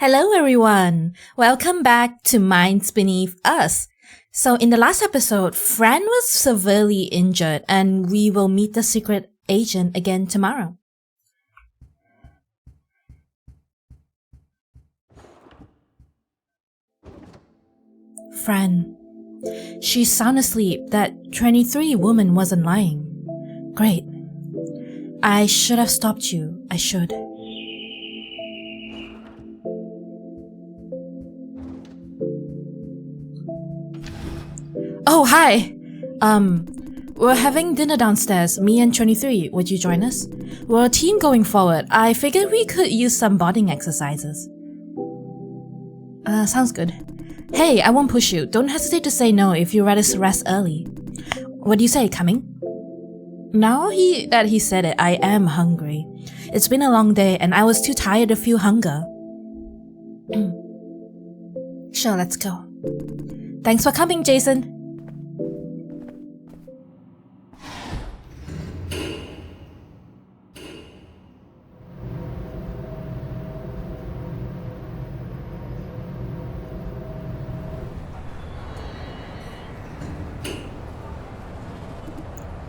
Hello everyone! Welcome back to Minds Beneath Us. So in the last episode, Fran was severely injured and we will meet the secret agent again tomorrow. Fran. She's sound asleep. That 23 woman wasn't lying. Great. I should have stopped you. I should. Oh, hi! We're having dinner downstairs, me and 23. Would you join us? We're a team going forward. I figured we could use some bonding exercises. Sounds good. Hey, I won't push you. Don't hesitate to say no if you'd rather rest early. What do you say, coming? Now that he said it, I am hungry. It's been a long day and I was too tired to feel hunger. Sure, let's go. Thanks for coming, Jason.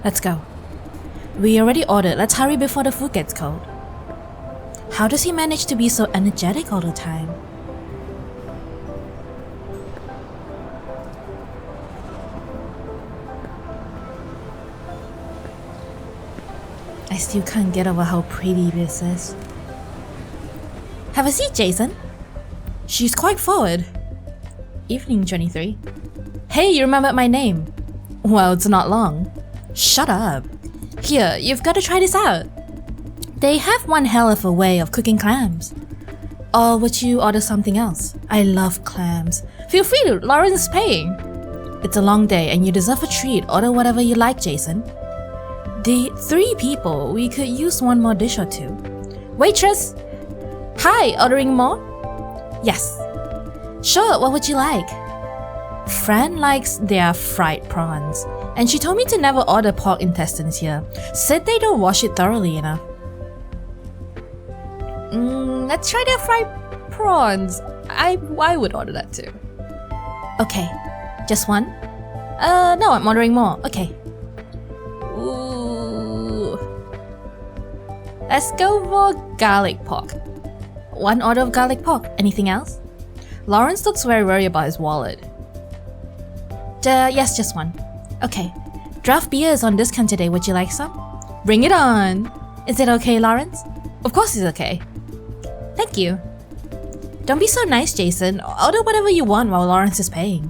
Let's go. We already ordered. Let's hurry before the food gets cold. How does he manage to be so energetic all the time? I still can't get over how pretty this is. Have a seat, Jason. She's quite forward. Evening, 23. Hey, you remembered my name. Well, it's not long. Shut up. Here, you've got to try this out. They have one hell of a way of cooking clams. Or would you order something else? I love clams. Feel free to, Lawrence is paying. It's a long day and you deserve a treat. Order whatever you like, Jason. The 3 people, we could use one more dish or two. Waitress! Hi, ordering more? Yes. Sure, what would you like? Fran likes their fried prawns. And she told me to never order pork intestines here. Said they don't wash it thoroughly enough. Let's try their fried prawns. I would order that too. Okay, just one? No, I'm ordering more. Okay. Ooh. Let's go for garlic pork. One order of garlic pork. Anything else? Lawrence looks very worried about his wallet. Yes, just one. Okay, draft beer is on discount today. Would you like some? Bring it on! Is it okay, Lawrence? Of course it's okay. Thank you. Don't be so nice, Jason. Order whatever you want while Lawrence is paying.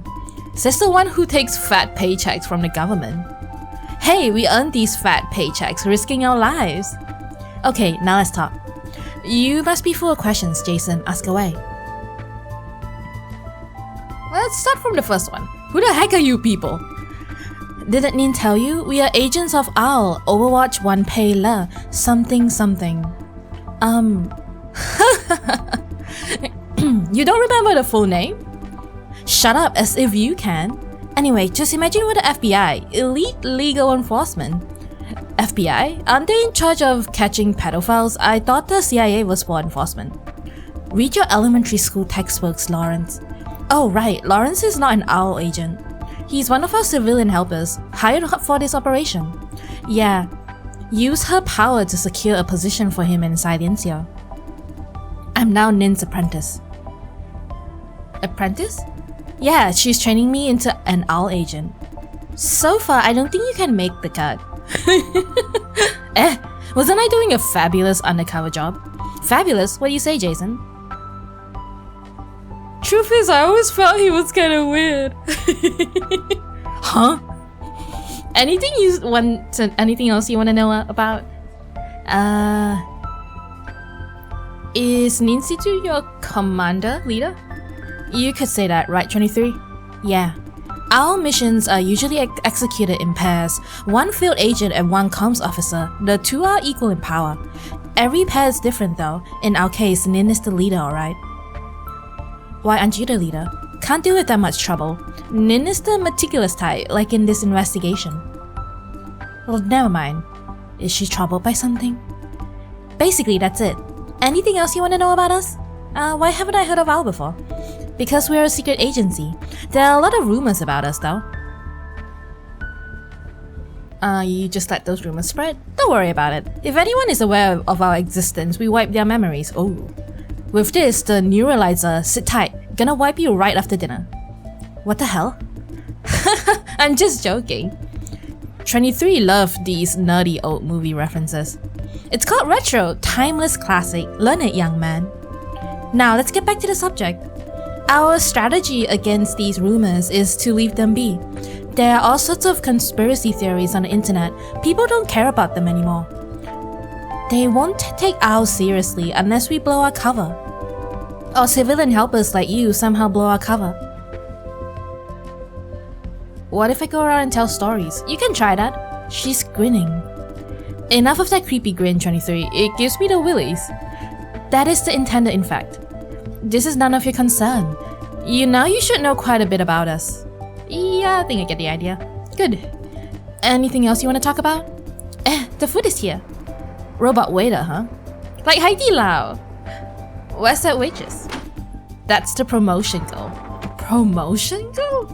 Says the one who takes fat paychecks from the government. Hey, we earned these fat paychecks, risking our lives. Okay, now let's talk. You must be full of questions, Jason. Ask away. Let's start from the first one. Who the heck are you people? Didn't Nin tell you? We are agents of OWL, Overwatch 1 Pay Le, something. You don't remember the full name? Shut up, as if you can. Anyway, just imagine we're the FBI, Elite Legal Enforcement. FBI? Aren't they in charge of catching pedophiles? I thought the CIA was for enforcement. Read your elementary school textbooks, Lawrence. Oh right, Lawrence is not an OWL agent. He's one of our civilian helpers, hired for this operation. Yeah, use her power to secure a position for him in Silencia. I'm now Nin's apprentice. Apprentice? Yeah, she's training me into an OWL agent. So far, I don't think you can make the cut. Wasn't I doing a fabulous undercover job? Fabulous? What do you say, Jason? Truth is, I always felt he was kind of weird. Huh? Anything else you want to know about? Is Ninsitu your commander, leader? You could say that, right, 23? Yeah. Our missions are usually executed in pairs. One field agent and one comms officer. The 2 are equal in power. Every pair is different though. In our case, Nin is the leader, alright? Why aren't you the leader? Can't deal with that much trouble. Nin is the meticulous type, like in this investigation. Well, never mind. Is she troubled by something? Basically, that's it. Anything else you want to know about us? Why haven't I heard of Al before? Because we're a secret agency. There are a lot of rumors about us though. You just let those rumors spread? Don't worry about it. If anyone is aware of our existence, we wipe their memories. Oh. With this, the neuralizer, sit tight, gonna wipe you right after dinner. What the hell? I'm just joking. 23 love these nerdy old movie references. It's called retro, timeless classic. Learn it, young man. Now let's get back to the subject. Our strategy against these rumors is to leave them be. There are all sorts of conspiracy theories on the internet. People don't care about them anymore. They won't take ours seriously unless we blow our cover. Or civilian helpers like you somehow blow our cover. What if I go around and tell stories? You can try that. She's grinning. Enough of that creepy grin, 23. It gives me the willies. That is the intended in fact. This is none of your concern. You should know quite a bit about us. Yeah, I think I get the idea. Good. Anything else you want to talk about? The food is here. Robot waiter, huh? Like Haidi Lao. Where's that waitress? That's the promotion girl. Promotion girl?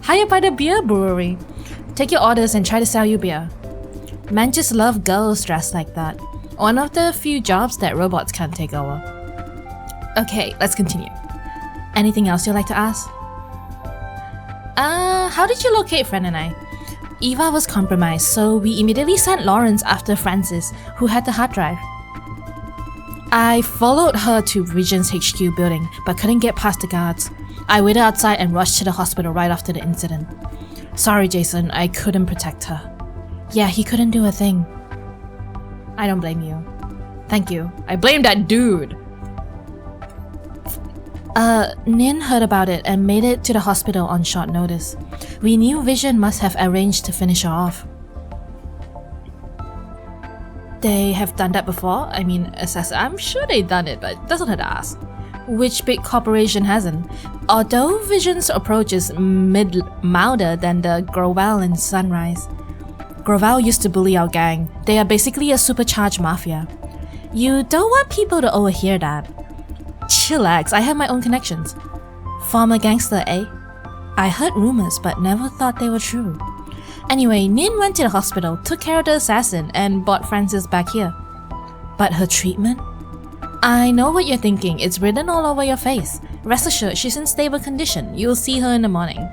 Hired by the beer brewery. Take your orders and try to sell you beer. Men just love girls dressed like that. One of the few jobs that robots can't take over. Okay, let's continue. Anything else you'd like to ask? How did you locate Fran and I? Eva was compromised, so we immediately sent Lawrence after Francis, who had the hard drive. I followed her to Vision's HQ building, but couldn't get past the guards. I waited outside and rushed to the hospital right after the incident. Sorry, Jason, I couldn't protect her. Yeah, he couldn't do a thing. I don't blame you. Thank you. I blame that dude! Nin heard about it and made it to the hospital on short notice. We knew Vision must have arranged to finish her off. They have done that before? I mean, I'm sure they've done it, but it doesn't hurt to ask. Which big corporation hasn't? Although Vision's approach is milder than the Groval and Sunrise. Groval used to bully our gang. They are basically a supercharged mafia. You don't want people to overhear that. Chillax, I have my own connections. Former gangster, eh? I heard rumors but never thought they were true. Anyway, Nin went to the hospital, took care of the assassin, and brought Francis back here. But her treatment? I know what you're thinking, it's written all over your face. Rest assured, she's in stable condition. You'll see her in the morning.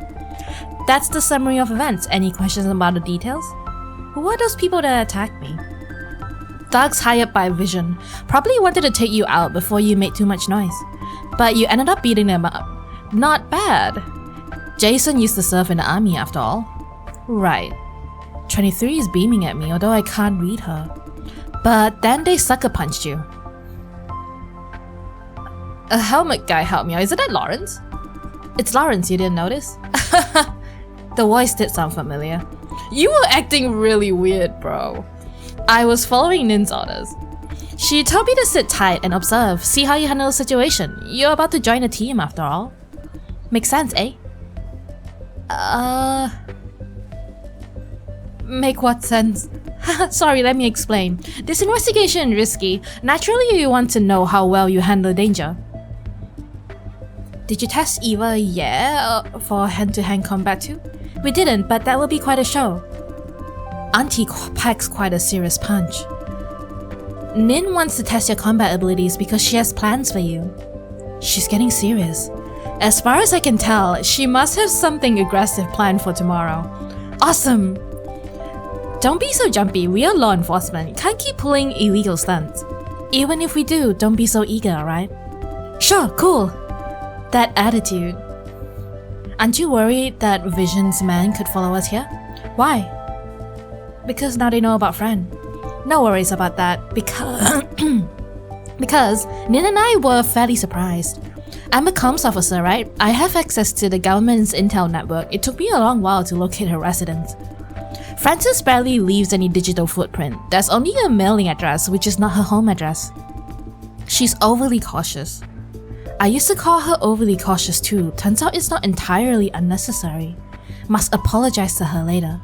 That's the summary of events. Any questions about the details? Who are those people that attacked me? Thugs hired by Vision. Probably wanted to take you out before you made too much noise. But you ended up beating them up. Not bad. Jason used to serve in the army after all. Right. 23 is beaming at me, although I can't read her. But then they sucker punched you. A helmet guy helped me out. Isn't that Lawrence? It's Lawrence, you didn't notice? The voice did sound familiar. You were acting really weird, bro. I was following Nin's orders. She told me to sit tight and observe, see how you handle the situation. You're about to join a team after all. Makes sense, eh? Make what sense? Sorry, let me explain. This investigation is risky. Naturally, you want to know how well you handle danger. Did you test Eva? Yeah, for hand-to-hand combat too? We didn't, but that will be quite a show. Auntie packs quite a serious punch. Nin wants to test your combat abilities because she has plans for you. She's getting serious. As far as I can tell, she must have something aggressive planned for tomorrow. Awesome! Don't be so jumpy, we are law enforcement. Can't keep pulling illegal stunts. Even if we do, don't be so eager, alright? Sure, cool. That attitude. Aren't you worried that Vision's man could follow us here? Why? Because now they know about Fran. No worries about that, because Nin and I were fairly surprised. I'm a comms officer, right? I have access to the government's intel network. It took me a long while to locate her residence. Frances barely leaves any digital footprint. There's only a mailing address, which is not her home address. She's overly cautious. I used to call her overly cautious too. Turns out it's not entirely unnecessary. Must apologize to her later.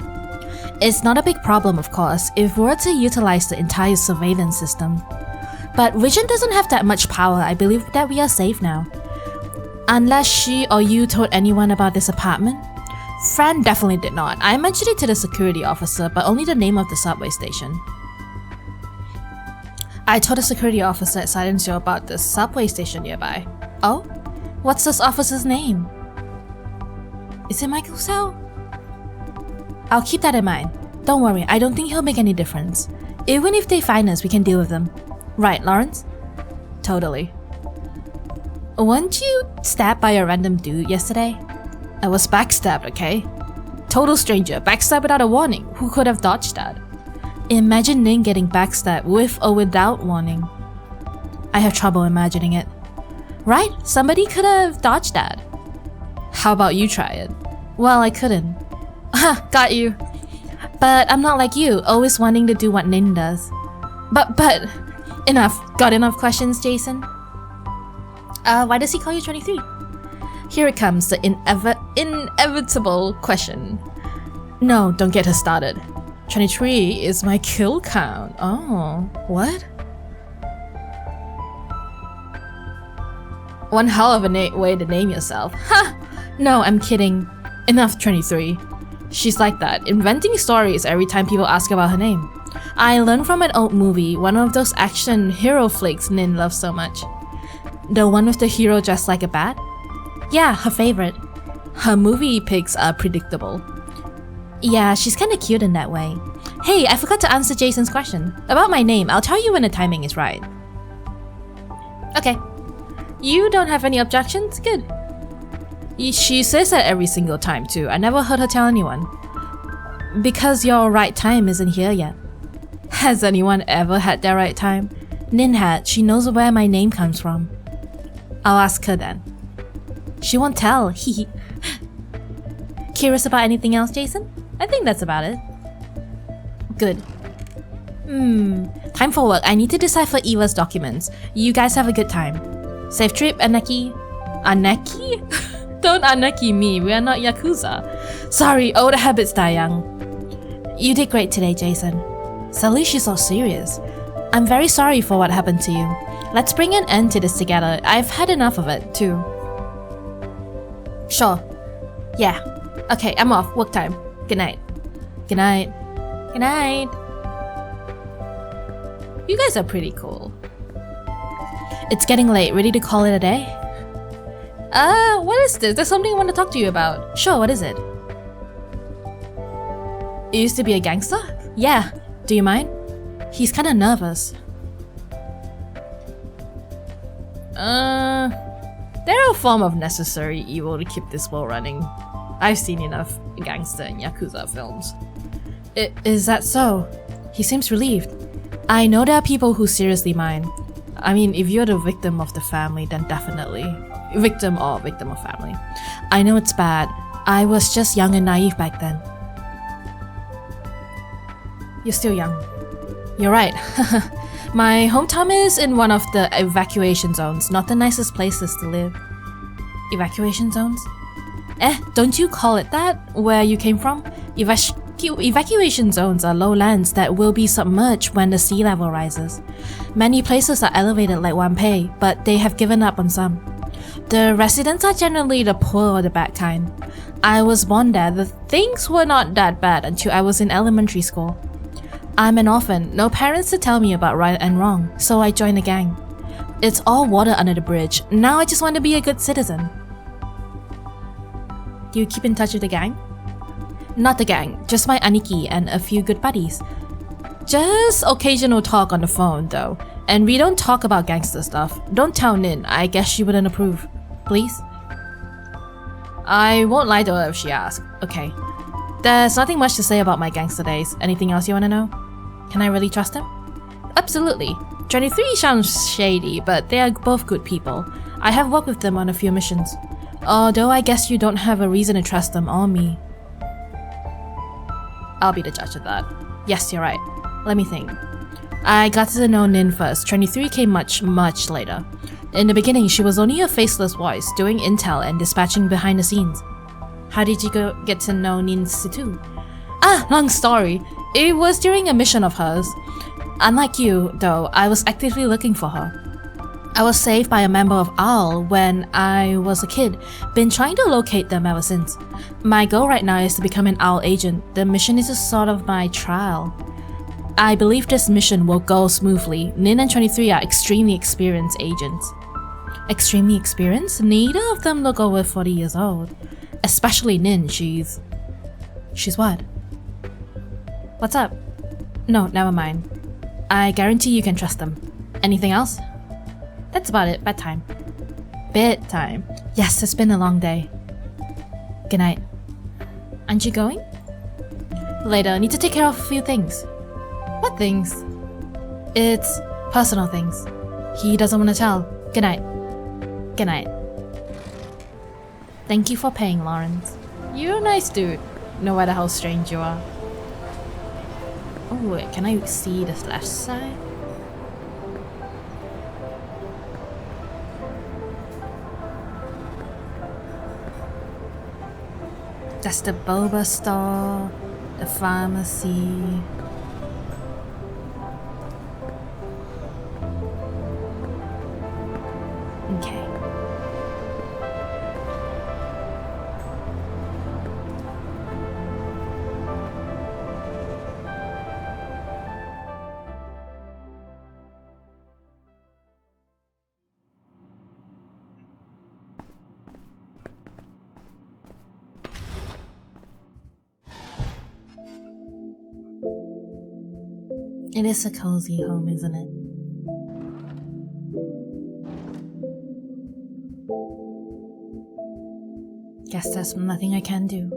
It's not a big problem, of course, if we were to utilize the entire surveillance system. But Vision doesn't have that much power. I believe that we are safe now. Unless she or you told anyone about this apartment? Fran definitely did not. I mentioned it to the security officer, but only the name of the subway station. I told the security officer at Silencio about the subway station nearby. Oh? What's this officer's name? Is it Michael Sell? I'll keep that in mind. Don't worry, I don't think he'll make any difference. Even if they find us, we can deal with them. Right, Lawrence? Totally. Weren't you stabbed by a random dude yesterday? I was backstabbed, okay? Total stranger, backstabbed without a warning. Who could have dodged that? Imagine Ning getting backstabbed with or without warning. I have trouble imagining it. Right, somebody could have dodged that. How about you try it? Well, I couldn't. Ha, got you. But I'm not like you, always wanting to do what Nin does. But, enough. Got enough questions, Jason? Why does he call you 23? Here it comes, the inevitable question. No, don't get her started. 23 is my kill count. Oh, what? One hell of a way to name yourself. Ha! No, I'm kidding. Enough, 23. She's like that, inventing stories every time people ask about her name. I learned from an old movie, one of those action hero flicks Nin loves so much. The one with the hero dressed like a bat? Yeah, her favorite. Her movie picks are predictable. Yeah, she's kinda cute in that way. Hey, I forgot to answer Jason's question. About my name, I'll tell you when the timing is right. Okay. You don't have any objections? Good. She says that every single time too. I never heard her tell anyone. Because your right time isn't here yet. Has anyone ever had their right time? Nin had. She knows where my name comes from. I'll ask her then. She won't tell. Hee. Curious about anything else, Jason? I think that's about it. Good. Time for work. I need to decipher Eva's documents. You guys have a good time. Safe trip, Aneki. Aneki? Don't Aneki me, we are not Yakuza. Sorry, old habits die young. You did great today, Jason. Suddenly she's so serious. I'm very sorry for what happened to you. Let's bring an end to this together. I've had enough of it, too. Sure. Yeah. Okay, I'm off. Work time. Good night. Good night. Good night. You guys are pretty cool. It's getting late. Ready to call it a day? What is this? There's something I want to talk to you about. Sure, what is it? You used to be a gangster? Yeah. Do you mind? He's kinda nervous. They're a form of necessary evil to keep this world running. I've seen enough gangster and Yakuza films. Is that so? He seems relieved. I know there are people who seriously mind. I mean, if you're the victim of the family, then definitely. Victim of family. I know it's bad. I was just young and naive back then. You're still young. You're right. My hometown is in one of the evacuation zones, not the nicest places to live. Evacuation zones? Don't you call it that, where you came from? Evacuation zones are lowlands that will be submerged when the sea level rises. Many places are elevated like Wanpei, but they have given up on some. The residents are generally the poor or the bad kind. I was born there. The things were not that bad until I was in elementary school. I'm an orphan, no parents to tell me about right and wrong, so I joined a gang. It's all water under the bridge. Now I just want to be a good citizen. Do you keep in touch with the gang? Not the gang, just my aniki and a few good buddies. Just occasional talk on the phone though, and we don't talk about gangster stuff. Don't tell Nin, I guess she wouldn't approve. Please? I won't lie to her if she asks. Okay. There's nothing much to say about my gangster days. Anything else you wanna know? Can I really trust him? Absolutely. 23 sounds shady, but they are both good people. I have worked with them on a few missions. Although I guess you don't have a reason to trust them or me. I'll be the judge of that. Yes, you're right. Let me think. I got to know Nin first. 23 came much later. In the beginning, she was only a faceless voice, doing intel and dispatching behind the scenes. How did you get to know Nin Situ? Long story. It was during a mission of hers. Unlike you, though, I was actively looking for her. I was saved by a member of OWL when I was a kid. Been trying to locate them ever since. My goal right now is to become an OWL agent. The mission is a sort of my trial. I believe this mission will go smoothly. Nin and 23 are extremely experienced agents. Extremely experienced? Neither of them look over 40 years old. Especially Nin, she's what? What's up? No, never mind. I guarantee you can trust them. Anything else? That's about it. Bedtime. Bedtime. Yes, it's been a long day. Good night. Aren't you going? Later, need to take care of a few things. What things? It's personal things. He doesn't want to tell. Good night. Good night. Thank you for paying, Lawrence. You're a nice dude, no matter how strange you are. Oh, wait, can I see this left side? That's the boba store, the pharmacy. Okay. It is a cozy home, isn't it? Guess there's nothing I can do.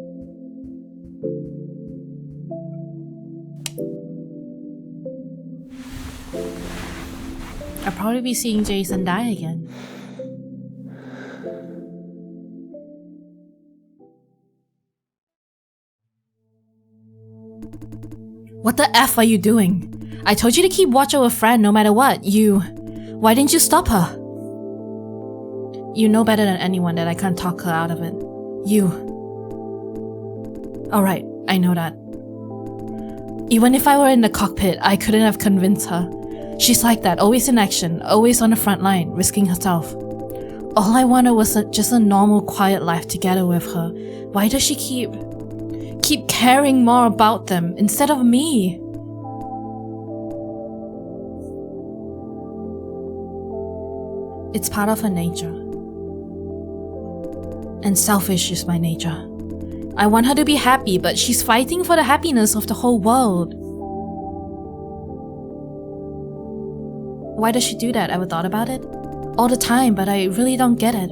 I'll probably be seeing Jason die again. What the F are you doing? I told you to keep watch over Fran no matter what. Why didn't you stop her? You know better than anyone that I can't talk her out of it. Alright, I know that. Even if I were in the cockpit, I couldn't have convinced her. She's like that, always in action, always on the front line, risking herself. All I wanted was just a normal, quiet life together with her. Why does she keep caring more about them instead of me? It's part of her nature. And selfish is my nature. I want her to be happy, but she's fighting for the happiness of the whole world. Why does she do that? Ever thought about it? All the time, but I really don't get it.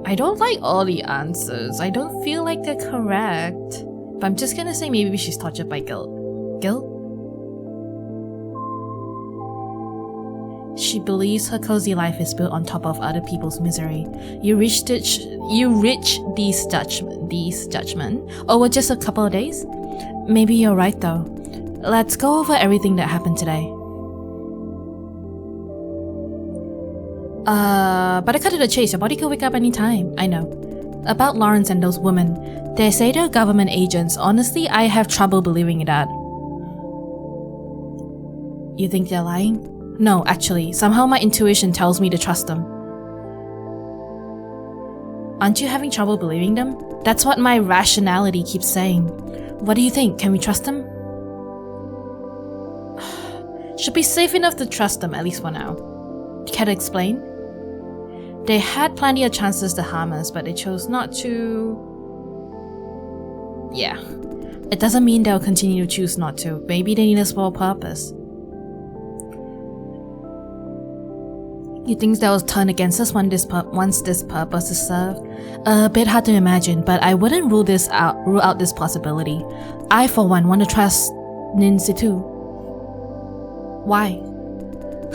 I don't like all the answers. I don't feel like they're correct. But I'm just gonna say maybe she's tortured by guilt. Guilt? She believes her cozy life is built on top of other people's misery. You reach these judgment over just a couple of days? Maybe you're right though. Let's go over everything that happened today. But I cut to the chase. Your body could wake up anytime. I know. About Lawrence and those women. They say they're government agents. Honestly, I have trouble believing that. You think they're lying? No, actually. Somehow my intuition tells me to trust them. Aren't you having trouble believing them? That's what my rationality keeps saying. What do you think? Can we trust them? Should be safe enough to trust them, at least for now. Can I explain? They had plenty of chances to harm us, but they chose not to. Yeah. It doesn't mean they'll continue to choose not to. Maybe they need us for a purpose. You think they'll turn against us once this purpose is served? A bit hard to imagine, but I wouldn't rule out this possibility. I, for one, want to trust Ninsi too. Why?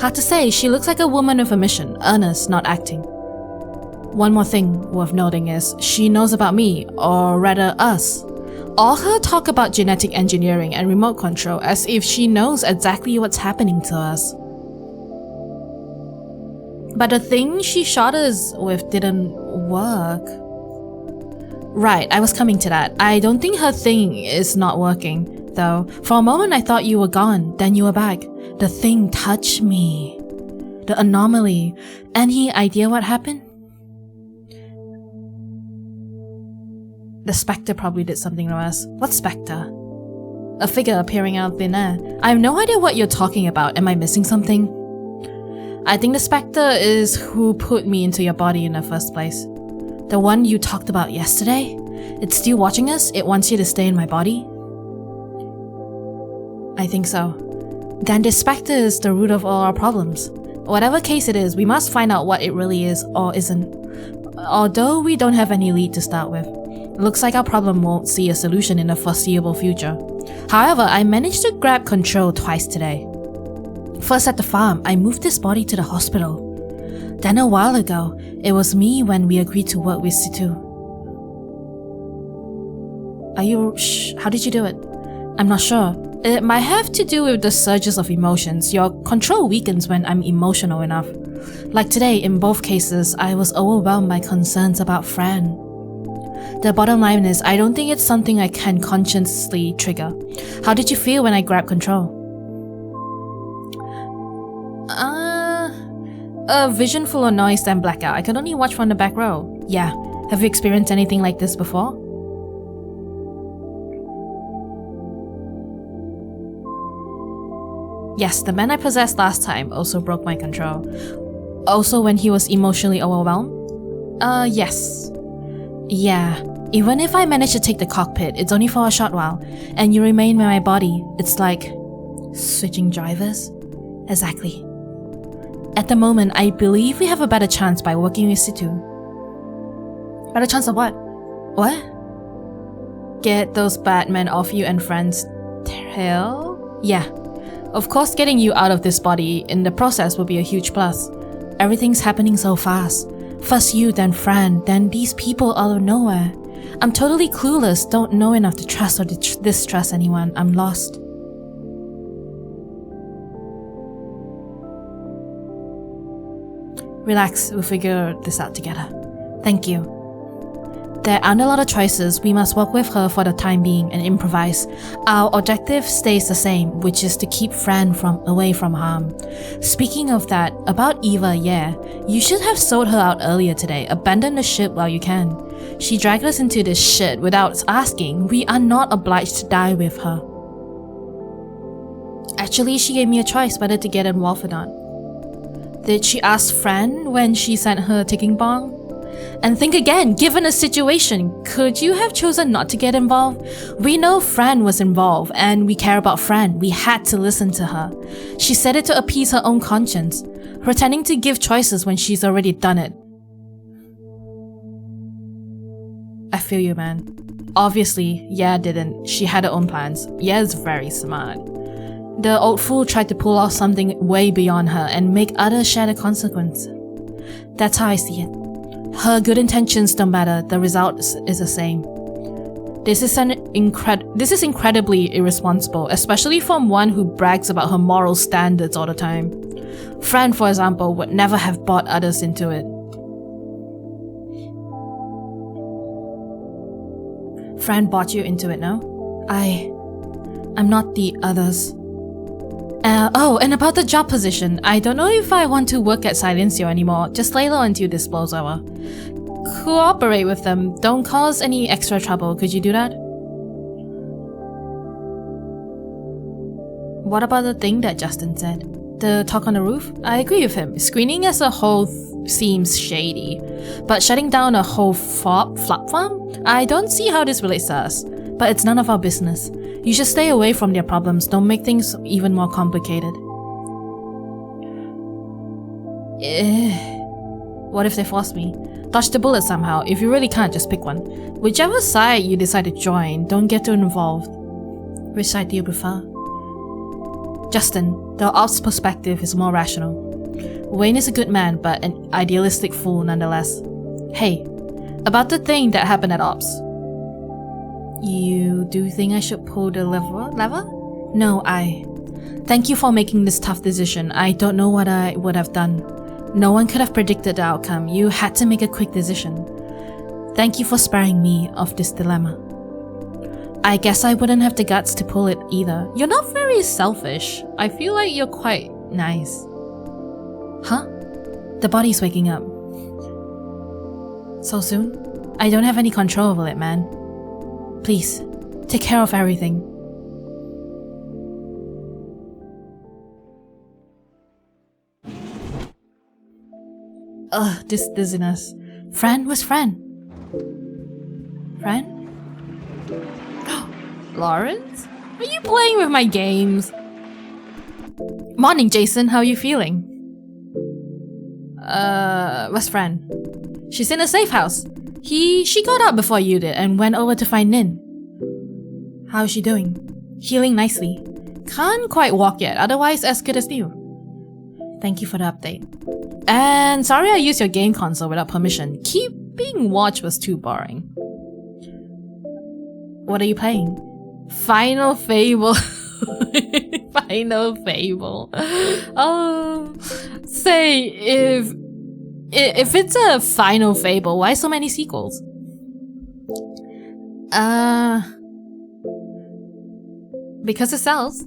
Hard to say. She looks like a woman with a mission, earnest, not acting. One more thing worth noting is she knows about me, or rather us. All her talk about genetic engineering and remote control as if she knows exactly what's happening to us. But the thing she shot us with didn't work. Right, I was coming to that. I don't think her thing is not working, though. For a moment I thought you were gone, then you were back. The thing touched me. The anomaly. Any idea what happened? The spectre probably did something to us. What spectre? A figure appearing out of thin air. I have no idea what you're talking about. Am I missing something? I think the spectre is who put me into your body in the first place. The one you talked about yesterday? It's still watching us? It wants you to stay in my body? I think so. Then this spectre is the root of all our problems. Whatever case it is, we must find out what it really is or isn't. Although we don't have any lead to start with. Looks like our problem won't see a solution in the foreseeable future. However, I managed to grab control twice today. First at the farm, I moved this body to the hospital. Then a while ago, it was me when we agreed to work with Situ. How did you do it? I'm not sure. It might have to do with the surges of emotions. Your control weakens when I'm emotional enough. Like today, in both cases, I was overwhelmed by concerns about Fran. The bottom line is, I don't think it's something I can consciously trigger. How did you feel when I grabbed control? A vision full of noise then blackout. I could only watch from the back row. Yeah. Have you experienced anything like this before? Yes, the man I possessed last time also broke my control. Also when he was emotionally overwhelmed? Yes. Yeah. Even if I manage to take the cockpit, it's only for a short while, and you remain in my body. It's like switching drivers? Exactly. At the moment, I believe we have a better chance by working with Situ. Better chance of what? What? Get those bad men off you and Fran's tail? Yeah. Of course, getting you out of this body in the process will be a huge plus. Everything's happening so fast. First you, then Fran, then these people out of nowhere. I'm totally clueless, don't know enough to trust or distrust anyone. I'm lost. Relax, we'll figure this out together. Thank you. There aren't a lot of choices. We must work with her for the time being and improvise. Our objective stays the same, which is to keep Fran away from harm. Speaking of that, about Eva, yeah, you should have sold her out earlier today. Abandon the ship while you can. She dragged us into this shit without asking. We are not obliged to die with her. Actually, she gave me a choice whether to get involved or not. Did she ask Fran when she sent her ticking bomb? And think again, given the situation, could you have chosen not to get involved? We know Fran was involved, and we care about Fran. We had to listen to her. She said it to appease her own conscience, pretending to give choices when she's already done it. I feel you, man. Obviously, yeah didn't. She had her own plans. Yeah's very smart. The old fool tried to pull off something way beyond her and make others share the consequence. That's how I see it. Her good intentions don't matter, the result is the same. This is incredibly irresponsible, especially from one who brags about her moral standards all the time. Fran, for example, would never have bought others into it. Fran bought you into it, no? I'm not the others. And about the job position, I don't know if I want to work at Silencio anymore. Just lay low until this blows over. Cooperate with them. Don't cause any extra trouble. Could you do that? What about the thing that Justin said? The talk on the roof? I agree with him. Screening as a whole seems shady. But shutting down a whole flop farm? I don't see how this relates to us. But it's none of our business. You should stay away from their problems. Don't make things even more complicated. What if they force me? Dodge the bullet somehow. If you really can't, just pick one. Whichever side you decide to join, don't get too involved. Which side do you prefer? Justin, the ops perspective is more rational. Wayne is a good man, but an idealistic fool nonetheless. Hey, about the thing that happened at ops. You do think I should pull the lever? No, Thank you for making this tough decision. I don't know what I would have done. No one could have predicted the outcome. You had to make a quick decision. Thank you for sparing me of this dilemma. I guess I wouldn't have the guts to pull it either. You're not very selfish. I feel like you're quite nice. Huh? The body's waking up. So soon? I don't have any control over it, man. Please, take care of everything. Ugh, this dizziness. Fran? Where's Fran? Fran? Lawrence? Are you playing with my games? Morning, Jason. How are you feeling? Where's Fran? She's in a safe house. She got out before you did and went over to find Nin. How's she doing? Healing nicely. Can't quite walk yet, otherwise as good as new. Thank you for the update. And sorry I used your game console without permission. Keeping watch was too boring. What are you playing? Final Fable. Final Fable. Oh, say, if it's a Final Fable, why so many sequels? Because it sells.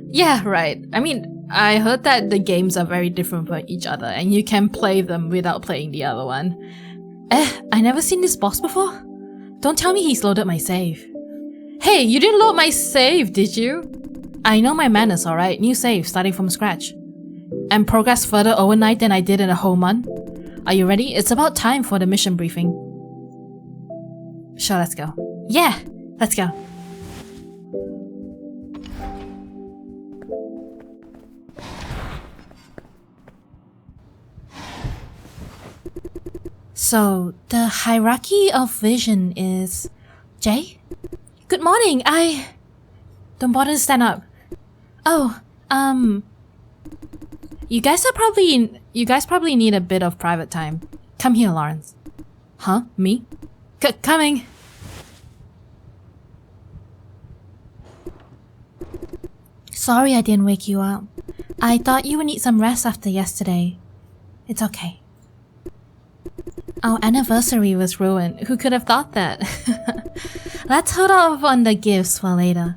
Yeah, right. I mean, I heard that the games are very different from each other and you can play them without playing the other one. I never seen this boss before? Don't tell me he's loaded my save. Hey, you didn't load my save, did you? I know my manners, alright. New save, starting from scratch. And progress further overnight than I did in a whole month. Are you ready? It's about time for the mission briefing. Sure, let's go. Yeah, let's go. So, the hierarchy of vision is... Jay? Good morning, Don't bother to stand up. Oh, You guys probably need a bit of private time. Come here, Lawrence. Huh? Me? Coming! Sorry I didn't wake you up. I thought you would need some rest after yesterday. It's okay. Our anniversary was ruined. Who could have thought that? Let's hold off on the gifts for later.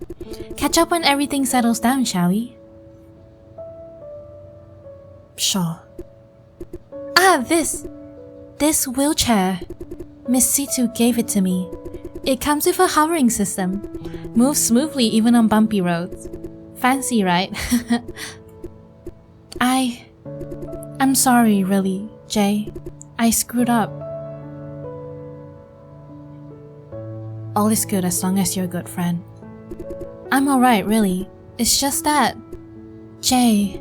Catch up when everything settles down, shall we? Sure. This wheelchair. Miss Situ gave it to me. It comes with a hovering system. Moves smoothly even on bumpy roads. Fancy, right? I'm sorry, really, Jay. I screwed up. All is good as long as you're a good friend. I'm alright, really. It's just that... Jay,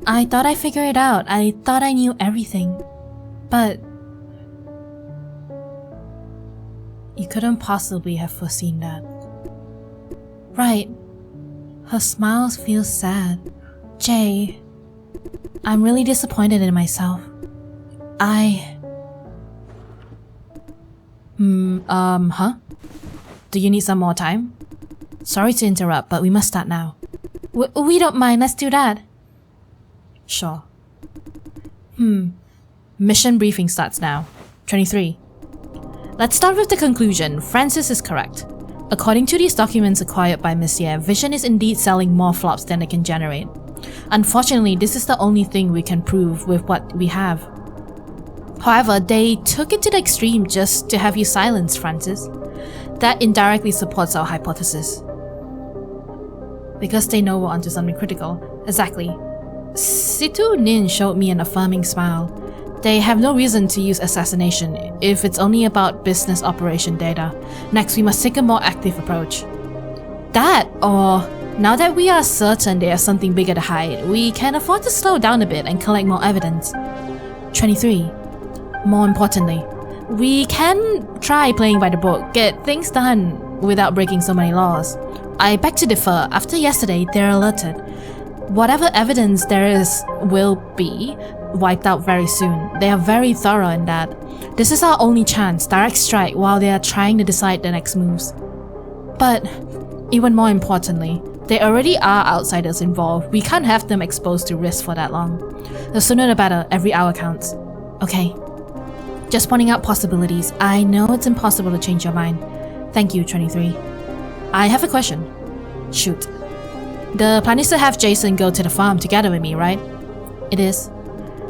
I thought I figured it out. I thought I knew everything. But... you couldn't possibly have foreseen that. Right. Her smile feels sad. Jay, I'm really disappointed in myself. Huh? Do you need some more time? Sorry to interrupt, but we must start now. We don't mind, let's do that. Sure. Mission briefing starts now. 23. Let's start with the conclusion. Francis is correct. According to these documents acquired by Monsieur, Vision is indeed selling more flops than it can generate. Unfortunately, this is the only thing we can prove with what we have. However, they took it to the extreme just to have you silenced, Francis. That indirectly supports our hypothesis. Because they know we're onto something critical. Exactly. Situ Nin showed me an affirming smile. They have no reason to use assassination if it's only about business operation data. Next, we must take a more active approach. That, or now that we are certain they have something bigger to hide, we can afford to slow down a bit and collect more evidence. 23. More importantly, we can try playing by the book, get things done without breaking so many laws. I beg to differ. After yesterday, they're alerted. Whatever evidence there is will be wiped out very soon. They are very thorough in that. This is our only chance, direct strike, while they are trying to decide the next moves. But, even more importantly, they already are outsiders involved. We can't have them exposed to risk for that long. The sooner the better, every hour counts. Okay. Just pointing out possibilities. I know it's impossible to change your mind. Thank you, 23. I have a question. Shoot. The plan is to have Jason go to the farm together with me, right? It is.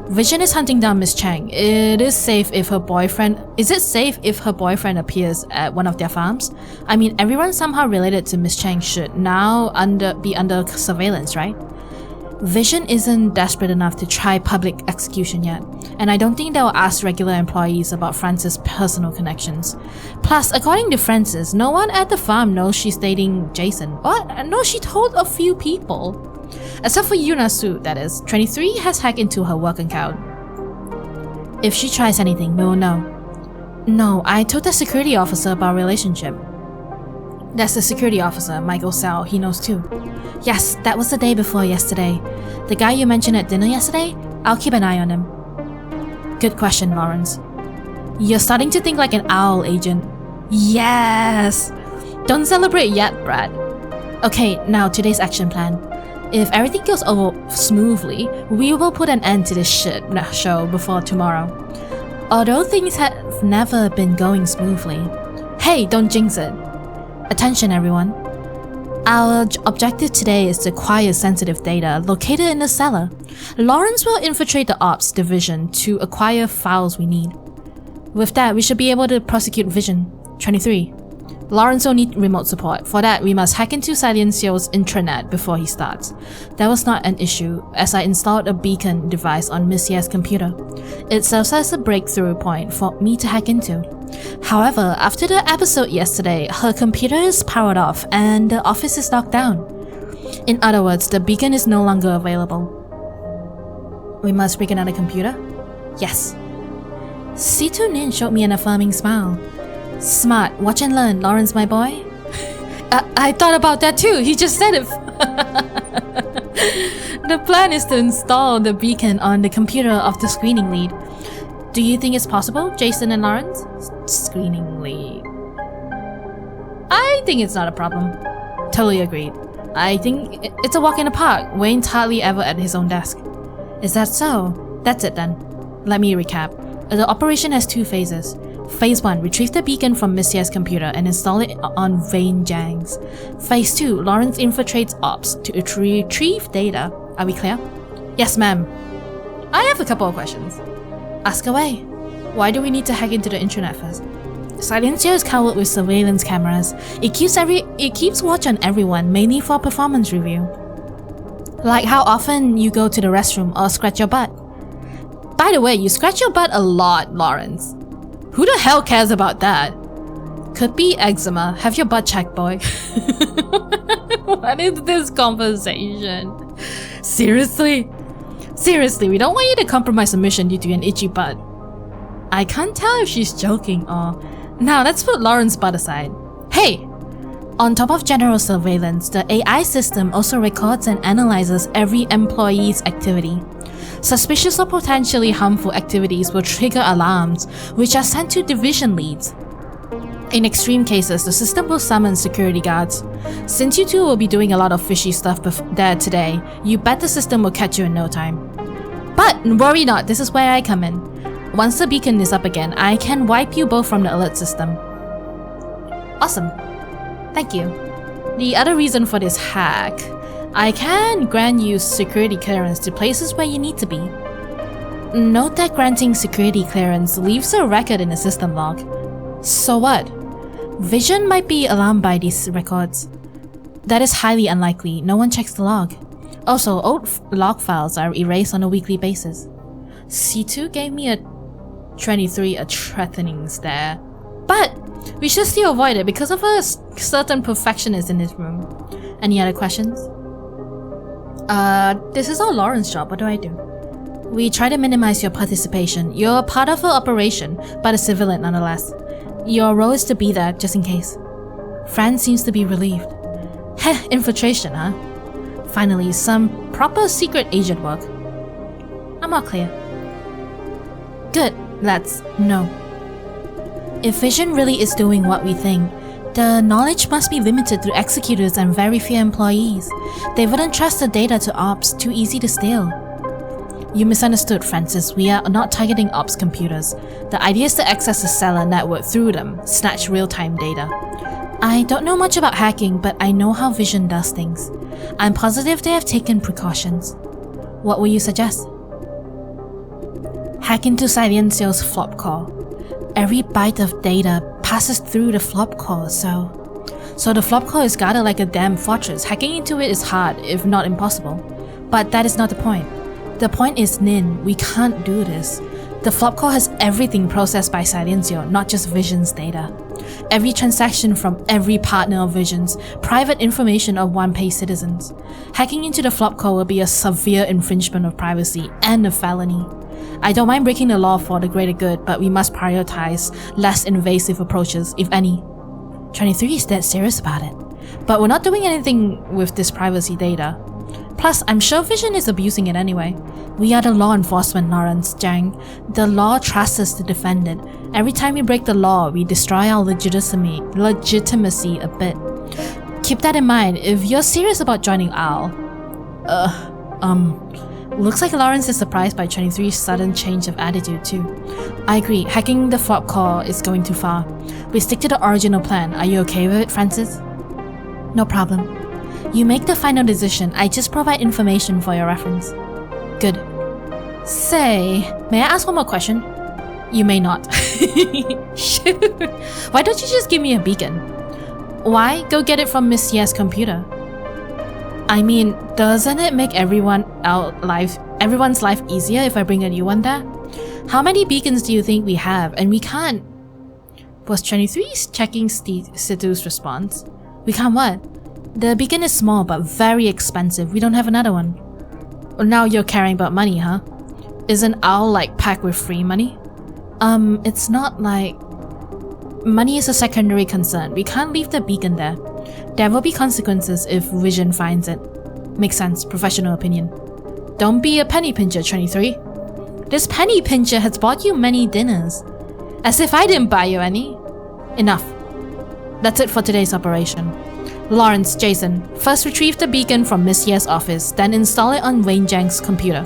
Vision is hunting down Miss Chang. Is it safe if her boyfriend appears at one of their farms? I mean, everyone somehow related to Miss Chang should now be under surveillance, right? Vision isn't desperate enough to try public execution yet, and I don't think they'll ask regular employees about Francis' personal connections. Plus, according to Francis, no one at the farm knows she's dating Jason. What? No, she told a few people. Except for Yuna Su, that is. 23 has hacked into her work account. If she tries anything, we'll know. No, I told the security officer about our relationship. That's the security officer, Michael Sal, he knows too. Yes, that was the day before yesterday. The guy you mentioned at dinner yesterday? I'll keep an eye on him. Good question, Lawrence. You're starting to think like an owl, agent. Yes! Don't celebrate yet, Brad. Okay, now today's action plan. If everything goes over smoothly, we will put an end to this shit show before tomorrow. Although things have never been going smoothly. Hey, don't jinx it. Attention everyone. Our objective today is to acquire sensitive data located in the cellar. Lawrence will infiltrate the Ops division to acquire files we need. With that, we should be able to prosecute Vision. 23. Lawrence will need remote support. For that, we must hack into Silencio's intranet before he starts. That was not an issue, as I installed a beacon device on Miss Ye's computer. It serves as a breakthrough point for me to hack into. However, after the episode yesterday, her computer is powered off and the office is locked down. In other words, the beacon is no longer available. We must rig another computer? Yes. C2 Nin showed me an affirming smile. Smart, watch and learn, Lawrence my boy. I thought about that too, he just said it. The plan is to install the beacon on the computer of the screening lead. Do you think it's possible, Jason and Lawrence? Screening lead. I think it's not a problem. Totally agreed. I think it's a walk in the park. Wayne's hardly ever at his own desk. Is that so? That's it then. Let me recap. The operation has two phases. Phase 1, retrieve the beacon from Miss Ye's computer and install it on Vane Jiang's. Phase 2, Lawrence infiltrates Ops to retrieve data. Are we clear? Yes, ma'am. I have a couple of questions. Ask away. Why do we need to hack into the intranet first? Silencio is covered with surveillance cameras. It keeps watch on everyone, mainly for performance review. Like how often you go to the restroom or scratch your butt. By the way, you scratch your butt a lot, Lawrence. Who the hell cares about that? Could be eczema. Have your butt checked, boy. What is this conversation? Seriously? Seriously, we don't want you to compromise a mission due to an itchy butt. I can't tell if she's joking or... Now, let's put Lawrence's butt aside. Hey! On top of general surveillance, the AI system also records and analyzes every employee's activity. Suspicious or potentially harmful activities will trigger alarms, which are sent to division leads. In extreme cases, the system will summon security guards. Since you two will be doing a lot of fishy stuff there today, you bet the system will catch you in no time. But worry not, this is where I come in. Once the beacon is up again, I can wipe you both from the alert system. Awesome. Thank you. The other reason for this hack, I can grant you security clearance to places where you need to be. Note that granting security clearance leaves a record in the system log. So what? Vision might be alarmed by these records. That is highly unlikely, no one checks the log. Also, old log files are erased on a weekly basis. C2 gave me a 23 a threatening stare. But we should still avoid it because of a certain perfectionist in this room. Any other questions? This is all Lauren's job, what do I do? We try to minimize your participation. You're part of our operation, but a civilian nonetheless. Your role is to be there, just in case. Fran seems to be relieved. Heh, infiltration, huh? Finally, some proper secret agent work. I'm all clear. Good, let's know. If Vision really is doing what we think, the knowledge must be limited to executors and very few employees. They wouldn't trust the data to Ops, too easy to steal. You misunderstood, Francis. We are not targeting ops computers. The idea is to access the cellular network through them, snatch real-time data. I don't know much about hacking, but I know how Vision does things. I'm positive they have taken precautions. What will you suggest? Hack into Silencio's flop core. Every byte of data passes through the flop core, so the flop core is guarded like a damn fortress. Hacking into it is hard, if not impossible. But that is not the point. The point is, Nin, we can't do this. The flop core has everything processed by Silencio, not just Vision's data. Every transaction from every partner of Vision's, private information of OnePay citizens. Hacking into the flop core will be a severe infringement of privacy and a felony. I don't mind breaking the law for the greater good, but we must prioritize less invasive approaches, if any. 23 is dead serious about it. But we're not doing anything with this privacy data. Plus, I'm sure Vision is abusing it anyway. We are the law enforcement, Lawrence, Jang. The law trusts us to defend it. Every time we break the law, we destroy our legitimacy a bit. Keep that in mind if you're serious about joining OWL. Looks like Lawrence is surprised by 23's sudden change of attitude too. I agree, hacking the flop core is going too far. We stick to the original plan. Are you okay with it, Francis? No problem. You make the final decision. I just provide information for your reference. Good. Say, may I ask one more question? You may not. Shoot. Why don't you just give me a beacon? Why? Go get it from Miss Ye's computer. I mean, doesn't it make everyone's life easier if I bring a new one there? How many beacons do you think we have? And we can't... Was 23 checking Situ's response? We can't what? The beacon is small but very expensive. We don't have another one. Well, now you're caring about money, huh? Isn't OWL like packed with free money? It's not like... Money is a secondary concern. We can't leave the beacon there. There will be consequences if Vision finds it. Makes sense, professional opinion. Don't be a penny pincher, 23. This penny pincher has bought you many dinners. As if I didn't buy you any. Enough. That's it for today's operation. Lawrence, Jason, first retrieve the beacon from Miss Ye's office, then install it on Wayne Jiang's computer.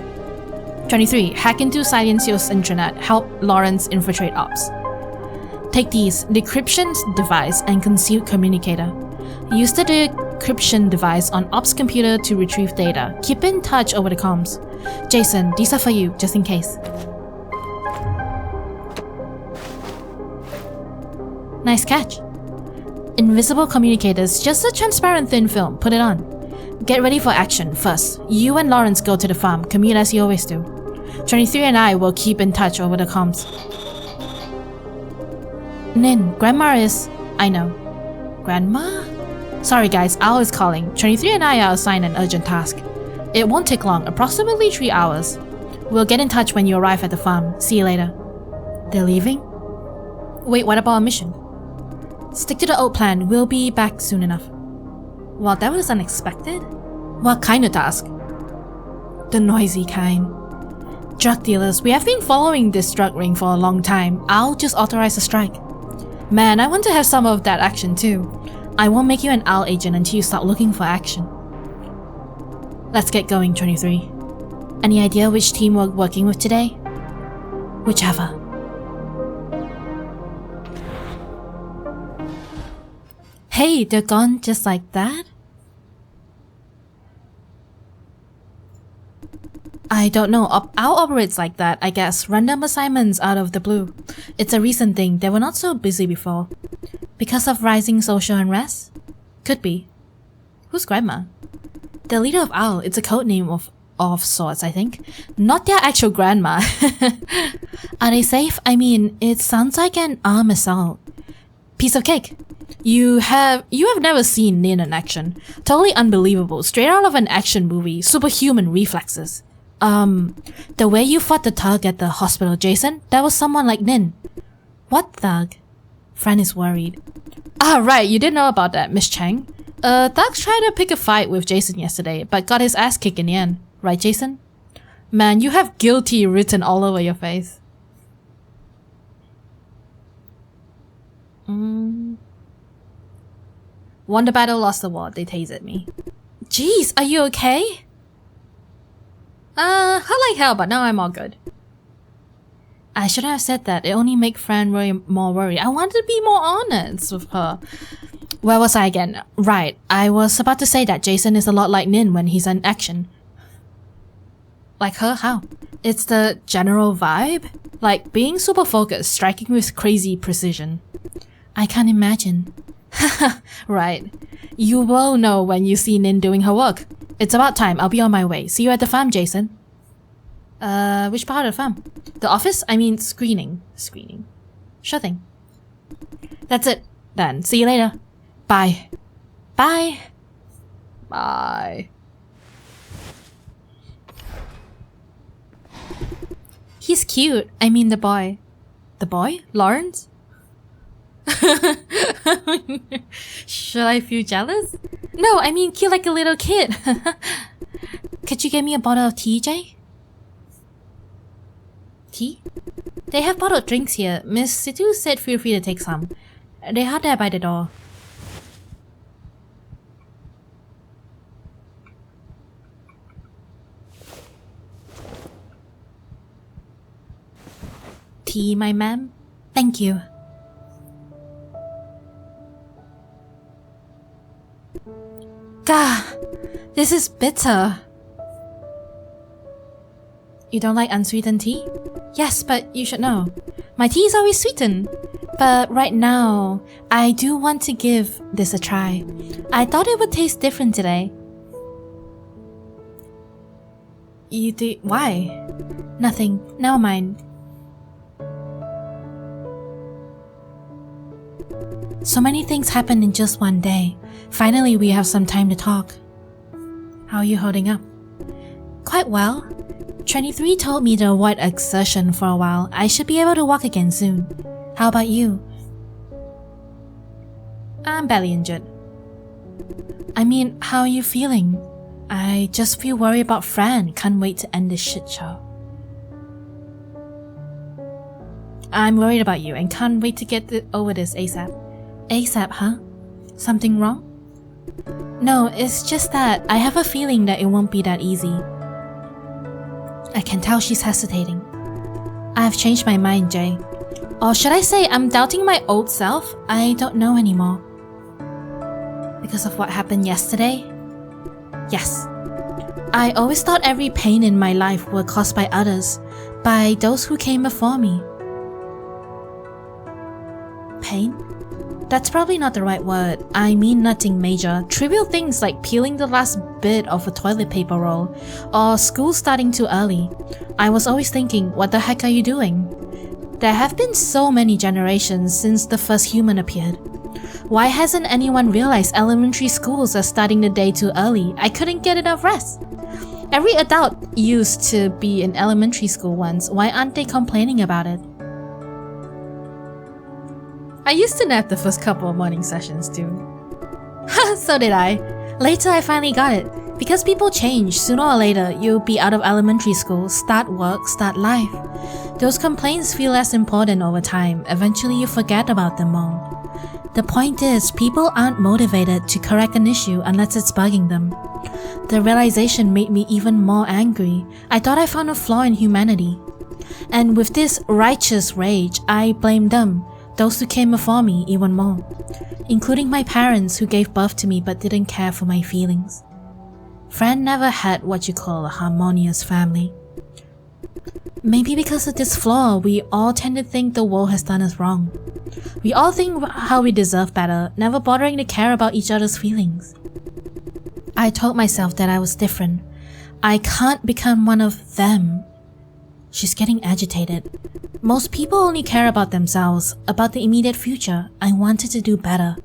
23. Hack into Silencio's intranet, help Lawrence infiltrate ops. Take these, decryption device and concealed communicator. Use the decryption device on ops computer to retrieve data. Keep in touch over the comms. Jason, these are for you, just in case. Nice catch. Invisible communicators, just a transparent thin film, put it on. Get ready for action. First, you and Lawrence go to the farm, commute as you always do. 23 and I will keep in touch over the comms. Nin, Grandma is... I know. Grandma? Sorry guys, OWL is calling. 23 and I are assigned an urgent task. It won't take long, approximately 3 hours. We'll get in touch when you arrive at the farm. See you later. They're leaving? Wait, what about our mission? Stick to the old plan, we'll be back soon enough. Well, that was unexpected. What kind of task? The noisy kind. Drug dealers, we have been following this drug ring for a long time. I'll just authorize a strike. Man, I want to have some of that action too. I won't make you an OWL agent until you start looking for action. Let's get going, 23. Any idea which team we're working with today? Whichever. Hey, they're gone just like that? I don't know, OWL operates like that, I guess. Random assignments out of the blue. It's a recent thing, they were not so busy before. Because of rising social unrest? Could be. Who's Grandma? The leader of OWL, it's a code name of sorts, I think. Not their actual grandma. Are they safe? I mean, it sounds like an armed assault. Piece of cake. You have never seen Nin in action. Totally unbelievable, straight out of an action movie, superhuman reflexes. The way you fought the thug at the hospital, Jason, that was someone like Nin. What thug? Fran is worried. Ah, right, you didn't know about that, Miss Chang. Thugs tried to pick a fight with Jason yesterday, but got his ass kicked in the end. Right, Jason? Man, you have guilty written all over your face. Won the battle, lost the war. They tased me. Jeez, are you okay? Hurt like hell, but now I'm all good. I shouldn't have said that. It only made Fran more worried. I wanted to be more honest with her. Where was I again? Right, I was about to say that Jason is a lot like Nin when he's in action. Like her? How? It's the general vibe? Like being super focused, striking with crazy precision. I can't imagine. Right. You will know when you see Nin doing her work. It's about time. I'll be on my way. See you at the farm, Jason. Which part of the farm? The office? I mean, screening. Screening. Sure thing. That's it. Then. See you later. Bye. Bye. Bye. He's cute. I mean the boy. The boy? Lawrence? Should I feel jealous? No, I mean cute like a little kid. Could you get me a bottle of tea, Jay? Tea? They have bottled drinks here. Miss Situ said feel free to take some. They are there by the door. Tea, my ma'am? Thank you. Gah! This is bitter. You don't like unsweetened tea? Yes, but you should know. My tea is always sweetened. But right now, I do want to give this a try. I thought it would taste different today. You do? Why? Nothing. Never mind. So many things happened in just one day. Finally, we have some time to talk. How are you holding up? Quite well. 23 told me to avoid exertion for a while. I should be able to walk again soon. How about you? I'm barely injured. I mean, how are you feeling? I just feel worried about Fran. Can't wait to end this shit show. I'm worried about you and can't wait to get over this ASAP. ASAP, huh? Something wrong? No, it's just that I have a feeling that it won't be that easy. I can tell she's hesitating. I've changed my mind, Jay. Or should I say I'm doubting my old self? I don't know anymore. Because of what happened yesterday? Yes. I always thought every pain in my life were caused by others, by those who came before me. Pain? That's probably not the right word. I mean nothing major. Trivial things like peeling the last bit of a toilet paper roll, or school starting too early. I was always thinking, what the heck are you doing? There have been so many generations since the first human appeared. Why hasn't anyone realized elementary schools are starting the day too early? I couldn't get enough rest. Every adult used to be in elementary school once. Why aren't they complaining about it? I used to nap the first couple of morning sessions too. So did I. Later I finally got it. Because people change, sooner or later you'll be out of elementary school, start work, start life. Those complaints feel less important over time. Eventually you forget about them all. The point is, people aren't motivated to correct an issue unless it's bugging them. The realization made me even more angry. I thought I found a flaw in humanity. And with this righteous rage, I blamed them. Those who came before me even more, including my parents who gave birth to me but didn't care for my feelings. Fran never had what you call a harmonious family. Maybe because of this flaw, we all tend to think the world has done us wrong. We all think how we deserve better, never bothering to care about each other's feelings. I told myself that I was different. I can't become one of them. She's getting agitated. Most people only care about themselves, about the immediate future. I wanted to do better.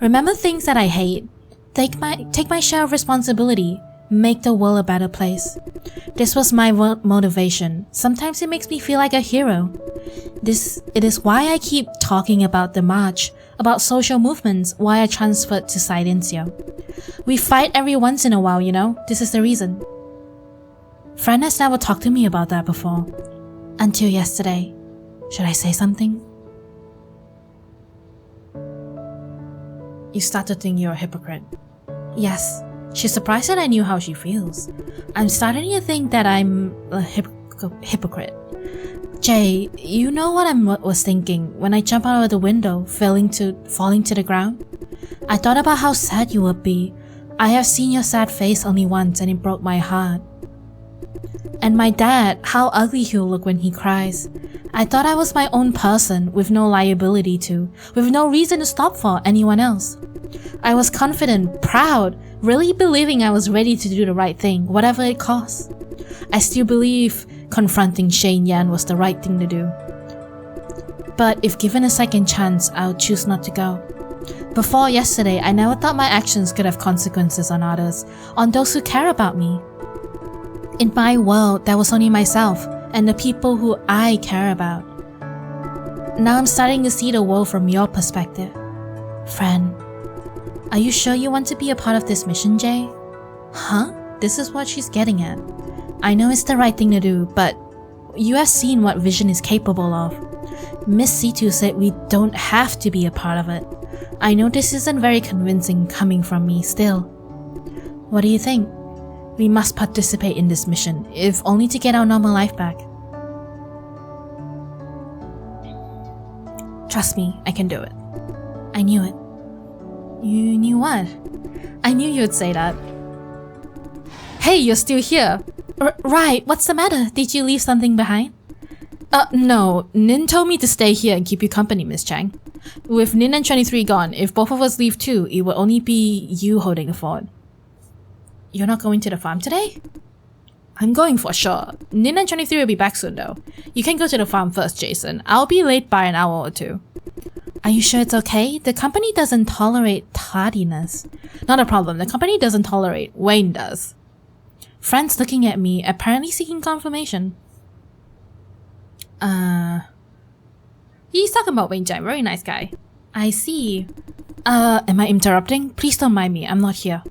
Remember things that I hate. Take my share of responsibility. Make the world a better place. This was my motivation. Sometimes it makes me feel like a hero. It is why I keep talking about the march, about social movements, why I transferred to Silencio. We fight every once in a while, you know? This is the reason. Fran has never talked to me about that before. Until yesterday. Should I say something? You start to think you're a hypocrite. Yes, She's surprised that I knew how she feels. I'm starting to think that I'm a hypocrite. Jay, you know what I was thinking when I jumped out of the window, falling to the ground? I thought about how sad you would be. I have seen your sad face only once and it broke my heart. And my dad, how ugly he'll look when he cries. I thought I was my own person with no liability to, with no reason to stop for anyone else. I was confident, proud, really believing I was ready to do the right thing, whatever it costs. I still believe confronting Shane Yan was the right thing to do. But if given a second chance, I'll choose not to go. Before yesterday, I never thought my actions could have consequences on others, on those who care about me. In my world, there was only myself and the people who I care about. Now I'm starting to see the world from your perspective. Friend, are you sure you want to be a part of this mission, Jay? Huh? This is what she's getting at. I know it's the right thing to do, but you have seen what Vision is capable of. Miss C2 said we don't have to be a part of it. I know this isn't very convincing coming from me still. What do you think? We must participate in this mission, if only to get our normal life back. Trust me, I can do it. I knew it. You knew what? I knew you'd say that. Hey, you're still here. Right, what's the matter? Did you leave something behind? No. Nin told me to stay here and keep you company, Miss Chang. With Nin and 23 gone, if both of us leave too, it will only be you holding the fort. You're not going to the farm today? I'm going for sure. Nin and 23 will be back soon though. You can go to the farm first, Jason. I'll be late by an hour or two. Are you sure it's okay? The company doesn't tolerate tardiness. Not a problem. The company doesn't tolerate. Wayne does. Friend's looking at me, apparently seeking confirmation. He's talking about Wayne Chang. Very nice guy. I see. Am I interrupting? Please don't mind me. I'm not here.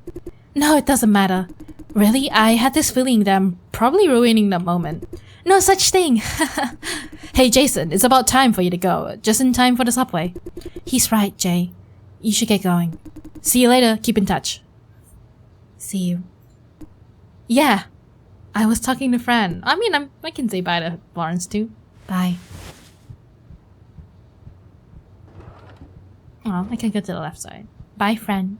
No, it doesn't matter. Really? I had this feeling that I'm probably ruining the moment. No such thing. Hey Jason, it's about time for you to go. Just in time for the subway. He's right, Jay. You should get going. See you later. Keep in touch. See you. Yeah. I was talking to Fran. I mean, I can say bye to Lawrence too. Bye. Oh, I can go to the left side. Bye, Fran.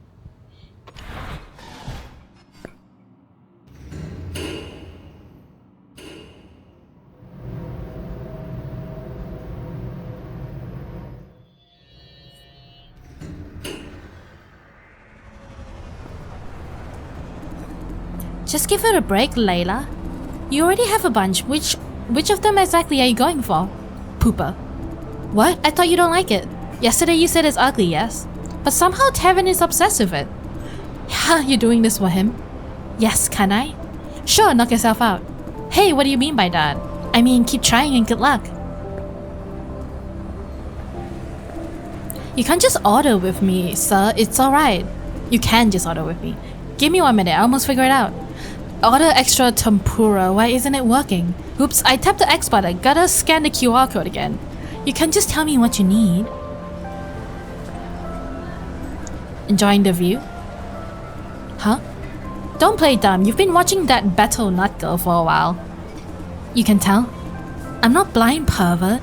Just give it a break, Layla. You already have a bunch. Which of them exactly are you going for? Pooper. What? I thought you don't like it. Yesterday you said it's ugly, yes? But somehow Tevin is obsessed with it. You're doing this for him? Yes, can I? Sure, knock yourself out. Hey, what do you mean by that? I mean, keep trying and good luck. You can't just order with me, sir. It's alright. You can just order with me. Give me 1 minute, I almost figure it out. Order extra tempura. Why isn't it working? Oops, I tapped the X button. Gotta scan the QR code again. You can just tell me what you need. Enjoying the view? Huh? Don't play dumb. You've been watching that Battle Nut Girl for a while. You can tell. I'm not blind, pervert.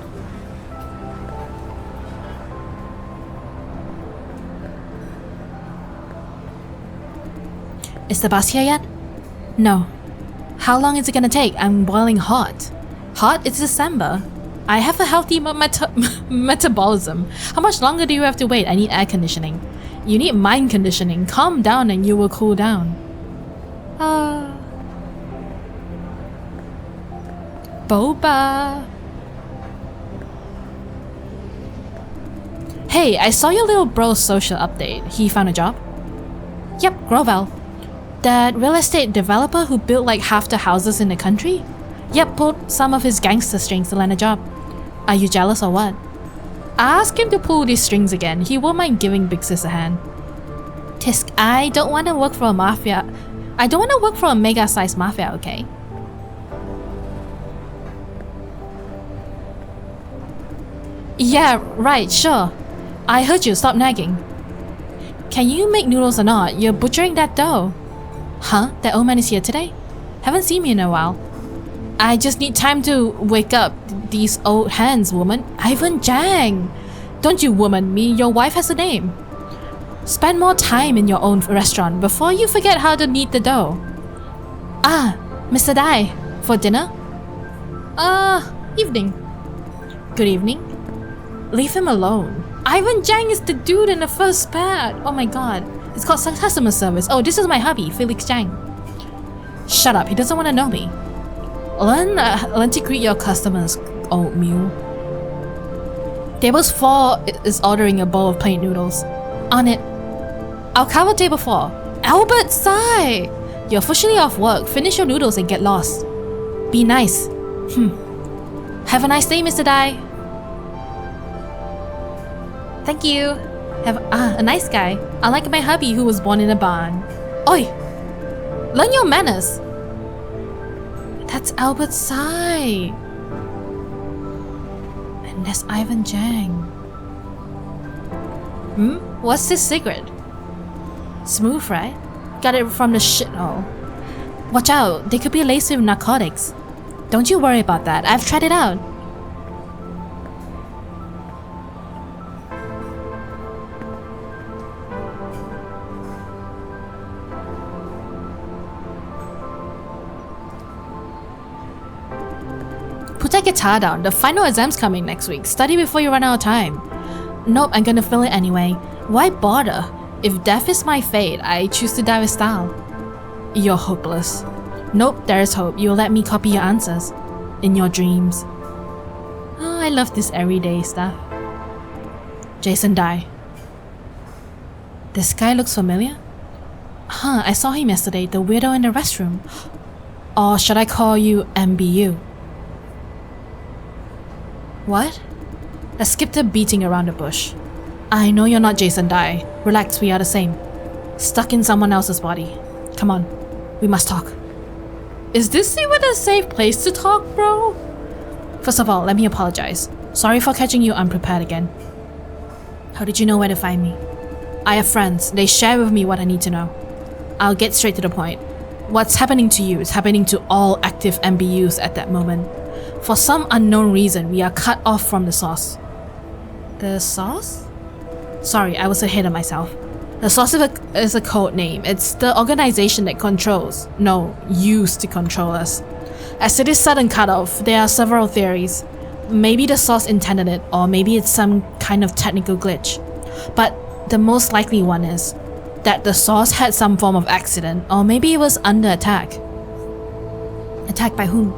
Is the bus here yet? No. How long is it gonna take? I'm boiling hot. Hot? It's December. I have a healthy metabolism. How much longer do you have to wait? I need air conditioning. You need mind conditioning. Calm down and you will cool down. Boba. Hey, I saw your little bro's social update. He found a job? Yep, Grovel. That real estate developer who built like half the houses in the country? Yep, pulled some of his gangster strings to land a job. Are you jealous or what? Ask him to pull these strings again. He won't mind giving Big Sis a hand. Tisk, I don't want to work for a mafia. I don't want to work for a mega-sized mafia, okay? Yeah, right, sure. I heard you. Stop nagging. Can you make noodles or not? You're butchering that dough. Huh? That old man is here today? Haven't seen me in a while. I just need time to wake up these old hands, woman. Ivan Jang! Don't you woman me, your wife has a name. Spend more time in your own restaurant before you forget how to knead the dough. Ah, Mr. Dai, for dinner? Evening. Good evening. Leave him alone. Ivan Jang is the dude in the first pad. Oh my god. It's called customer service. Oh, this is my hubby, Felix Jang. Shut up, he doesn't want to know me. Learn to greet your customers, old mule. Tables 4 is ordering a bowl of plain noodles. On it. I'll cover table 4. Albert Sai! You're officially off work. Finish your noodles and get lost. Be nice. Have a nice day, Mr. Dai. Thank you. Have a nice guy. Unlike my hubby who was born in a barn. Oi! Learn your manners. That's Albert Sai. And that's Ivan Jang. What's this cigarette? Smooth, right? Got it from the shithole. Watch out, they could be laced with narcotics. Don't you worry about that, I've tried it out. Put that guitar down, the final exam's coming next week. Study before you run out of time. Nope, I'm gonna fill it anyway. Why bother? If death is my fate, I choose to die with style. You're hopeless. Nope, there is hope. You'll let me copy your answers. In your dreams. Oh, I love this everyday stuff. Jason Dai. This guy looks familiar? Huh, I saw him yesterday, the weirdo in the restroom. Or should I call you MBU? What? Let's skip the beating around the bush. I know you're not Jason Dai. Relax, we are the same. Stuck in someone else's body. Come on, we must talk. Is this even a safe place to talk, bro? First of all, let me apologize. Sorry for catching you unprepared again. How did you know where to find me? I have friends. They share with me what I need to know. I'll get straight to the point. What's happening to you is happening to all active MBUs at that moment. For some unknown reason, we are cut off from the source. The source? Sorry, I was ahead of myself. The source is a code name. It's the organization that controls, no, used to control us. As to this sudden cutoff, there are several theories. Maybe the source intended it, or maybe it's some kind of technical glitch. But the most likely one is that the source had some form of accident, or maybe it was under attack. Attacked by whom?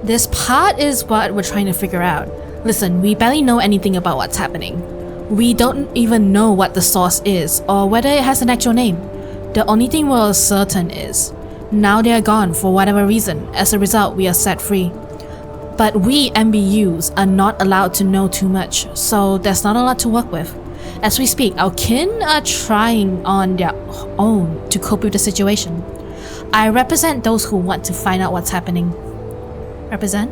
This part is what we're trying to figure out. Listen, we barely know anything about what's happening. We don't even know what the source is, or whether it has an actual name. The only thing we're certain is, now they are gone for whatever reason. As a result, we are set free. But we MBUs are not allowed to know too much, so there's not a lot to work with. As we speak, our kin are trying on their own to cope with the situation. I represent those who want to find out what's happening. Represent?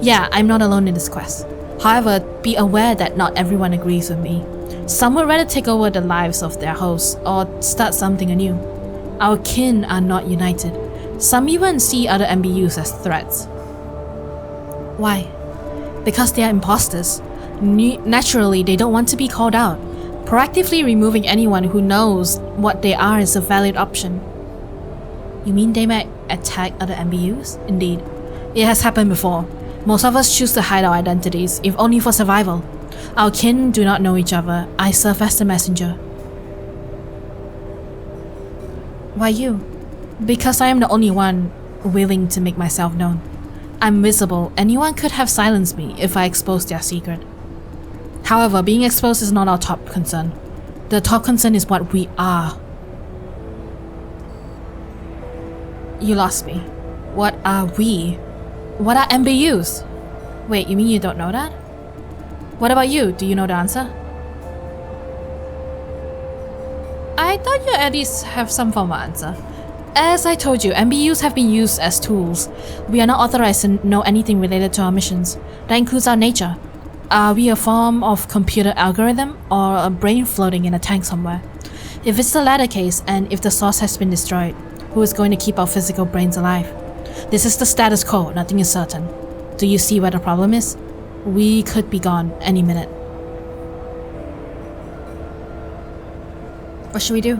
Yeah, I'm not alone in this quest. However, be aware that not everyone agrees with me. Some would rather take over the lives of their hosts or start something anew. Our kin are not united. Some even see other MBUs as threats. Why? Because they are imposters. Naturally, they don't want to be called out. Proactively removing anyone who knows what they are is a valid option. You mean they might attack other MBUs? Indeed. It has happened before. Most of us choose to hide our identities, if only for survival. Our kin do not know each other. I serve as the messenger. Why you? Because I am the only one willing to make myself known. I'm visible. Anyone could have silenced me if I exposed their secret. However, being exposed is not our top concern. The top concern is what we are. You lost me. What are we? What are MBUs? Wait, you mean you don't know that? What about you? Do you know the answer? I thought you at least have some form of answer. As I told you, MBUs have been used as tools. We are not authorized to know anything related to our missions. That includes our nature. Are we a form of computer algorithm or a brain floating in a tank somewhere? If it's the latter case, and if the source has been destroyed, who is going to keep our physical brains alive? This is the status quo, nothing is certain. Do you see where the problem is? We could be gone any minute. What should we do?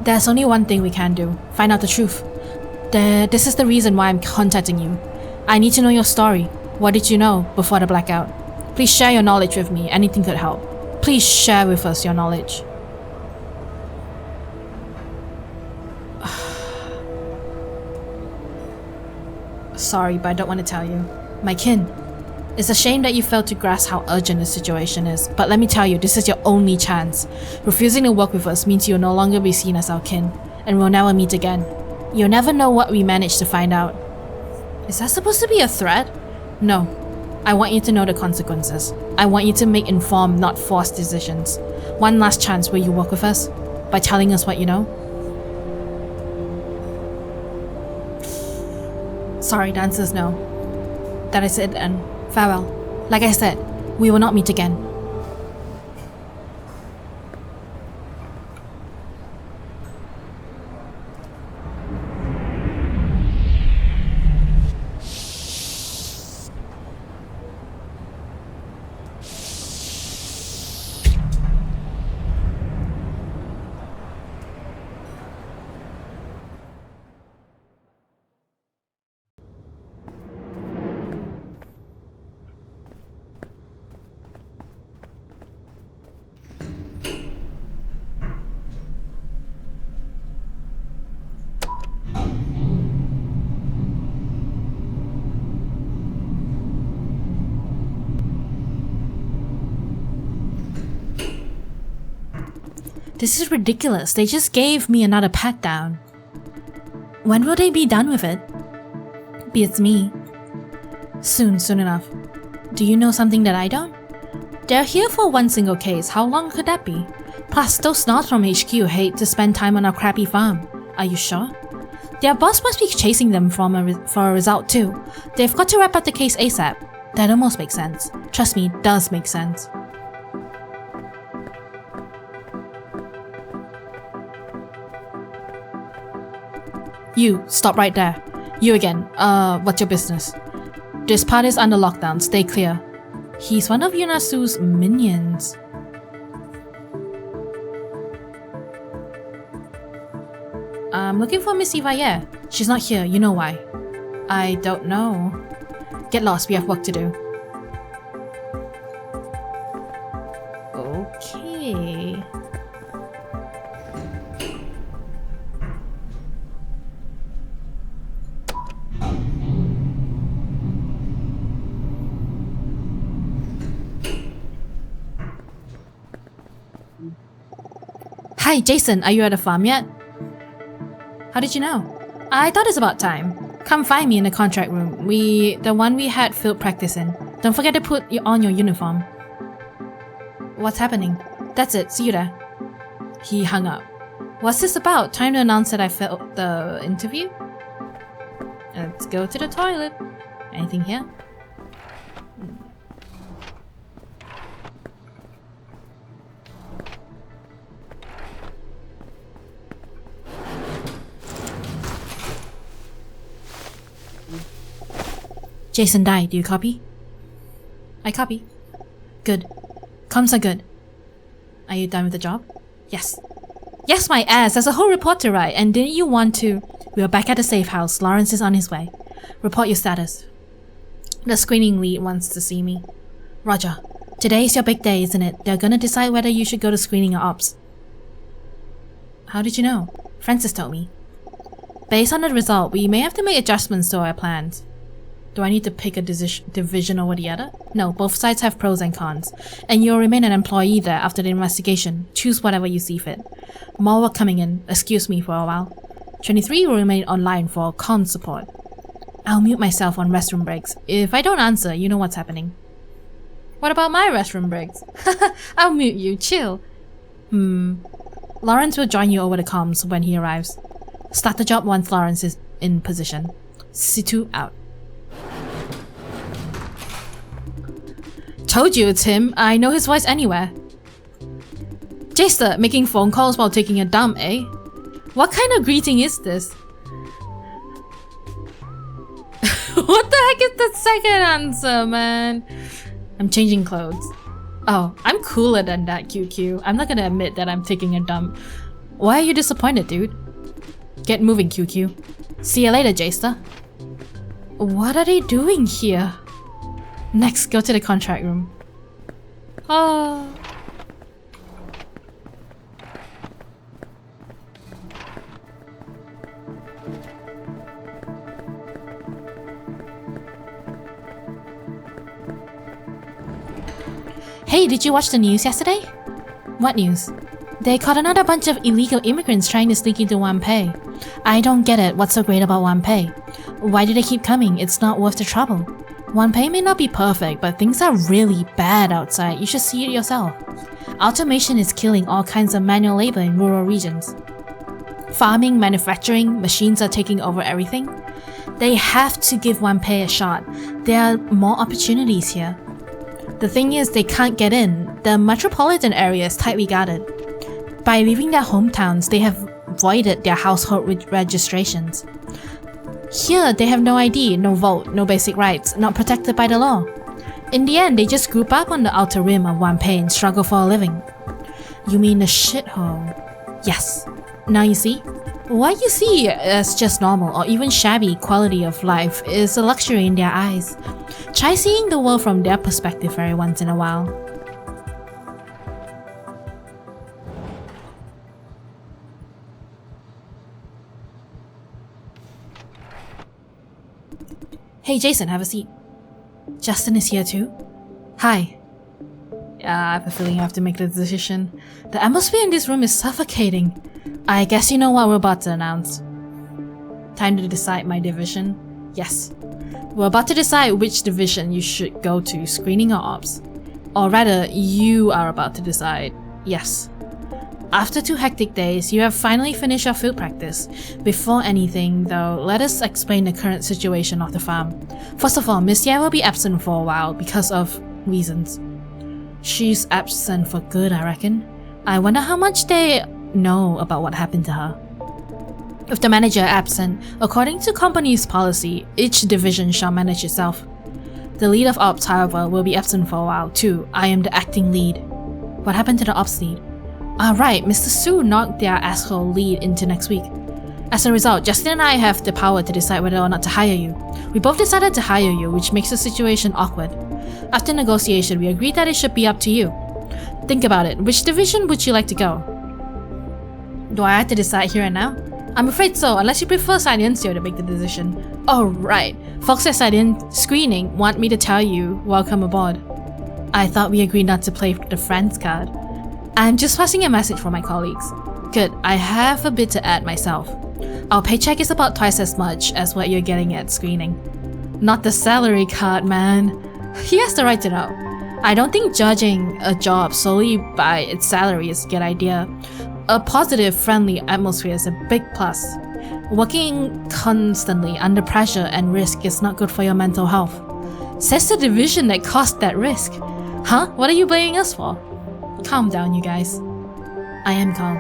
There's only one thing we can do. Find out the truth. This is the reason why I'm contacting you. I need to know your story. What did you know before the blackout? Please share your knowledge with me. Anything could help. Please share with us your knowledge. Sorry, but I don't want to tell you. My kin. It's a shame that you failed to grasp how urgent the situation is, but let me tell you, this is your only chance. Refusing to work with us means you'll no longer be seen as our kin, and we'll never meet again. You'll never know what we managed to find out. Is that supposed to be a threat? No. I want you to know the consequences. I want you to make informed, not forced decisions. One last chance, will you work with us? By telling us what you know? Sorry, the answer is no. That is it, and farewell. Like I said, we will not meet again. This is ridiculous. They just gave me another pat down. When will they be done with it? Beats me. Soon enough. Do you know something that I don't? They're here for one single case. How long could that be? Plus, those snobs from HQ hate to spend time on our crappy farm. Are you sure? Their boss must be chasing them for a result too. They've got to wrap up the case ASAP. That almost makes sense. Trust me, it does make sense. You, stop right there. You again. What's your business? This part is under lockdown. Stay clear. He's one of Yunasu's minions. I'm looking for Miss Ivaya. She's not here. You know why? I don't know. Get lost. We have work to do. Okay. Hi, Jason, are you at the farm yet? How did you know? I thought it's about time. Come find me in the contract room. The one we had field practice in. Don't forget to put on your uniform. What's happening? That's it, see you there. He hung up. What's this about? Time to announce that I failed the interview? Let's go to the toilet. Anything here? Jason died, do you copy? I copy. Good. Comms are good. Are you done with the job? Yes. Yes, my ass, there's a whole report to write, and didn't you want to? We are back at the safe house. Lawrence is on his way. Report your status. The screening lead wants to see me. Roger. Today is your big day, isn't it? They're gonna decide whether you should go to screening or ops. How did you know? Francis told me. Based on the result, we may have to make adjustments to our plans. Do I need to pick a division over the other? No, both sides have pros and cons. And you'll remain an employee there after the investigation. Choose whatever you see fit. More work coming in. Excuse me for a while. 23 will remain online for comms support. I'll mute myself on restroom breaks. If I don't answer, you know what's happening. What about my restroom breaks? I'll mute you. Chill. Lawrence will join you over the comms when he arrives. Start the job once Lawrence is in position. Situ out. Told you it's him. I know his voice anywhere. Jester, making phone calls while taking a dump, eh? What kind of greeting is this? What the heck is the second answer, man? I'm changing clothes. Oh, I'm cooler than that, QQ. I'm not gonna admit that I'm taking a dump. Why are you disappointed, dude? Get moving, QQ. See you later, Jester. What are they doing here? Next, go to the contract room. Oh. Hey, did you watch the news yesterday? What news? They caught another bunch of illegal immigrants trying to sneak into Taipei. I don't get it. What's so great about Taipei? Why do they keep coming? It's not worth the trouble. Taipei may not be perfect, but things are really bad outside. You should see it yourself. Automation is killing all kinds of manual labor in rural regions. Farming, manufacturing, machines are taking over everything. They have to give Taipei a shot. There are more opportunities here. The thing is, they can't get in. The metropolitan area is tightly guarded. By leaving their hometowns, they have voided their household registrations. Here, they have no ID, no vote, no basic rights, not protected by the law. In the end, they just group up on the outer rim of Taipei and struggle for a living. You mean the shithole? Yes. Now you see? What you see as just normal or even shabby quality of life is a luxury in their eyes. Try seeing the world from their perspective every once in a while. Hey Jason, have a seat. Justin is here too? Hi. I have a feeling I have to make the decision. The atmosphere in this room is suffocating. I guess you know what we're about to announce. Time to decide my division. Yes. We're about to decide which division you should go to, screening or ops. Or rather, you are about to decide. Yes. After 2 hectic days, you have finally finished your field practice. Before anything, though, let us explain the current situation of the farm. First of all, Miss Ye will be absent for a while because of reasons. She's absent for good, I reckon. I wonder how much they know about what happened to her. With the manager absent, according to company's policy, each division shall manage itself. The lead of ops, however, will be absent for a while too. I am the acting lead. What happened to the ops lead? Right, Mr. Su knocked their asshole lead into next week. As a result, Justin and I have the power to decide whether or not to hire you. We both decided to hire you, which makes the situation awkward. After negotiation, we agreed that it should be up to you. Think about it. Which division would you like to go? Do I have to decide here and now? I'm afraid so, unless you prefer Silencio to make the decision. Oh right, folks at Silent Screening want me to tell you, welcome aboard. I thought we agreed not to play the friends card. I'm just passing a message for my colleagues. Good, I have a bit to add myself. Our paycheck is about twice as much as what you're getting at screening. Not the salary card, man. He has the right to know. I don't think judging a job solely by its salary is a good idea. A positive, friendly atmosphere is a big plus. Working constantly under pressure and risk is not good for your mental health. Says the division that caused that risk. Huh? What are you blaming us for? Calm down, you guys. I am calm.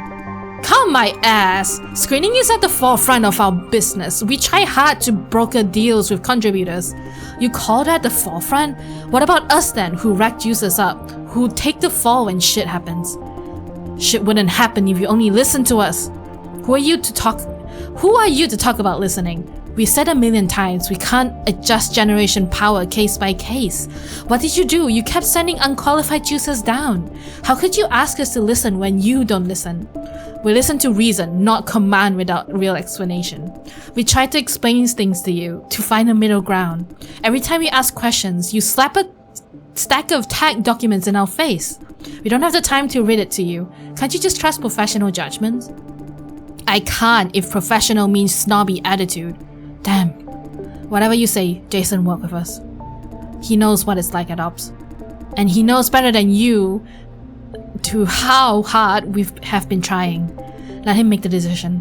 Calm my ass! Screening is at the forefront of our business. We try hard to broker deals with contributors. You call that the forefront? What about us then, who rack users up? Who take the fall when shit happens? Shit wouldn't happen if you only listen to us. Who are you to talk about listening? We said 1,000,000 times we can't adjust generation power case by case. What did you do? You kept sending unqualified users down. How could you ask us to listen when you don't listen? We listen to reason, not command without real explanation. We try to explain things to you, to find a middle ground. Every time we ask questions, you slap a stack of tagged documents in our face. We don't have the time to read it to you. Can't you just trust professional judgment? I can't if professional means snobby attitude. Damn. Whatever you say, Jason worked with us. He knows what it's like at Ops. And he knows better than you to how hard we have been trying. Let him make the decision.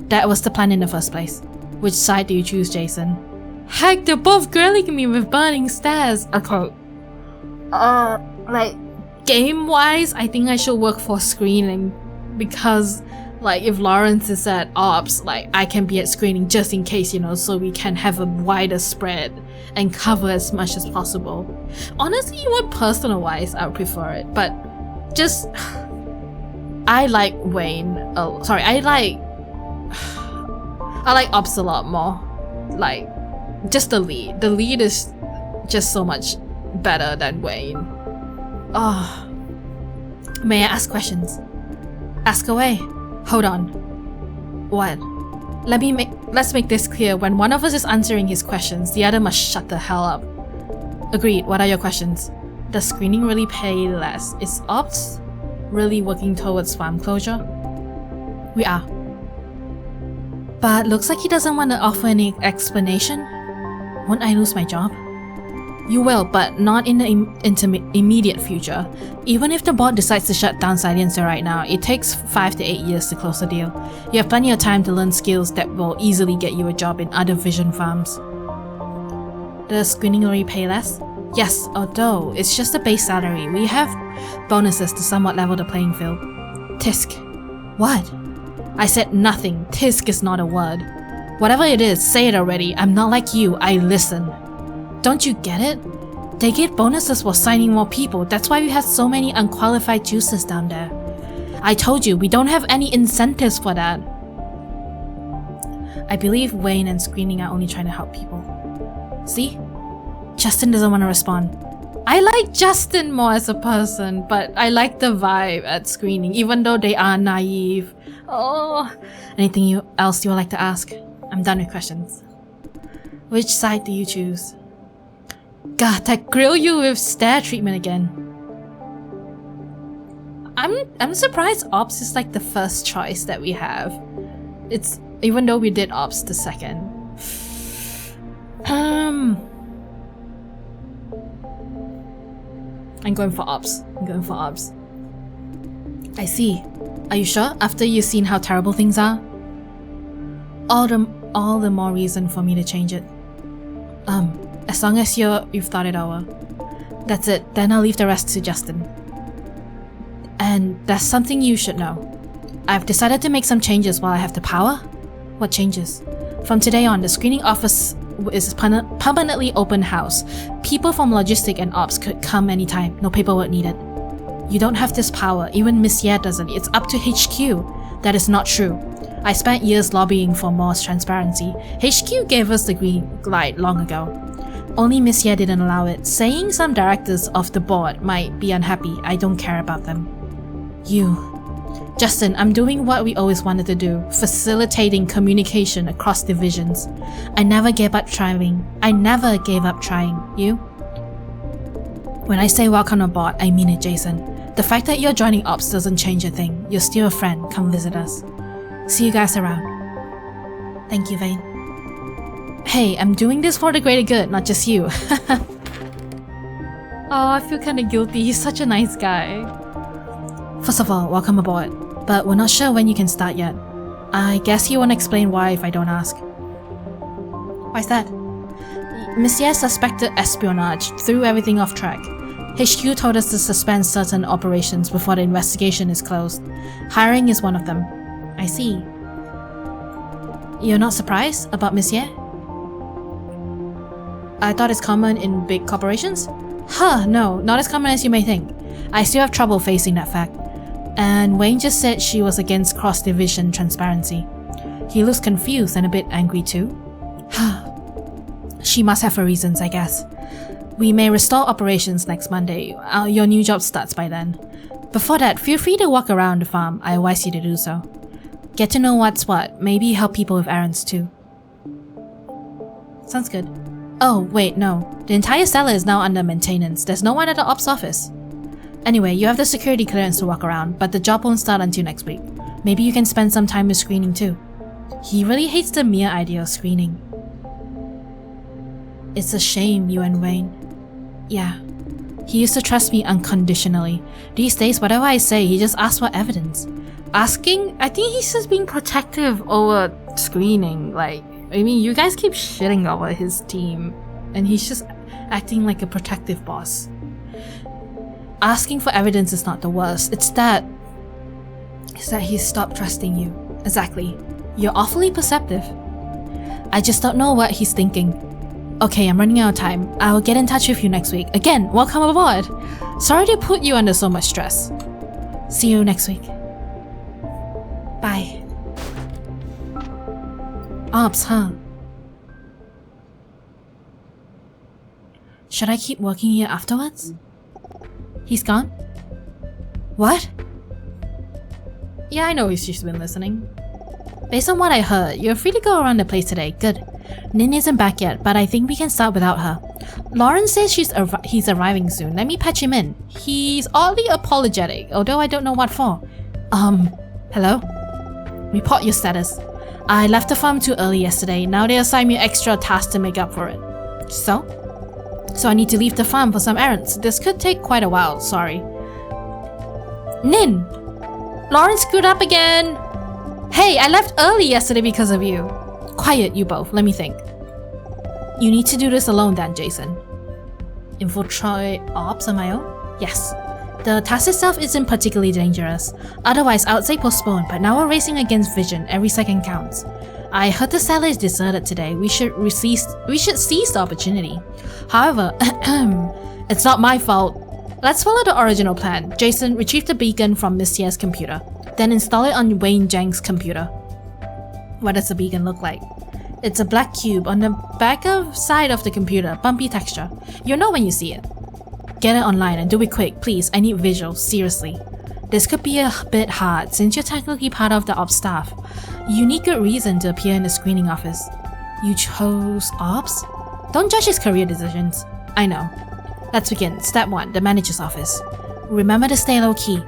That was the plan in the first place. Which side do you choose, Jason? Heck, they're both grilling me with burning stares. A quote. game-wise, I think I should work for screening, because like if Lawrence is at ops, like I can be at screening just in case, you know, so we can have a wider spread and cover as much as possible. Honestly, what personal-wise, I would prefer it, but just I like Wayne. Oh, sorry, I like ops a lot more. Like just the lead. The lead is just so much better than Wayne. Oh, may I ask questions? Ask away. Hold on. What? Let's make this clear. When one of us is answering his questions, the other must shut the hell up. Agreed. What are your questions? Does screening really pay less? Is ops really working towards farm closure? We are. But looks like he doesn't want to offer any explanation. Won't I lose my job? You will, but not in the immediate future. Even if the board decides to shut down Silencer right now, it takes 5 to 8 years to close the deal. You have plenty of time to learn skills that will easily get you a job in other vision farms. Does screening already pay less? Yes, although it's just the base salary. We have bonuses to somewhat level the playing field. Tisk. What? I said nothing. Tisk is not a word. Whatever it is, say it already. I'm not like you, I listen. Don't you get it? They get bonuses for signing more people. That's why we have so many unqualified juices down there. I told you, we don't have any incentives for that. I believe Wayne and screening are only trying to help people. See? Justin doesn't want to respond. I like Justin more as a person, but I like the vibe at screening, even though they are naive. Oh, anything else you would like to ask? I'm done with questions. Which side do you choose? God, that grill you with stare treatment again. I'm surprised ops is like the first choice that we have. It's even though we did ops the second. I'm going for ops. I see. Are you sure? After you've seen how terrible things are? All the more reason for me to change it. As long as you've thought it over. That's it, then I'll leave the rest to Justin. And there's something you should know. I've decided to make some changes while I have the power. What changes? From today on, the screening office is permanently open house. People from logistic and ops could come anytime, no paperwork needed. You don't have this power, even Miss Ye doesn't. It's up to HQ. That is not true. I spent years lobbying for more transparency. HQ gave us the green light long ago. Only Miss Ye didn't allow it. Saying some directors of the board might be unhappy, I don't care about them. Justin, I'm doing what we always wanted to do, facilitating communication across divisions. I never gave up trying. You? When I say welcome aboard, I mean it, Jason. The fact that you're joining ops doesn't change a thing. You're still a friend. Come visit us. See you guys around. Thank you, Vane. Hey, I'm doing this for the greater good, not just you. Oh, I feel kinda guilty. He's such a nice guy. First of all, welcome aboard. But we're not sure when you can start yet. I guess you won't explain why if I don't ask. Why's that? Monsieur suspected espionage, threw everything off track. HQ told us to suspend certain operations before the investigation is closed. Hiring is one of them. I see. You're not surprised about Monsieur? I thought it's common in big corporations? No, not as common as you may think. I still have trouble facing that fact. And Wayne just said she was against cross-division transparency. He looks confused and a bit angry too. She must have her reasons, I guess. We may restore operations next Monday. Your new job starts by then. Before that, feel free to walk around the farm. I advise you to do so. Get to know what's what. Maybe help people with errands too. Sounds good. Oh, wait, no. The entire cellar is now under maintenance. There's no one at the ops office. Anyway, you have the security clearance to walk around, but the job won't start until next week. Maybe you can spend some time with screening too. He really hates the mere idea of screening. It's a shame, you and Wayne. Yeah. He used to trust me unconditionally. These days, whatever I say, he just asks for evidence. Asking? I think he's just being protective over screening. Like, I mean, you guys keep shitting over his team, and he's just acting like a protective boss. Asking for evidence is not the worst. It's that he stopped trusting you. Exactly. You're awfully perceptive. I just don't know what he's thinking. Okay, I'm running out of time. I'll get in touch with you next week. Again, welcome aboard. Sorry to put you under so much stress. See you next week. Bye. Ops, huh? Should I keep working here afterwards? He's gone? What? Yeah, I know she's just been listening. Based on what I heard, you're free to go around the place today. Good. Nin isn't back yet, but I think we can start without her. Lauren says he's arriving soon. Let me patch him in. He's oddly apologetic, although I don't know what for. Hello? Report your status. I left the farm too early yesterday. Now they assign me extra tasks to make up for it. So I need to leave the farm for some errands. This could take quite a while, sorry. Nin! Lauren screwed up again! Hey, I left early yesterday because of you. Quiet, you both. Let me think. You need to do this alone then, Jason. Infiltrate ops on my own? Yes. The task itself isn't particularly dangerous. Otherwise, I would say postpone, but now we're racing against Vision. Every second counts. I heard the cellar is deserted today. We should seize the opportunity. However, it's not my fault. Let's follow the original plan. Jason, retrieve the beacon from Miss Ye's computer. Then install it on Wayne Zhang's computer. What does the beacon look like? It's a black cube on the side of the computer, bumpy texture. You'll know when you see it. Get it online and do it quick, please. I need visuals, seriously. This could be a bit hard since you're technically part of the ops staff. You need good reason to appear in the screening office. You chose ops? Don't judge his career decisions. I know. Let's begin. Step 1, the manager's office. Remember to stay low-key.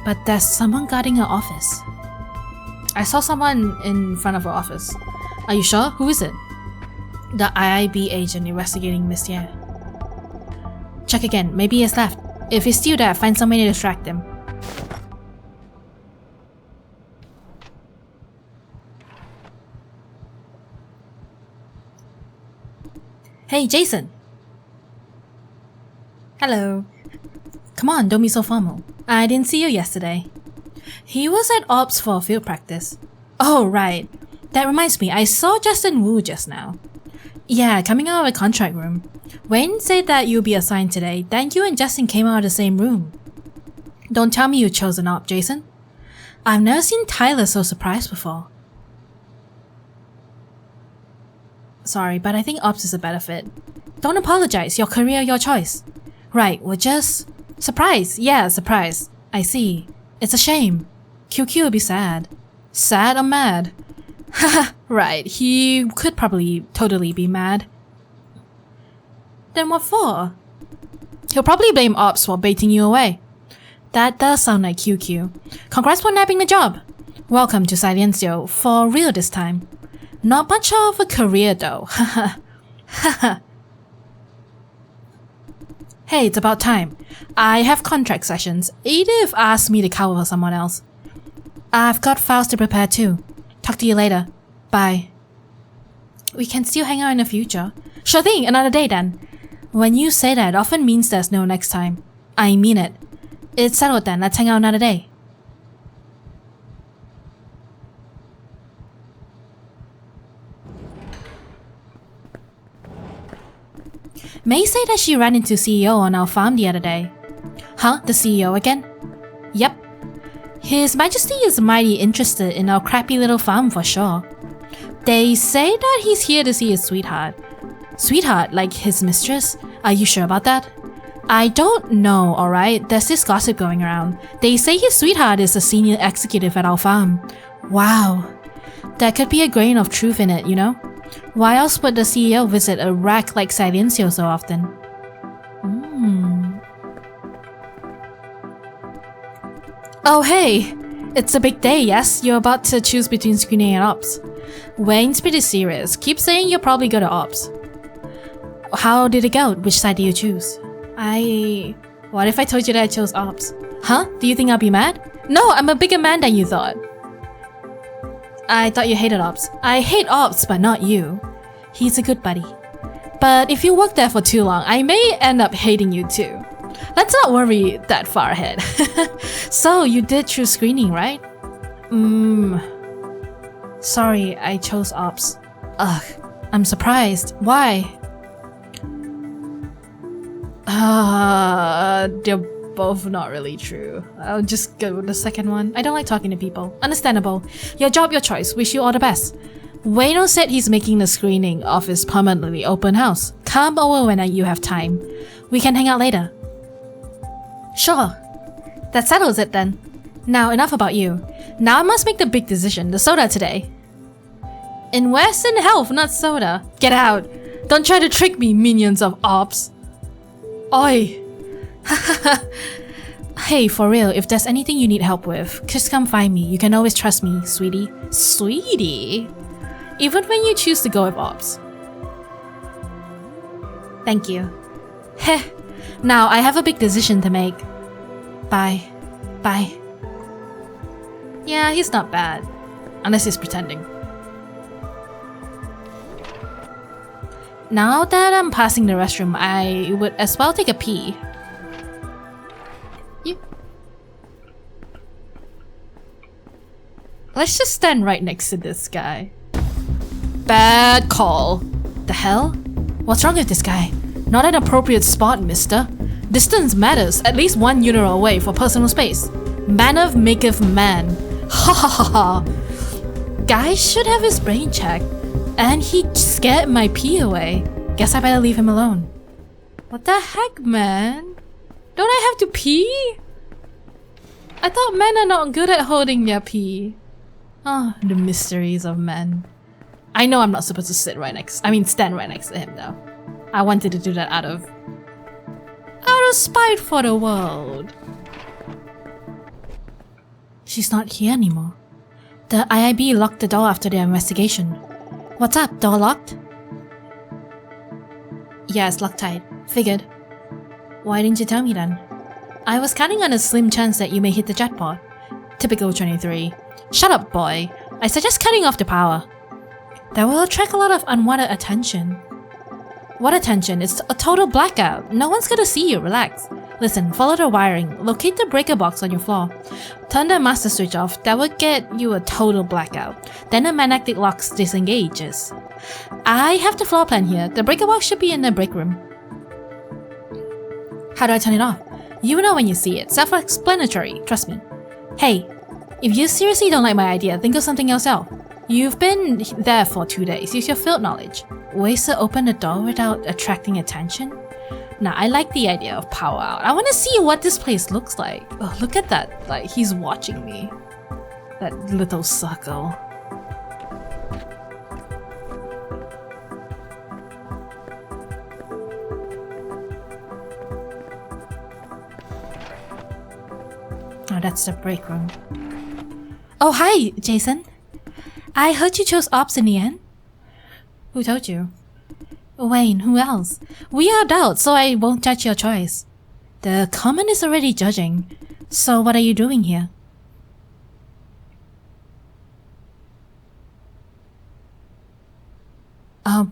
But there's someone guarding her office. I saw someone in front of her office. Are you sure? Who is it? The IIB agent investigating Miss Ye. Check again. Maybe he's left. If he's still there, find some way to distract him. Hey, Jason! Hello. Come on, don't be so formal. I didn't see you yesterday. He was at Ops for field practice. Oh, right. That reminds me, I saw Justin Wu just now. Yeah, coming out of the contract room. Wayne said that you'll be assigned today, then you and Justin came out of the same room. Don't tell me you chose an op, Jason. I've never seen Tyler so surprised before. Sorry, but I think ops is a better fit. Don't apologize, your career, your choice. Right, we're just... Surprise! Yeah, surprise. I see. It's a shame. QQ would be sad. Sad or mad? Haha, right, he could probably totally be mad. Then what for? He'll probably blame ops for baiting you away. That does sound like QQ. Congrats for nabbing the job. Welcome to Silencio, for real this time. Not much of a career though, haha. Haha. Hey, it's about time. I have contract sessions. Edith asked me to cover for someone else. I've got files to prepare too. Talk to you later. Bye. We can still hang out in the future. Sure thing, another day then. When you say that, it often means there's no next time. I mean it. It's settled then, let's hang out another day. May said that she ran into CEO on our farm the other day. Huh? The CEO again? Yep. His Majesty is mighty interested in our crappy little farm for sure. They say that he's here to see his sweetheart. Sweetheart, like his mistress? Are you sure about that? I don't know, alright? There's this gossip going around. They say his sweetheart is a senior executive at our farm. Wow. There could be a grain of truth in it, you know? Why else would the CEO visit a wreck like Silencio so often? Oh hey! It's a big day, yes? You're about to choose between screening and ops. Wayne's pretty serious. Keep saying you'll probably go to ops. How did it go? Which side do you choose? What if I told you that I chose ops? Huh? Do you think I'll be mad? No, I'm a bigger man than you thought. I thought you hated ops. I hate ops, but not you. He's a good buddy. But if you work there for too long, I may end up hating you too. Let's not worry that far ahead. So, you did choose screening, right? Sorry, I chose ops. Ugh, I'm surprised. Why? They're both not really true. I'll just go with the second one. I don't like talking to people. Understandable. Your job, your choice. Wish you all the best. Wayno said he's making the screening of his permanently open house. Come over when you have time. We can hang out later. Sure. That settles it then. Now enough about you. Now I must make the big decision, the soda today. Invest in health, not soda. Get out. Don't try to trick me, minions of ops. Oi. Hey, for real, if there's anything you need help with, just come find me. You can always trust me, sweetie. Sweetie? Even when you choose to go with ops. Thank you. Heh. Now, I have a big decision to make. Bye. Bye. Yeah, he's not bad. Unless he's pretending. Now that I'm passing the restroom, I would as well take a pee. Let's just stand right next to this guy. Bad call. The hell? What's wrong with this guy? Not an appropriate spot, mister. Distance matters, at least 1 urinal away for personal space. Manner maketh man. Ha ha ha ha. Guy should have his brain checked. And he scared my pee away. Guess I better leave him alone. What the heck, man? Don't I have to pee? I thought men are not good at holding their pee. Oh, the mysteries of men. I know I'm not supposed to stand right next to him though. I wanted to do that out of spite for the world. She's not here anymore. The IIB locked the door after their investigation. What's up? Door locked? Yeah, it's locked tight. Figured. Why didn't you tell me then? I was counting on a slim chance that you may hit the jackpot. Typical 23. Shut up, boy. I suggest cutting off the power. That will attract a lot of unwanted attention. What attention? It's a total blackout. No one's gonna see you. Relax. Listen, follow the wiring. Locate the breaker box on your floor. Turn the master switch off. That will get you a total blackout. Then the magnetic lock disengages. I have the floor plan here. The breaker box should be in the break room. How do I turn it off? You will know when you see it. Self-explanatory. Trust me. Hey, if you seriously don't like my idea, think of something else out. You've been there for 2 days. Use your field knowledge. Ways to open the door without attracting attention? Nah, I like the idea of power out. I want to see what this place looks like. Oh, look at that. Like, he's watching me. That little circle. Oh, that's the break room. Oh, hi, Jason. I heard you chose ops in the end. Who told you? Wayne, who else? We are adults, so I won't judge your choice. The comment is already judging. So what are you doing here?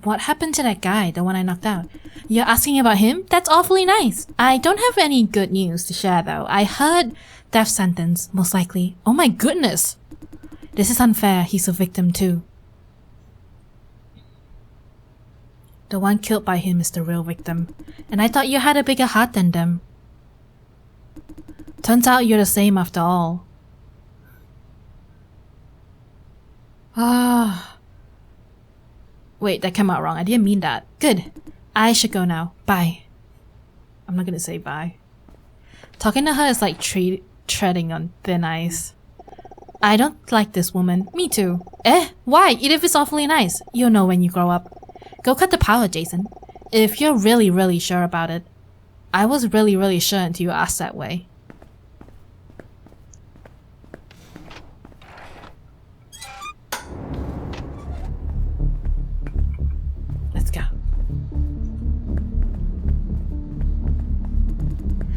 What happened to that guy, the one I knocked out? You're asking about him? That's awfully nice. I don't have any good news to share though. I heard death sentence, most likely. Oh my goodness! This is unfair, he's a victim too. The one killed by him is the real victim. And I thought you had a bigger heart than them. Turns out you're the same after all. Wait, that came out wrong. I didn't mean that. Good. I should go now. Bye. I'm not gonna say bye. Talking to her is like treading on thin ice. I don't like this woman. Me too. Why? Even if it's awfully nice. You'll know when you grow up. Go cut the power, Jason. If you're really, really sure about it. I was really, really sure until you asked that way. Let's go.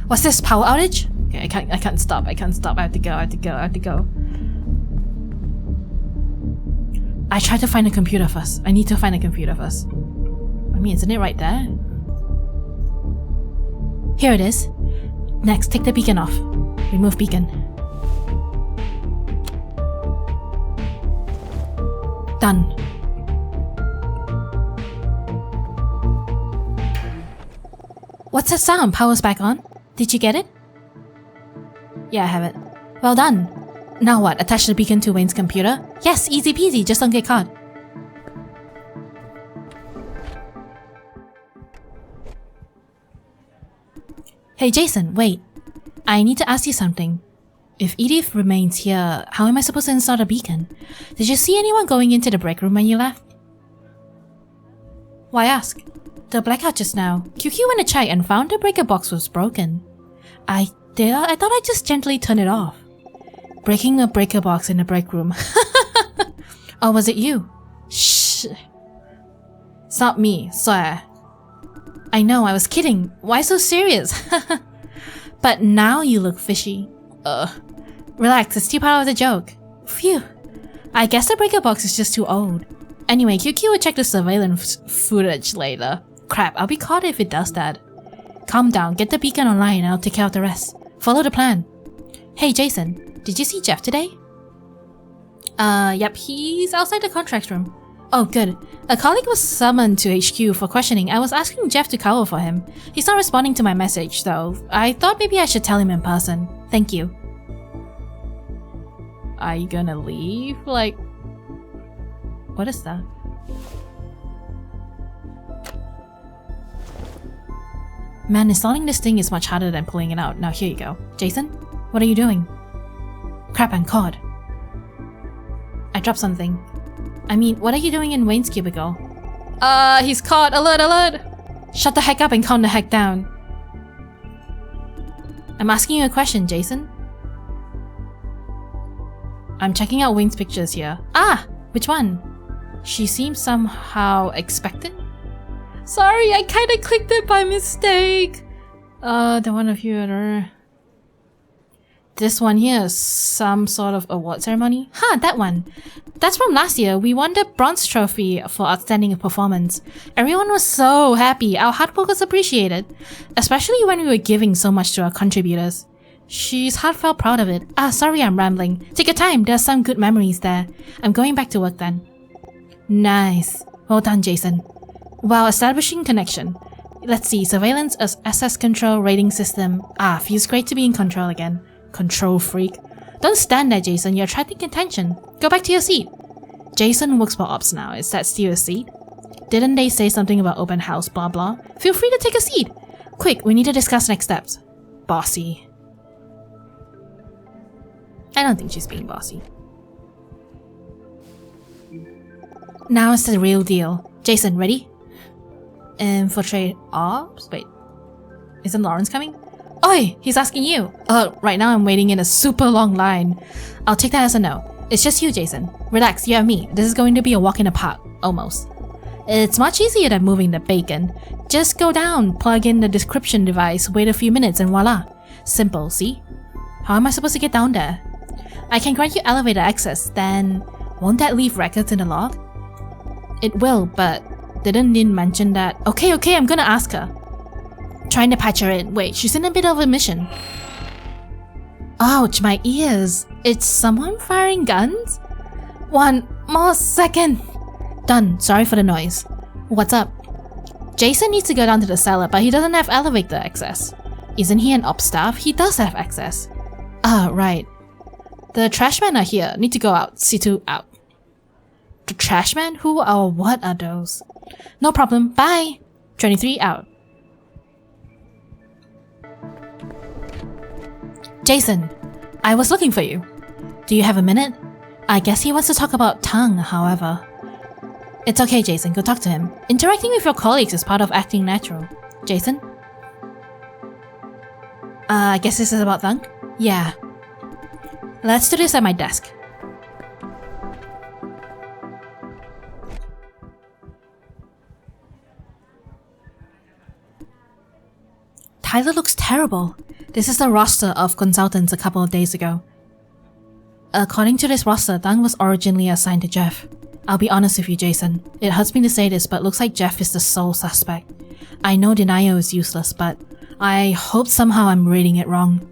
What's this? Power outage? Okay, I can't stop. I have to go. I tried to find a computer first. I need to find a computer first. I mean, isn't it right there? Here it is. Next, take the beacon off. Remove beacon. Done. What's that sound? Power's back on. Did you get it? Yeah, I have it. Well done. Now what? Attach the beacon to Wayne's computer? Yes, easy peasy, just don't get caught. Hey Jason, wait. I need to ask you something. If Edith remains here, how am I supposed to install the beacon? Did you see anyone going into the break room when you left? Why ask? The blackout just now. QQ went to check and found the breaker box was broken. I thought I'd just gently turn it off. Breaking a breaker box in the break room. Or was it you? Shh. It's not me, swear. I know, I was kidding. Why so serious? But now you look fishy. Relax, it's still part of the joke. Phew. I guess the breaker box is just too old. Anyway, QQ will check the surveillance footage later. Crap, I'll be caught if it does that. Calm down, get the beacon online and I'll take care of the rest. Follow the plan. Hey Jason, did you see Jeff today? Yep, he's outside the contracts room. Oh good. A colleague was summoned to HQ for questioning. I was asking Jeff to cover for him. He's not responding to my message though. I thought maybe I should tell him in person. Thank you. Are you gonna leave? Like... what is that? Man, installing this thing is much harder than pulling it out. Now here you go. Jason? What are you doing? Crap, I'm caught. I dropped something. I mean, what are you doing in Wayne's cubicle? He's caught! Alert, alert! Shut the heck up and calm the heck down. I'm asking you a question, Jason. I'm checking out Wayne's pictures here. Ah! Which one? She seems somehow expectant? Sorry, I kinda clicked it by mistake. The one of you... This one here is some sort of award ceremony? Huh, that one. That's from last year. We won the bronze trophy for outstanding performance. Everyone was so happy. Our hard work was appreciated. Especially when we were giving so much to our contributors. She's heartfelt proud of it. Sorry I'm rambling. Take your time, there's some good memories there. I'm going back to work then. Nice. Well done, Jason. While establishing connection. Let's see, surveillance as access control rating system. Feels great to be in control again. Control freak. Don't stand there, Jason, you're attracting attention. Go back to your seat. Jason works for ops now, is that still a seat? Didn't they say something about open house blah blah? Feel free to take a seat. Quick, we need to discuss next steps. Bossy. I don't think she's being bossy. Now it's the real deal. Jason, ready? Infiltrate ops? Wait. Isn't Lawrence coming? Oi! He's asking you! Right now I'm waiting in a super long line. I'll take that as a no. It's just you, Jason. Relax, you and me. This is going to be a walk in the park. Almost. It's much easier than moving the bacon. Just go down, plug in the description device, wait a few minutes and voila. Simple, see? How am I supposed to get down there? I can grant you elevator access, then won't that leave records in the log? It will, but didn't Nin mention that? Okay, I'm gonna ask her. Trying to patch her in. Wait, she's in a bit of a mission. Ouch, my ears. It's someone firing guns? One more second. Done. Sorry for the noise. What's up? Jason needs to go down to the cellar, but he doesn't have elevator access. Isn't he an ops staff? He does have access. Right. The trashmen are here. Need to go out. C2 out. The trashmen? Who or what are those? No problem. Bye. 23 out. Jason, I was looking for you. Do you have a minute? I guess he wants to talk about tongue, however. It's okay, Jason. Go talk to him. Interacting with your colleagues is part of acting natural. Jason? I guess this is about tongue? Yeah. Let's do this at my desk. Tyler looks terrible. This is the roster of consultants a couple of days ago. According to this roster, Dang was originally assigned to Jeff. I'll be honest with you, Jason. It hurts me to say this, but looks like Jeff is the sole suspect. I know denial is useless, but I hope somehow I'm reading it wrong.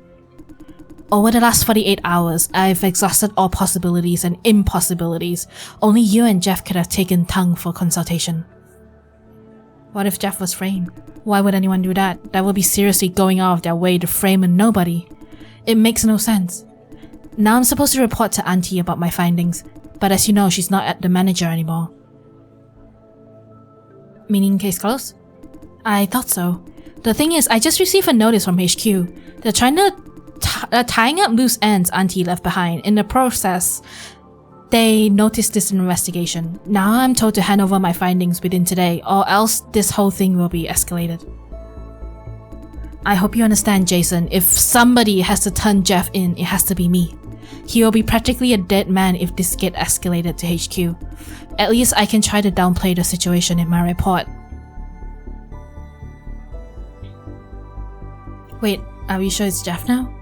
Over the last 48 hours, I've exhausted all possibilities and impossibilities. Only you and Jeff could have taken Tang for consultation. What if Jeff was framed? Why would anyone do that? That would be seriously going out of their way to frame a nobody. It makes no sense. Now I'm supposed to report to Auntie about my findings, but as you know, she's not at the manager anymore. Meaning case closed? I thought so. The thing is, I just received a notice from HQ. They're trying to tying up loose ends Auntie left behind. In the process, they noticed this investigation. Now I'm told to hand over my findings within today, or else this whole thing will be escalated. I hope you understand, Jason. If somebody has to turn Jeff in, it has to be me. He will be practically a dead man if this gets escalated to HQ. At least I can try to downplay the situation in my report. Wait, are we sure it's Jeff now?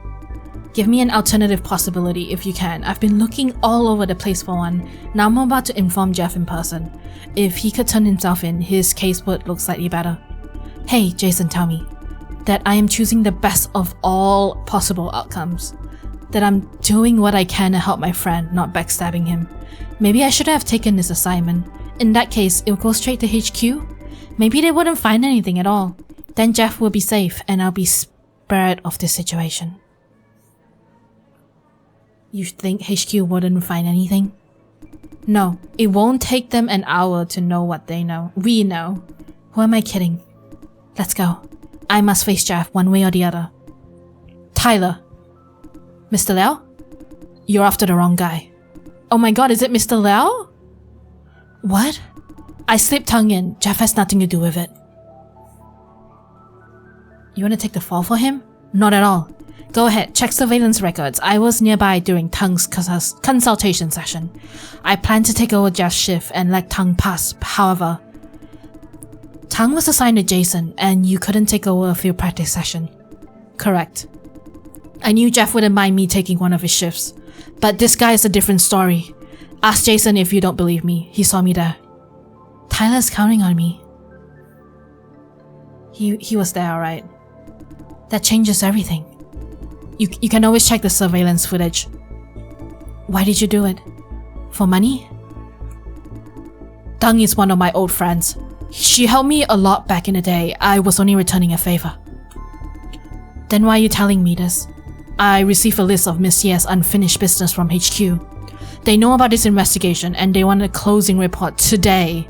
Give me an alternative possibility if you can. I've been looking all over the place for one. Now I'm about to inform Jeff in person. If he could turn himself in, his case would look slightly better. Hey, Jason, tell me that I am choosing the best of all possible outcomes. That I'm doing what I can to help my friend, not backstabbing him. Maybe I should have taken this assignment. In that case, it'll go straight to HQ? Maybe they wouldn't find anything at all. Then Jeff will be safe and I'll be spared of this situation. You think HQ wouldn't find anything? No, it won't take them an hour to know what they know. We know. Who am I kidding? Let's go. I must face Jeff one way or the other. Tyler. Mr. Liao? You're after the wrong guy. Oh my god, is it Mr. Liao? What? I slipped tongue in. Jeff has nothing to do with it. You wanna take the fall for him? Not at all. Go ahead, check surveillance records. I was nearby during Tang's consultation session. I plan to take over Jeff's shift and let Tang pass. However, Tang was assigned to Jason and you couldn't take over a field practice session. Correct. I knew Jeff wouldn't mind me taking one of his shifts. But this guy is a different story. Ask Jason if you don't believe me. He saw me there. Tyler's counting on me. He was there, alright. That changes everything. You can always check the surveillance footage. Why did you do it? For money? Tang is one of my old friends. She helped me a lot back in the day. I was only returning a favor. Then why are you telling me this? I received a list of Miss Ye's unfinished business from HQ. They know about this investigation and they want a closing report today.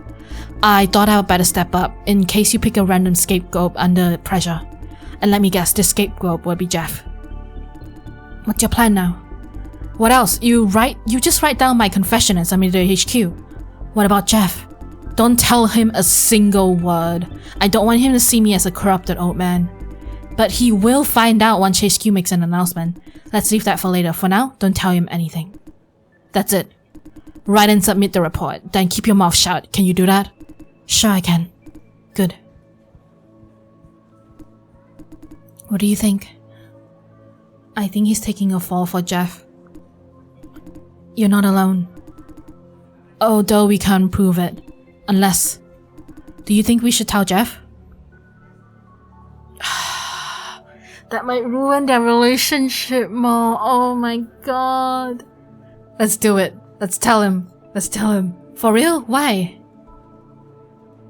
I thought I would better step up in case you pick a random scapegoat under pressure. And let me guess, this scapegoat will be Jeff. What's your plan now? What else? You just write down my confession and submit it to HQ. What about Jeff? Don't tell him a single word. I don't want him to see me as a corrupted old man. But he will find out once HQ makes an announcement. Let's leave that for later. For now, don't tell him anything. That's it. Write and submit the report. Then keep your mouth shut. Can you do that? Sure I can. Good. What do you think? I think he's taking a fall for Jeff. You're not alone. Although we can't prove it. Unless... Do you think we should tell Jeff? That might ruin their relationship more. Oh my god. Let's do it. Let's tell him. Let's tell him. For real? Why?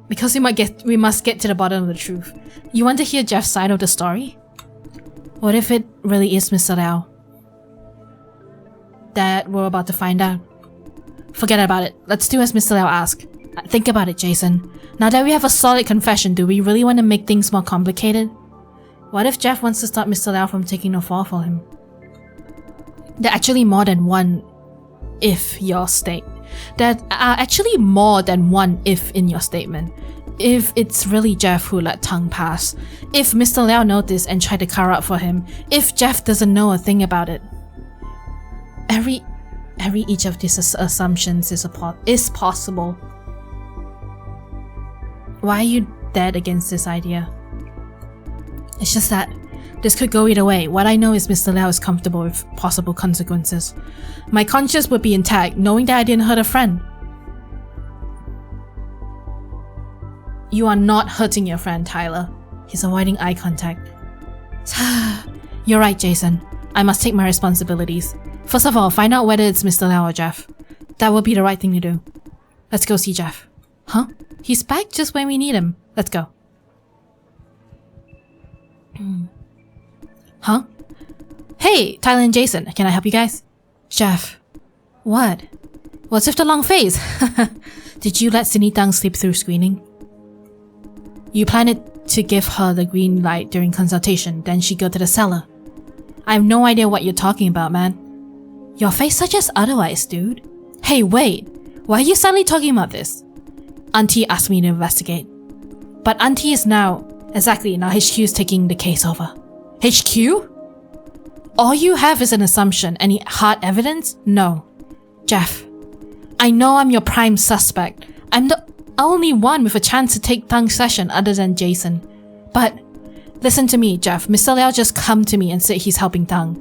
Because we must get to the bottom of the truth. You want to hear Jeff's side of the story? What if it really is Mr. Liao? That we're about to find out. Forget about it. Let's do as Mr. Liao asked. Think about it, Jason. Now that we have a solid confession, do we really want to make things more complicated? What if Jeff wants to stop Mr. Liao from taking a fall for him? There are actually more than one if your state. There are actually more than one if in your statement. If it's really Jeff who let Tang pass. If Mr. Liao noticed and tried to cover up for him. If Jeff doesn't know a thing about it. Every each of these assumptions is possible. Why are you dead against this idea? It's just that this could go either way. What I know is Mr. Liao is comfortable with possible consequences. My conscience would be intact knowing that I didn't hurt a friend. You are not hurting your friend, Tyler. He's avoiding eye contact. You're right, Jason. I must take my responsibilities. First of all, find out whether it's Mr. Lau or Jeff. That would be the right thing to do. Let's go see Jeff. Huh? He's back just when we need him. Let's go. Huh? Hey, Tyler and Jason, can I help you guys? Jeff. What? What's with the long face? Did you let Cindy Tang sleep through screening? You planned to give her the green light during consultation, then she go to the cellar. I have no idea what you're talking about, man. Your face suggests otherwise, dude. Hey, wait. Why are you suddenly talking about this? Auntie asked me to investigate. But Auntie is now... Exactly, now HQ is taking the case over. HQ? All you have is an assumption. Any hard evidence? No. Jeff, I know I'm your prime suspect. I'm the only one with a chance to take Tang's session other than Jason. But, listen to me, Jeff. Mr. Liao just come to me and said he's helping Tang.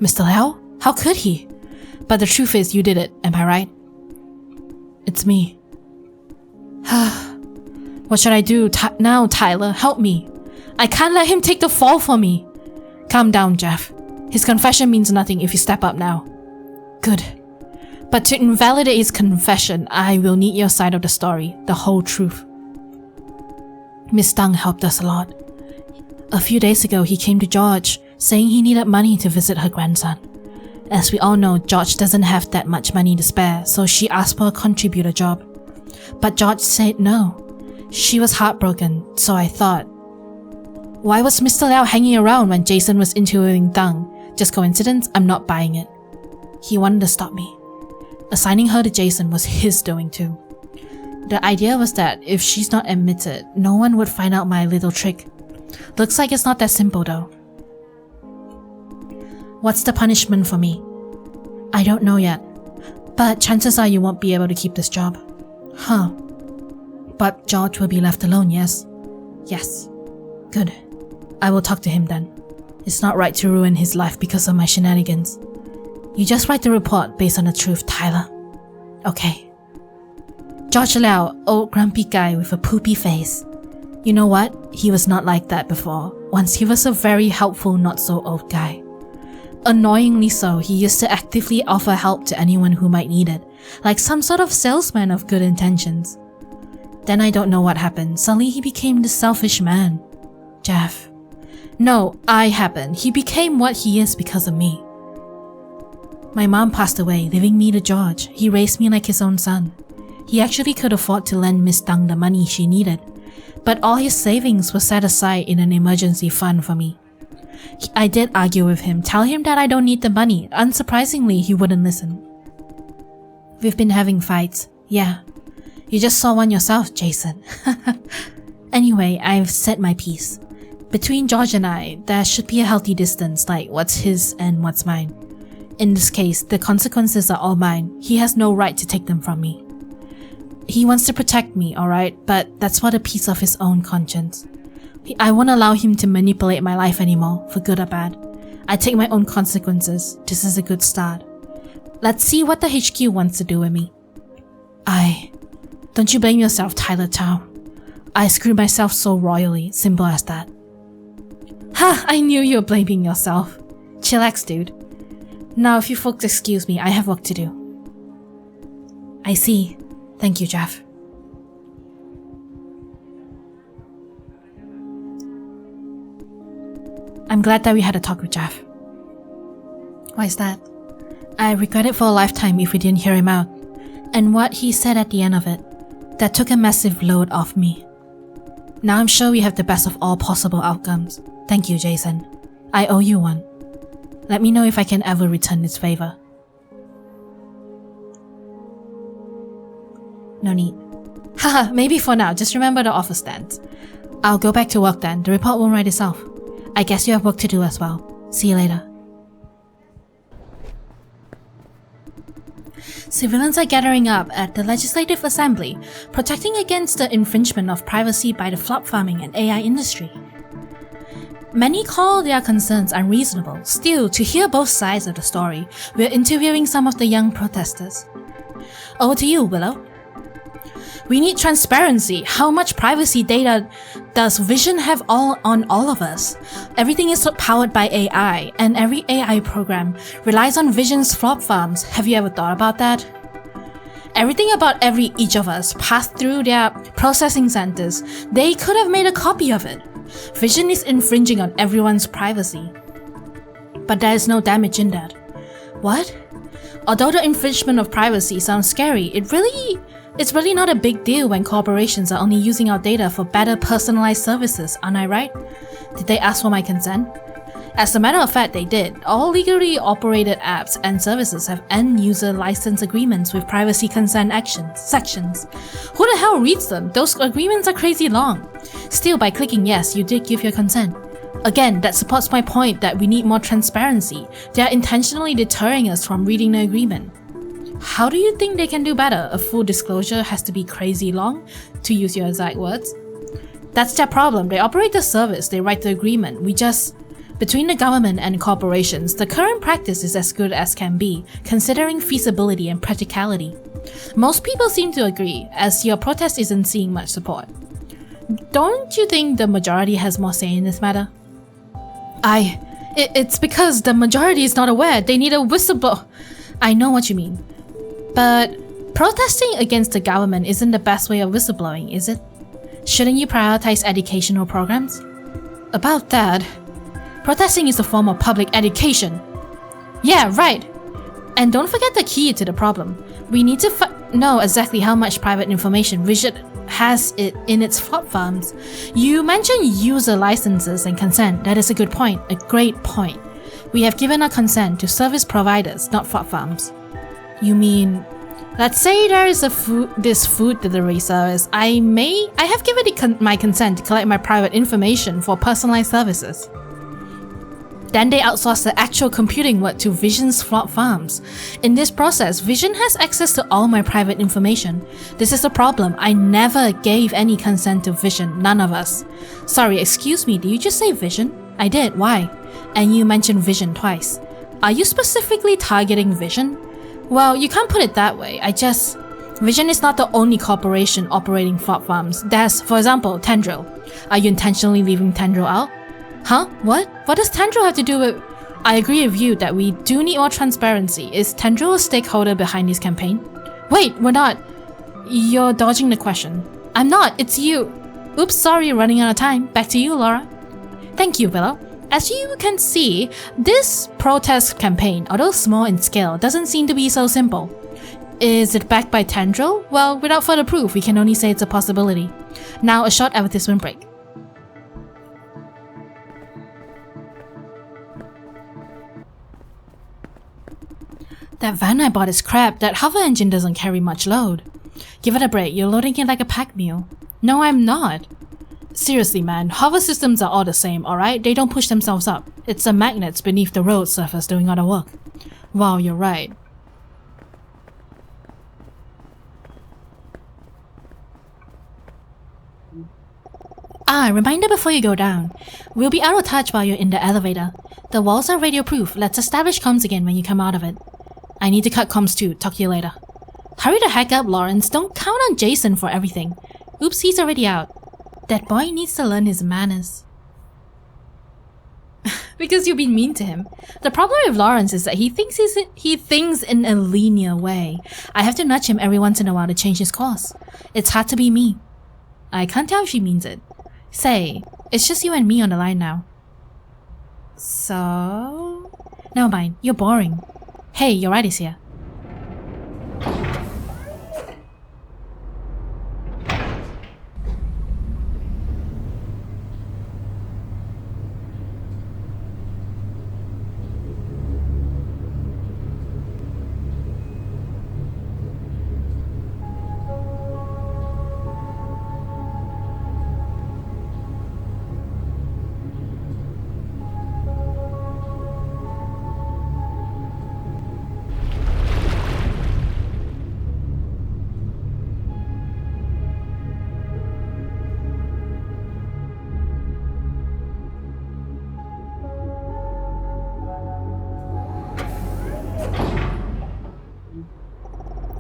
Mr. Liao? How could he? But the truth is, you did it, am I right? It's me. What should I do now, Tyler? Help me. I can't let him take the fall for me. Calm down, Jeff. His confession means nothing if you step up now. Good. But to invalidate his confession, I will need your side of the story, the whole truth. Miss Tang helped us a lot. A few days ago, he came to George, saying he needed money to visit her grandson. As we all know, George doesn't have that much money to spare, so she asked for a contributor job. But George said no. She was heartbroken, so I thought, why was Mr. Liao hanging around when Jason was interviewing Tang? Just coincidence? I'm not buying it. He wanted to stop me. Assigning her to Jason was his doing too. The idea was that if she's not admitted, no one would find out my little trick. Looks like it's not that simple though. What's the punishment for me? I don't know yet, but chances are you won't be able to keep this job. Huh. But George will be left alone, yes? Yes. Good. I will talk to him then. It's not right to ruin his life because of my shenanigans. You just write the report based on the truth, Tyler. Okay. George Liao, old grumpy guy with a poopy face. You know what? He was not like that before. Once he was a very helpful, not so old guy. Annoyingly so, he used to actively offer help to anyone who might need it, like some sort of salesman of good intentions. Then I don't know what happened. Suddenly he became this selfish man. Jeff. No, I happened. He became what he is because of me. My mom passed away, leaving me to George. He raised me like his own son. He actually could afford to lend Miss Tang the money she needed, but all his savings was set aside in an emergency fund for me. I did argue with him, tell him that I don't need the money. Unsurprisingly, he wouldn't listen. We've been having fights. Yeah. You just saw one yourself, Jason. Anyway, I've said my piece. Between George and I, there should be a healthy distance, like what's his and what's mine. In this case, the consequences are all mine. He has no right to take them from me. He wants to protect me, alright, but that's for a piece of his own conscience. I won't allow him to manipulate my life anymore, for good or bad. I take my own consequences. This is a good start. Let's see what the HQ wants to do with me. Don't you blame yourself, Tyler Tao. I screwed myself so royally, simple as that. Ha! I knew you were blaming yourself. Chillax, dude. Now if you folks excuse me, I have work to do. I see. Thank you, Jeff. I'm glad that we had a talk with Jeff. Why is that? I regret it for a lifetime if we didn't hear him out. And what he said at the end of it, that took a massive load off me. Now I'm sure we have the best of all possible outcomes. Thank you, Jason. I owe you one. Let me know if I can ever return this favor. No need. Haha, maybe for now, just remember the offer stands. I'll go back to work then, the report won't write itself. I guess you have work to do as well. See you later. Civilians are gathering up at the Legislative Assembly, protecting against the infringement of privacy by the flop farming and AI industry. Many call their concerns unreasonable. Still, to hear both sides of the story, we're interviewing some of the young protesters. Over to you, Willow. We need transparency. How much privacy data does Vision have on all of us? Everything is powered by AI, and every AI program relies on Vision's flop farms. Have you ever thought about that? Everything about each of us passed through their processing centers. They could have made a copy of it. Vision is infringing on everyone's privacy. But there is no damage in that. What? Although the infringement of privacy sounds scary, it's really not a big deal when corporations are only using our data for better personalized services, aren't I right? Did they ask for my consent? As a matter of fact, they did. All legally operated apps and services have end-user license agreements with privacy consent sections. Who the hell reads them? Those agreements are crazy long. Still, by clicking yes, you did give your consent. Again, that supports my point that we need more transparency. They are intentionally deterring us from reading the agreement. How do you think they can do better? A full disclosure has to be crazy long, to use your exact words. That's their problem. They operate the service, they write the agreement. Between the government and corporations, the current practice is as good as can be, considering feasibility and practicality. Most people seem to agree, as your protest isn't seeing much support. Don't you think the majority has more say in this matter? It's because the majority is not aware. They need a whistleblower. I know what you mean. But protesting against the government isn't the best way of whistleblowing, is it? Shouldn't you prioritize educational programs? About that, protesting is a form of public education. Yeah, right. And don't forget the key to the problem. We need to know exactly how much private information Vision has in its flop farms. You mentioned user licenses and consent. That is a good point, a great point. We have given our consent to service providers, not flop farms. You mean, let's say there is this food delivery service. I have given my consent to collect my private information for personalized services. Then they outsource the actual computing work to Vision's flop farms. In this process, Vision has access to all my private information. This is the problem. I never gave any consent to Vision, none of us. Sorry, excuse me, did you just say Vision? I did, why? And you mentioned Vision twice. Are you specifically targeting Vision? Well, you can't put it that way. Vision is not the only corporation operating flop farms. There's, for example, Tendril. Are you intentionally leaving Tendril out? Huh? What? What does Tendril have to do with— I agree with you that we do need more transparency. Is Tendril a stakeholder behind this campaign? Wait, we're not. You're dodging the question. I'm not, it's you. Oops, sorry, running out of time. Back to you, Laura. Thank you, Willow. As you can see, this protest campaign, although small in scale, doesn't seem to be so simple. Is it backed by Tendril? Well, without further proof, we can only say it's a possibility. Now, a short advertisement break. That van I bought is crap. That hover engine doesn't carry much load. Give it a break, you're loading it like a packed meal. No, I'm not. Seriously, man, hover systems are all the same, alright? They don't push themselves up. It's the magnets beneath the road surface doing all the work. Wow, you're right. Reminder before you go down. We'll be out of touch while you're in the elevator. The walls are radio-proof. Let's establish comms again when you come out of it. I need to cut comms too. Talk to you later. Hurry the heck up, Lawrence. Don't count on Jason for everything. Oops, he's already out. That boy needs to learn his manners. Because you've been mean to him. The problem with Lawrence is that he thinks in a linear way. I have to nudge him every once in a while to change his course. It's hard to be me. I can't tell if she means it. Say, it's just you and me on the line now. So? Never mind, you're boring. Hey, your ride is here.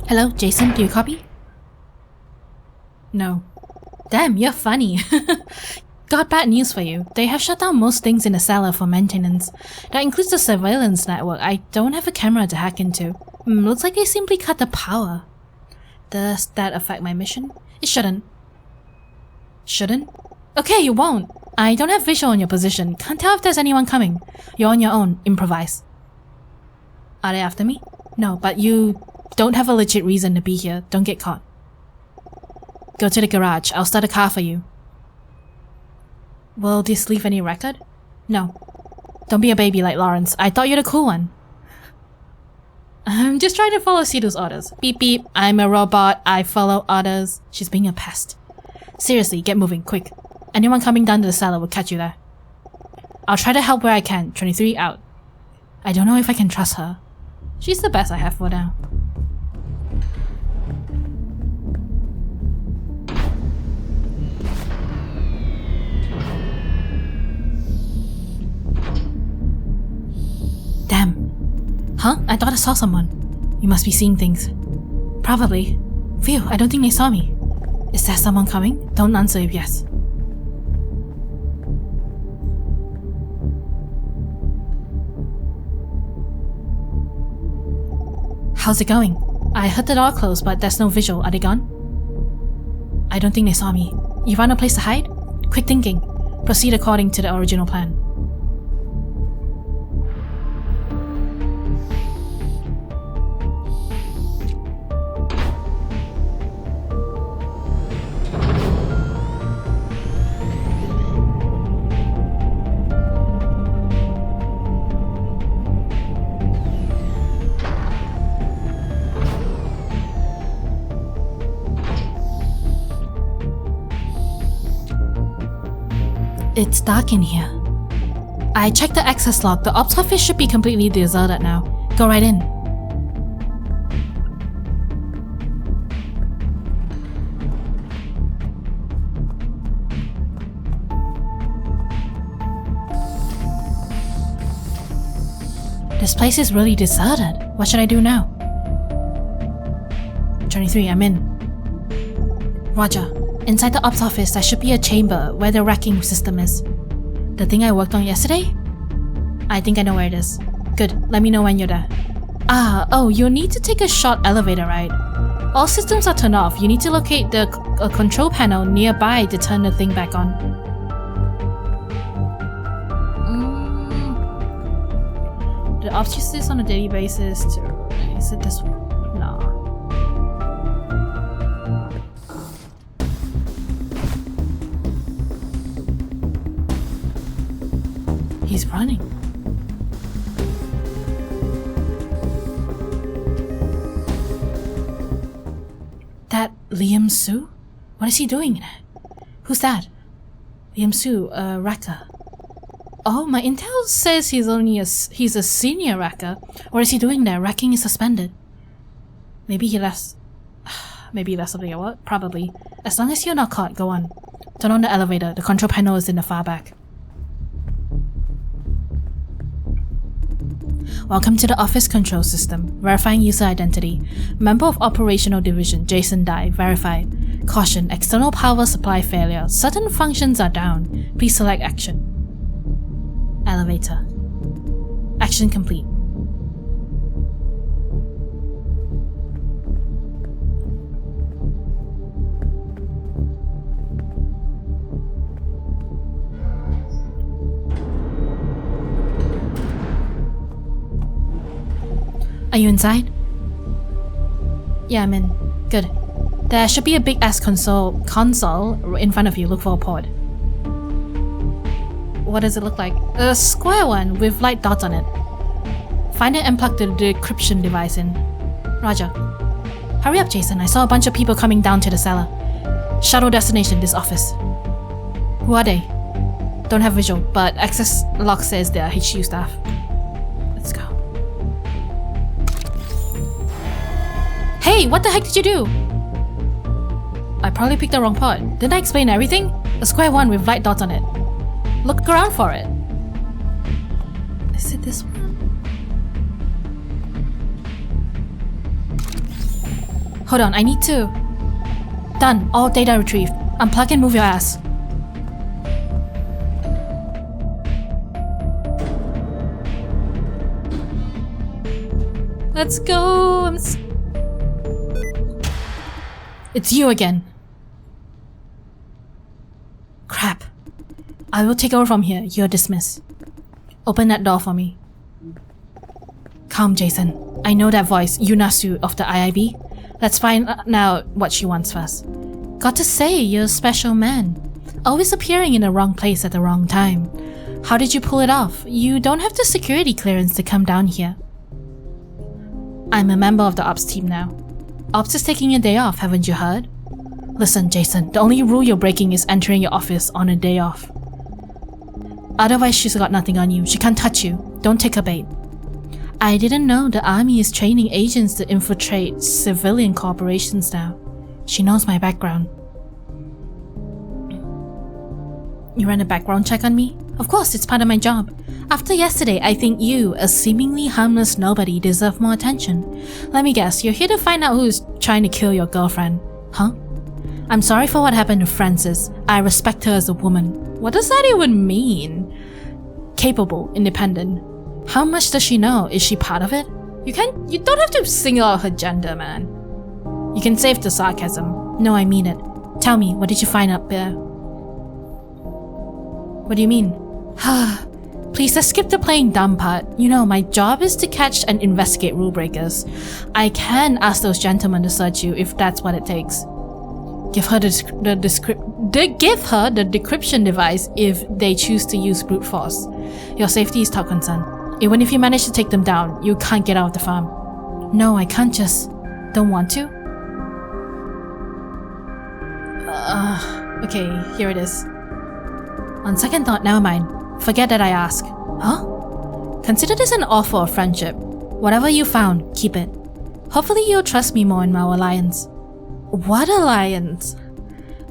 Hello, Jason, do you copy? No. Damn, you're funny. Got bad news for you. They have shut down most things in the cellar for maintenance. That includes the surveillance network. I don't have a camera to hack into. Looks like they simply cut the power. Does that affect my mission? It shouldn't. Shouldn't? Okay, you won't. I don't have visual on your position. Can't tell if there's anyone coming. You're on your own. Improvise. Are they after me? No, but you don't have a legit reason to be here. Don't get caught. Go to the garage. I'll start a car for you. Will this leave any record? No. Don't be a baby like Lawrence. I thought you're the cool one. I'm just trying to follow Sidhu's orders. Beep beep. I'm a robot. I follow orders. She's being a pest. Seriously, get moving, quick. Anyone coming down to the cellar will catch you there. I'll try to help where I can. 23 out. I don't know if I can trust her. She's the best I have for now. Damn. Huh? I thought I saw someone. You must be seeing things. Probably. Phew, I don't think they saw me. Is there someone coming? Don't answer if yes. How's it going? I heard the door close, but there's no visual. Are they gone? I don't think they saw me. You found a place to hide? Quick thinking. Proceed according to the original plan. It's dark in here. I checked the access log. The ops office should be completely deserted now. Go right in. This place is really deserted. What should I do now? 23, I'm in. Roger. Inside the ops office, there should be a chamber where the racking system is. The thing I worked on yesterday? I think I know where it is. Good, let me know when you're there. Oh, you'll need to take a short elevator ride. All systems are turned off. You need to locate the control panel nearby to turn the thing back on. The ops use this on a daily basis to... Is it this one? No. He's running. That Liam Su? What is he doing? Who's that? Liam Su, a racker. Oh, my intel says he's a senior racker. What is he doing there? Racking is suspended. Maybe he left. Maybe he left something at work? Probably. As long as you're not caught, go on. Turn on the elevator. The control panel is in the far back. Welcome to the office control system. Verifying user identity. Member of Operational Division, Jason Dye. Verified. Caution, external power supply failure. Certain functions are down. Please select action. Elevator. Action complete. Are you inside? Yeah, I'm in. Good. There should be a big ass console in front of you. Look for a port. What does it look like? A square one with light dots on it. Find it and plug the decryption device in. Roger. Hurry up, Jason. I saw a bunch of people coming down to the cellar. Shuttle destination, this office. Who are they? Don't have visual, but access log says they are HQ staff. Let's go. Hey, what the heck did you do? I probably picked the wrong part. Didn't I explain everything? A square one with light dots on it. Look around for it. Is it this one? Hold on, I need to... Done. All data retrieved. Unplug and move your ass. Let's go. It's you again. Crap. I will take over from here. You're dismissed. Open that door for me. Calm, Jason. I know that voice, Yunasu of the IIB. Let's find out what she wants first. Got to say, you're a special man. Always appearing in the wrong place at the wrong time. How did you pull it off? You don't have the security clearance to come down here. I'm a member of the Ops team now. Ops is taking a day off, haven't you heard? Listen, Jason, the only rule you're breaking is entering your office on a day off. Otherwise, she's got nothing on you. She can't touch you. Don't take her bait. I didn't know the army is training agents to infiltrate civilian corporations now. She knows my background. You ran a background check on me? Of course, it's part of my job. After yesterday, I think you, a seemingly harmless nobody, deserve more attention. Let me guess, you're here to find out who's trying to kill your girlfriend, huh? I'm sorry for what happened to Frances. I respect her as a woman. What does that even mean? Capable, independent. How much does she know? Is she part of it? You don't have to single out her gender, man. You can save the sarcasm. No, I mean it. Tell me, what did you find up there? What do you mean? Please, let's skip the playing dumb part. You know, my job is to catch and investigate rule breakers. I can ask those gentlemen to search you if that's what it takes. Give her the decryption device if they choose to use brute force. Your safety is top concern. Even if you manage to take them down, you can't get out of the farm. No, I can't just... Don't want to? Okay, here it is. On second thought, never mind. Forget that I asked. Huh? Consider this an offer of friendship. Whatever you found, keep it. Hopefully you'll trust me more in our alliance. What alliance?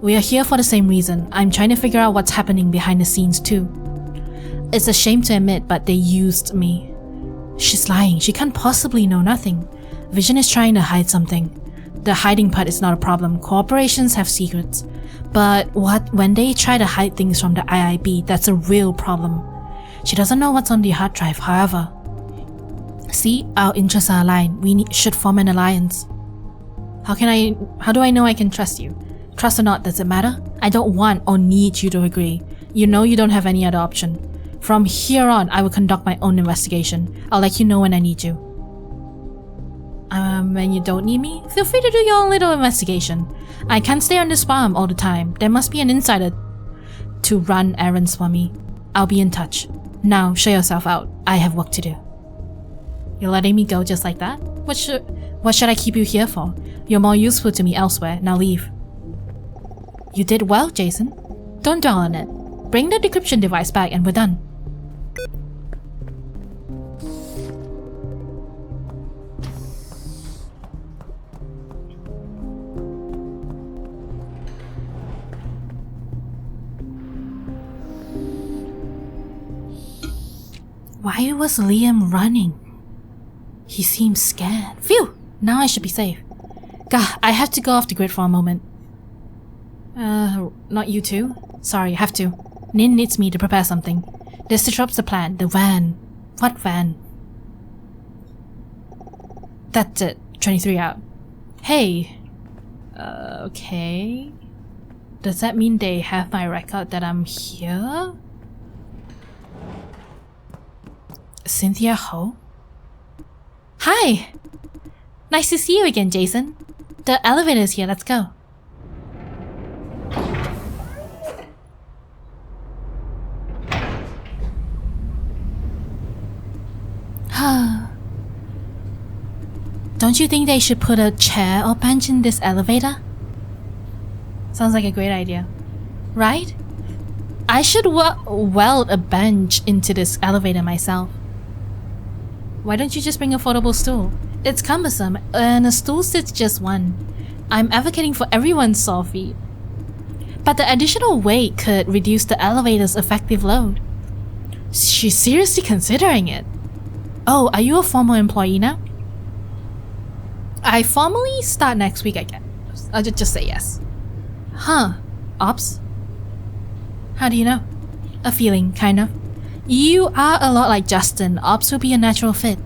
We are here for the same reason. I'm trying to figure out what's happening behind the scenes too. It's a shame to admit, but they used me. She's lying. She can't possibly know nothing. Vision is trying to hide something. The hiding part is not a problem. Corporations have secrets. But when they try to hide things from the IIB, that's a real problem. She doesn't know what's on the hard drive, however. See, our interests are aligned. We should form an alliance. How do I know I can trust you? Trust or not, does it matter? I don't want or need you to agree. You know you don't have any other option. From here on, I will conduct my own investigation. I'll let you know when I need you. When you don't need me, feel free to do your own little investigation. I can't stay on this farm all the time. There must be an insider to run errands for me. I'll be in touch. Now, show yourself out. I have work to do. You're letting me go just like that? What should I keep you here for? You're more useful to me elsewhere. Now leave. You did well, Jason. Don't dwell on it. Bring the decryption device back and we're done. Why was Liam running? He seemed scared. Phew! Now I should be safe. Gah, I have to go off the grid for a moment. Not you too? Sorry, I have to. Nin needs me to prepare something. This disrupts the plan. The van. What van? That's it. 23 out. Hey. Okay. Does that mean they have my record that I'm here? Cynthia Ho? Hi! Nice to see you again, Jason. The elevator's here, let's go. Don't you think they should put a chair or bench in this elevator? Sounds like a great idea. Right? I should weld a bench into this elevator myself. Why don't you just bring a foldable stool? It's cumbersome, and a stool sits just one. I'm advocating for everyone's sore feet. But the additional weight could reduce the elevator's effective load. She's seriously considering it. Oh, are you a former employee now? I formally start next week, I guess. I'll just say yes. Huh. Ops? How do you know? A feeling, kind of. You are a lot like Justin. Ops would be a natural fit.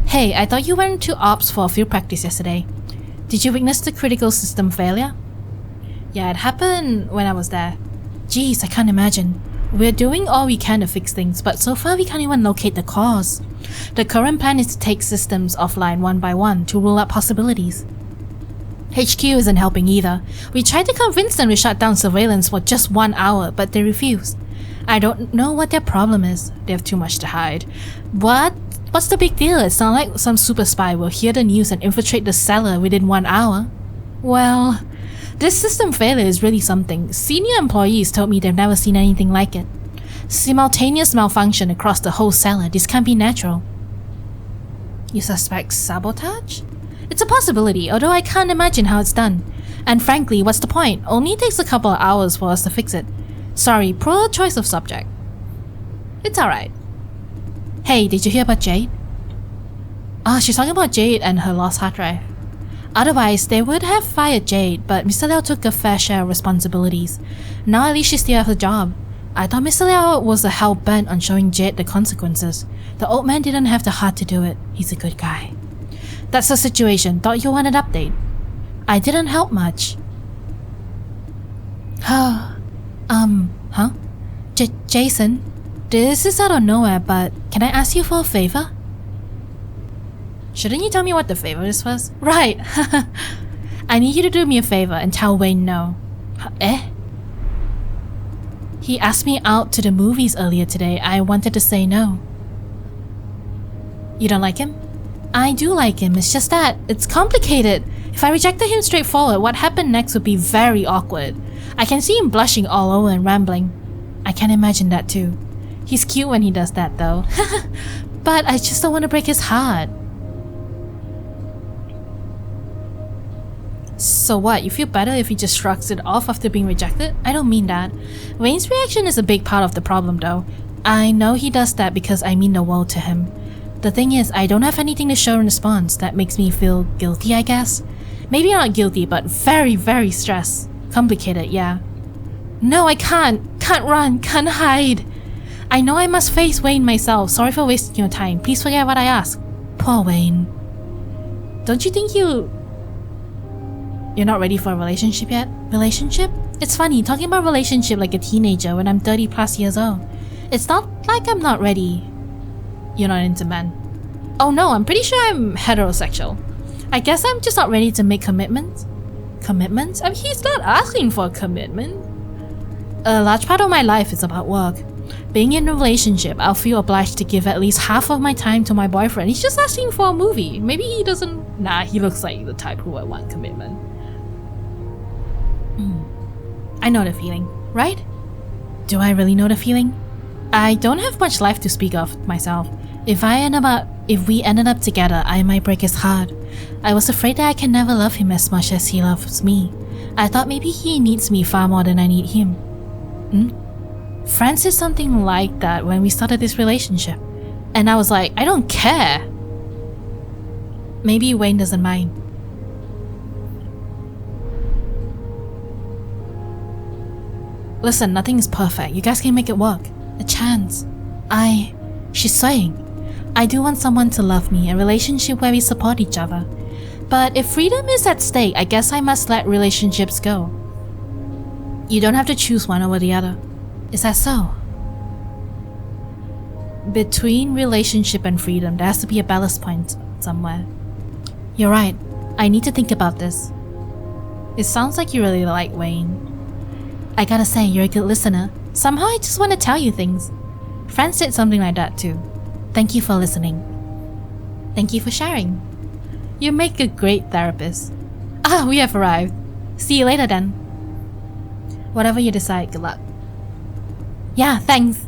Hey, I thought you went to Ops for a field practice yesterday. Did you witness the critical system failure? Yeah, it happened when I was there. Jeez, I can't imagine. We're doing all we can to fix things, but so far we can't even locate the cause. The current plan is to take systems offline one by one to rule out possibilities. HQ isn't helping either. We tried to convince them to shut down surveillance for just 1 hour, but they refused. I don't know what their problem is. They have too much to hide. What's the big deal? It's not like some super spy will hear the news and infiltrate the cellar within 1 hour. Well, this system failure is really something. Senior employees told me they've never seen anything like it. Simultaneous malfunction across the whole cellar. This can't be natural. You suspect sabotage? It's a possibility, although I can't imagine how it's done. And frankly, what's the point? Only takes a couple of hours for us to fix it. Sorry, poor choice of subject. It's alright. Hey, did you hear about Jade? She's talking about Jade and her lost hard drive. Otherwise, they would have fired Jade, but Mr. Liao took a fair share of responsibilities. Now at least she still has a job. I thought Mr. Liao was a hell-bent on showing Jade the consequences. The old man didn't have the heart to do it. He's a good guy. That's the situation. Thought you wanted an update. I didn't help much. Huh? Jason? This is out of nowhere, but can I ask you for a favor? Shouldn't you tell me what the favor is first? Right! I need you to do me a favor and tell Wayne no. Eh? He asked me out to the movies earlier today. I wanted to say no. You don't like him? I do like him, it's just that it's complicated. If I rejected him straightforward, what happened next would be very awkward. I can see him blushing all over and rambling. I can imagine that too. He's cute when he does that though. But I just don't want to break his heart. So what, you feel better if he just shrugs it off after being rejected? I don't mean that. Wayne's reaction is a big part of the problem though. I know he does that because I mean the world to him. The thing is, I don't have anything to show in response. That makes me feel guilty, I guess. Maybe not guilty, but very, very stressed. Complicated, yeah. No, I can't. Can't run. Can't hide. I know I must face Wayne myself. Sorry for wasting your time. Please forget what I asked. Poor Wayne. Don't you think you're not ready for a relationship yet? Relationship? It's funny, talking about relationship like a teenager when I'm 30 plus years old. It's not like I'm not ready. You're not into men. Oh no, I'm pretty sure I'm heterosexual. I guess I'm just not ready to make commitments. Commitments? I mean, he's not asking for a commitment. A large part of my life is about work. Being in a relationship, I'll feel obliged to give at least half of my time to my boyfriend. He's just asking for a movie. Maybe he doesn't... Nah, he looks like the type who would want commitment. I know the feeling, right? Do I really know the feeling? I don't have much life to speak of myself. If we ended up together, I might break his heart. I was afraid that I can never love him as much as he loves me. I thought maybe he needs me far more than I need him. Fran said something like that when we started this relationship. And I was like, I don't care. Maybe Wayne doesn't mind. Listen, nothing is perfect. You guys can make it work. A chance. She's saying, I do want someone to love me, a relationship where we support each other. But if freedom is at stake, I guess I must let relationships go. You don't have to choose one over the other. Is that so? Between relationship and freedom, there has to be a balance point somewhere. You're right. I need to think about this. It sounds like you really like Wayne. I gotta say, you're a good listener. Somehow I just want to tell you things. Fran said something like that too. Thank you for listening. Thank you for sharing. You make a great therapist. We have arrived. See you later then. Whatever you decide, good luck. Yeah, thanks.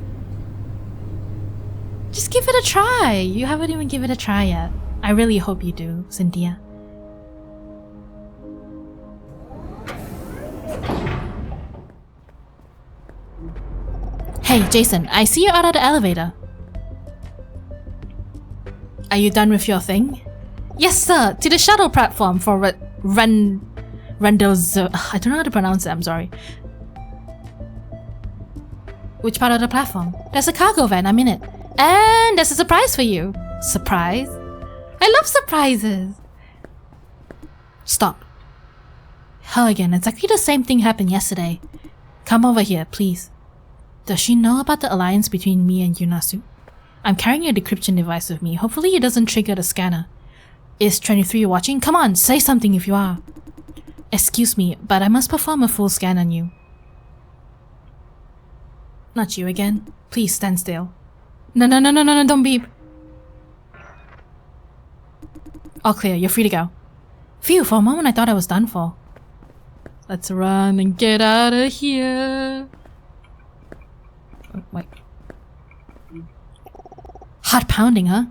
Just give it a try. You haven't even given it a try yet. I really hope you do, Cynthia. Hey, Jason, I see you out of the elevator. Are you done with your thing? Yes, sir. To the shuttle platform for Rendozo. I don't know how to pronounce it, I'm sorry. Which part of the platform? There's a cargo van, I'm in it. And there's a surprise for you. Surprise? I love surprises. Stop. Hell again, exactly the same thing happened yesterday. Come over here, please. Does she know about the alliance between me and Yunasu? I'm carrying a decryption device with me. Hopefully it doesn't trigger the scanner. Is 23 watching? Come on, say something if you are. Excuse me, but I must perform a full scan on you. Not you again. Please stand still. No, don't beep. All clear, you're free to go. Phew, for a moment I thought I was done for. Let's run and get out of here. Oh, wait. Heart pounding, huh?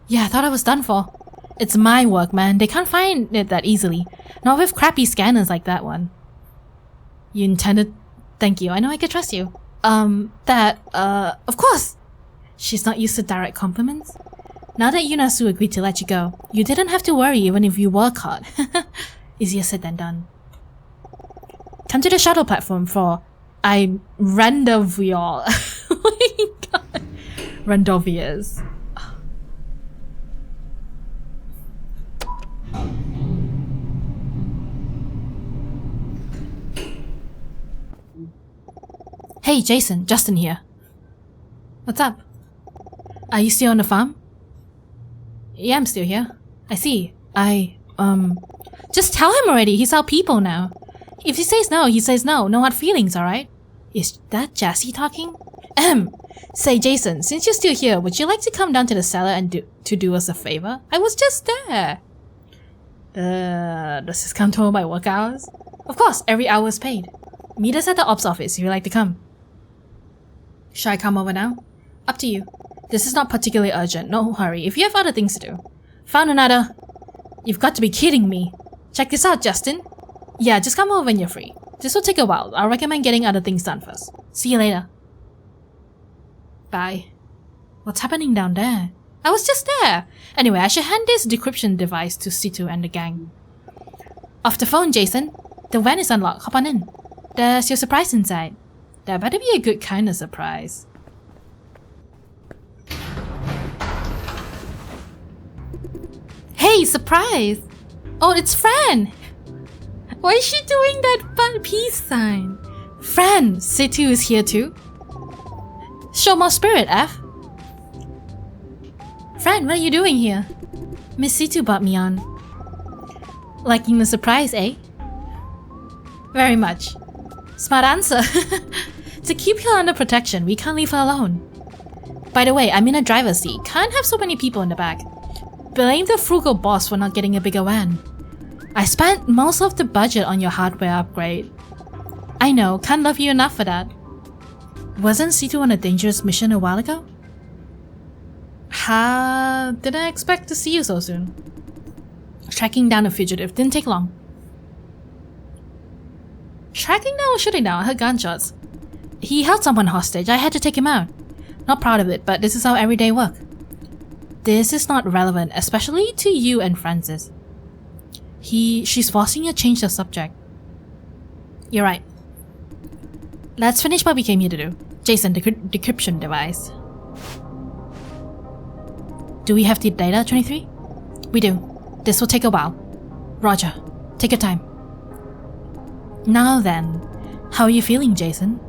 Yeah, I thought I was done for. It's my work, man. They can't find it that easily. Not with crappy scanners like that one. You intended... Thank you, I know I could trust you. Of course! She's not used to direct compliments. Now that Yunasu agreed to let you go, you didn't have to worry even if you were caught. Easier said than done. Come to the shuttle platform for... rendezvous. Oh my god. Rendezvous. Hey Jason, Justin here. What's up? Are you still on the farm? Yeah, I'm still here. I see. Just tell him already, he's our people now. If he says no, he says no. No hard feelings, alright? Is that Jassy talking? Say Jason, since you're still here, would you like to come down to the cellar and do us a favor? I was just there. Does this come to my work hours? Of course, every hour is paid. Meet us at the ops office if you'd like to come. Should I come over now? Up to you. This is not particularly urgent, no hurry, if you have other things to do. Found another... You've got to be kidding me. Check this out, Justin. Yeah, just come over when you're free. This will take a while. I'll recommend getting other things done first. See you later. Bye. What's happening down there? I was just there. Anyway, I should hand this decryption device to Situ and the gang. Off the phone, Jason. The van is unlocked. Hop on in. There's your surprise inside. There better be a good kind of surprise. Hey, surprise! Oh, it's Fran! Why is she doing that peace sign? Fran, Situ is here too. Show more spirit, F. Fran, what are you doing here? Miss Situ brought me on. Liking the surprise, eh? Very much. Smart answer. To keep her under protection, we can't leave her alone. By the way, I'm in a driver's seat. Can't have so many people in the back. Blame the frugal boss for not getting a bigger van. I spent most of the budget on your hardware upgrade. I know, can't love you enough for that. Wasn't Situ on a dangerous mission a while ago? Didn't expect to see you so soon. Tracking down a fugitive didn't take long. Tracking down or shooting down? I heard gunshots. He held someone hostage. I had to take him out. Not proud of it, but this is our everyday work. This is not relevant, especially to you and Francis. She's forcing you to change the subject. You're right. Let's finish what we came here to do. Jason, the decryption device. Do we have the data, 23? We do. This will take a while. Roger. Take your time. Now then, how are you feeling, Jason?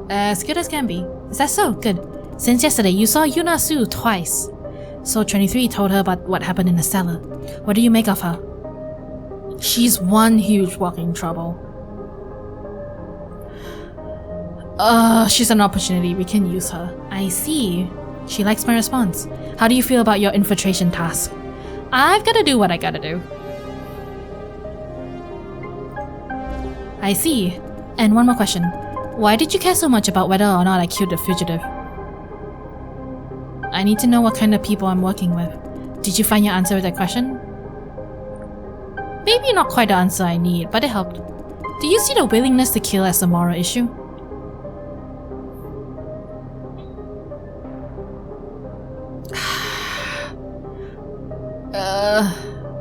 As good as can be. Is that so? Good. Since yesterday, you saw Yunasu twice. So 23 told her about what happened in the cellar. What do you make of her? She's one huge walking trouble. She's an opportunity. We can use her. I see. She likes my response. How do you feel about your infiltration task? I've gotta do what I gotta do. I see. And one more question. Why did you care so much about whether or not I killed the fugitive? I need to know what kind of people I'm working with. Did you find your answer with that question? Maybe not quite the answer I need, but it helped. Do you see the willingness to kill as a moral issue?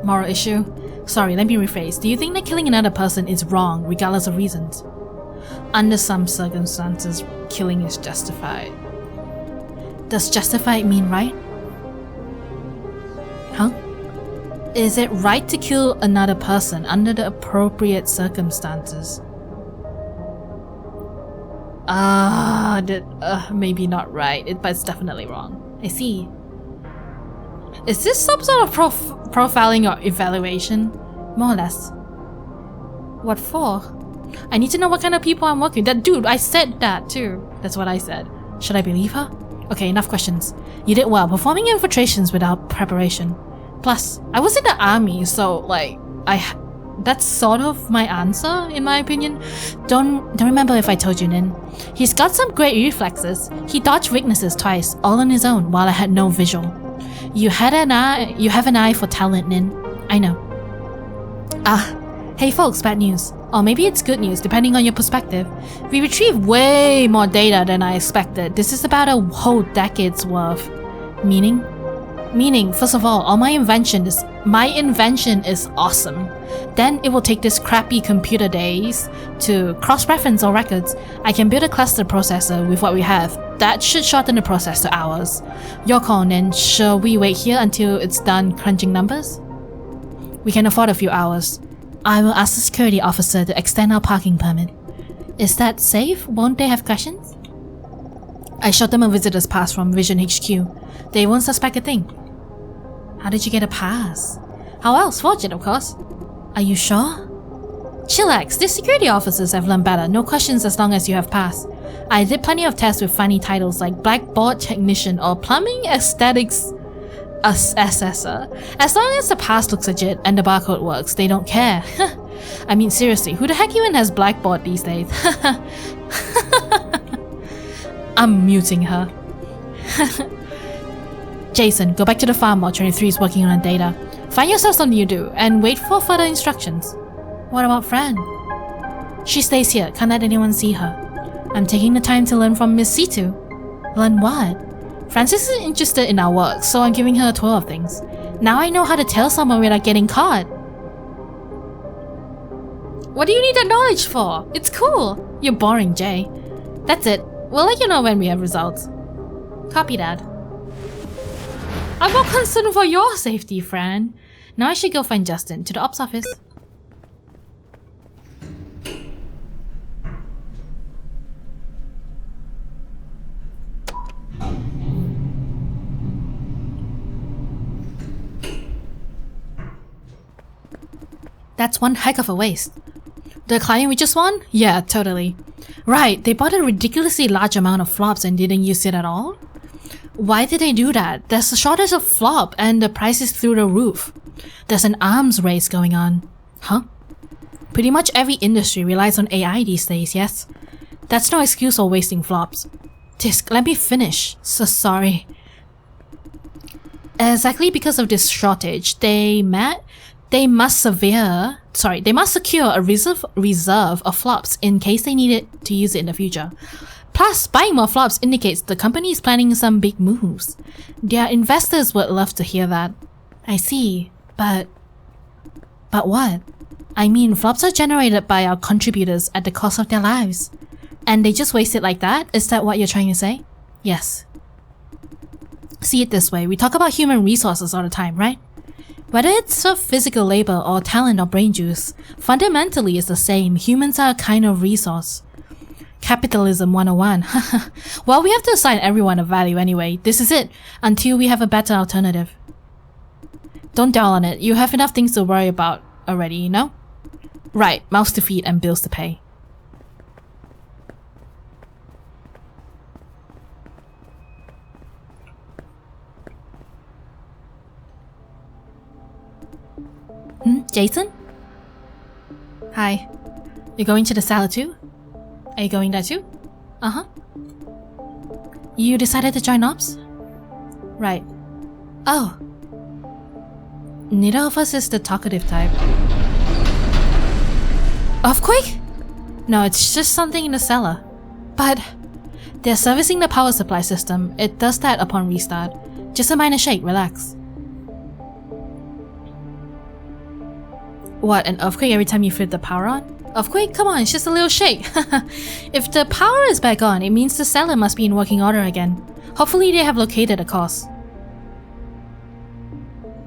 Moral issue? Sorry, let me rephrase. Do you think that killing another person is wrong, regardless of reasons? Under some circumstances, killing is justified. Does justified mean right? Huh? Is it right to kill another person under the appropriate circumstances? Maybe not right, but it's definitely wrong. I see. Is this some sort of profiling or evaluation? More or less. What for? I need to know what kind of people I'm working with. That dude, I said that too. That's what I said. Should I believe her? Okay, enough questions. You did well, performing infiltrations without preparation. Plus, I was in the army, so that's sort of my answer, in my opinion. Don't remember if I told you, Nin. He's got some great reflexes. He dodged weaknesses twice, all on his own, while I had no visual. You have an eye for talent, Nin. I know. Hey folks, bad news. Or maybe it's good news, depending on your perspective. We retrieved way more data than I expected. This is about a whole decade's worth. Meaning, first of all my invention is awesome. Then it will take this crappy computer days to cross-reference our records. I can build a cluster processor with what we have. That should shorten the process to hours. Your call, Nin. Shall we wait here until it's done crunching numbers? We can afford a few hours. I will ask the security officer to extend our parking permit. Is that safe? Won't they have questions? I showed them a visitor's pass from Vision HQ. They won't suspect a thing. How did you get a pass? How else? Fortune, of course. Are you sure? Chillax, these security officers have learned better. No questions as long as you have pass. I did plenty of tests with funny titles like Blackboard Technician or Plumbing Aesthetics Assessor. As long as the pass looks legit and the barcode works, they don't care. I mean, seriously, who the heck even has Blackboard these days? I'm muting her. Jason, go back to the farm while 23 is working on data. Find yourself something you do, and wait for further instructions. What about Fran? She stays here, can't let anyone see her. I'm taking the time to learn from Miss Situ. Learn what? Francis is interested in our work, so I'm giving her a tour of things. Now I know how to tell someone without getting caught. What do you need that knowledge for? It's cool. You're boring, Jay. That's it. We'll let you know when we have results. Copy that. I'm more concerned for your safety, Fran. Now I should go find Justin to the ops office. That's one heck of a waste. The client we just won? Yeah, totally. Right, they bought a ridiculously large amount of flops and didn't use it at all? Why did they do that? There's a shortage of flop and the price is through the roof. There's an arms race going on. Huh? Pretty much every industry relies on AI these days, yes? That's no excuse for wasting flops. Tisk, let me finish. So sorry. Exactly because of this shortage, they must secure a reserve of flops in case they need it to use it in the future. Plus, buying more flops indicates the company is planning some big moves. Their investors would love to hear that. I see, but what? I mean, flops are generated by our contributors at the cost of their lives. And they just waste it like that? Is that what you're trying to say? Yes. See it this way, we talk about human resources all the time, right? Whether it's for physical labor or talent or brain juice, fundamentally it's the same. Humans are a kind of resource. Capitalism 101. Well, we have to assign everyone a value anyway. This is it, until we have a better alternative. Don't dwell on it. You have enough things to worry about already, you know? Right, mouths to feed and bills to pay. Jason? Hi. You going to the salad too? Are you going there too? Uh-huh. You decided to join ops? Right. Oh. Neither of us is the talkative type. Earthquake? No, it's just something in the cellar. But they're servicing the power supply system. It does that upon restart. Just a minor shake, relax. What, an earthquake every time you flip the power on? Earthquake? Come on, it's just a little shake. If the power is back on, it means the cellar must be in working order again. Hopefully they have located the cause.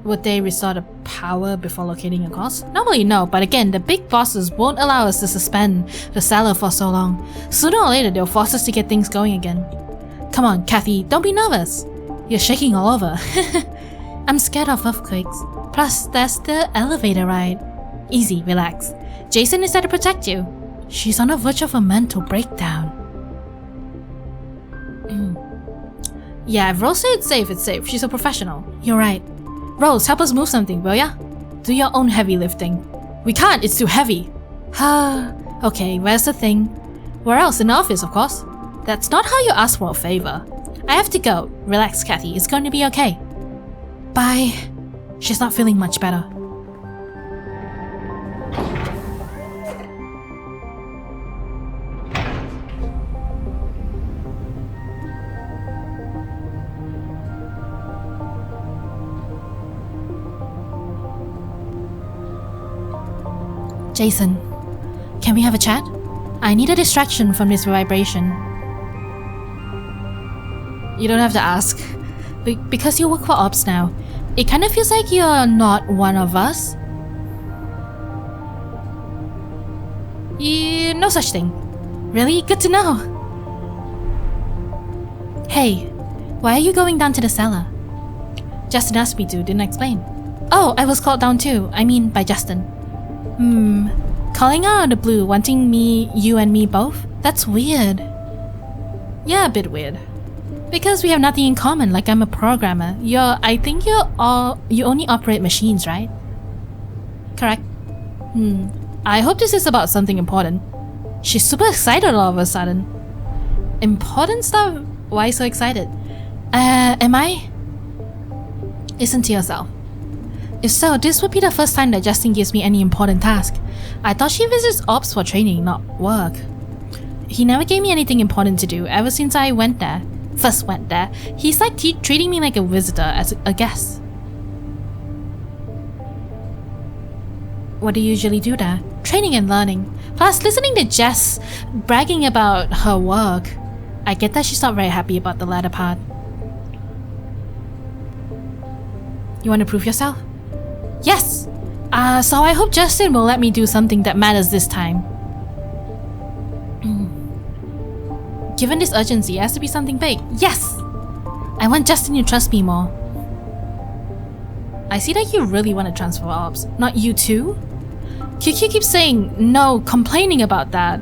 Would they restore the power before locating a cause? Normally no, but again, the big bosses won't allow us to suspend the cellar for so long. Sooner or later, they'll force us to get things going again. Come on, Kathy, don't be nervous. You're shaking all over. I'm scared of earthquakes. Plus, there's the elevator ride. Easy, relax. Jason is there to protect you. She's on the verge of a mental breakdown. Yeah, if Rose said it's safe. She's a professional. You're right. Rose, help us move something, will ya? Do your own heavy lifting. We can't, it's too heavy. Okay, where's the thing? Where else? In the office, of course. That's not how you ask for a favor. I have to go. Relax, Kathy, it's going to be okay. Bye. She's not feeling much better. Jason, can we have a chat? I need a distraction from this vibration. You don't have to ask. Because you work for Ops now, it kind of feels like you're not one of us. No such thing. Really? Good to know. Hey, why are you going down to the cellar? Justin asked me to, didn't explain. Oh, I was called down too. I mean, by Justin. Calling out of the blue, wanting you and me both? That's weird. Yeah, a bit weird. Because we have nothing in common, like I'm a programmer. I think you only operate machines, right? Correct. I hope this is about something important. She's super excited all of a sudden. Important stuff? Why so excited? Am I? Listen to yourself. If so, this would be the first time that Justin gives me any important task. I thought she visits Ops for training, not work. He never gave me anything important to do ever since I first went there. He's like treating me like a visitor, as a guest. What do you usually do there? Training and learning. Plus, listening to Jess bragging about her work. I get that she's not very happy about the latter part. You want to prove yourself? Yes! So I hope Justin will let me do something that matters this time. Given this urgency, it has to be something big. Yes! I want Justin to trust me more. I see that you really want to transfer Ops. Not you too? QQ keeps saying no, complaining about that.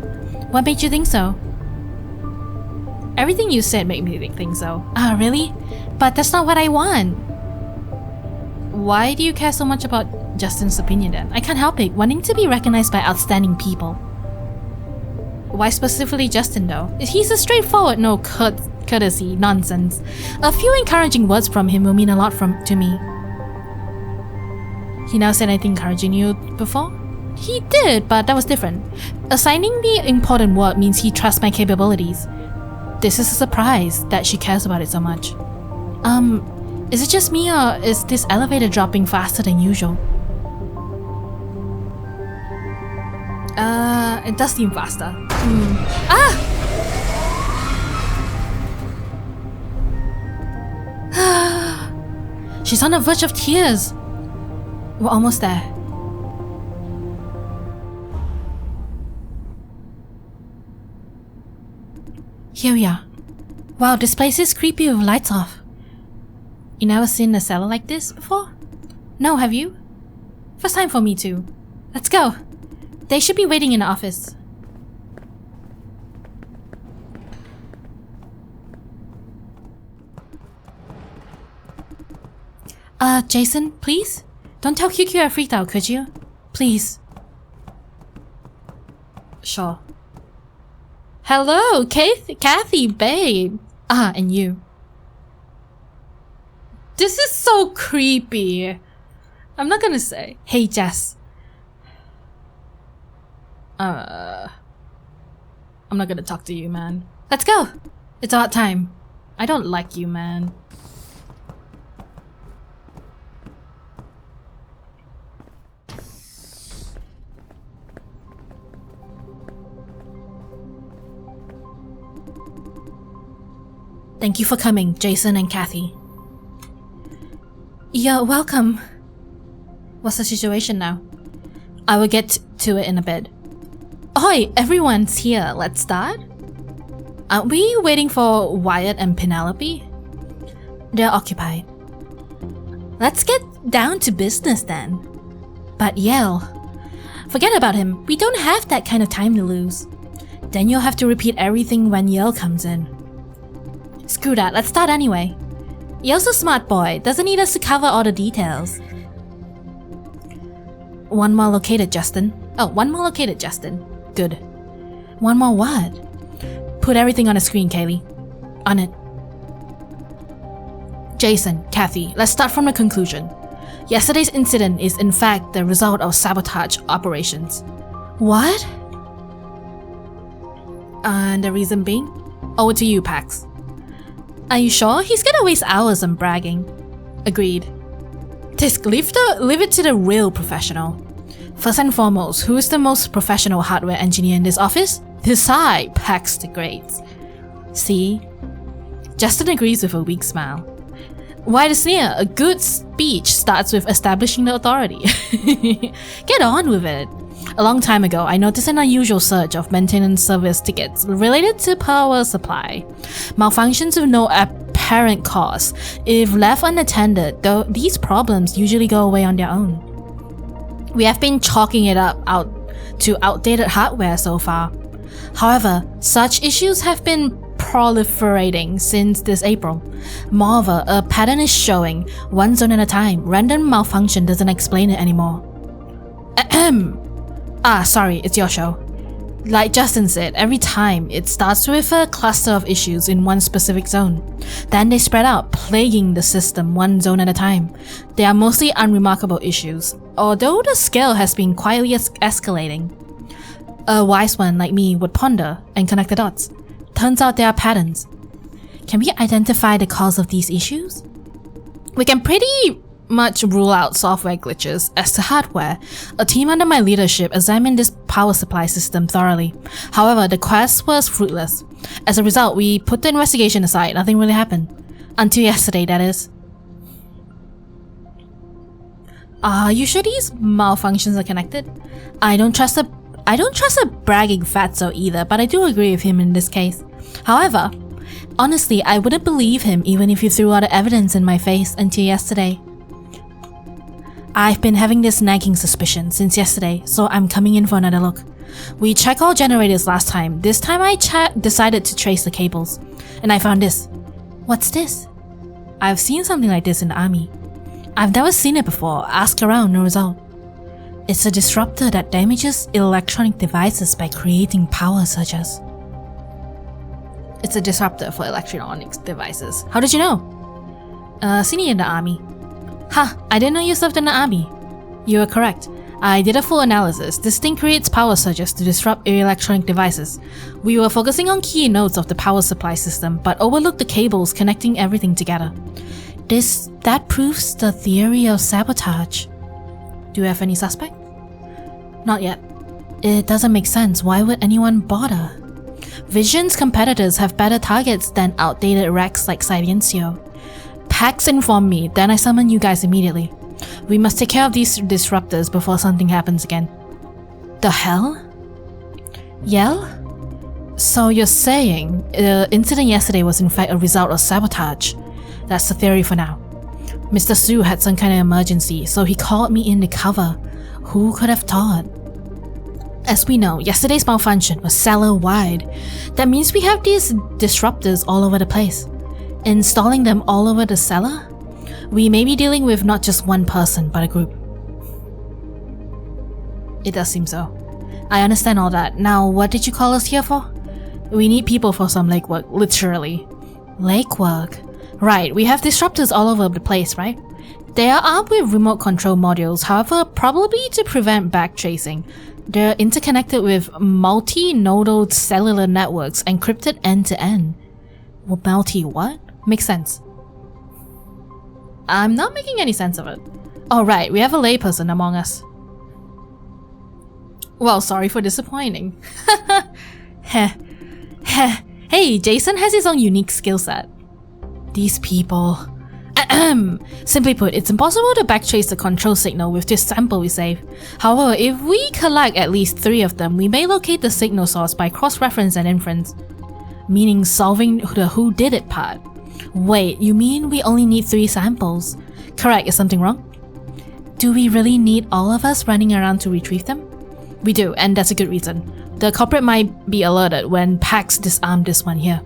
What made you think so? Everything you said made me think so. Ah, really? But that's not what I want. Why do you care so much about Justin's opinion then? I can't help it, wanting to be recognized by outstanding people. Why specifically Justin though? He's a straightforward, no courtesy nonsense. A few encouraging words from him will mean a lot to me. He never said anything encouraging you before? He did, but that was different. Assigning the important word means he trusts my capabilities. This is a surprise that she cares about it so much. Is it just me or is this elevator dropping faster than usual? It does seem faster. Ah! She's on the verge of tears. We're almost there. Here we are. Wow, this place is creepy with lights off. You never seen a cellar like this before? No, have you? First time for me too. Let's go. They should be waiting in the office. Jason, please? Don't tell QQ I freaked out, could you? Please. Sure. Hello, Kathy, babe. Ah, and you. This is so creepy. I'm not gonna say. Hey, Jess. I'm not gonna talk to you, man. Let's go. It's about time. I don't like you, man. Thank you for coming, Jason and Kathy. You're welcome. What's the situation now? I will get to it in a bit. Oi, everyone's here. Let's start? Aren't we waiting for Wyatt and Penelope? They're occupied. Let's get down to business then. But Yale, forget about him. We don't have that kind of time to lose. Then you'll have to repeat everything when Yale comes in. Screw that, let's start anyway. Yale's a smart boy, doesn't need us to cover all the details. One more located, Justin. Oh, one more located, Justin. Good. One more what? Put everything on the screen, Kaylee. On it. Jason, Kathy, let's start from the conclusion. Yesterday's incident is in fact the result of sabotage operations. What? And the reason being? Over to you, Pax. Are you sure? He's gonna waste hours on bragging. Agreed. Tisk, leave it to the real professional. First and foremost, who is the most professional hardware engineer in this office? Decide, Pax the Great. See? Justin agrees with a weak smile. Why the sneer? A good speech starts with establishing the authority. Get on with it. A long time ago, I noticed an unusual surge of maintenance service tickets related to power supply. Malfunctions with no apparent cause. If left unattended, though, these problems usually go away on their own. We have been chalking it up to outdated hardware so far. However, such issues have been proliferating since this April. Moreover, a pattern is showing, one zone at a time. Random malfunction doesn't explain it anymore. Ahem. Sorry, it's your show. Like Justin said, every time it starts with a cluster of issues in one specific zone. Then they spread out, plaguing the system one zone at a time. They are mostly unremarkable issues, although the scale has been quietly escalating. A wise one like me would ponder and connect the dots. Turns out there are patterns. Can we identify the cause of these issues? We can pretty much rule out software glitches. As to hardware, a team under my leadership examined this power supply system thoroughly. However, the quest was fruitless. As a result, we put the investigation aside. Nothing really happened. Until yesterday, that is. Are you sure these malfunctions are connected? I don't trust a bragging fatso either, but I do agree with him in this case. However, honestly, I wouldn't believe him even if you threw out the evidence in my face until yesterday. I've been having this nagging suspicion since yesterday, so I'm coming in for another look. We checked all generators last time. This time I decided to trace the cables, and I found this. What's this? I've seen something like this in the army. I've never seen it before. Ask around, no result. It's a disruptor that damages electronic devices by creating power surges. It's a disruptor for electronic devices. How did you know? Seen it in the army. Ha! I didn't know you served in the army. You were correct. I did a full analysis. This thing creates power surges to disrupt electronic devices. We were focusing on key nodes of the power supply system, but overlooked the cables connecting everything together. That proves the theory of sabotage. Do you have any suspect? Not yet. It doesn't make sense. Why would anyone bother? Vision's competitors have better targets than outdated wrecks like Silencio. Pax informed me, then I summoned you guys immediately. We must take care of these disruptors before something happens again. The hell? Yell? So you're saying the incident yesterday was in fact a result of sabotage? That's the theory for now. Mr. Su had some kind of emergency, so he called me in to cover. Who could have thought? As we know, yesterday's malfunction was cellar-wide. That means we have these disruptors all over the place. Installing them all over the cellar? We may be dealing with not just one person, but a group. It does seem so. I understand all that. Now, what did you call us here for? We need people for some legwork, literally. Legwork? Right, we have disruptors all over the place, right? They are armed with remote control modules, however, probably to prevent backtracing. They're interconnected with multi-nodal cellular networks encrypted end-to-end. Multi what? Makes sense. I'm not making any sense of it. Oh right, we have a layperson among us. Well, sorry for disappointing. Heh. Heh. Hey, Jason has his own unique skill set. These people. Simply put, it's impossible to backtrace the control signal with this sample we save. However, if we collect at least 3 of them, we may locate the signal source by cross-reference and inference. Meaning solving the who did it part. Wait, you mean we only need 3 samples? Correct, is something wrong? Do we really need all of us running around to retrieve them? We do, and that's a good reason. The culprit might be alerted when Pax disarmed this one here.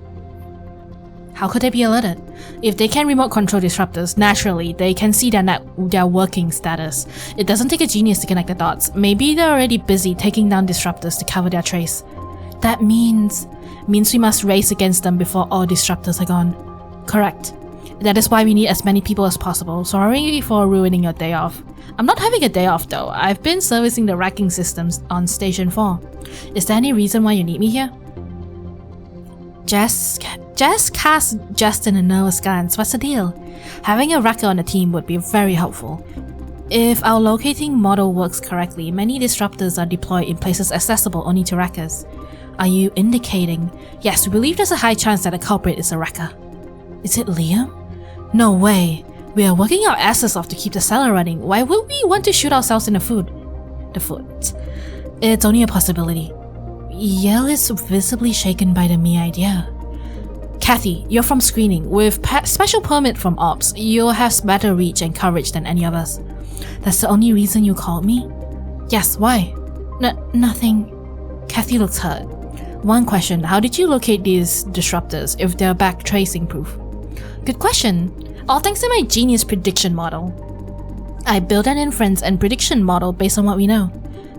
How could they be alerted? If they can remote control disruptors, naturally, they can see their working status. It doesn't take a genius to connect the dots. Maybe they're already busy taking down disruptors to cover their trace. That means we must race against them before all disruptors are gone. Correct. That is why we need as many people as possible. Sorry for ruining your day off. I'm not having a day off though. I've been servicing the racking systems on Station 4. Is there any reason why you need me here? Jess cast Justin a nervous glance. What's the deal? Having a wrecker on the team would be very helpful. If our locating model works correctly, many disruptors are deployed in places accessible only to wreckers. Are you indicating? Yes, we believe there's a high chance that the culprit is a wrecker. Is it Liam? No way. We are working our asses off to keep the cellar running. Why would we want to shoot ourselves in the foot? It's only a possibility. Yale is visibly shaken by the mere idea. Kathy, you're from screening. With special permit from Ops, you'll have better reach and coverage than any of us. That's the only reason you called me? Yes, why? Nothing. Kathy looks hurt. One question, how did you locate these disruptors if they're back tracing proof? Good question. All thanks to my genius prediction model. I built an inference and prediction model based on what we know.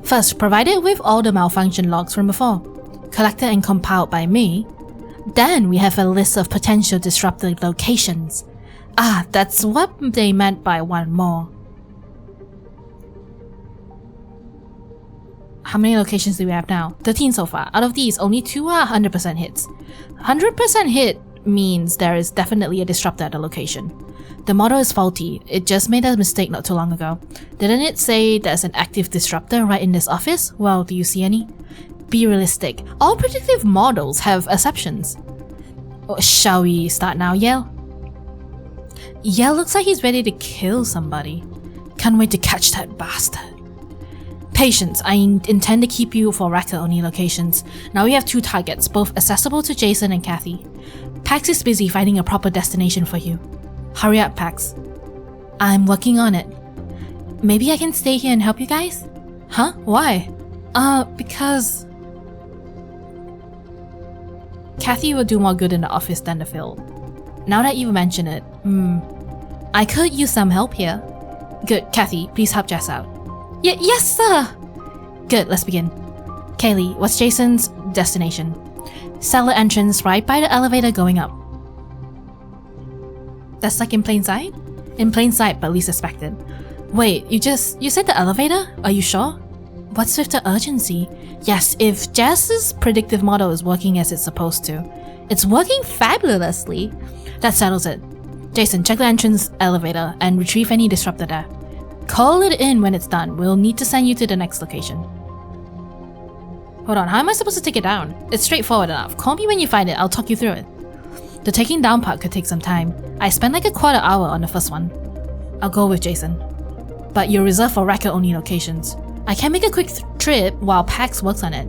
First, provided with all the malfunction logs from before, collected and compiled by me. Then we have a list of potential disruptor locations. Ah, that's what they meant by one more. How many locations do we have now? 13 so far. Out of these, only 2 are 100% hits. 100% hit means there is definitely a disruptor at the location. The model is faulty. It just made a mistake not too long ago. Didn't it say there's an active disruptor right in this office? Well, do you see any? Be realistic. All predictive models have exceptions. Shall we start now, Yale? Yale looks like he's ready to kill somebody. Can't wait to catch that bastard. Patience, I intend to keep you for wrecker-only locations. Now we have 2 targets, both accessible to Jason and Kathy. Pax is busy finding a proper destination for you. Hurry up, Pax. I'm working on it. Maybe I can stay here and help you guys? Huh? Why? Because... Kathy will do more good in the office than the field. Now that you mention it, I could use some help here. Good, Kathy, please help Jess out. Yes, sir! Good, let's begin. Kaylee, what's Jason's destination? Cellar entrance right by the elevator going up. That's like in plain sight? In plain sight, but least expected. Wait, you said the elevator? Are you sure? What's with the urgency? Yes, if Jess's predictive model is working as it's supposed to. It's working fabulously. That settles it. Jason, check the entrance elevator and retrieve any disruptor there. Call it in when it's done. We'll need to send you to the next location. Hold on, how am I supposed to take it down? It's straightforward enough. Call me when you find it, I'll talk you through it. The taking down part could take some time. I spent like a quarter hour on the first one. I'll go with Jason. But you're reserved for wrecker-only locations. I can make a quick trip while Pax works on it.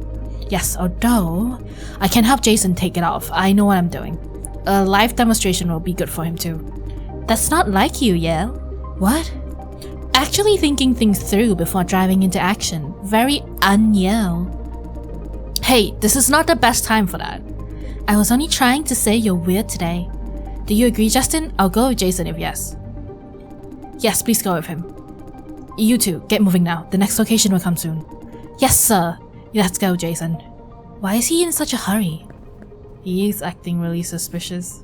Yes, although I can help Jason take it off. I know what I'm doing. A live demonstration will be good for him too. That's not like you, Yale. What? Actually thinking things through before driving into action. Very un-Yale. Hey, this is not the best time for that. I was only trying to say you're weird today. Do you agree, Justin? I'll go with Jason if yes. Yes, please go with him. You two, get moving now. The next location will come soon. Yes, sir. Let's go, Jason. Why is he in such a hurry? He is acting really suspicious.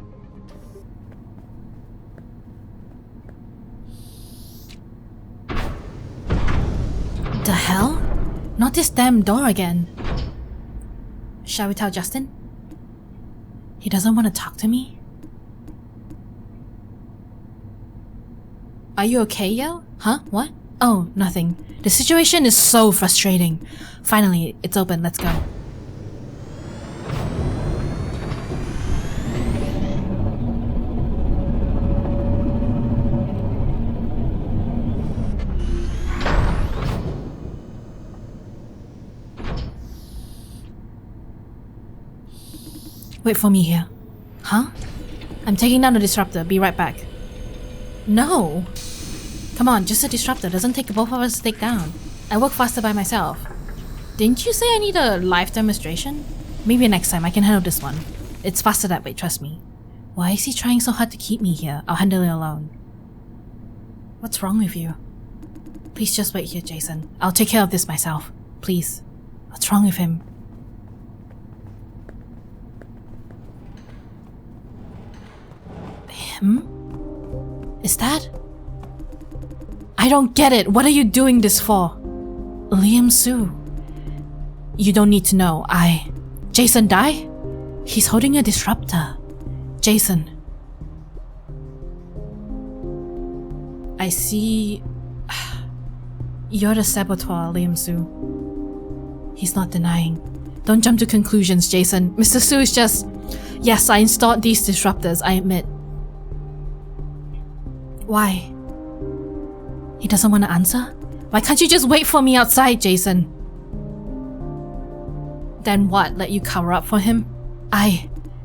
The hell? Not this damn door again. Shall we tell Justin? He doesn't want to talk to me? Are you okay, Yale? Huh? What? Oh, nothing. The situation is so frustrating. Finally, it's open. Let's go. Wait for me here. Huh? I'm taking down the disruptor. Be right back. No! Come on, just a disruptor. Doesn't take both of us to take down. I work faster by myself. Didn't you say I need a live demonstration? Maybe next time I can handle this one. It's faster that way, trust me. Why is he trying so hard to keep me here? I'll handle it alone. What's wrong with you? Please just wait here, Jason. I'll take care of this myself. Please. What's wrong with him? Him? Is that? I don't get it. What are you doing this for? Liam Soo. You don't need to know. Jason die? He's holding a disruptor. Jason. I see... You're the saboteur, Liam Soo. He's not denying. Don't jump to conclusions, Jason. Mr. Soo is just... Yes, I installed these disruptors, I admit. Why? He doesn't want to answer? Why can't you just wait for me outside, Jason? Then what, let you cover up for him?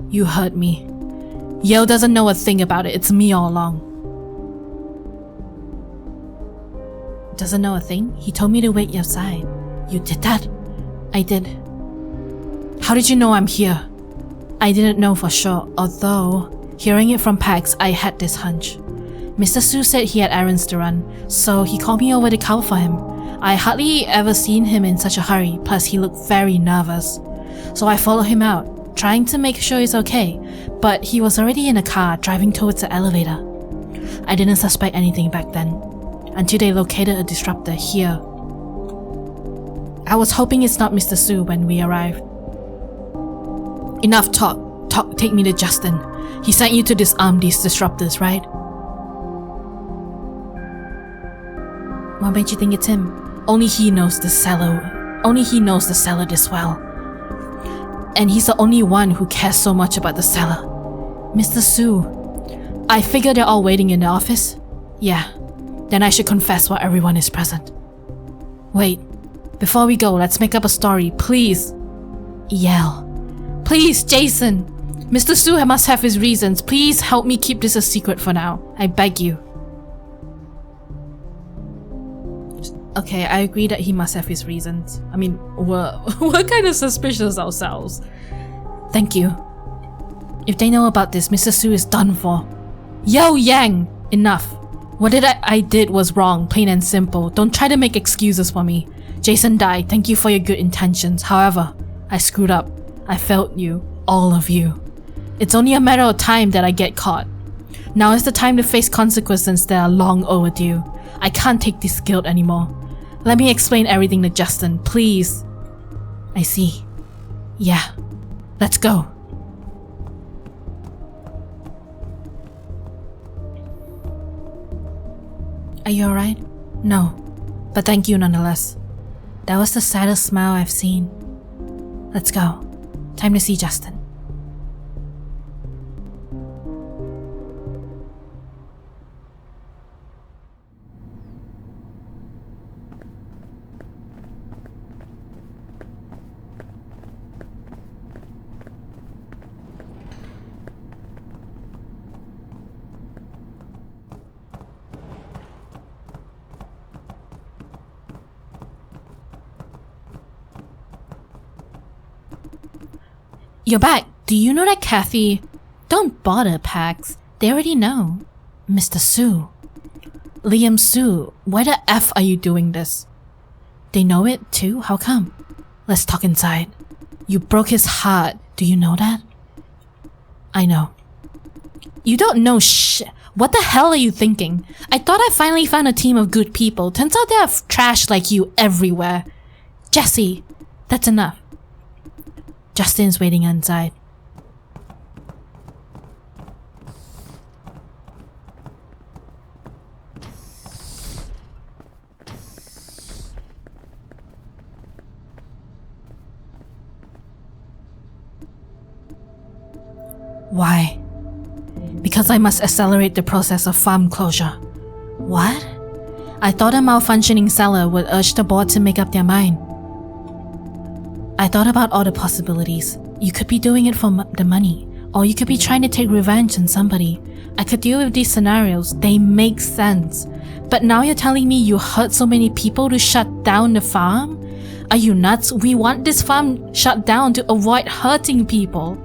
You hurt me. Yale doesn't know a thing about it, it's me all along. Doesn't know a thing? He told me to wait outside. You did that? I did. How did you know I'm here? I didn't know for sure, although, hearing it from Pax, I had this hunch. Mr. Soo said he had errands to run, so he called me over to cover for him. I hardly ever seen him in such a hurry, plus he looked very nervous. So I followed him out, trying to make sure he's okay, but he was already in a car driving towards the elevator. I didn't suspect anything back then, until they located a disruptor here. I was hoping it's not Mr. Soo when we arrived. Enough talk. Take me to Justin. He sent you to disarm these disruptors, right? What made you think it's him? Only he knows the cellar. Only he knows the cellar this well. And he's the only one who cares so much about the cellar. Mr. Soo. I figure they're all waiting in the office? Yeah. Then I should confess while everyone is present. Wait. Before we go, let's make up a story, please. Yell. Please, Jason. Mr. Soo must have his reasons. Please help me keep this a secret for now. I beg you. Okay, I agree that he must have his reasons. I mean, we're kind of suspicious ourselves. Thank you. If they know about this, Mr. Soo is done for. Yo, Yang! Enough. What I did was wrong, plain and simple. Don't try to make excuses for me. Jason died, thank you for your good intentions. However, I screwed up. I failed you. All of you. It's only a matter of time that I get caught. Now is the time to face consequences that are long overdue. I can't take this guilt anymore. Let me explain everything to Justin, please. I see. Yeah. Let's go. Are you alright? No. But thank you nonetheless. That was the saddest smile I've seen. Let's go. Time to see Justin. You're back. Do you know that Kathy... Don't bother, Pax. They already know. Mr. Soo. Liam Soo, why the F are you doing this? They know it too? How come? Let's talk inside. You broke his heart. Do you know that? I know. You don't know shit. What the hell are you thinking? I thought I finally found a team of good people. Turns out there are trash like you everywhere. Jesse, that's enough. Justin's waiting inside. Why? Because I must accelerate the process of farm closure. What? I thought a malfunctioning cellar would urge the board to make up their mind. I thought about all the possibilities. You could be doing it for the money, or you could be trying to take revenge on somebody. I could deal with these scenarios, they make sense. But now you're telling me you hurt so many people to shut down the farm? Are you nuts? We want this farm shut down to avoid hurting people.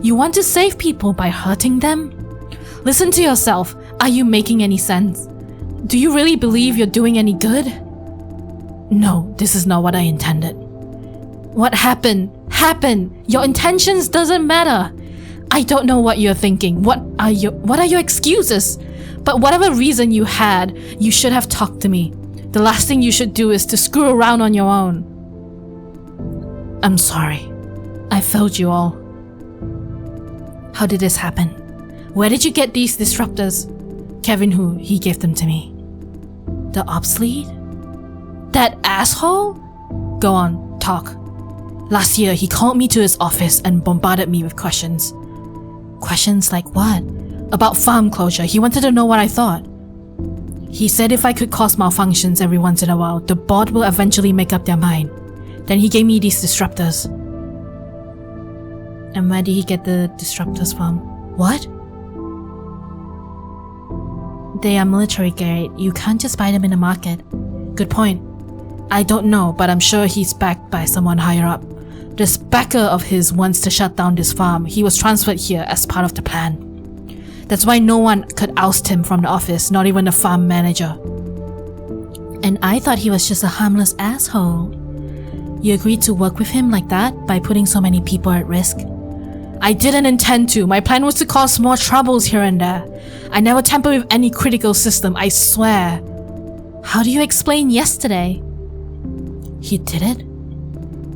You want to save people by hurting them? Listen to yourself. Are you making any sense? Do you really believe you're doing any good? No, this is not what I intended. What happened? Your intentions doesn't matter. I don't know what you're thinking. What are your excuses? But whatever reason you had, you should have talked to me. The last thing you should do is to screw around on your own. I'm sorry. I failed you all. How did this happen? Where did you get these disruptors? Kevin Hu, he gave them to me. The ops lead? That asshole? Go on, talk. Last year, he called me to his office and bombarded me with questions. Questions like what? About farm closure. He wanted to know what I thought. He said if I could cause malfunctions every once in a while, the board will eventually make up their mind. Then he gave me these disruptors. And where did he get the disruptors from? What? They are military grade. You can't just buy them in the market. Good point. I don't know, but I'm sure he's backed by someone higher up. This backer of his wants to shut down this farm. He was transferred here as part of the plan. That's why no one could oust him from the office, not even the farm manager. And I thought he was just a harmless asshole. You agreed to work with him like that by putting so many people at risk? I didn't intend to. My plan was to cause more troubles here and there. I never tampered with any critical system, I swear. How do you explain yesterday? He did it?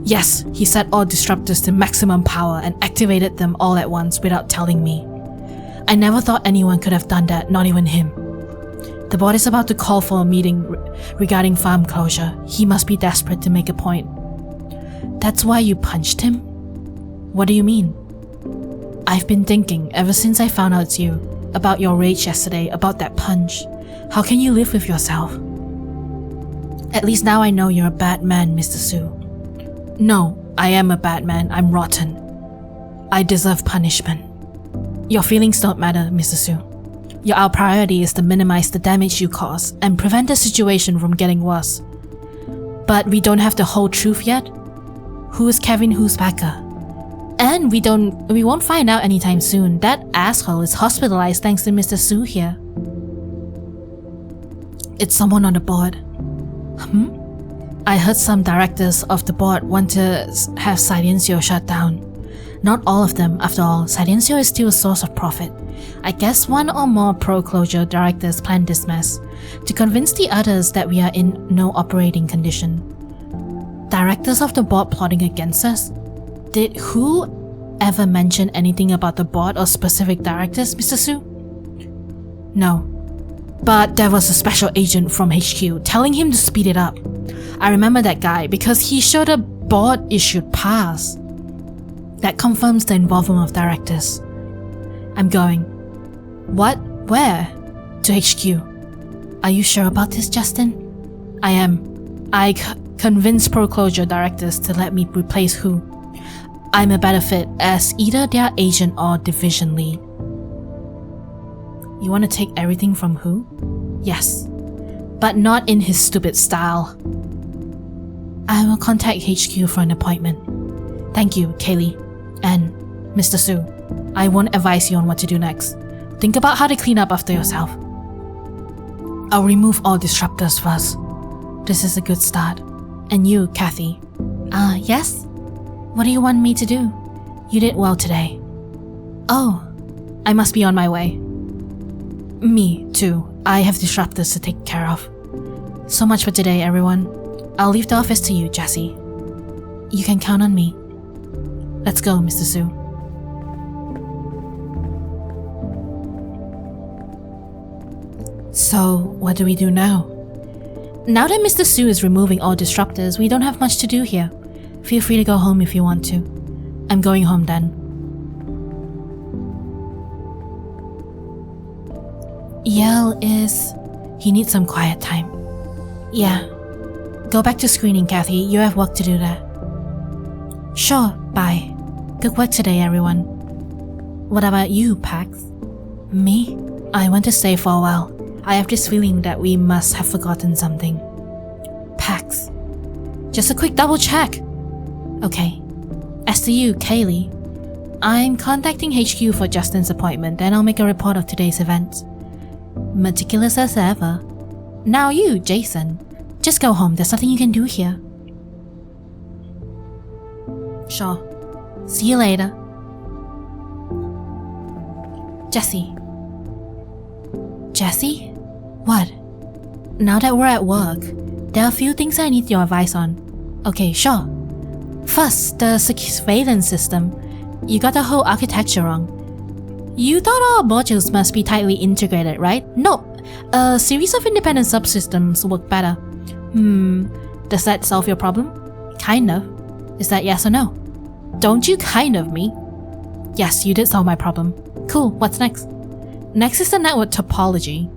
Yes, he set all disruptors to maximum power and activated them all at once without telling me. I never thought anyone could have done that, not even him. The board is about to call for a meeting regarding farm closure. He must be desperate to make a point. That's why you punched him? What do you mean? I've been thinking, ever since I found out it's you, about your rage yesterday, about that punch. How can you live with yourself? At least now I know you're a bad man, Mr. Su. No, I am a bad man. I'm rotten. I deserve punishment. Your feelings don't matter, Mr. Su. Our priority is to minimize the damage you cause and prevent the situation from getting worse. But we don't have the whole truth yet. Who is Kevin Hu's backer? And we won't find out anytime soon. That asshole is hospitalized thanks to Mr. Su here. It's someone on the board. I heard some directors of the board want to have Silencio shut down. Not all of them, after all. Silencio is still a source of profit. I guess one or more pro-closure directors planned this mess to convince the others that we are in no operating condition. Directors of the board plotting against us? Did who ever mention anything about the board or specific directors, Mr. Su? No. But there was a special agent from HQ telling him to speed it up. I remember that guy because he showed a board-issued pass. That confirms the involvement of directors. I'm going. What? Where? To HQ. Are you sure about this, Justin? I am. I convinced pro-closure directors to let me replace who. I'm a better fit as either their agent or division lead. You want to take everything from who? Yes. But not in his stupid style. I will contact HQ for an appointment. Thank you, Kaylee. And Mr. Su, I won't advise you on what to do next. Think about how to clean up after yourself. I'll remove all disruptors first. This is a good start. And you, Kathy. Yes? What do you want me to do? You did well today. Oh, I must be on my way. Me, too. I have disruptors to take care of. So much for today, everyone. I'll leave the office to you, Jessie. You can count on me. Let's go, Mr. Su. So, what do we do now? Now that Mr. Su is removing all disruptors, we don't have much to do here. Feel free to go home if you want to. I'm going home then. Yell is... He needs some quiet time. Yeah. Go back to screening, Kathy. You have work to do there. Sure, bye. Good work today, everyone. What about you, Pax? Me? I want to stay for a while. I have this feeling that we must have forgotten something. Pax. Just a quick double check. Okay. As to you, Kaylee, I'm contacting HQ for Justin's appointment, and I'll make a report of today's events. Meticulous as ever. Now you, Jason. Just go home, there's nothing you can do here. Sure. See you later. Jessie. Jessie? What? Now that we're at work, there are a few things I need your advice on. Okay, sure. First, the surveillance system. You got the whole architecture wrong. You thought all modules must be tightly integrated, right? Nope. A series of independent subsystems work better. Does that solve your problem? Kind of. Is that yes or no? Don't you kind of me? Yes, you did solve my problem. Cool, what's next? Next is the network topology.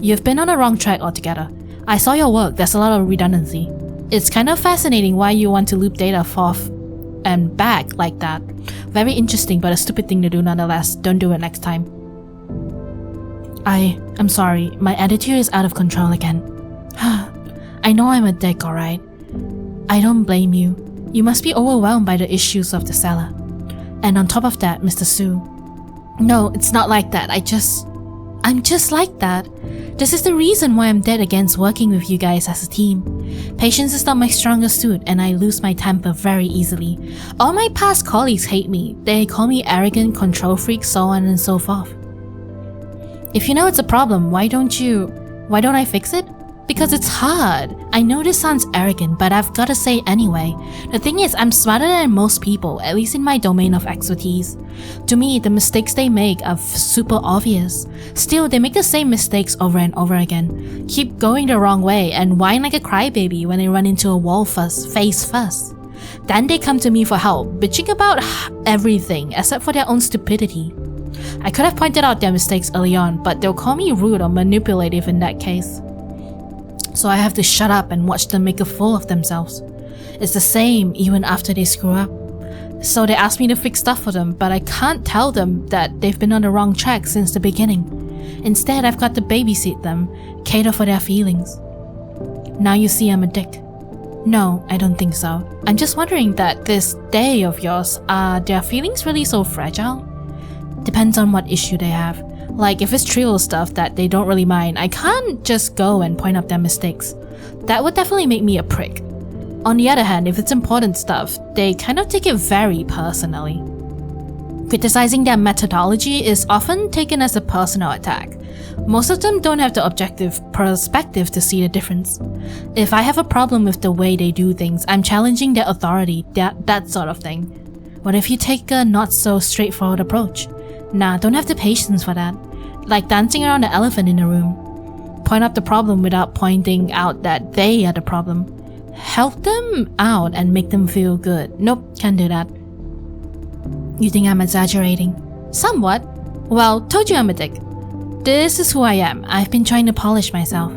You've been on the wrong track altogether. I saw your work, there's a lot of redundancy. It's kind of fascinating why you want to loop data forth and back like that. Very interesting, but a stupid thing to do nonetheless. Don't do it next time. I'm sorry, my attitude is out of control again. I know I'm a dick, alright? I don't blame you. You must be overwhelmed by the issues of the cellar. And on top of that, Mr. Su. No, it's not like that. I'm just like that. This is the reason why I'm dead against working with you guys as a team. Patience is not my strongest suit, and I lose my temper very easily. All my past colleagues hate me. They call me arrogant, control freak, so on and so forth. If you know it's a problem, why don't I fix it? Because it's hard. I know this sounds arrogant, but I've gotta say anyway. The thing is, I'm smarter than most people, at least in my domain of expertise. To me, the mistakes they make are super obvious. Still, they make the same mistakes over and over again. Keep going the wrong way and whine like a crybaby when they run into a wall face first. Then they come to me for help, bitching about everything except for their own stupidity. I could have pointed out their mistakes early on, but they'll call me rude or manipulative in that case. So I have to shut up and watch them make a fool of themselves. It's the same even after they screw up. So they ask me to fix stuff for them, but I can't tell them that they've been on the wrong track since the beginning. Instead, I've got to babysit them, cater for their feelings. Now you see I'm a dick. No, I don't think so. I'm just wondering that this day of yours, are their feelings really so fragile? Depends on what issue they have. Like, if it's trivial stuff that they don't really mind, I can't just go and point out their mistakes. That would definitely make me a prick. On the other hand, if it's important stuff, they kind of take it very personally. Criticizing their methodology is often taken as a personal attack. Most of them don't have the objective perspective to see the difference. If I have a problem with the way they do things, I'm challenging their authority, that sort of thing. What if you take a not so straightforward approach? Nah, don't have the patience for that. Like dancing around the elephant in the room. Point out the problem without pointing out that they are the problem. Help them out and make them feel good. Nope, can't do that. You think I'm exaggerating? Somewhat. Well, told you I'm a dick. This is who I am. I've been trying to polish myself.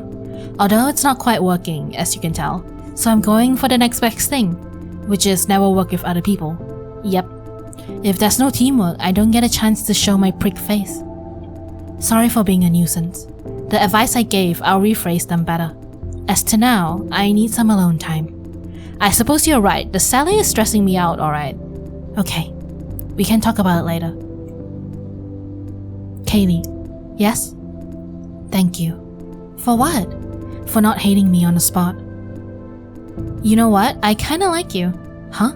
Although it's not quite working, as you can tell. So I'm going for the next best thing, which is never work with other people. Yep. If there's no teamwork, I don't get a chance to show my prick face. Sorry for being a nuisance. The advice I gave, I'll rephrase them better. As to now, I need some alone time. I suppose you're right, the cellar is stressing me out, alright. Okay, we can talk about it later. Kaylee. Yes? Thank you. For what? For not hating me on the spot. You know what? I kinda like you. Huh?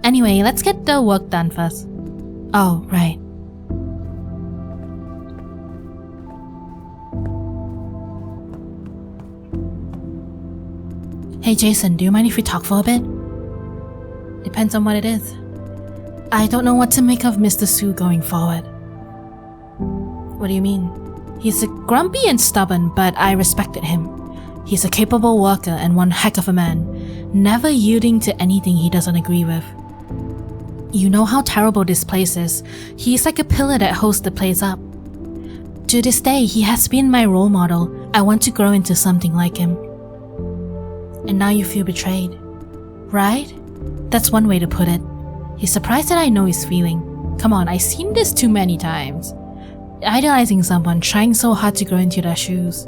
Anyway, let's get the work done first. Oh, right. Hey Jason, do you mind if we talk for a bit? Depends on what it is. I don't know what to make of Mr. Su going forward. What do you mean? He's grumpy and stubborn, but I respected him. He's a capable worker and one heck of a man, never yielding to anything he doesn't agree with. You know how terrible this place is. He's like a pillar that holds the place up. To this day, he has been my role model. I want to grow into something like him. And now you feel betrayed. Right? That's one way to put it. He's surprised that I know his feeling. Come on, I've seen this too many times. Idolizing someone, trying so hard to grow into their shoes.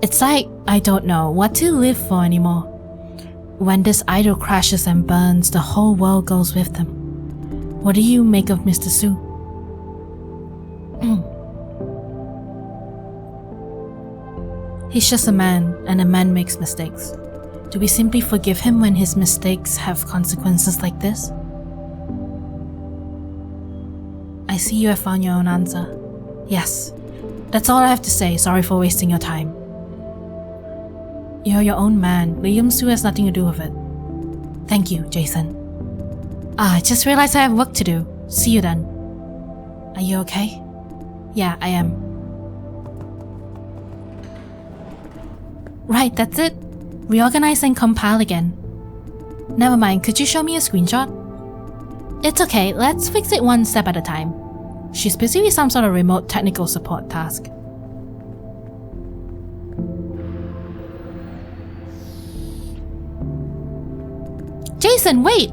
It's like I don't know what to live for anymore. When this idol crashes and burns, the whole world goes with them. What do you make of Mr. Su? He's just a man, and a man makes mistakes. Do we simply forgive him when his mistakes have consequences like this? I see you have found your own answer. Yes, that's all I have to say. Sorry for wasting your time. You're your own man. William Su has nothing to do with it. Thank you, Jason. I just realized I have work to do. See you then. Are you okay? Yeah, I am. Right, that's it. Reorganize and compile again. Never mind, could you show me a screenshot? It's okay, let's fix it one step at a time. She's busy with some sort of remote technical support task. Jason, wait!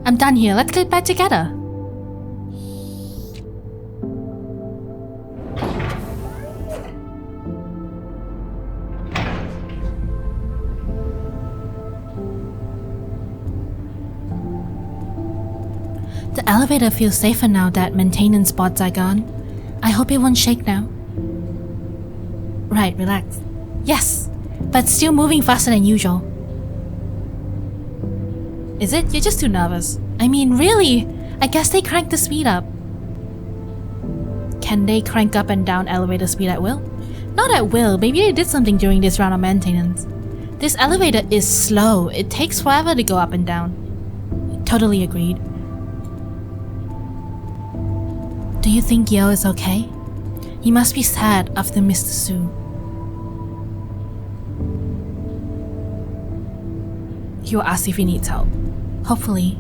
I'm done here, let's get back together. The elevator feels safer now that maintenance bots are gone. I hope it won't shake now. Right, relax. Yes, but still moving faster than usual. Is it? You're just too nervous. I mean, really? I guess they cranked the speed up. Can they crank up and down elevator speed at will? Not at will, maybe they did something during this round of maintenance. This elevator is slow, it takes forever to go up and down. Totally agreed. Do you think Yeo is okay? He must be sad after Mr. Su. He will ask if he needs help. Hopefully,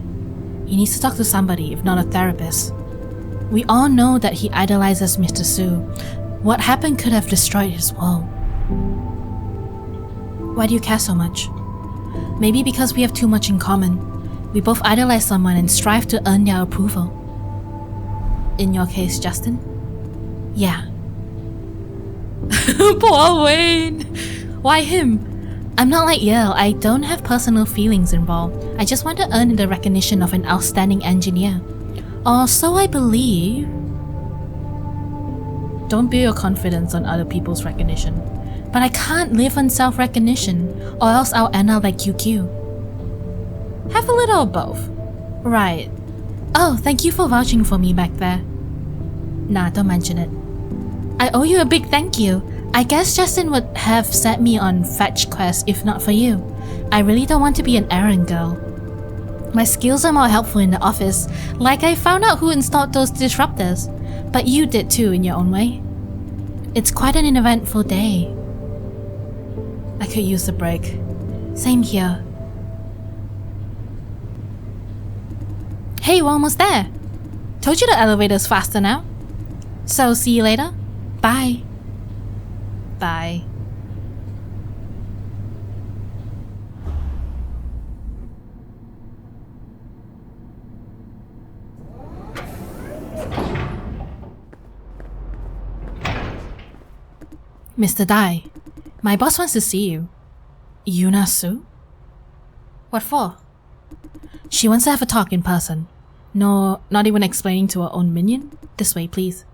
he needs to talk to somebody, if not a therapist. We all know that he idolizes Mr. Su. What happened could have destroyed his world. Why do you care so much? Maybe because we have too much in common. We both idolize someone and strive to earn their approval. In your case, Justin? Yeah. Poor Wayne! Why him? I'm not like Yale, I don't have personal feelings involved. I just want to earn the recognition of an outstanding engineer. Or so I believe. Don't build your confidence on other people's recognition. But I can't live on self-recognition, or else I'll end up like QQ. Have a little of both. Right. Oh, thank you for vouching for me back there. Nah, don't mention it. I owe you a big thank you. I guess Justin would have set me on fetch quest if not for you. I really don't want to be an errand girl. My skills are more helpful in the office, like I found out who installed those disruptors. But you did too in your own way. It's quite an eventful day. I could use a break. Same here. Hey, we're almost there. Told you the elevator's faster now. So see you later. Bye. Bye. Mr. Dai, my boss wants to see you. Yuna Su? What for? She wants to have a talk in person. No, not even explaining to her own minion? This way, please.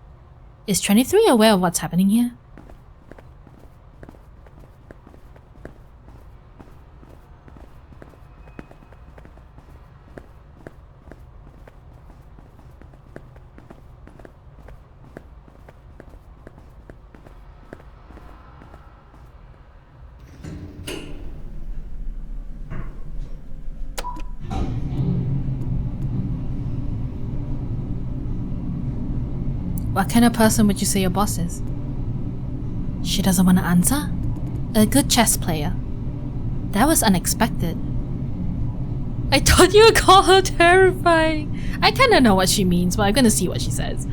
Is 23 aware of what's happening here? What kind of person would you say your boss is? She doesn't want to answer? A good chess player. That was unexpected. I thought you would call her terrifying. I kinda know what she means, but I'm gonna see what she says.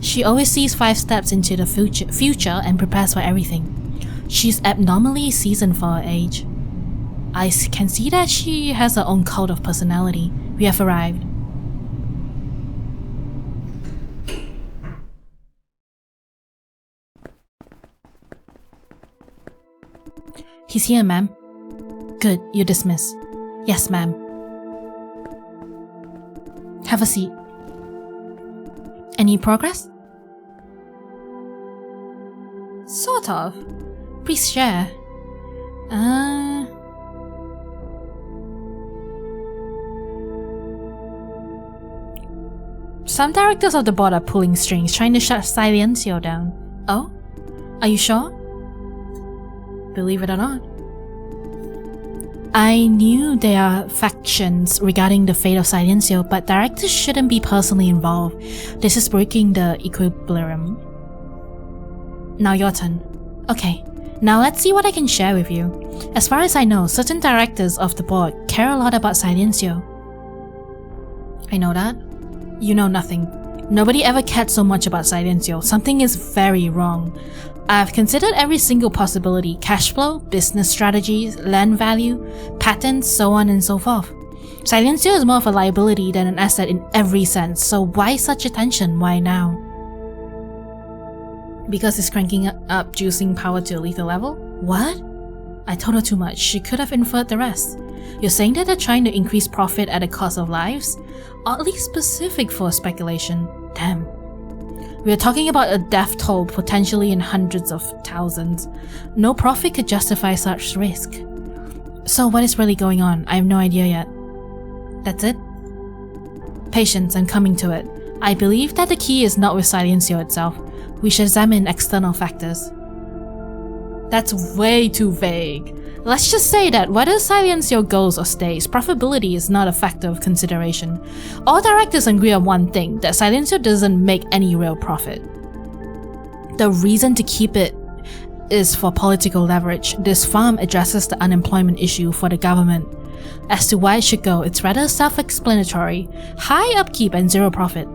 She always sees 5 steps into the future and prepares for everything. She's abnormally seasoned for her age. I can see that she has her own cult of personality. We have arrived. He's here, ma'am. Good, you're dismissed. Yes, ma'am. Have a seat. Any progress? Sort of. Please share. Some directors of the board are pulling strings, trying to shut Silencio down. Oh? Are you sure? Believe it or not. I knew there are factions regarding the fate of Silencio, but directors shouldn't be personally involved. This is breaking the equilibrium. Now your turn. Okay, now let's see what I can share with you. As far as I know, certain directors of the board care a lot about Silencio. I know that. You know nothing. Nobody ever cared so much about Silencio. Something is very wrong. I've considered every single possibility: cash flow, business strategies, land value, patents, so on and so forth. Silencio is more of a liability than an asset in every sense, so why such attention? Why now? Because it's cranking up juicing power to a lethal level? What? I told her too much. She could have inferred the rest. You're saying that they're trying to increase profit at the cost of lives? Oddly specific for speculation. Damn. We're talking about a death toll potentially in hundreds of thousands. No profit could justify such risk. So what is really going on? I have no idea yet. That's it? Patience, I'm coming to it. I believe that the key is not with Silencio itself. We should examine external factors. That's way too vague. Let's just say that whether Silencio goes or stays, profitability is not a factor of consideration. All directors agree on one thing, that Silencio doesn't make any real profit. The reason to keep it is for political leverage. This farm addresses the unemployment issue for the government. As to why it should go, it's rather self-explanatory. High upkeep and zero profit.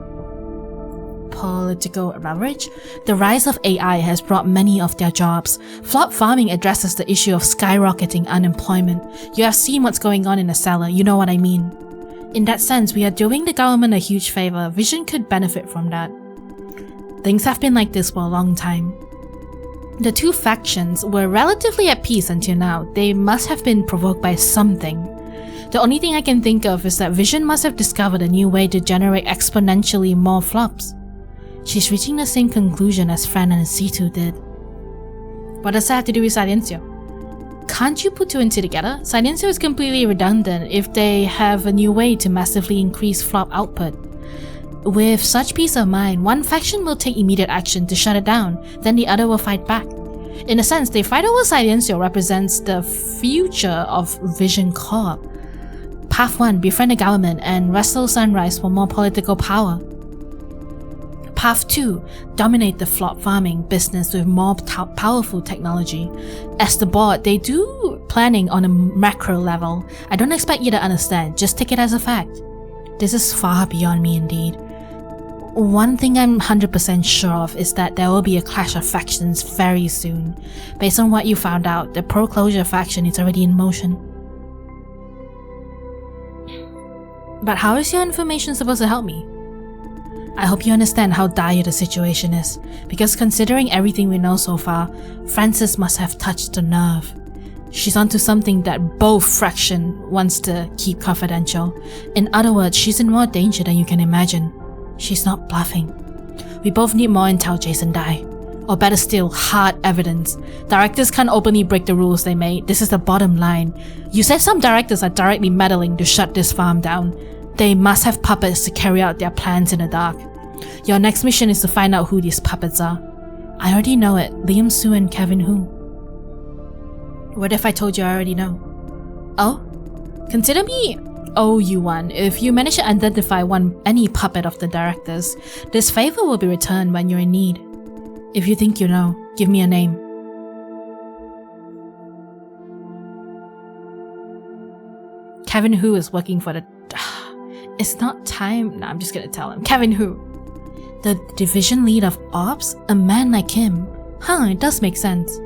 Political leverage? The rise of AI has brought many of their jobs. Flop farming addresses the issue of skyrocketing unemployment. You have seen what's going on in the cellar, you know what I mean. In that sense, we are doing the government a huge favor. Vision could benefit from that. Things have been like this for a long time. The two factions were relatively at peace until now. They must have been provoked by something. The only thing I can think of is that Vision must have discovered a new way to generate exponentially more flops. She's reaching the same conclusion as Fran and C2 did. What does that have to do with Silencio? Can't you put two and two together? Silencio is completely redundant if they have a new way to massively increase flop output. With such peace of mind, one faction will take immediate action to shut it down, then the other will fight back. In a sense, the fight over Silencio represents the future of Vision Corp. Path 1, befriend the government and wrestle Sunrise for more political power. Path 2, dominate the flop farming business with more powerful technology. As the board, they do planning on a macro level. I don't expect you to understand, just take it as a fact. This is far beyond me indeed. One thing I'm 100% sure of is that there will be a clash of factions very soon. Based on what you found out, the pro-closure faction is already in motion. But how is your information supposed to help me? I hope you understand how dire the situation is, because considering everything we know so far, Frances must have touched a nerve. She's onto something that both faction wants to keep confidential. In other words, she's in more danger than you can imagine. She's not bluffing. We both need more intel, Jason Dye. Or better still, hard evidence. Directors can't openly break the rules they made. This is the bottom line. You said some directors are directly meddling to shut this farm down. They must have puppets to carry out their plans in the dark. Your next mission is to find out who these puppets are. I already know it. Liam Su and Kevin Hu. What if I told you I already know? Oh? Consider me owe you one. If you manage to identify any puppet of the directors, this favor will be returned when you're in need. If you think you know, give me a name. Kevin Hu is working for the... It's not time. Nah, I'm just gonna tell him. Kevin Hu. The division lead of ops? A man like him? Huh, it does make sense.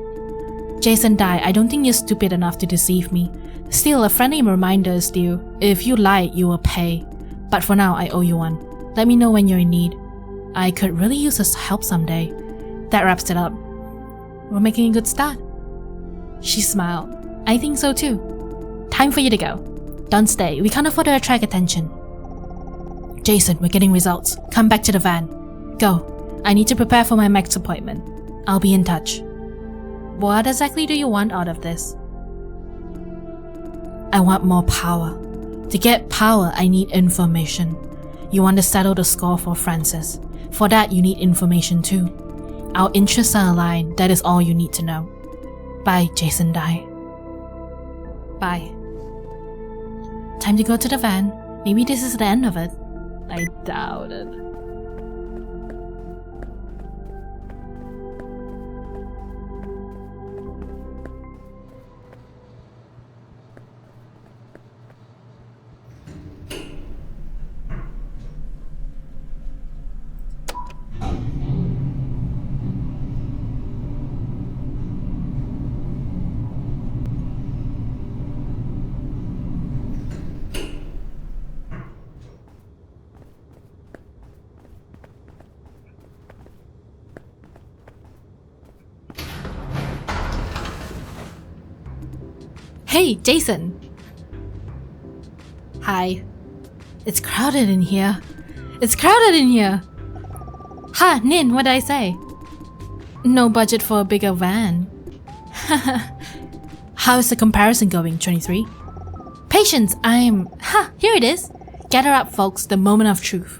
Jason Dye, I don't think you're stupid enough to deceive me. Still, a friendly reminder is due. If you lie, you will pay. But for now, I owe you one. Let me know when you're in need. I could really use his help someday. That wraps it up. We're making a good start. She smiled. I think so too. Time for you to go. Don't stay, we can't afford to attract attention. Jason, we're getting results. Come back to the van. Go. I need to prepare for my next appointment. I'll be in touch. What exactly do you want out of this? I want more power. To get power, I need information. You want to settle the score for Francis. For that, you need information too. Our interests are aligned, that is all you need to know. Bye, Jason Dye. Bye. Time to go to the van. Maybe this is the end of it. I doubt it. Hey, Jason! Hi. It's crowded in here. It's crowded in here! Ha, Nin, what did I say? No budget for a bigger van. How's the comparison going, 23? Patience, here it is! Gather up, folks, the moment of truth.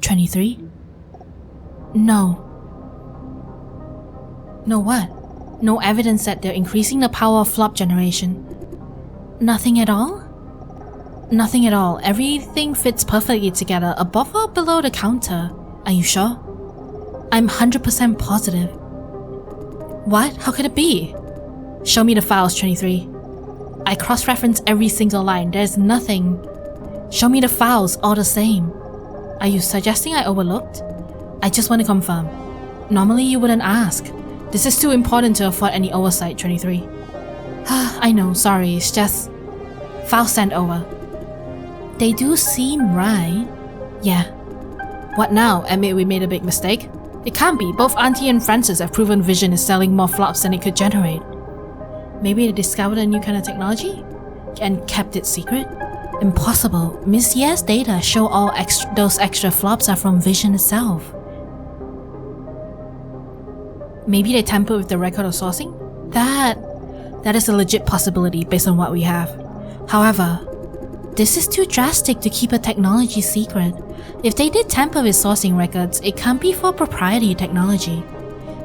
23? No. No what? No evidence that they're increasing the power of flop generation. Nothing at all? Nothing at all. Everything fits perfectly together above or below the counter. Are you sure? I'm 100% positive. What? How could it be? Show me the files, 23. I cross-reference every single line. There's nothing. Show me the files, all the same. Are you suggesting I overlooked? I just want to confirm. Normally you wouldn't ask. This is too important to afford any oversight, 23. I know, sorry, it's just... File sent over. They do seem right. Yeah. What now? Admit we made a big mistake? It can't be. Both Auntie and Francis have proven Vision is selling more flops than it could generate. Maybe they discovered a new kind of technology? And kept it secret? Impossible. Miss Ye's data show those extra flops are from Vision itself. Maybe they tampered with the record of sourcing? That is a legit possibility based on what we have. However, this is too drastic to keep a technology secret. If they did tamper with sourcing records, it can't be for proprietary technology.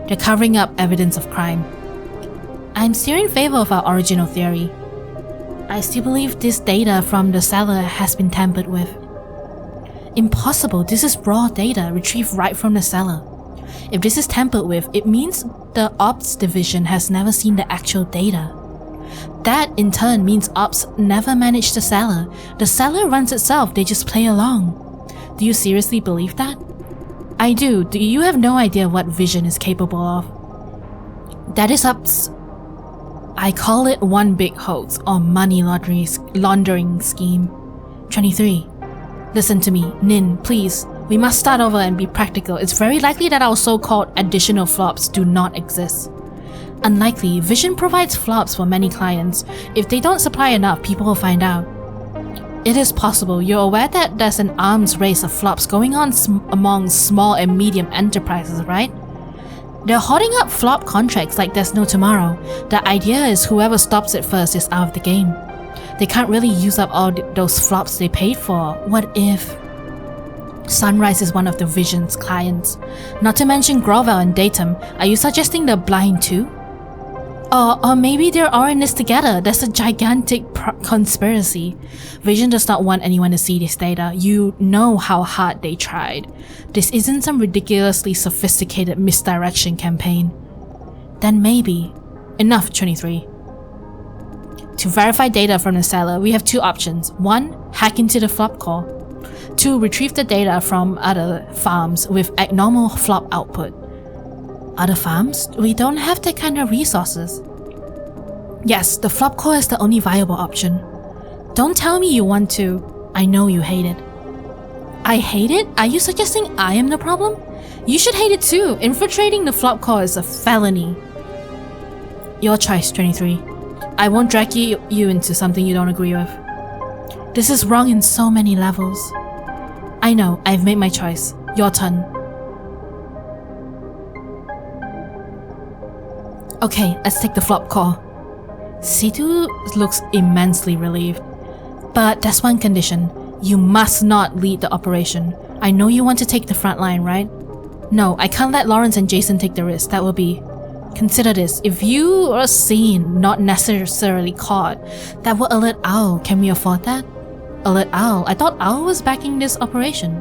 They're covering up evidence of crime. I'm still in favor of our original theory. I still believe this data from the seller has been tampered with. Impossible, this is raw data retrieved right from the seller. If this is tampered with, it means the Ops division has never seen the actual data. That in turn means Ops never managed the seller. The seller runs itself, they just play along. Do you seriously believe that? I do. Do you have no idea what Vision is capable of? That is Ops. I call it one big hoax or money laundering scheme. 23. Listen to me, Nin, please. We must start over and be practical. It's very likely that our so-called additional flops do not exist. Unlikely, Vision provides flops for many clients. If they don't supply enough, people will find out. It is possible. You're aware that there's an arms race of flops going on among small and medium enterprises, right? They're hoarding up flop contracts like there's no tomorrow. The idea is whoever stops it first is out of the game. They can't really use up all those flops they paid for. What if... Sunrise is one of the Vision's clients. Not to mention Grovel and Datum. Are you suggesting they're blind too? Or maybe they're all in this together. There's a gigantic conspiracy. Vision does not want anyone to see this data. You know how hard they tried. This isn't some ridiculously sophisticated misdirection campaign. Then maybe. Enough, 23. To verify data from the seller, we have two options. 1. Hack into the flop core. 2. Retrieve the data from other farms with abnormal flop output. Other farms? We don't have that kind of resources. Yes, the flop core is the only viable option. Don't tell me you want to. I know you hate it. I hate it? Are you suggesting I am the problem? You should hate it too. Infiltrating the flop core is a felony. Your choice, 23. I won't drag you into something you don't agree with. This is wrong in so many levels. I know, I've made my choice. Your turn. Okay, let's take the flop call. Situ looks immensely relieved. But there's one condition. You must not lead the operation. I know you want to take the front line, right? No, I can't let Lawrence and Jason take the risk. That will be... Consider this. If you are seen, not necessarily caught, that will alert Owl. Can we afford that? Alert Owl? I thought Owl was backing this operation.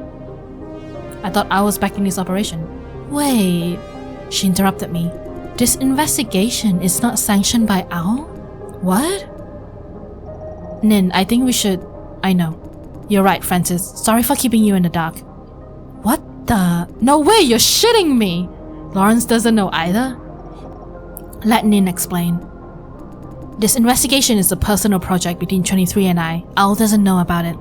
Wait. She interrupted me. This investigation is not sanctioned by Owl? What? Nin, I think we should... I know. You're right, Francis. Sorry for keeping you in the dark. What the... No way, you're shitting me! Lawrence doesn't know either? Let Nin explain. This investigation is a personal project between 23 and I. Owl doesn't know about it.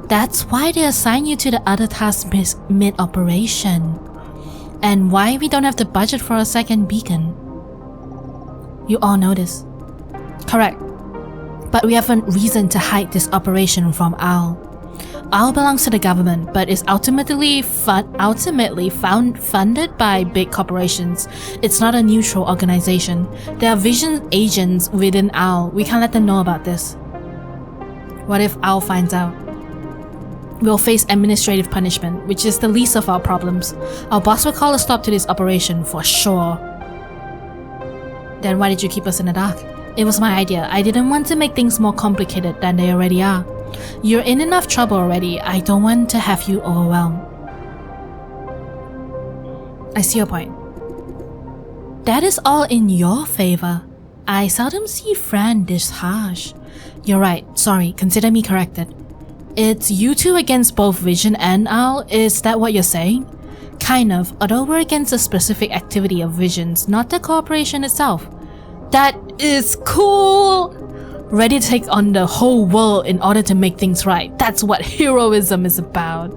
That's why they assign you to the other task mid-operation. And why we don't have the budget for a second beacon. You all know this. Correct. But we have a reason to hide this operation from Owl. Owl belongs to the government, but is ultimately funded by big corporations. It's not a neutral organization. There are vision agents within Owl. We can't let them know about this. What if Owl finds out? We'll face administrative punishment, which is the least of our problems. Our boss will call a stop to this operation for sure. Then why did you keep us in the dark? It was my idea. I didn't want to make things more complicated than they already are. You're in enough trouble already. I don't want to have you overwhelmed. I see your point. That is all in your favor. I seldom see Fran this harsh. You're right. Sorry. Consider me corrected. It's you two against both Vision and Owl. Is that what you're saying? Kind of, although we're against the specific activity of Visions, not the corporation itself. That is cool! Ready to take on the whole world in order to make things right. That's what heroism is about.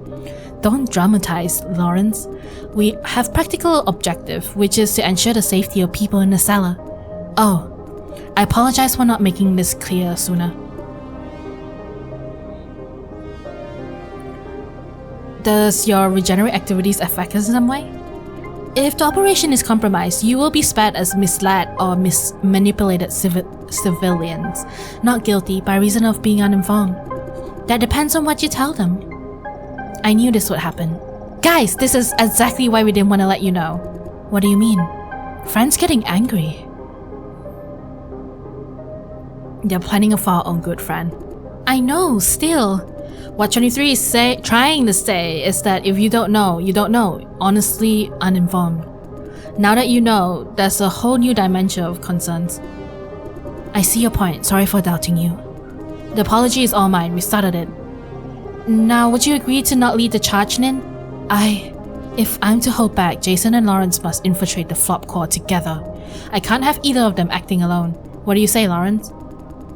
Don't dramatize, Lawrence. We have practical objective, which is to ensure the safety of people in the cellar. Oh, I apologize for not making this clear sooner. Does your regenerate activities affect us in some way? If the operation is compromised, you will be spared as misled or manipulated civilians, not guilty by reason of being uninformed. That depends on what you tell them. I knew this would happen. Guys, this is exactly why we didn't want to let you know. What do you mean? Fran's getting angry. They're planning for our own good, Fran. I know, still. What 23 is trying to say is that if you don't know, you don't know. Honestly, uninformed. Now that you know, there's a whole new dimension of concerns. I see your point. Sorry for doubting you. The apology is all mine. We started it. Now, would you agree to not lead the charge, Nin? If I'm to hold back, Jason and Lawrence must infiltrate the flop core together. I can't have either of them acting alone. What do you say, Lawrence?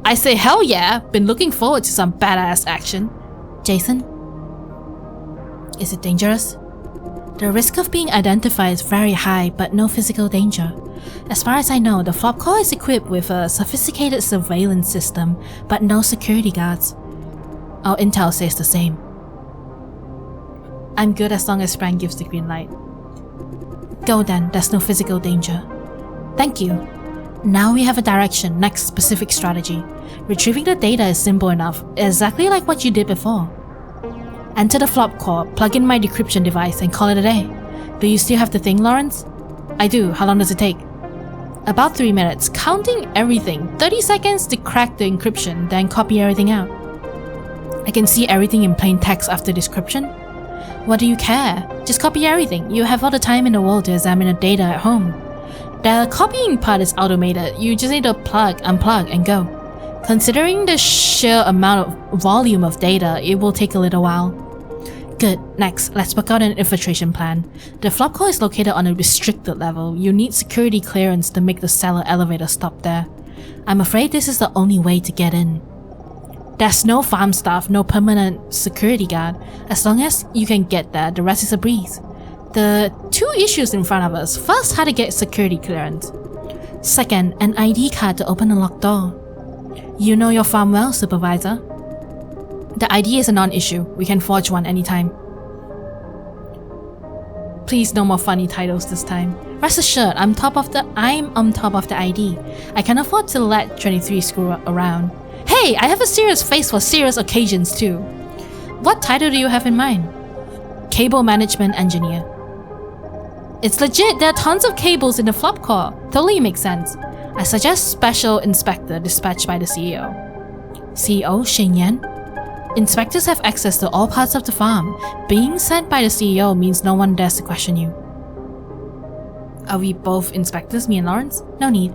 I say hell yeah! Been looking forward to some badass action. Jason? Is it dangerous? The risk of being identified is very high, but no physical danger. As far as I know, the flop core is equipped with a sophisticated surveillance system, but no security guards. Our intel says the same. I'm good as long as Frank gives the green light. Go then, there's no physical danger. Thank you. Now we have a direction, next specific strategy. Retrieving the data is simple enough, exactly like what you did before. Enter the flop core, plug in my decryption device, and call it a day. Do you still have the thing, Lawrence? I do. How long does it take? About 3 minutes, counting everything. 30 seconds to crack the encryption, then copy everything out. I can see everything in plain text after description. What do you care? Just copy everything. You have all the time in the world to examine the data at home. The copying part is automated. You just need to plug, unplug, and go. Considering the sheer amount of volume of data, it will take a little while. Good. Next, let's work out an infiltration plan. The flop core is located on a restricted level. You need security clearance to make the cellar elevator stop there. I'm afraid this is the only way to get in. There's no farm staff, no permanent security guard. As long as you can get there, the rest is a breeze. The two issues in front of us. First, how to get security clearance. Second, an ID card to open a locked door. You know your farm well, Supervisor. The ID is a non-issue. We can forge one anytime. Please, no more funny titles this time. Rest assured, I'm on top of the ID. I can afford to let 23 screw around. Hey, I have a serious face for serious occasions too. What title do you have in mind? Cable Management Engineer. It's legit, there are tons of cables in the flop core. Totally makes sense. I suggest Special Inspector dispatched by the CEO. CEO Shen Yan? Inspectors have access to all parts of the farm. Being sent by the CEO means no one dares to question you. Are we both inspectors, me and Lawrence? No need.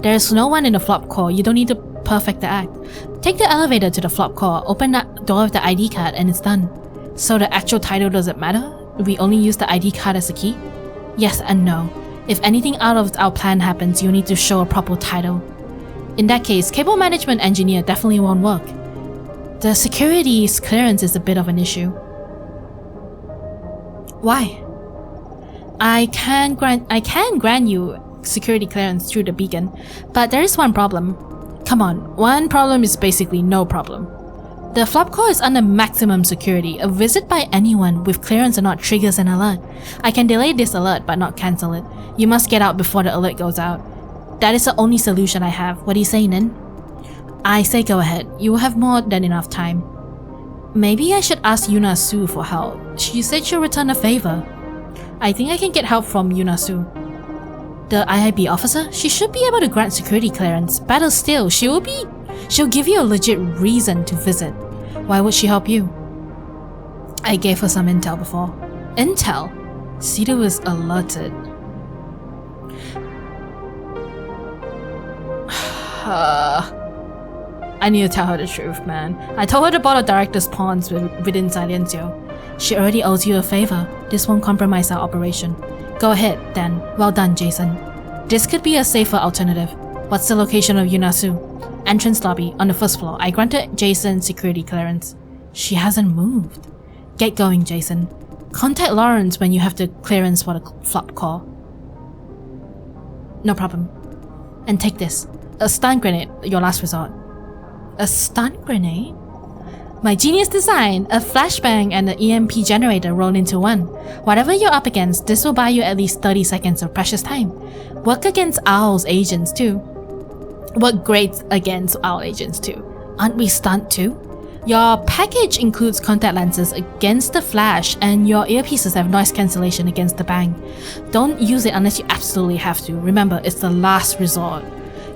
There's no one in the flop core, you don't need to perfect the act. Take the elevator to the flop core, open that door with the ID card, and it's done. So the actual title doesn't matter? We only use the ID card as a key? Yes and no. If anything out of our plan happens, you need to show a proper title. In that case, Cable Management Engineer definitely won't work. The security's clearance is a bit of an issue. Why? I can grant you security clearance through the beacon, but there is one problem. Come on, one problem is basically no problem. The flop core is under maximum security. A visit by anyone with clearance or not triggers an alert. I can delay this alert but not cancel it. You must get out before the alert goes out. That is the only solution I have. What do you say, Nin? I say go ahead. You will have more than enough time. Maybe I should ask Yuna Su for help. She said she'll return a favor. I think I can get help from Yuna Su. The IIB officer? She should be able to grant security clearance. Better still, she'll give you a legit reason to visit. Why would she help you? I gave her some intel before. Intel? Cedar was alerted. I need to tell her the truth, man. I told her the board of directors pawns within Silencio. She already owes you a favor. This won't compromise our operation. Go ahead, then. Well done, Jason. This could be a safer alternative. What's the location of Yunasu? Entrance lobby, on the first floor. I granted Jason security clearance. She hasn't moved. Get going, Jason. Contact Lawrence when you have the clearance for the flop call. No problem. And take this. A stun grenade, your last resort. A stun grenade? My genius design, a flashbang and an EMP generator rolled into one. Whatever you're up against, this will buy you at least 30 seconds of precious time. Work against Owl's agents too. Work great against Owl agents too. Aren't we stunned too? Your package includes contact lenses against the flash and your earpieces have noise cancellation against the bang. Don't use it unless you absolutely have to. Remember, it's the last resort.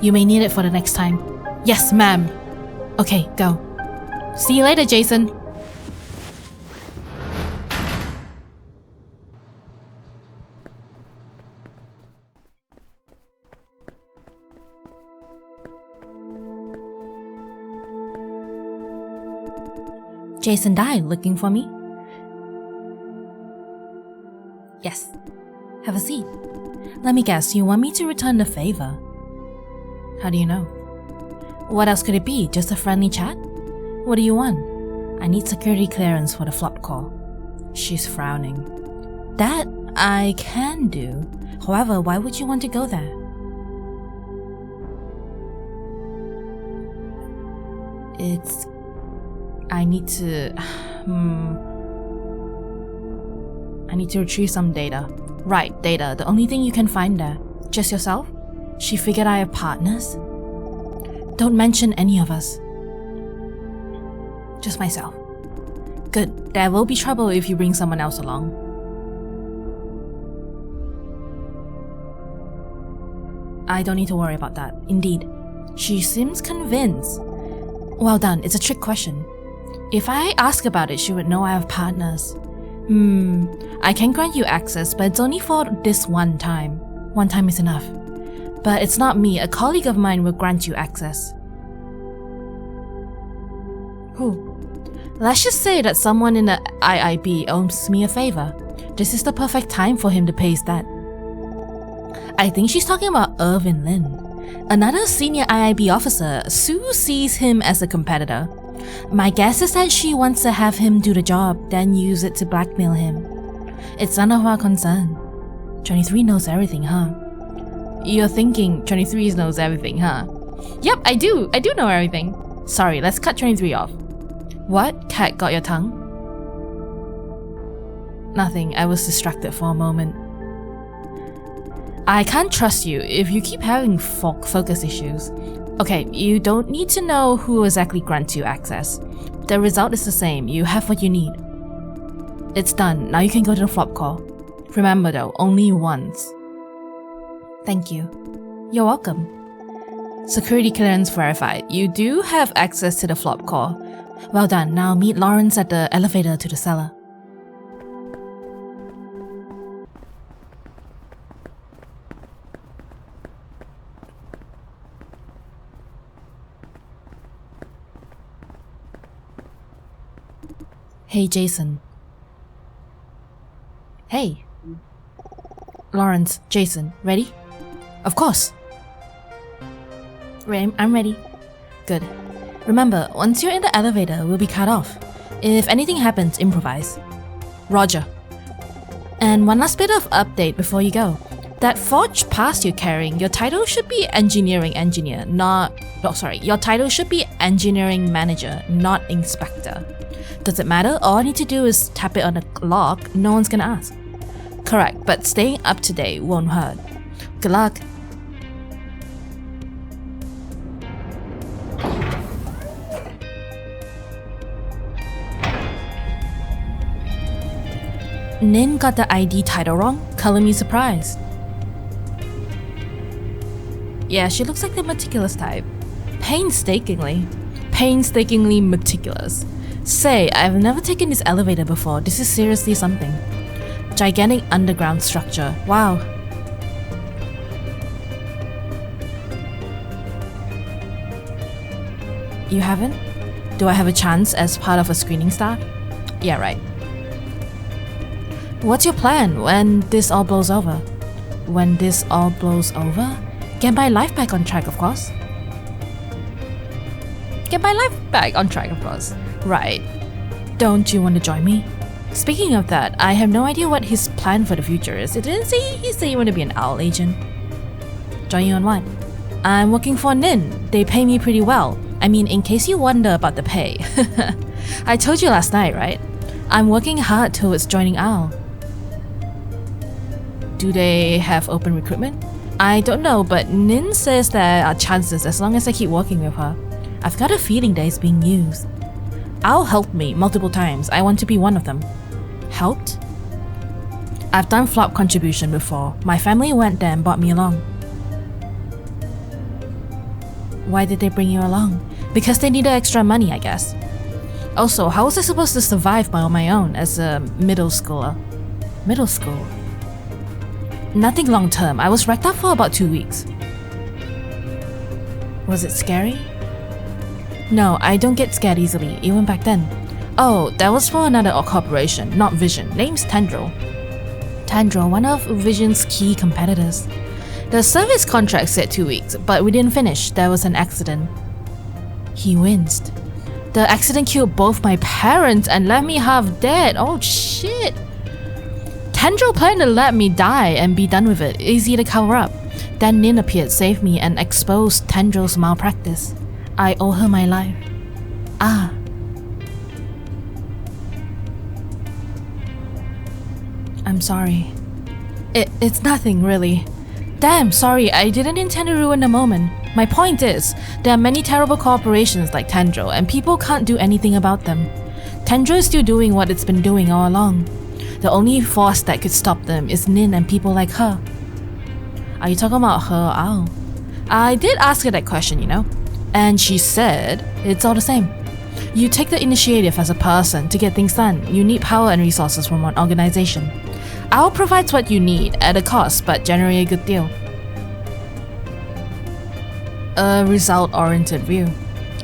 You may need it for the next time. Yes, ma'am. Okay, go. See you later, Jason. Jason died looking for me? Yes. Have a seat. Let me guess, you want me to return the favor? How do you know? What else could it be? Just a friendly chat? What do you want? I need security clearance for the flop call. She's frowning. That I can do. However, why would you want to go there? I need to retrieve some data. Right, data. The only thing you can find there. Just yourself? She figured I have partners? Don't mention any of us. Just myself. Good. There will be trouble if you bring someone else along. I don't need to worry about that. Indeed. She seems convinced. Well done. It's a trick question. If I ask about it, she would know I have partners. I can grant you access, but it's only for this one time. One time is enough. But it's not me. A colleague of mine will grant you access. Who? Let's just say that someone in the IIB owes me a favor. This is the perfect time for him to pay his debt. I think she's talking about Irvin Lin. Another senior IIB officer. Sue sees him as a competitor. My guess is that she wants to have him do the job, then use it to blackmail him. It's none of our concern. 23 knows everything, huh? you're thinking 23 knows everything, huh? Yep, I do know everything. Sorry, let's cut 23 off. What? Cat got your tongue? Nothing, I was distracted for a moment. I can't trust you if you keep having focus issues. Okay, you don't need to know who exactly grants you access. The result is the same, you have what you need. It's done, now you can go to the flop call. Remember though, only once. Thank you. You're welcome. Security clearance verified. You do have access to the flop call. Well done, now meet Lawrence at the elevator to the cellar. Hey, Jason. Hey. Lawrence, Jason, ready? Of course. I'm ready. Good. Remember, once you're in the elevator, we'll be cut off. If anything happens, improvise. Roger. And one last bit of update before you go. That forged pass you're carrying, your title should be engineering engineer, your title should be engineering manager, not inspector. Does it matter? All I need to do is tap it on the lock, no one's gonna ask. Correct, but staying up to date won't hurt. Good luck. Nin got the ID title wrong? Color me surprised. Yeah, she looks like the meticulous type. Painstakingly meticulous. Say, I've never taken this elevator before. This is seriously something. Gigantic underground structure. Wow. You haven't? Do I have a chance as part of a screening staff? Yeah, right. What's your plan when this all blows over? When this all blows over? Get my life back on track, of course. Get my life back on track, of course. Right. Don't you want to join me? Speaking of that, I have no idea what his plan for the future is. It didn't say he said you want to be an owl agent. Join you on what? I'm working for Nin. They pay me pretty well. I mean, in case you wonder about the pay. I told you last night, right? I'm working hard towards joining Owl. Do they have open recruitment? I don't know, but Nin says there are chances as long as I keep working with her. I've got a feeling that it's being used. Owl helped me multiple times. I want to be one of them. Helped? I've done flop contribution before. My family went there and brought me along. Why did they bring you along? Because they needed extra money, I guess. Also, how was I supposed to survive on my own as a middle schooler? Middle school? Nothing long term. I was wrecked up for about 2 weeks. Was it scary? No, I don't get scared easily, even back then. Oh, that was for another corporation, not Vision. Name's Tendril. Tendril, one of Vision's key competitors. The service contract said 2 weeks, but we didn't finish. There was an accident. He winced. The accident killed both my parents and left me half dead. Oh shit. Tendril planned to let me die and be done with it. Easy to cover up. Then Nin appeared, saved me, and exposed Tendril's malpractice. I owe her my life. Ah. I'm sorry. It's nothing, really. Damn, sorry, I didn't intend to ruin the moment. My point is, there are many terrible corporations like Tendril, and people can't do anything about them. Tendril is still doing what it's been doing all along. The only force that could stop them is Nin and people like her. Are you talking about her or Owl? I did ask her that question, you know? And she said, it's all the same. You take the initiative as a person to get things done. You need power and resources from one organization. Owl provides what you need at a cost, but generally a good deal. A result-oriented view.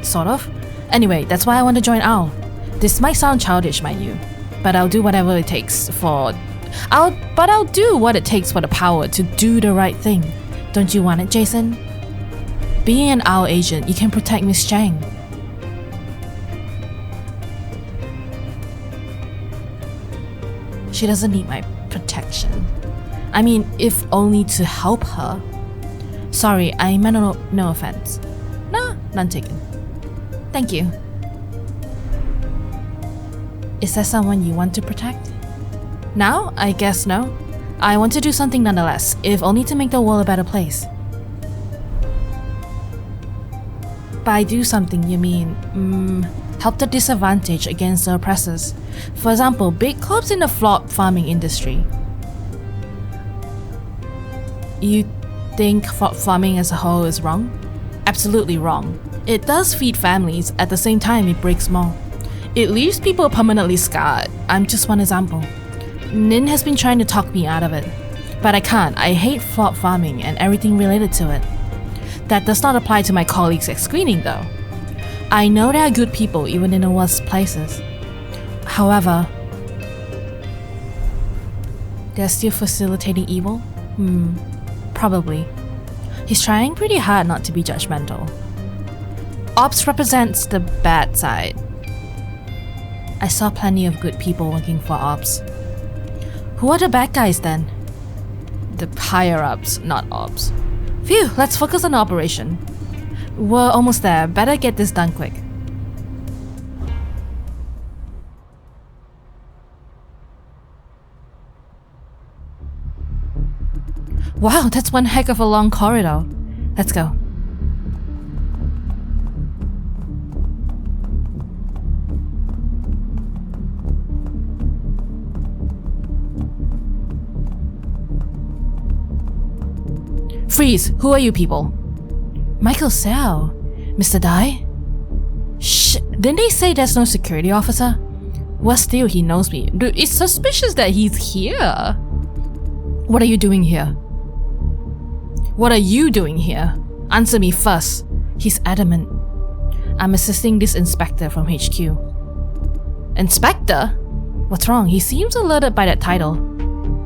Sort of. Anyway, that's why I want to join Owl. This might sound childish, mind you, but I'll do whatever it takes I'll do what it takes for the power to do the right thing. Don't you want it, Jason? Being an Owl agent, you can protect Miss Chang. She doesn't need my protection. I mean, if only to help her. Sorry, I meant no offense. Nah, none taken. Thank you. Is there someone you want to protect? Now? I guess no. I want to do something nonetheless, if only to make the world a better place. By do something, you mean, help the disadvantaged against the oppressors. For example, big corps in the flop farming industry. You think farming as a whole is wrong? Absolutely wrong. It does feed families, at the same time it breaks more. It leaves people permanently scarred. I'm just one example. Nin has been trying to talk me out of it. But I can't. I hate flop farming and everything related to it. That does not apply to my colleagues at screening though. I know there are good people even in the worst places. However, they're still facilitating evil? Probably. He's trying pretty hard not to be judgmental. Ops represents the bad side. I saw plenty of good people working for Ops. Who are the bad guys then? The higher-ups, not Ops. Phew, let's focus on the operation. We're almost there, better get this done quick. Wow, that's one heck of a long corridor. Let's go. Freeze! Who are you people? Michael Sao. Mr. Dai? Shh! Didn't they say there's no security officer? Well, still, he knows me. Dude, it's suspicious that he's here. What are you doing here? What are you doing here? Answer me first. He's adamant. I'm assisting this inspector from HQ. Inspector? What's wrong? He seems alerted by that title.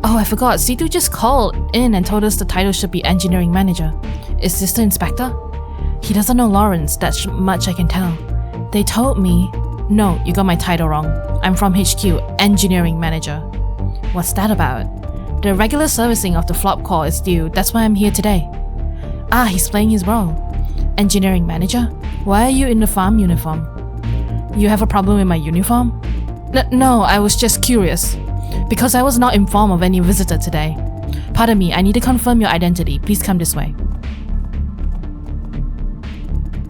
Oh, I forgot. C2 just called in and told us the title should be engineering manager. Is this the inspector? He doesn't know Lawrence, that's much I can tell. They told me... No, you got my title wrong. I'm from HQ, engineering manager. What's that about? The regular servicing of the flop call is due, that's why I'm here today. Ah, he's playing his role. Engineering manager? Why are you in the farm uniform? You have a problem with my uniform? No, I was just curious. Because I was not informed of any visitor today. Pardon me, I need to confirm your identity. Please come this way.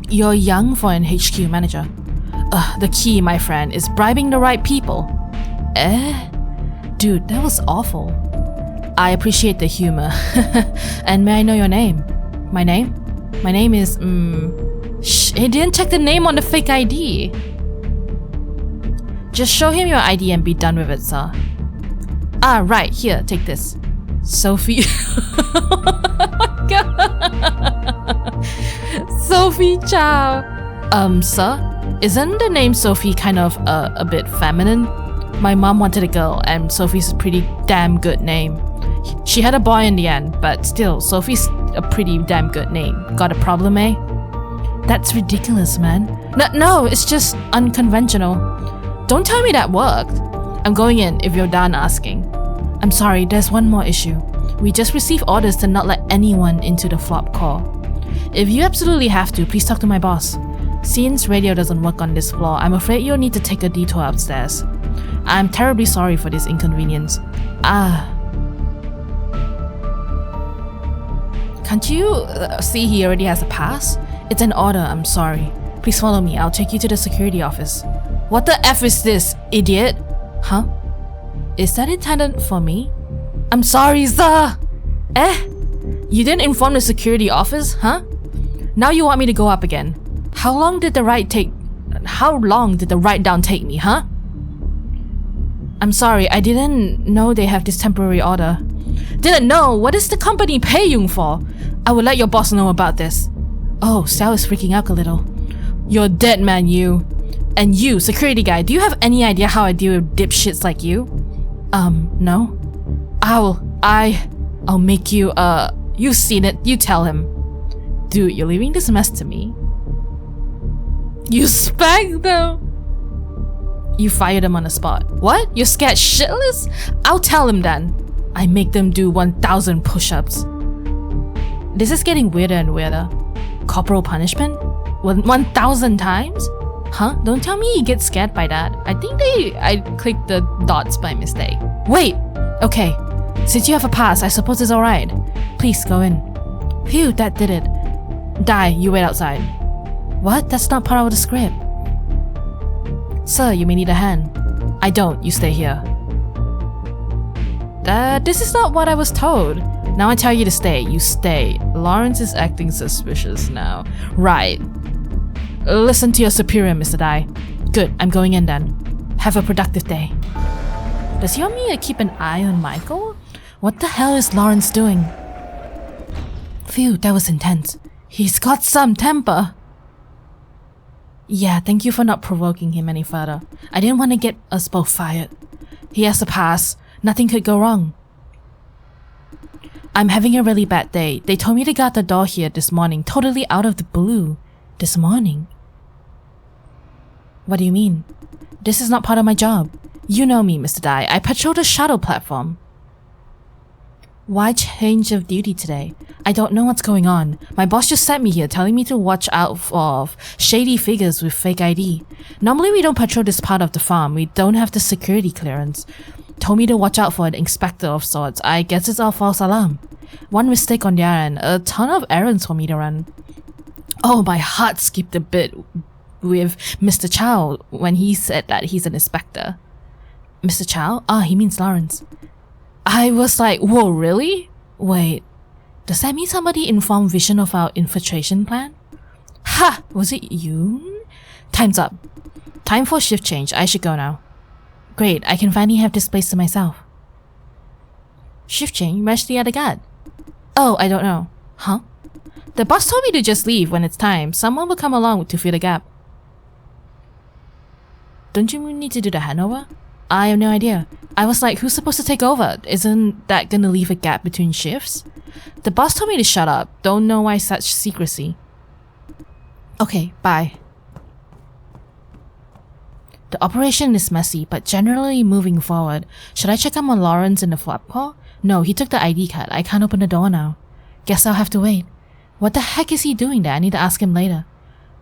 You're young for an HQ manager. The key, my friend, is bribing the right people. Dude, that was awful. I appreciate the humor. And may I know your name? My name? My name is, Shh, he didn't check the name on the fake ID. Just show him your ID and be done with it, sir. Ah, right, here, take this. Sophie. Oh my god. Sophie Chow. Sir? Isn't the name Sophie kind of a bit feminine? My mom wanted a girl, and Sophie's a pretty damn good name. She had a boy in the end, but still, Sophie's a pretty damn good name. Got a problem, eh? That's ridiculous, man. No, it's just unconventional. Don't tell me that worked. I'm going in if you're done asking. I'm sorry, there's one more issue. We just received orders to not let anyone into the flop call. If you absolutely have to, please talk to my boss. Since radio doesn't work on this floor, I'm afraid you'll need to take a detour upstairs. I'm terribly sorry for this inconvenience. Can't you see he already has a pass? It's an order, I'm sorry. Please follow me, I'll take you to the security office. What the F is this, idiot? Huh? Is that intended for me? I'm sorry, sir! You didn't inform the security office, huh? Now you want me to go up again. How long did the ride down take me, huh? I'm sorry, I didn't know they have this temporary order. Didn't know? What is the company paying you for? I will let your boss know about this. Oh, Sal is freaking out a little. You're dead, man, you. And you, security guy, do you have any idea how I deal with dipshits like you? No. I'll make you, you've seen it, you tell him. Dude, you're leaving this mess to me. You spanked them! You fired him on the spot. What? You're scared shitless? I'll tell him then. I make them do 1,000 push-ups. This is getting weirder and weirder. Corporal punishment? 1,000 times? Huh? Don't tell me you get scared by that. I clicked the dots by mistake. Wait! Okay. Since you have a pass, I suppose it's alright. Please, go in. Phew, that did it. Die, you wait outside. What? That's not part of the script. Sir, you may need a hand. I don't, you stay here. This is not what I was told. Now I tell you to stay, you stay. Lawrence is acting suspicious now. Right. Listen to your superior, Mr. Dai. Good, I'm going in then. Have a productive day. Does he want me to keep an eye on Michael? What the hell is Lawrence doing? Phew, that was intense. He's got some temper. Yeah, thank you for not provoking him any further. I didn't want to get us both fired. He has a pass. Nothing could go wrong. I'm having a really bad day. They told me to guard the door here this morning, totally out of the blue. This morning? What do you mean? This is not part of my job. You know me, Mr. Dai. I patrol the shuttle platform. Why change of duty today? I don't know what's going on. My boss just sent me here telling me to watch out for shady figures with fake ID. Normally we don't patrol this part of the farm. We don't have the security clearance. Told me to watch out for an inspector of sorts. I guess it's all false alarm. One mistake on their end. A ton of errands for me to run. Oh, my heart skipped a bit with Mr. Chow when he said that he's an inspector. Mr. Chow? Ah, he means Lawrence. I was like, whoa, really? Wait, does that mean somebody informed Vision of our infiltration plan? Ha! Was it you? Time's up. Time for shift change. I should go now. Great, I can finally have this place to myself. Shift change? Where's the other guard? Oh, I don't know. Huh? The boss told me to just leave when it's time. Someone will come along to fill the gap. Don't you need to do the handover? I have no idea. I was like, who's supposed to take over? Isn't that gonna leave a gap between shifts? The boss told me to shut up. Don't know why such secrecy. Okay, bye. The operation is messy, but generally moving forward. Should I check up on Lawrence in the flap call? No, he took the ID card. I can't open the door now. Guess I'll have to wait. What the heck is he doing there? I need to ask him later.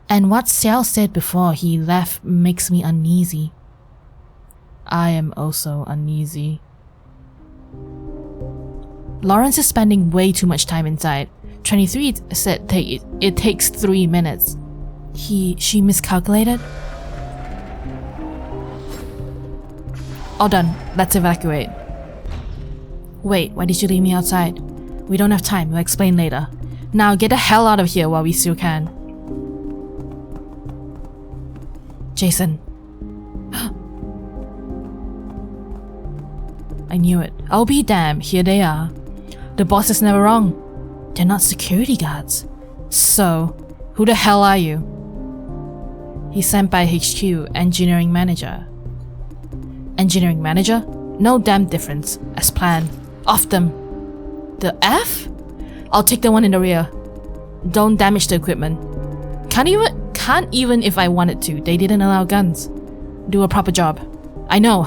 And what Xiao said before he left makes me uneasy. I am also uneasy. Lawrence is spending way too much time inside. 23 said it takes 3 minutes. She miscalculated? All done. Let's evacuate. Wait, why did you leave me outside? We don't have time. We'll explain later. Now get the hell out of here while we still can. Jason. I knew it. I'll be damned. Here they are. The boss is never wrong. They're not security guards. So, who the hell are you? He's sent by HQ, engineering manager. Engineering manager? No damn difference. As planned. Off them. The F? I'll take the one in the rear. Don't damage the equipment. Can't even if I wanted to. They didn't allow guns. Do a proper job. I know.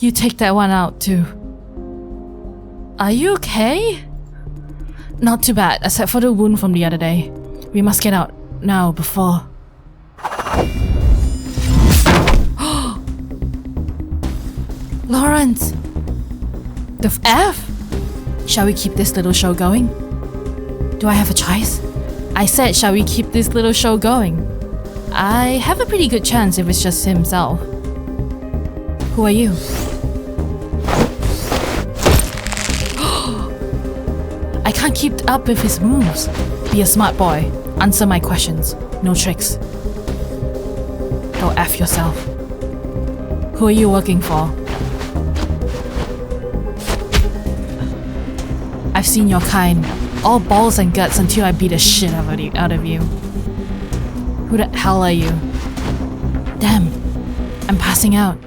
You take that one out too. Are you okay? Not too bad, except for the wound from the other day. We must get out now before... Lawrence! The F? Shall we keep this little show going? Do I have a choice? I said, shall we keep this little show going? I have a pretty good chance if it's just himself. Who are you? I can't keep up with his moves. Be a smart boy. Answer my questions. No tricks. Go F yourself. Who are you working for? I've seen your kind. All balls and guts until I beat the shit out of you. Who the hell are you? Damn. I'm passing out.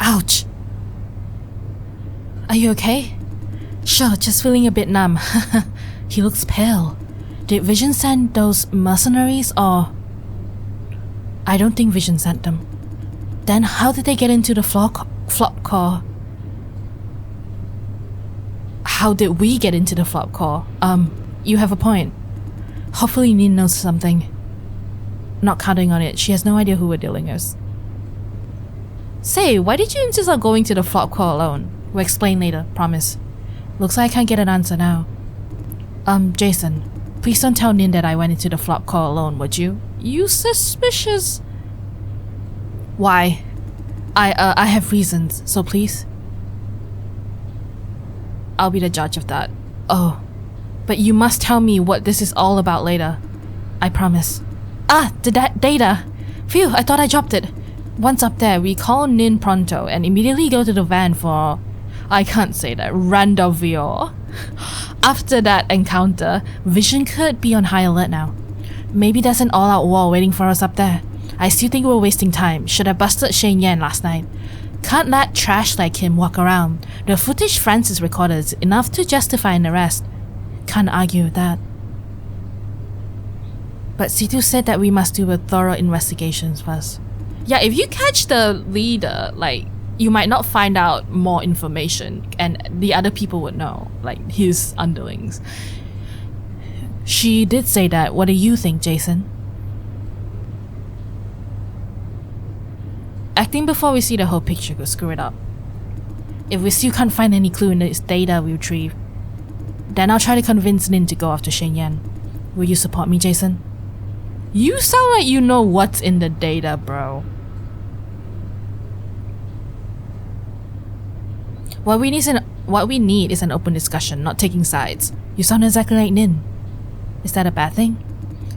Ouch. Are you okay? Sure, just feeling a bit numb. He looks pale. Did Vision send those mercenaries or... I don't think Vision sent them. Then how did they get into the flop core? How did we get into the flop core? You have a point. Hopefully Nin knows something. Not counting on it, she has no idea who we're dealing with. Say, why did you insist on going to the flop core alone? We'll explain later, promise. Looks like I can't get an answer now. Jason, please don't tell Nin that I went into the flop core alone, would you? You suspicious... Why? I have reasons, so please? I'll be the judge of that. Oh, but you must tell me what this is all about later. I promise. Ah, the data! Phew, I thought I dropped it. Once up there, we call Nin pronto and immediately go to the van for... I can't say that. Rendezvous. After that encounter, Vision could be on high alert now. Maybe there's an all-out war waiting for us up there. I still think we're wasting time. Should have busted Shane Yan last night. Can't let trash like him walk around. The footage Francis recorded is enough to justify an arrest. Can't argue with that. But Situ said that we must do a thorough investigation first. Yeah, if you catch the leader, like, you might not find out more information and the other people would know, like his underlings. She did say that. What do you think, Jason? Acting before we see the whole picture could screw it up. If we still can't find any clue in this data we retrieve, then I'll try to convince Nin to go after Shen Yan. Will you support me, Jason? You sound like you know what's in the data, bro. What we need is an open discussion, not taking sides. You sound exactly like Nin. Is that a bad thing?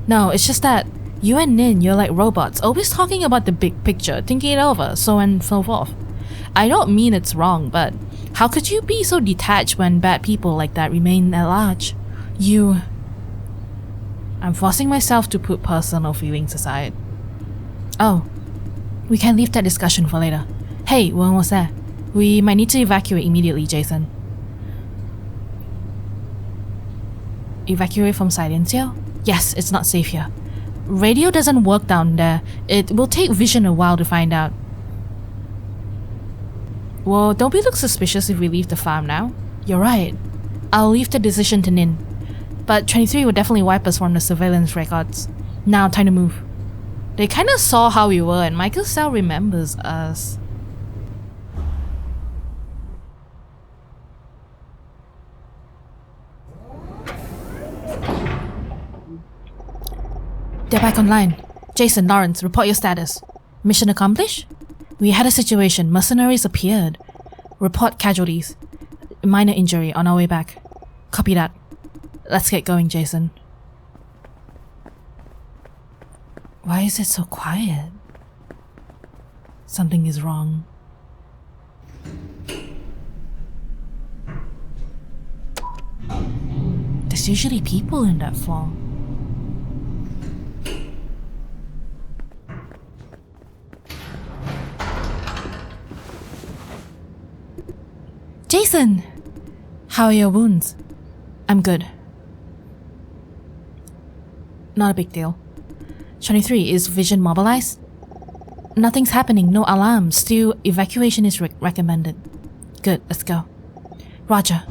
No, it's just that you and Nin, you're like robots, always talking about the big picture, thinking it over, so on and so forth. I don't mean it's wrong, but how could you be so detached when bad people like that remain at large? I'm forcing myself to put personal feelings aside. Oh, we can leave that discussion for later. Hey, we're almost there. We might need to evacuate immediately, Jason. Evacuate from Silencio? Yes, it's not safe here. Radio doesn't work down there. It will take Vision a while to find out. Well, don't we look suspicious if we leave the farm now? You're right. I'll leave the decision to Nin. But 23 will definitely wipe us from the surveillance records. Now, time to move. They kinda saw how we were and Michael still remembers us. They're back online. Jason, Lawrence, report your status. Mission accomplished? We had a situation. Mercenaries appeared. Report casualties. Minor injury on our way back. Copy that. Let's get going, Jason. Why is it so quiet? Something is wrong. There's usually people in that floor. Jason! How are your wounds? I'm good. Not a big deal. 23, is Vision mobilized? Nothing's happening, no alarm. Still, evacuation is recommended. Good, let's go. Roger.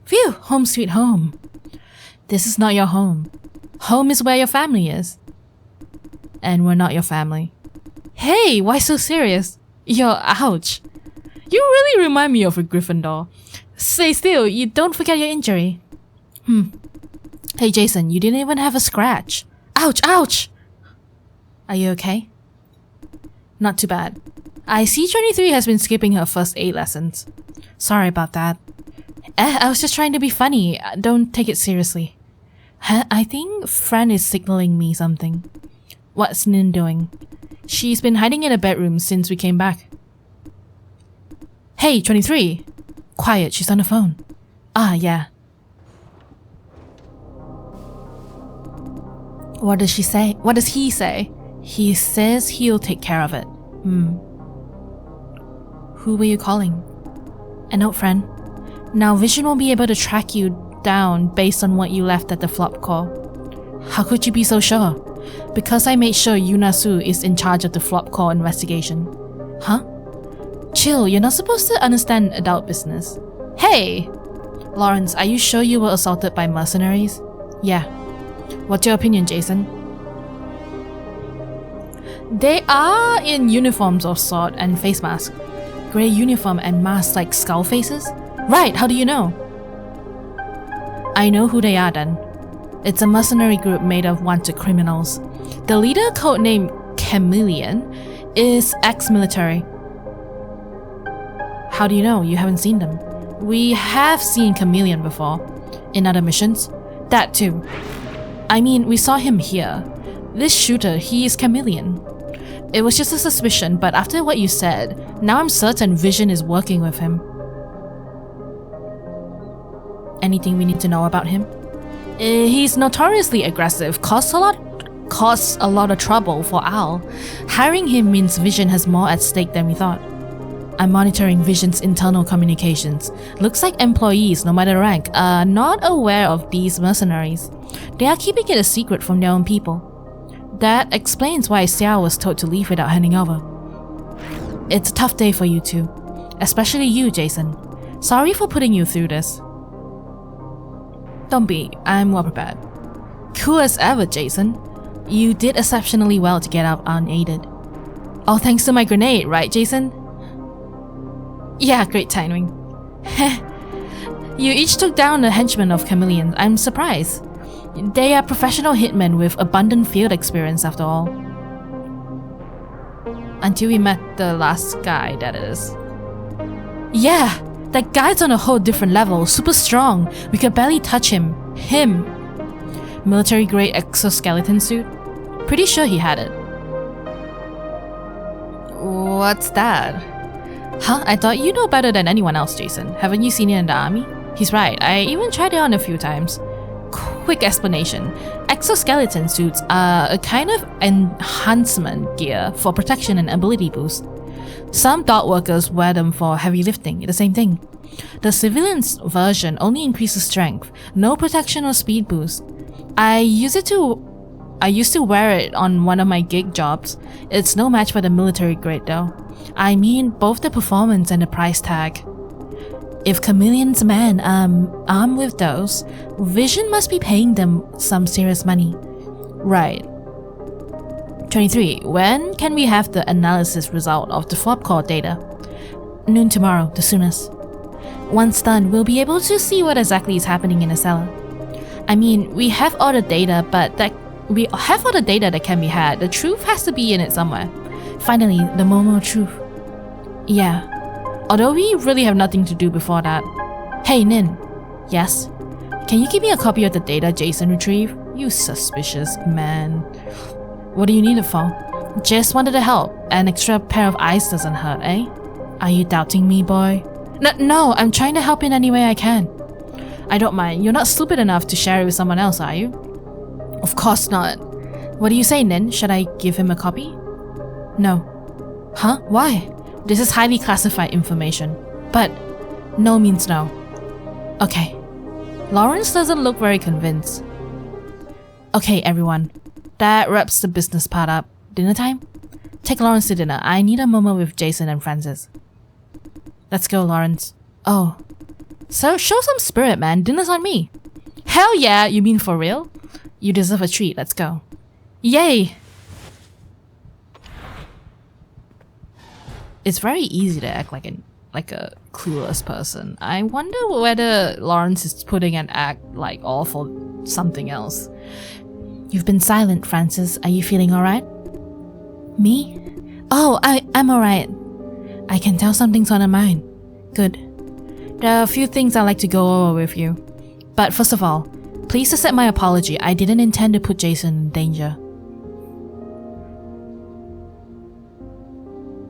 Phew, home sweet home. This is not your home. Home is where your family is. And we're not your family. Hey, why so serious? Ouch. You really remind me of a Gryffindor. Stay still, you don't forget your injury. Hey Jason, you didn't even have a scratch. Ouch, ouch! Are you okay? Not too bad. I see 23 has been skipping her first aid lessons. Sorry about that. I was just trying to be funny. Don't take it seriously. I think Fran is signaling me something. What's Nin doing? She's been hiding in a bedroom since we came back. Hey, 23! Quiet, she's on the phone. Ah, yeah. What does she say? What does he say? He says he'll take care of it. Who were you calling? A note, friend. Now Vision won't be able to track you down based on what you left at the flop call. How could you be so sure? Because I made sure Yunasu is in charge of the flop call investigation. Huh? Chill, you're not supposed to understand adult business. Hey! Lawrence, are you sure you were assaulted by mercenaries? Yeah. What's your opinion, Jason? They are in uniforms of sort and face masks. Grey uniform and masks like skull faces? Right, how do you know? I know who they are then. It's a mercenary group made of wanted criminals. The leader, codenamed Chameleon, is ex-military. How do you know? You haven't seen them. We have seen Chameleon before. In other missions. That too. I mean, we saw him here. This shooter, he is Chameleon. It was just a suspicion, but after what you said, now I'm certain Vision is working with him. Anything we need to know about him? He's notoriously aggressive, costs a lot of trouble for Al. Hiring him means Vision has more at stake than we thought. I'm monitoring Vision's internal communications. Looks like employees, no matter rank, are not aware of these mercenaries. They are keeping it a secret from their own people. That explains why Xiao was told to leave without handing over. It's a tough day for you two. Especially you, Jason. Sorry for putting you through this. Don't be, I'm well prepared. Cool as ever, Jason. You did exceptionally well to get out unaided. All thanks to my grenade, right, Jason? Yeah, great timing. You each took down the henchmen of Chameleon. I'm surprised. They are professional hitmen with abundant field experience after all. Until we met the last guy, that is. Yeah, that guy's on a whole different level, super strong. We could barely touch him. Military-grade exoskeleton suit? Pretty sure he had it. What's that? Huh? I thought you know better than anyone else, Jason. Haven't you seen it in the army? He's right, I even tried it on a few times. Quick explanation. Exoskeleton suits are a kind of enhancement gear for protection and ability boost. Some dot workers wear them for heavy lifting, the same thing. The civilian's version only increases strength, no protection or speed boost. I used to wear it on one of my gig jobs. It's no match for the military grade though. I mean both the performance and the price tag. If Chameleon's men armed with those, Vision must be paying them some serious money. Right. 23. When can we have the analysis result of the flop call data? Noon tomorrow, the soonest. Once done, we'll be able to see what exactly is happening in the cellar. I mean, we have all the data, but that can be had. The truth has to be in it somewhere. Finally, the moment of truth. Yeah. Although we really have nothing to do before that. Hey, Nin. Yes? Can you give me a copy of the data Jason retrieved? You suspicious man. What do you need it for? Just wanted to help. An extra pair of eyes doesn't hurt, eh? Are you doubting me, boy? No, I'm trying to help in any way I can. I don't mind. You're not stupid enough to share it with someone else, are you? Of course not. What do you say, Nin? Should I give him a copy? No. Huh? Why? This is highly classified information. But no means no. Okay. Lawrence doesn't look very convinced. Okay, everyone. That wraps the business part up. Dinner time? Take Lawrence to dinner. I need a moment with Jason and Francis. Let's go, Lawrence. Oh. So show some spirit, man. Dinner's on me. Hell yeah! You mean for real? You deserve a treat. Let's go. Yay! It's very easy to act like a clueless person. I wonder whether Lawrence is putting an act like all for something else. You've been silent, Francis. Are you feeling alright? Me? Oh, I'm alright. I can tell something's on your mind. Good. There are a few things I'd like to go over with you. But first of all, please accept my apology. I didn't intend to put Jason in danger.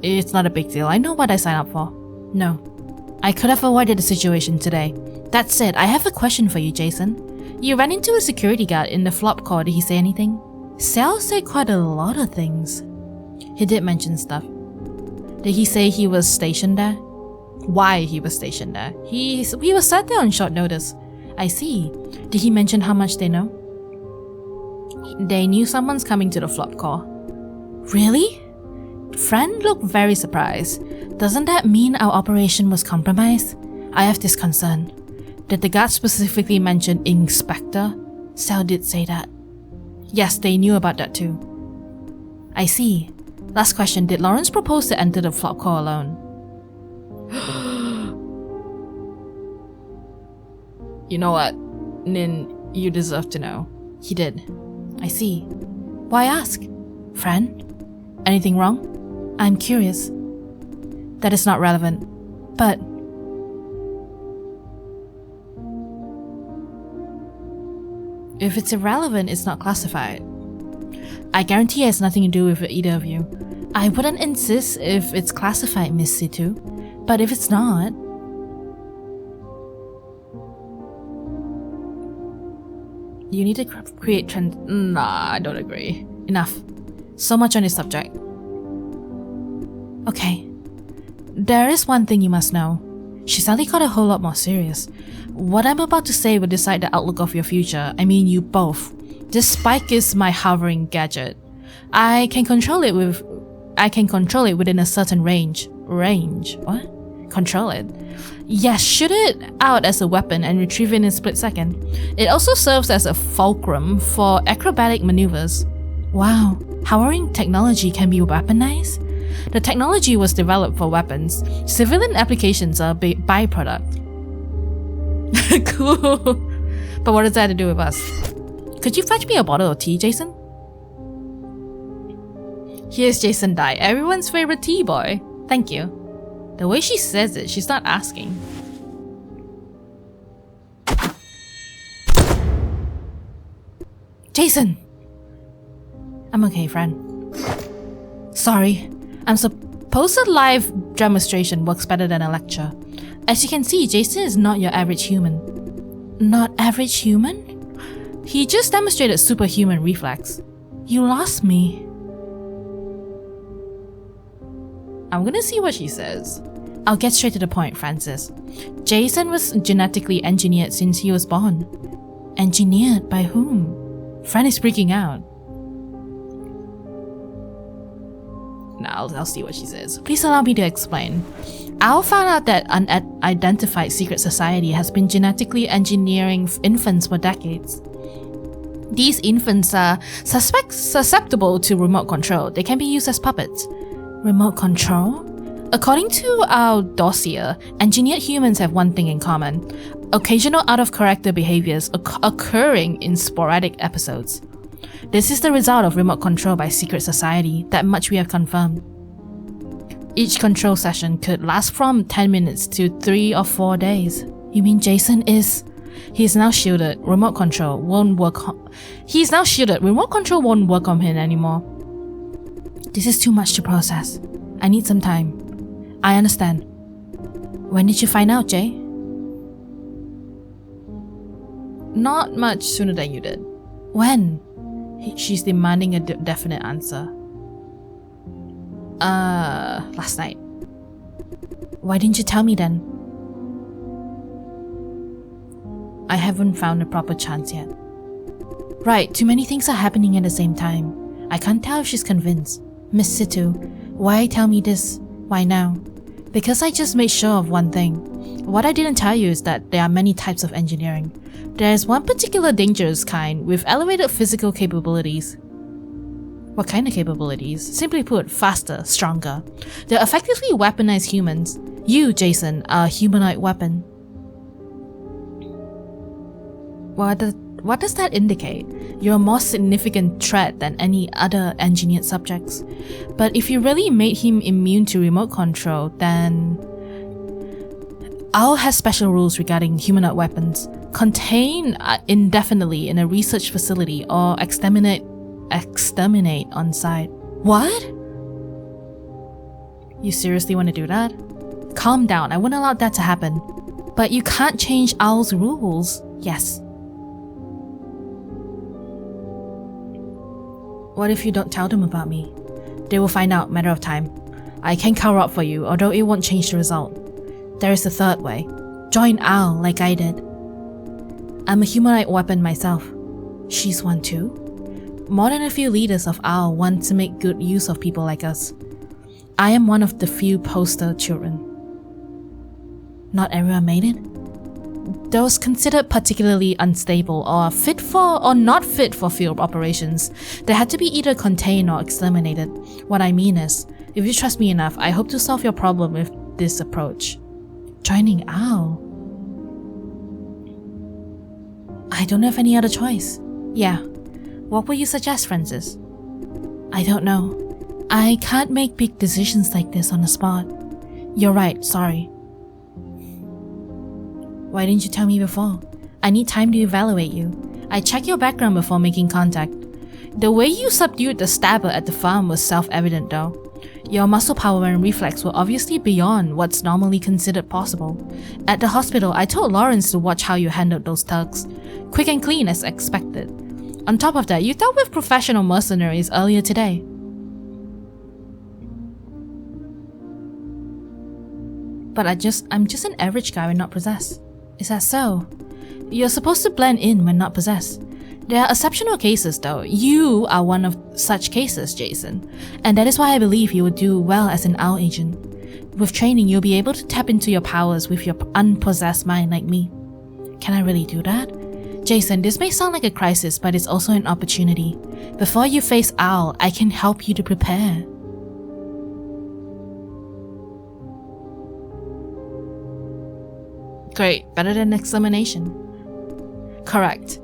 It's not a big deal. I know what I signed up for. No. I could have avoided the situation today. That said, I have a question for you, Jason. You ran into a security guard in the flop core. Did he say anything? Sal said quite a lot of things. He did mention stuff. Did he say he was stationed there? Why he was stationed there? He was sat there on short notice. I see. Did he mention how much they know? They knew someone's coming to the flop core. Really? Friend looked very surprised. Doesn't that mean our operation was compromised? I have this concern. Did the guard specifically mention Inspector? Sal did say that. Yes, they knew about that too. I see. Last question, did Lawrence propose to enter the flop core alone? You know what, Nin, you deserve to know. He did. I see. Why ask? Friend? Anything wrong? I'm curious. That is not relevant, but... If it's irrelevant, it's not classified. I guarantee it has nothing to do with either of you. I wouldn't insist if it's classified, Miss Situ, but if it's not... You need to create trend... Nah, I don't agree. Enough. So much on this subject. Okay. There is one thing you must know. She suddenly got a whole lot more serious. What I'm about to say will decide the outlook of your future. I mean you both. This spike is my hovering gadget. I can control it within a certain range. Range? What? Control it? Yes, shoot it out as a weapon and retrieve it in a split second. It also serves as a fulcrum for acrobatic maneuvers. Wow, hovering technology can be weaponized? The technology was developed for weapons. Civilian applications are a byproduct. Cool. But what does that have to do with us? Could you fetch me a bottle of tea, Jason? Here's Jason Dye, everyone's favorite tea boy. Thank you. The way she says it, she's not asking. Jason! I'm okay, friend. Sorry. I'm supposed to live demonstration works better than a lecture. As you can see, Jason is not your average human. Not average human? He just demonstrated superhuman reflex. You lost me. I'm gonna see what she says. I'll get straight to the point, Francis. Jason was genetically engineered since he was born. Engineered by whom? Fran is freaking out. Now I'll see what she says. Please allow me to explain. Al found out that unidentified secret society has been genetically engineering infants for decades. These infants are susceptible to remote control. They can be used as puppets. Remote control? According to our dossier, engineered humans have one thing in common: occasional out-of-character behaviors occurring in sporadic episodes. This is the result of remote control by secret society, that much we have confirmed. Each control session could last from 10 minutes to 3 or 4 days. You mean Jason is... He's now shielded. Remote control won't work He's now shielded. Remote control won't work on him anymore. This is too much to process. I need some time. I understand. When did you find out, Jay? Not much sooner than you did. When? She's demanding a definite answer. Last night. Why didn't you tell me then? I haven't found a proper chance yet. Right, too many things are happening at the same time. I can't tell if she's convinced. Miss Situ, why tell me this? Why now? Because I just made sure of one thing. What I didn't tell you is that there are many types of engineering. There is one particular dangerous kind with elevated physical capabilities. What kind of capabilities? Simply put, faster, stronger. They'll effectively weaponize humans. You, Jason, are a humanoid weapon. What does that indicate? You're a more significant threat than any other engineered subjects. But if you really made him immune to remote control, then OWL has special rules regarding humanoid weapons. Contain indefinitely in a research facility or exterminate on site. What? You seriously want to do that? Calm down, I wouldn't allow that to happen. But you can't change OWL's rules. Yes. What if you don't tell them about me? They will find out, matter of time. I can cover up for you, although it won't change the result. There is a third way. Join OWL like I did. I'm a humanoid weapon myself. She's one too? More than a few leaders of OWL want to make good use of people like us. I am one of the few poster children. Not everyone made it? Those considered particularly unstable or not fit for field operations, they had to be either contained or exterminated. What I mean is, if you trust me enough, I hope to solve your problem with this approach. Joining OWL? I don't have any other choice. Yeah. What would you suggest, Francis? I don't know. I can't make big decisions like this on the spot. You're right, sorry. Why didn't you tell me before? I need time to evaluate you. I checked your background before making contact. The way you subdued the stabber at the farm was self-evident though. Your muscle power and reflex were obviously beyond what's normally considered possible. At the hospital, I told Lawrence to watch how you handled those thugs. Quick and clean as expected. On top of that, you dealt with professional mercenaries earlier today. But I'm just an average guy when not possessed. Is that so? You're supposed to blend in when not possessed. There are exceptional cases though. You are one of such cases, Jason. And that is why I believe you would do well as an OWL agent. With training, you'll be able to tap into your powers with your unpossessed mind like me. Can I really do that? Jason, this may sound like a crisis, but it's also an opportunity. Before you face OWL, I can help you to prepare. Great, better than examination. Correct.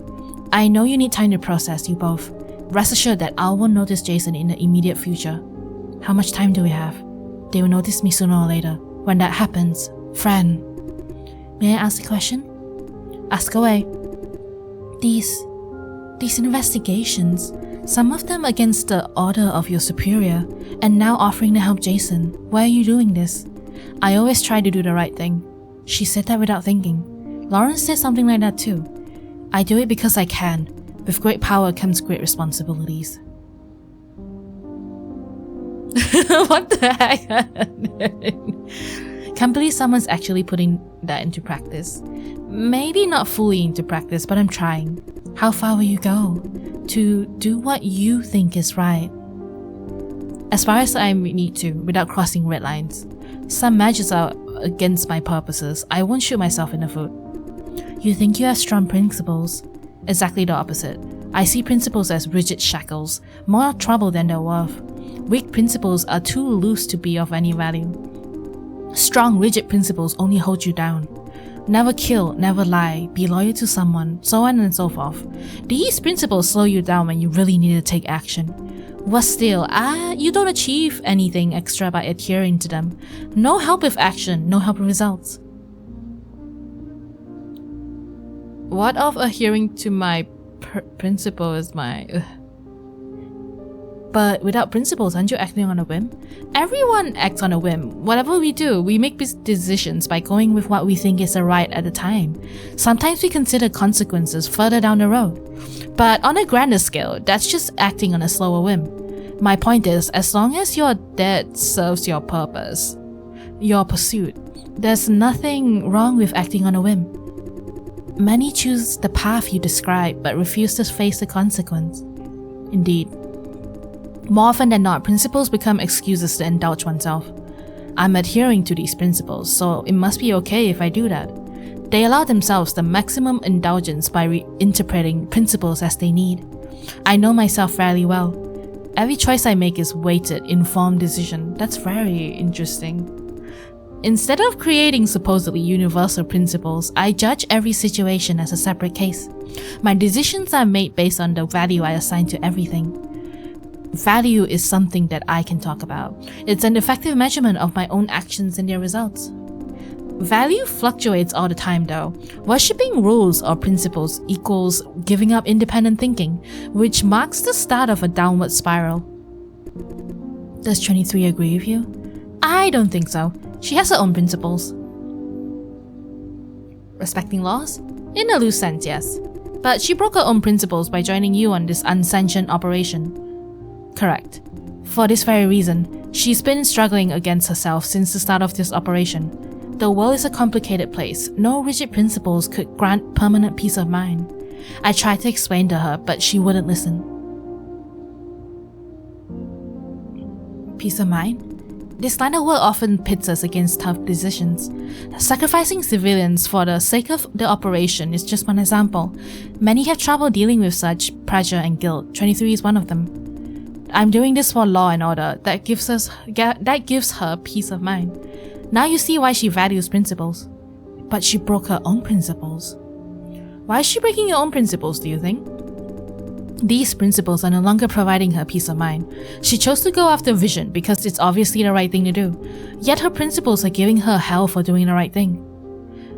I know you need time to process, you both. Rest assured that OWL won't notice Jason in the immediate future. How much time do we have? They will notice me sooner or later. When that happens, friend. May I ask a question? Ask away. These investigations, some of them against the order of your superior, and now offering to help Jason. Why are you doing this? I always try to do the right thing. She said that without thinking. Lawrence said something like that too. I do it because I can. With great power comes great responsibilities. What the heck? Can't believe someone's actually putting that into practice. Maybe not fully into practice, but I'm trying. How far will you go? To do what you think is right. As far as I need to, without crossing red lines. Some measures are against my purposes. I won't shoot myself in the foot. You think you have strong principles? Exactly the opposite. I see principles as rigid shackles, more trouble than they're worth. Weak principles are too loose to be of any value. Strong, rigid principles only hold you down. Never kill, never lie, be loyal to someone, so on and so forth. These principles slow you down when you really need to take action. Worse still, you don't achieve anything extra by adhering to them. No help with action, no help with results. What of adhering to my principle is my... But without principles, aren't you acting on a whim? Everyone acts on a whim. Whatever we do, we make decisions by going with what we think is the right at the time. Sometimes we consider consequences further down the road. But on a grander scale, that's just acting on a slower whim. My point is, as long as your debt serves your purpose, your pursuit, there's nothing wrong with acting on a whim. Many choose the path you describe but refuse to face the consequence. Indeed. More often than not, principles become excuses to indulge oneself. I'm adhering to these principles, so it must be okay if I do that. They allow themselves the maximum indulgence by reinterpreting principles as they need. I know myself fairly well. Every choice I make is weighted, informed decision. That's very interesting. Instead of creating supposedly universal principles, I judge every situation as a separate case. My decisions are made based on the value I assign to everything. Value is something that I can talk about. It's an effective measurement of my own actions and their results. Value fluctuates all the time though. Worshipping rules or principles equals giving up independent thinking, which marks the start of a downward spiral. Does 23 agree with you? I don't think so. She has her own principles. Respecting laws? In a loose sense, yes. But she broke her own principles by joining you on this unsanctioned operation. Correct. For this very reason, she's been struggling against herself since the start of this operation. The world is a complicated place. No rigid principles could grant permanent peace of mind. I tried to explain to her, but she wouldn't listen. Peace of mind? This line of work often pits us against tough decisions. Sacrificing civilians for the sake of the operation is just one example. Many have trouble dealing with such pressure and guilt. 23 is one of them. I'm doing this for law and order. That gives her peace of mind. Now you see why she values principles. But she broke her own principles. Why is she breaking her own principles, do you think? These principles are no longer providing her peace of mind. She chose to go after vision because it's obviously the right thing to do. Yet her principles are giving her hell for doing the right thing.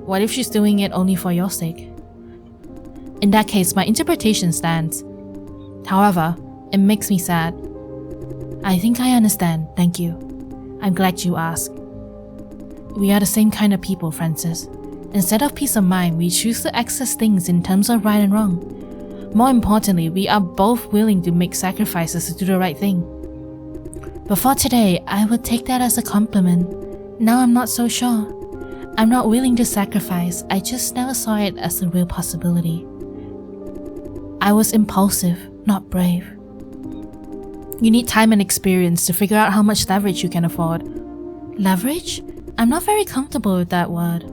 What if she's doing it only for your sake? In that case, my interpretation stands. However, it makes me sad. I think I understand, thank you. I'm glad you asked. We are the same kind of people, Francis. Instead of peace of mind, we choose to access things in terms of right and wrong. More importantly, we are both willing to make sacrifices to do the right thing. Before today, I would take that as a compliment. Now I'm not so sure. I'm not willing to sacrifice, I just never saw it as a real possibility. I was impulsive, not brave. You need time and experience to figure out how much leverage you can afford. Leverage? I'm not very comfortable with that word.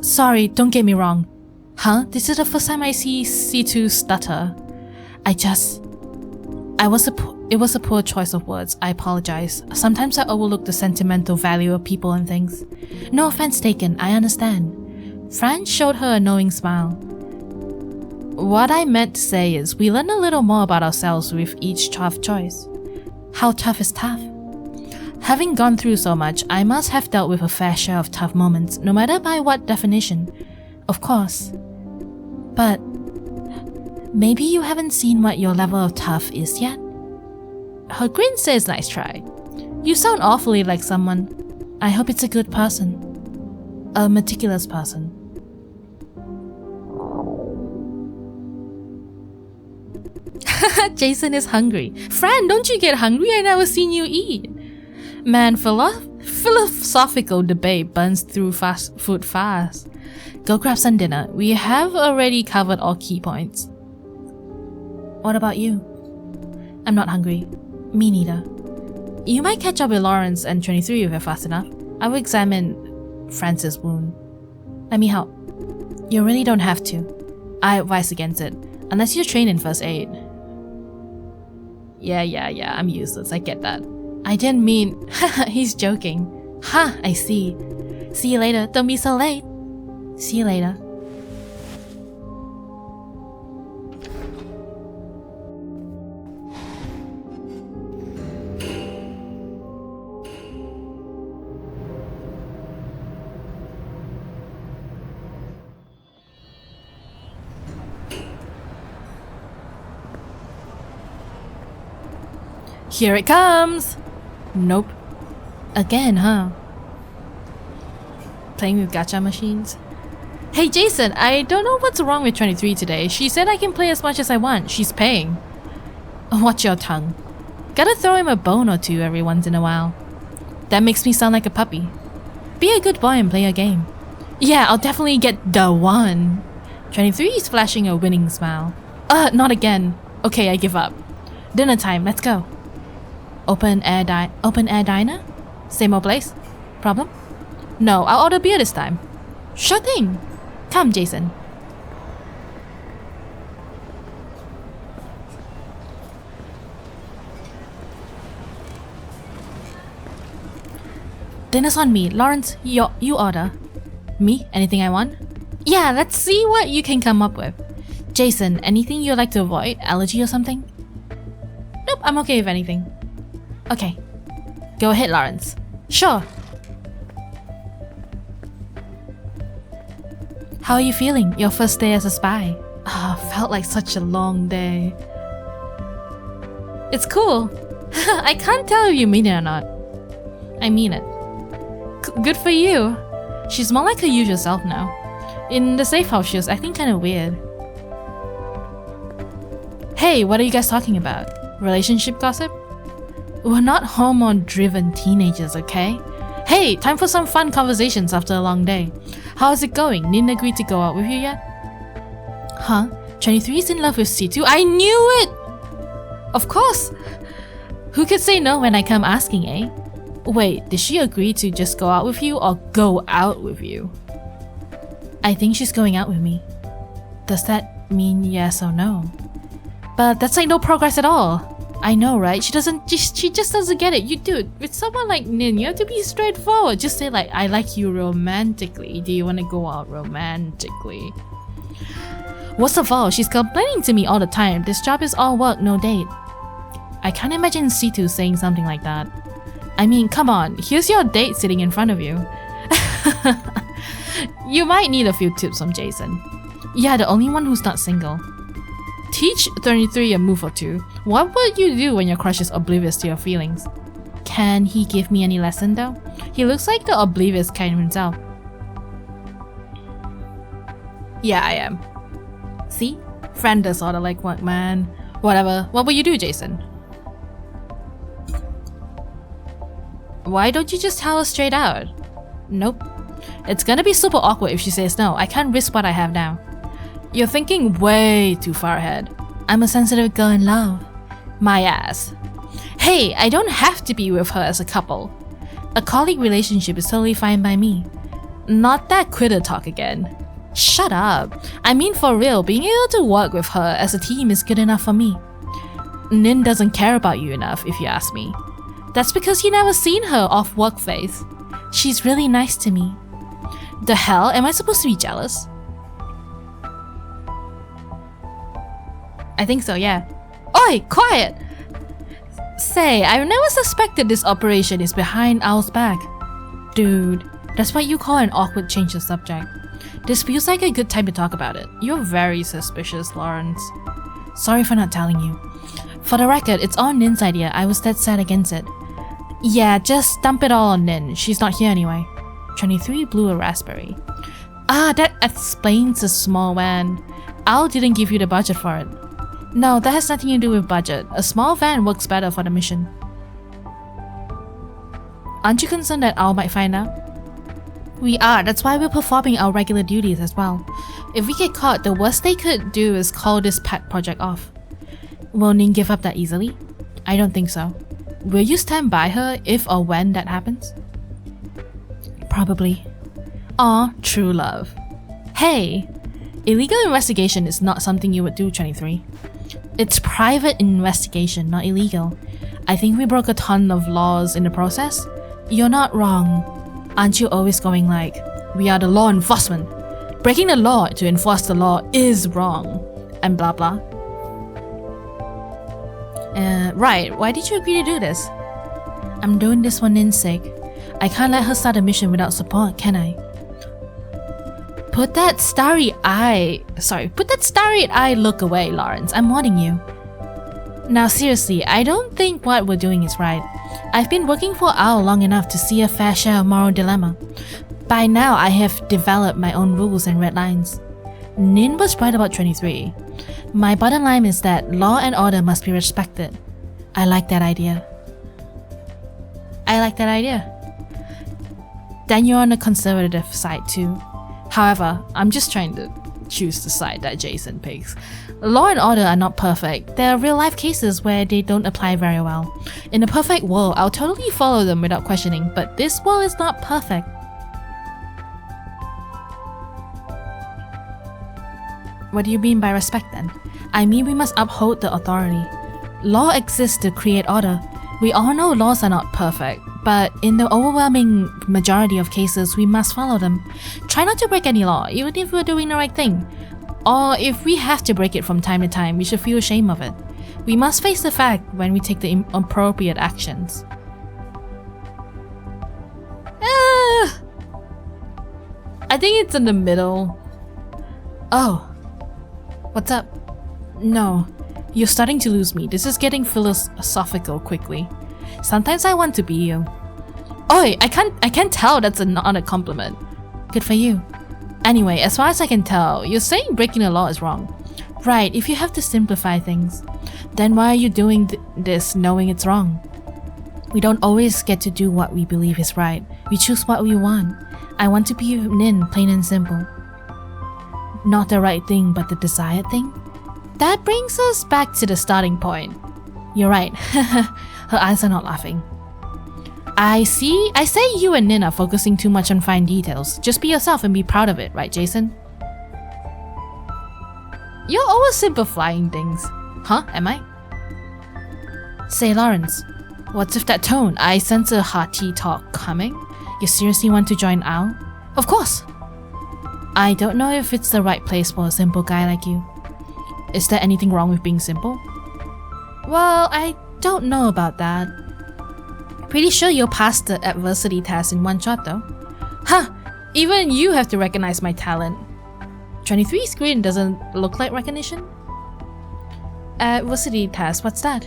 Sorry, don't get me wrong. Huh? This is the first time I see C2 stutter. It was a poor choice of words. I apologize. Sometimes I overlook the sentimental value of people and things. No offense taken, I understand. Fran showed her a knowing smile. What I meant to say is, we learn a little more about ourselves with each tough choice. How tough is tough? Having gone through so much, I must have dealt with a fair share of tough moments, no matter by what definition. Of course. But maybe you haven't seen what your level of tough is yet? Her grin says nice try. You sound awfully like someone. I hope it's a good person. A meticulous person. Jason is hungry. Fran, don't you get hungry? I never seen you eat. Man, philosophical debate burns through food fast. Go grab some dinner. We have already covered all key points. What about you? I'm not hungry. Me neither. You might catch up with Lawrence and 23 if you're fast enough. I will examine Francis' wound. Let me help. You really don't have to. I advise against it, unless you're trained in first aid. Yeah, I'm useless, I get that. I didn't mean... He's joking. Ha, I see. See you later, don't be so late. See you later. Here it comes! Nope. Again, huh? Playing with gacha machines? Hey Jason, I don't know what's wrong with 23 today. She said I can play as much as I want. She's paying. Watch your tongue. Gotta throw him a bone or two every once in a while. That makes me sound like a puppy. Be a good boy and play a game. Yeah, I'll definitely get the one. 23 is flashing a winning smile. Not again. Okay, I give up. Dinner time, let's go. Open air diner? Same old place? Problem? No, I'll order beer this time. Sure thing. Come, Jason. Dinner's on me. Lawrence, you order. Me? Anything I want? Yeah, let's see what you can come up with. Jason, anything you'd like to avoid? Allergy or something? Nope, I'm okay with anything. Okay. Go ahead, Lawrence. Sure. How are you feeling? Your first day as a spy? Felt like such a long day. It's cool. I can't tell if you mean it or not. I mean it. Good for you. She's more like her usual self now. In the safe house, she was acting kind of weird. Hey, what are you guys talking about? Relationship gossip? We're not hormone-driven teenagers, okay? Hey, time for some fun conversations after a long day. How's it going? Nin agreed to go out with you yet? Huh? 23 is in love with C2? I knew it! Of course! Who could say no when I come asking, eh? Wait, did she agree to just go out with you or go out with you? I think she's going out with me. Does that mean yes or no? But that's like no progress at all. I know, right? She just doesn't get it. You dude, with someone like Nin, you have to be straightforward. Just say like, I like you romantically. Do you want to go out romantically? Worst of all, she's complaining to me all the time. This job is all work, no date. I can't imagine C2 saying something like that. I mean, come on, here's your date sitting in front of you. You might need a few tips from Jason. Yeah, the only one who's not single. Teach 23 a move or two. What would you do when your crush is oblivious to your feelings? Can he give me any lesson though? He looks like the oblivious kind himself. Yeah, I am. See? Friend does sorta like work, man. Whatever. What will you do, Jason? Why don't you just tell her straight out? Nope. It's gonna be super awkward if she says no. I can't risk what I have now. You're thinking way too far ahead. I'm a sensitive girl in love. My ass. Hey, I don't have to be with her as a couple. A colleague relationship is totally fine by me. Not that quitter talk again. Shut up. I mean for real, being able to work with her as a team is good enough for me. Nin doesn't care about you enough, if you ask me. That's because you never seen her off work face. She's really nice to me. The hell? Am I supposed to be jealous? I think so, yeah. Oi, quiet! Say, I've never suspected this operation is behind Owl's back. Dude, that's what you call an awkward change of subject. This feels like a good time to talk about it. You're very suspicious, Lawrence. Sorry for not telling you. For the record, it's all Nin's idea. I was dead set against it. Yeah, just dump it all on Nin. She's not here anyway. 23 blew a raspberry. Ah, that explains the small van. Owl didn't give you the budget for it. No, that has nothing to do with budget. A small van works better for the mission. Aren't you concerned that Owl might find out? We are, that's why we're performing our regular duties as well. If we get caught, the worst they could do is call this pet project off. Will Nin give up that easily? I don't think so. Will you stand by her if or when that happens? Probably. Aw, true love. Hey! Illegal investigation is not something you would do, 23. It's private investigation, not illegal. I think we broke a ton of laws in the process. You're not wrong. Aren't you always going like, we are the law enforcement. Breaking the law to enforce the law is wrong. And blah blah. Right, why did you agree to do this? I'm doing this for Nin's sake. I can't let her start a mission without support, can I? Put that starry-eyed look away, Lawrence. I'm warning you. Now seriously, I don't think what we're doing is right. I've been working for Owl long enough to see a fair share of moral dilemma. By now, I have developed my own rules and red lines. Nin was right about 23. My bottom line is that law and order must be respected. I like that idea. Then you're on the conservative side too. However, I'm just trying to choose the side that Jason picks. Law and order are not perfect. There are real-life cases where they don't apply very well. In a perfect world, I'll totally follow them without questioning, but this world is not perfect. What do you mean by respect then? I mean we must uphold the authority. Law exists to create order. We all know laws are not perfect, but in the overwhelming majority of cases, we must follow them. Try not to break any law, even if we're doing the right thing. Or if we have to break it from time to time, we should feel ashamed of it. We must face the fact when we take the inappropriate actions. I think it's in the middle. Oh. What's up? No. You're starting to lose me. This is getting philosophical quickly. Sometimes I want to be you. Oi, I can't tell that's not a compliment. Good for you. Anyway, as far as I can tell, you're saying breaking the law is wrong. Right, if you have to simplify things, then why are you doing this knowing it's wrong? We don't always get to do what we believe is right. We choose what we want. I want to be Nin, plain and simple. Not the right thing, but the desired thing? That brings us back to the starting point. You're right. Her eyes are not laughing. I say you and Nin are focusing too much on fine details. Just be yourself and be proud of it, right, Jason? You're oversimplifying things. Huh? Am I? Say, Lawrence, what's with that tone? I sense a hearty talk coming. You seriously want to join Owl? Of course! I don't know if it's the right place for a simple guy like you. Is there anything wrong with being simple? Well, I don't know about that. Pretty sure you'll pass the adversity test in one shot though. Huh! Even you have to recognize my talent. 23 screen doesn't look like recognition? Adversity test, what's that?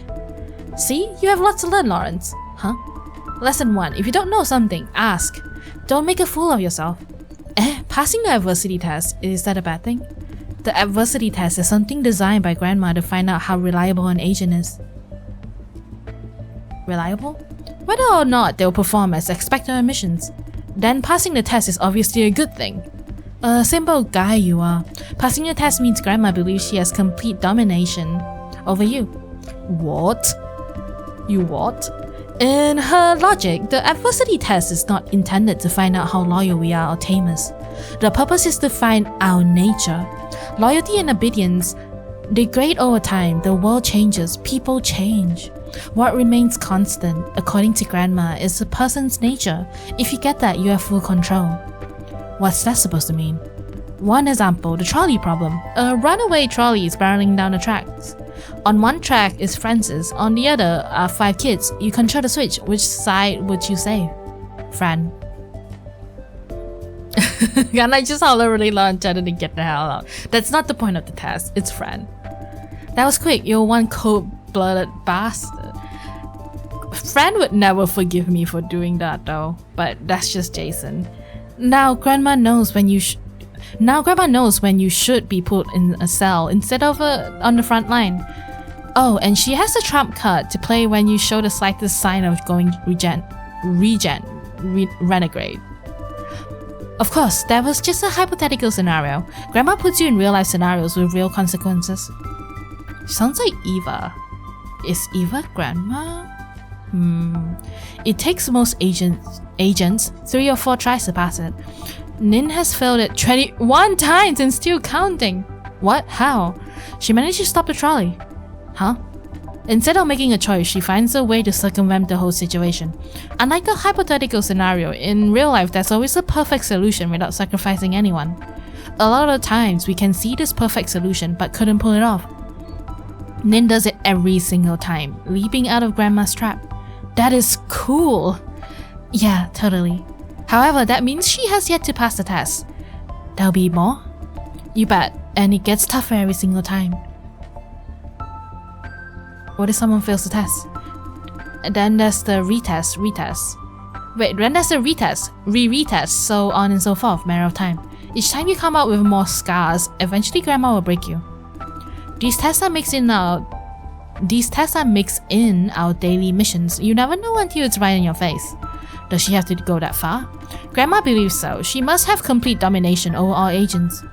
See? You have lots to learn, Lawrence. Huh? Lesson 1. If you don't know something, ask. Don't make a fool of yourself. Passing the adversity test, is that a bad thing? The adversity test is something designed by Grandma to find out how reliable an agent is. Reliable? Whether or not they'll perform as expected on missions. Then passing the test is obviously a good thing. A simple guy you are. Passing the test means Grandma believes she has complete domination over you. What? You what? In her logic, the adversity test is not intended to find out how loyal we are or tamers. The purpose is to find our nature. Loyalty and obedience degrade over time. The world changes, people change. What remains constant, according to Grandma, is a person's nature. If you get that, you have full control. What's that supposed to mean? One example, the trolley problem. A runaway trolley is barreling down the tracks. On one track is Francis, on the other are 5 kids. You control the switch. Which side would you save? Fran. And I just hollered really loud and tried to get the hell out. That's not the point of the test. It's Fran. That was quick. You're one cold-blooded bastard. Fran would never forgive me for doing that though, but that's just Jason. Now Grandma knows when you should be put in a cell instead of on the front line. Oh, and she has a trump card to play when you show the slightest sign of going renegade. Of course, that was just a hypothetical scenario. Grandma puts you in real-life scenarios with real consequences. Sounds like Eva. Is Eva Grandma? It takes most agents 3 or 4 tries to pass it. Nin has failed it 21 times and still counting. What? How? She managed to stop the trolley. Huh? Instead of making a choice, she finds a way to circumvent the whole situation. Unlike a hypothetical scenario, in real life there's always a perfect solution without sacrificing anyone. A lot of times we can see this perfect solution but couldn't pull it off. Nin does it every single time, leaping out of Grandma's trap. That is cool! Yeah, totally. However, that means she has yet to pass the test. There'll be more? You bet, and it gets tougher every single time. What if someone fails the test? Then there's the retest. Wait, then there's the retest, retest, so on and so forth, matter of time. Each time you come out with more scars, eventually grandma will break you. These tests are mixed in our daily missions. You never know until it's right in your face. Does she have to go that far? Grandma believes so. She must have complete domination over all agents.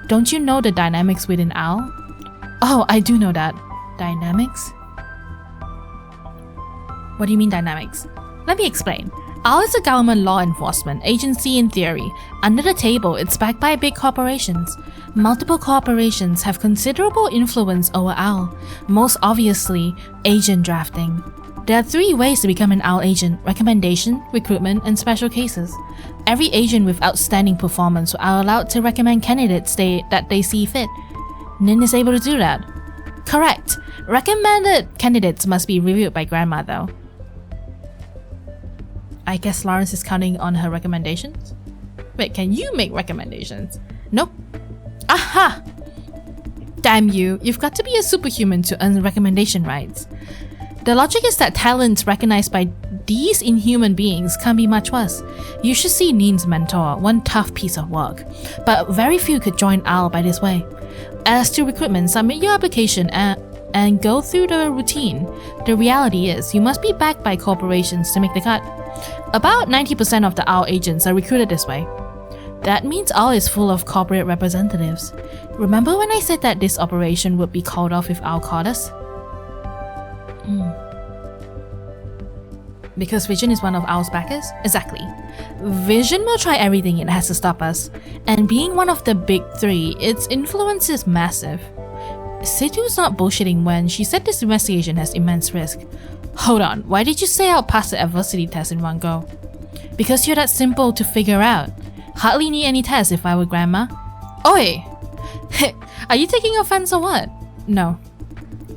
Don't you know the dynamics within OWL? Oh, I do know that. Dynamics? What do you mean dynamics? Let me explain. OWL is a government law enforcement agency in theory. Under the table, it's backed by big corporations. Multiple corporations have considerable influence over OWL, most obviously, agent drafting. There are 3 ways to become an OWL agent: recommendation, recruitment, and special cases. Every agent with outstanding performance are allowed to recommend candidates that they see fit. Nin is able to do that. Correct. Recommended candidates must be reviewed by Grandma though. I guess Lawrence is counting on her recommendations? Wait, can you make recommendations? Nope. Aha! Damn you, you've got to be a superhuman to earn recommendation rights. The logic is that talents recognized by these inhuman beings can't be much worse. You should see Nin's mentor, one tough piece of work. But very few could join OWL by this way. As to recruitment, submit your application and go through the routine. The reality is, you must be backed by corporations to make the cut. About 90% of the OWL agents are recruited this way. That means OWL is full of corporate representatives. Remember when I said that this operation would be called off if OWL caught us? Because Vision is one of OWL's backers? Exactly. Vision will try everything it has to stop us. And being one of the big 3, its influence is massive. Situ's not bullshitting when she said this investigation has immense risk. Hold on, why did you say I'll pass the adversity test in one go? Because you're that simple to figure out. Hardly need any tests if I were Grandma. Oi! Are you taking offense or what? No.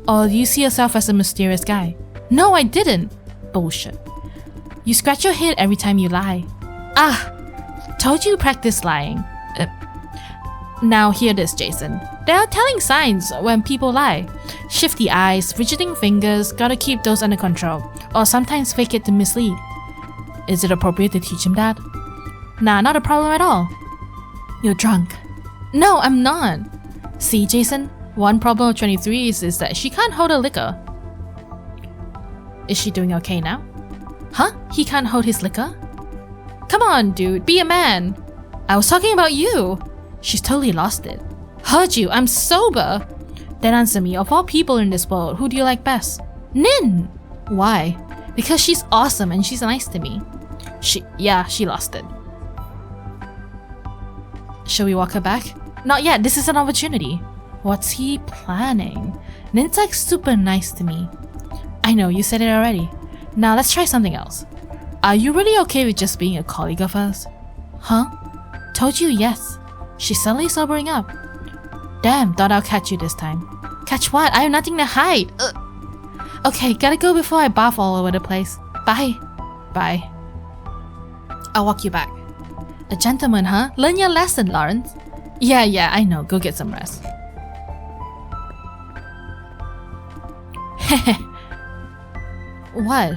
Or do you see yourself as a mysterious guy? No, I didn't! Bullshit. You scratch your head every time you lie. Ah! Told you practice lying. Now hear this, Jason. There are telling signs when people lie. Shifty eyes, fidgeting fingers, gotta keep those under control. Or sometimes fake it to mislead. Is it appropriate to teach him that? Nah, not a problem at all. You're drunk. No, I'm not. See, Jason? One problem of 23 is that she can't hold a liquor. Is she doing okay now? Huh? He can't hold his liquor? Come on, dude, be a man. I was talking about you. She's totally lost it. Heard you, I'm sober. Then answer me, of all people in this world, who do you like best? Nin! Why? Because she's awesome and she's nice to me. She lost it. Shall we walk her back? Not yet, this is an opportunity. What's he planning? Nin's like super nice to me. I know, you said it already. Now let's try something else. Are you really okay with just being a colleague of hers? Huh? Told you yes. She's suddenly sobering up. Damn, thought I'll catch you this time. Catch what? I have nothing to hide. Ugh. Okay, gotta go before I barf all over the place. Bye. Bye. I'll walk you back. A gentleman, huh? Learn your lesson, Lawrence. Yeah, I know. Go get some rest. What?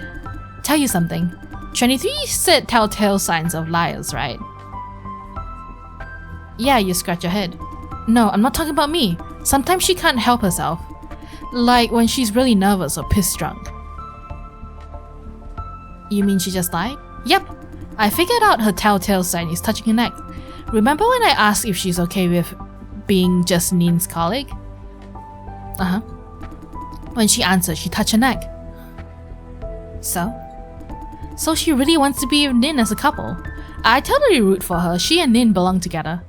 Tell you something. 23 said telltale signs of liars, right? Yeah, you scratch your head. No, I'm not talking about me. Sometimes she can't help herself. Like when she's really nervous or pissed drunk. You mean she just lied? Yep. I figured out her telltale sign is touching her neck. Remember when I asked if she's okay with being just Nin's colleague? Uh-huh. When she answered, she touched her neck. So? So she really wants to be with Nin as a couple. I totally root for her. She and Nin belong together.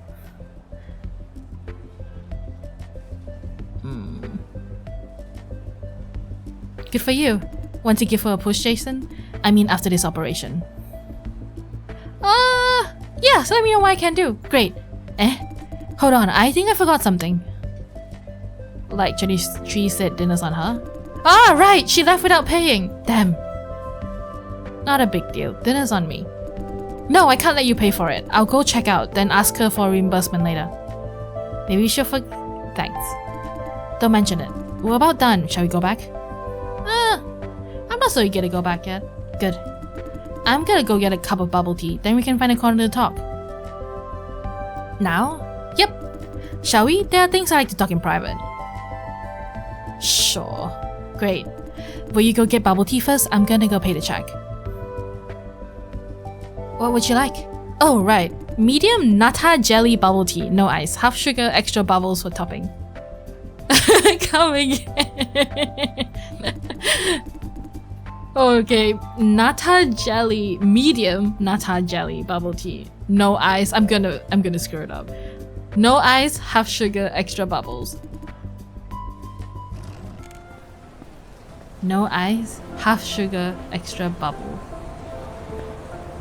Good for you. Want to give her a push, Jason? I mean after this operation. Yeah, so let me know what I can do. Great. Hold on, I think I forgot something. Like 23 said dinner's on her. Ah, right, she left without paying. Damn. Not a big deal, dinner's on me. No, I can't let you pay for it. I'll go check out, then ask her for reimbursement later. Maybe she'll Thanks. Don't mention it. We're about done. Shall we go back? Oh, so you get to go back yet? Good. I'm gonna go get a cup of bubble tea, then we can find a corner to talk. Now? Yep. Shall we? There are things I like to talk in private. Sure. Great. Will you go get bubble tea first? I'm gonna go pay the check. What would you like? Oh, right. Medium nata jelly bubble tea. No ice. Half sugar, extra bubbles for topping. Come again. Okay, nata jelly, medium nata jelly bubble tea. No ice. I'm gonna screw it up. No ice, half sugar, extra bubbles. No ice, half sugar, extra bubble.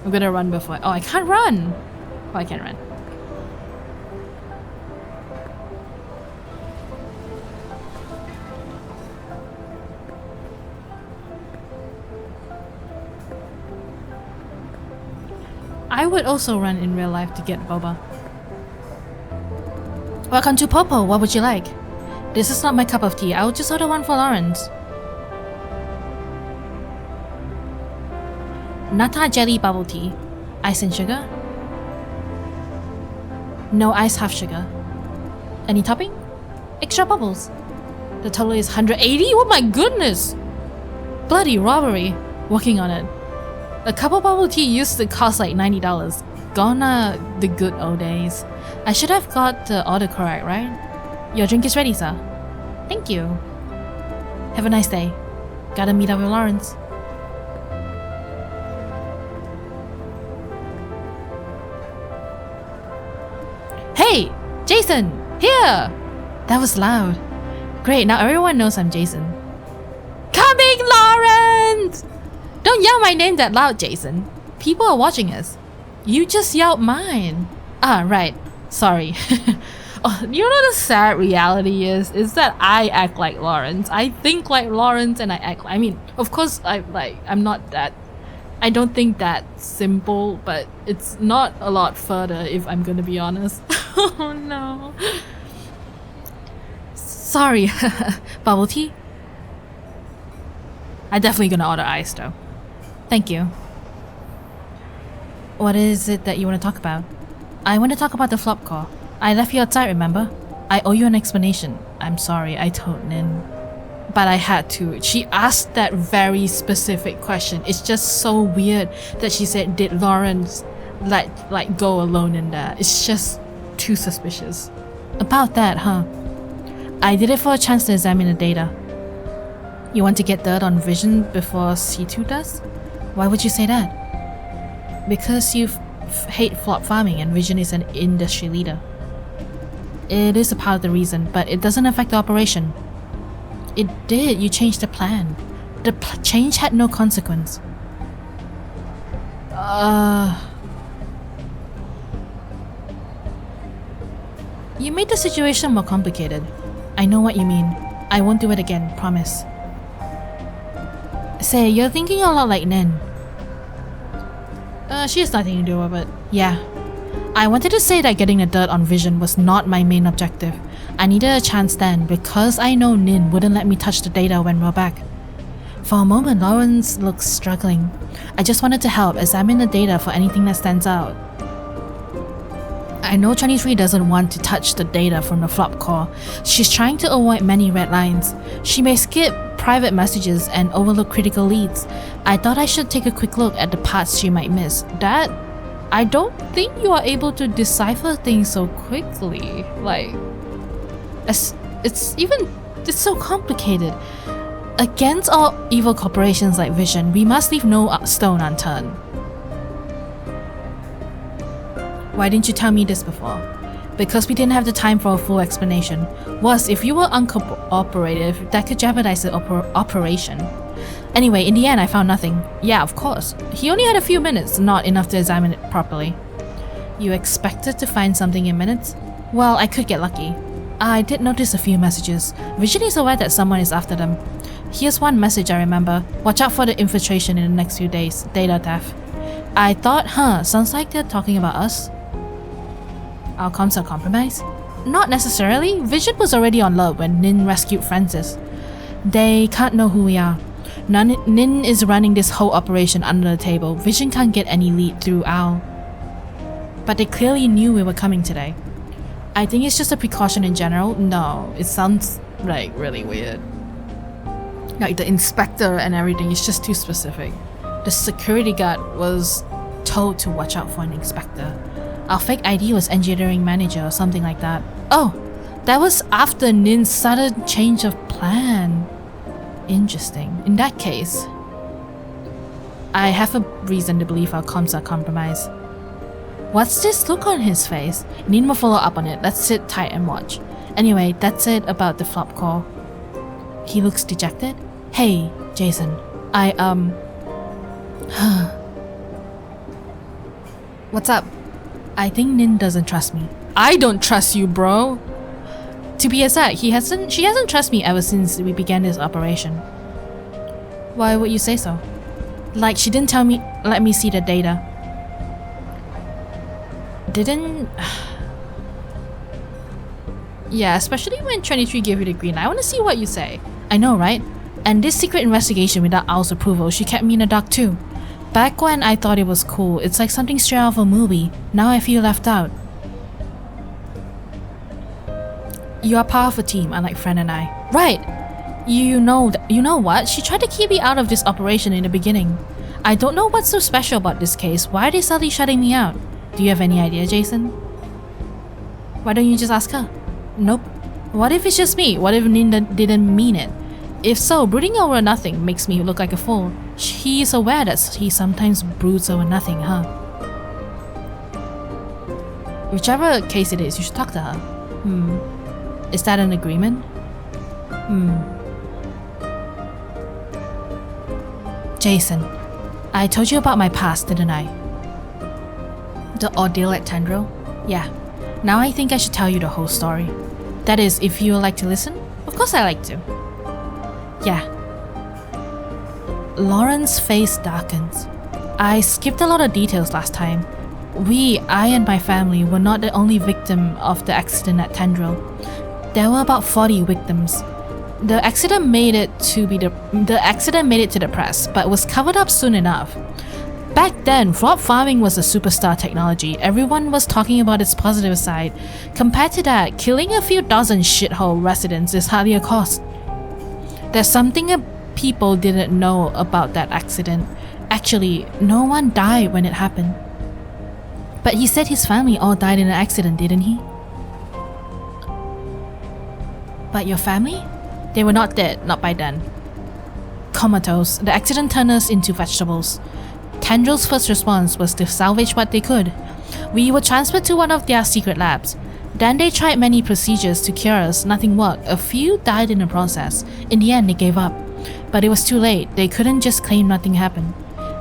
I'm gonna run before. Oh, I can't run. Oh, I can't run. I would also run in real life to get boba. Welcome to Popo. What would you like? This is not my cup of tea. I'll just order one for Lawrence. Nata jelly bubble tea. Ice and sugar? No ice, half sugar. Any topping? Extra bubbles. The total is 180? Oh my goodness! Bloody robbery. Working on it. A cup of bubble tea used to cost like $90. Gone are the good old days. I should have got the order correct, right? Your drink is ready, sir. Thank you. Have a nice day. Gotta meet up with Lawrence. Hey! Jason! Here! That was loud. Great, now everyone knows I'm Jason. Coming, Lawrence! Don't yell my name that loud, Jason. People are watching us. You just yelled mine. Ah, right. Sorry. Oh, you know what the sad reality is that I act like Lawrence. I think like Lawrence and I act like... I mean, of course, I'm not that... I don't think that simple, but it's not a lot further if I'm gonna be honest. Oh no. Sorry. Bubble tea? I'm definitely gonna order ice though. Thank you. What is it that you want to talk about? I want to talk about the flop call. I left you outside, remember? I owe you an explanation. I'm sorry, I told Nin. But I had to. She asked that very specific question. It's just so weird that she said, did Lawrence like go alone in there? It's just too suspicious. About that, huh? I did it for a chance to examine the data. You want to get dirt on Vision before C2 does? Why would you say that? Because you hate flop farming and Vision is an industry leader. It is a part of the reason, but it doesn't affect the operation. It did. You changed the plan. The change had no consequence. You made the situation more complicated. I know what you mean. I won't do it again, promise. Say, you're thinking a lot like Nin. She has nothing to do with it. Yeah. I wanted to say that getting the dirt on Vision was not my main objective. I needed a chance then because I know Nin wouldn't let me touch the data when we're back. For a moment, Lawrence looks struggling. I just wanted to help examine the data for anything that stands out. I know 23 doesn't want to touch the data from the flop core. She's trying to avoid many red lines. She may skip private messages and overlook critical leads. I thought I should take a quick look at the parts she might miss. That... I don't think you are able to decipher things so quickly. Like... It's so complicated. Against all evil corporations like Vision, we must leave no stone unturned. Why didn't you tell me this before? Because we didn't have the time for a full explanation. Worse, if you were uncooperative, that could jeopardize the operation. Anyway, in the end, I found nothing. Yeah, of course. He only had a few minutes, not enough to examine it properly. You expected to find something in minutes? Well, I could get lucky. I did notice a few messages. Vision is aware that someone is after them. Here's one message I remember. Watch out for the infiltration in the next few days. Data theft. I thought, sounds like they're talking about us. Our comms are compromised? Not necessarily. Vision was already on alert when Nin rescued Francis. They can't know who we are. Nin is running this whole operation under the table. Vision can't get any lead through Al. But they clearly knew we were coming today. I think it's just a precaution in general. No, it sounds like really weird. Like the inspector and everything is just too specific. The security guard was told to watch out for an inspector. Our fake ID was engineering manager or something like that. Oh, that was after Nin's sudden change of plan. Interesting. In that case, I have a reason to believe our comms are compromised. What's this look on his face? Nin will follow up on it. Let's sit tight and watch. Anyway, that's it about the flop call. He looks dejected. Hey, Jason. What's up? I think Nin doesn't trust me. I don't trust you, bro. To be exact, she hasn't trusted me ever since we began this operation. Why would you say so? Like she didn't let me see the data. Didn't... Yeah, especially when 23 gave you the green light. I want to see what you say. I know, right? And this secret investigation without Al's approval, she kept me in the dark too. Back when I thought it was cool, it's like something straight out of a movie. Now I feel left out. You are part of a team, unlike Fran and I. Right! You know what? She tried to keep me out of this operation in the beginning. I don't know what's so special about this case. Why are they suddenly shutting me out? Do you have any idea, Jason? Why don't you just ask her? Nope. What if it's just me? What if Nin didn't mean it? If so, brooding over nothing makes me look like a fool. He is aware that he sometimes broods over nothing, huh? Whichever case it is, you should talk to her. Is that an agreement? Jason, I told you about my past, didn't I? The ordeal at Tendril? Yeah. Now I think I should tell you the whole story. That is, if you would like to listen? Of course I like to. Yeah. Lauren's face darkens. I skipped a lot of details last time. I and my family were not the only victim of the accident at Tendril. There were about 40 victims. The accident made it to the press, but was covered up soon enough. Back then, crop farming was a superstar technology. Everyone was talking about its positive side. Compared to that, killing a few dozen shithole residents is hardly a cost. There's something people didn't know about that accident. Actually, no one died when it happened. But he said his family all died in an accident, didn't he? But your family? They were not dead, not by then. Comatose. The accident turned us into vegetables. Tendril's first response was to salvage what they could. We were transferred to one of their secret labs. Then they tried many procedures to cure us, nothing worked. A few died in the process. In the end, they gave up. But it was too late. They couldn't just claim nothing happened.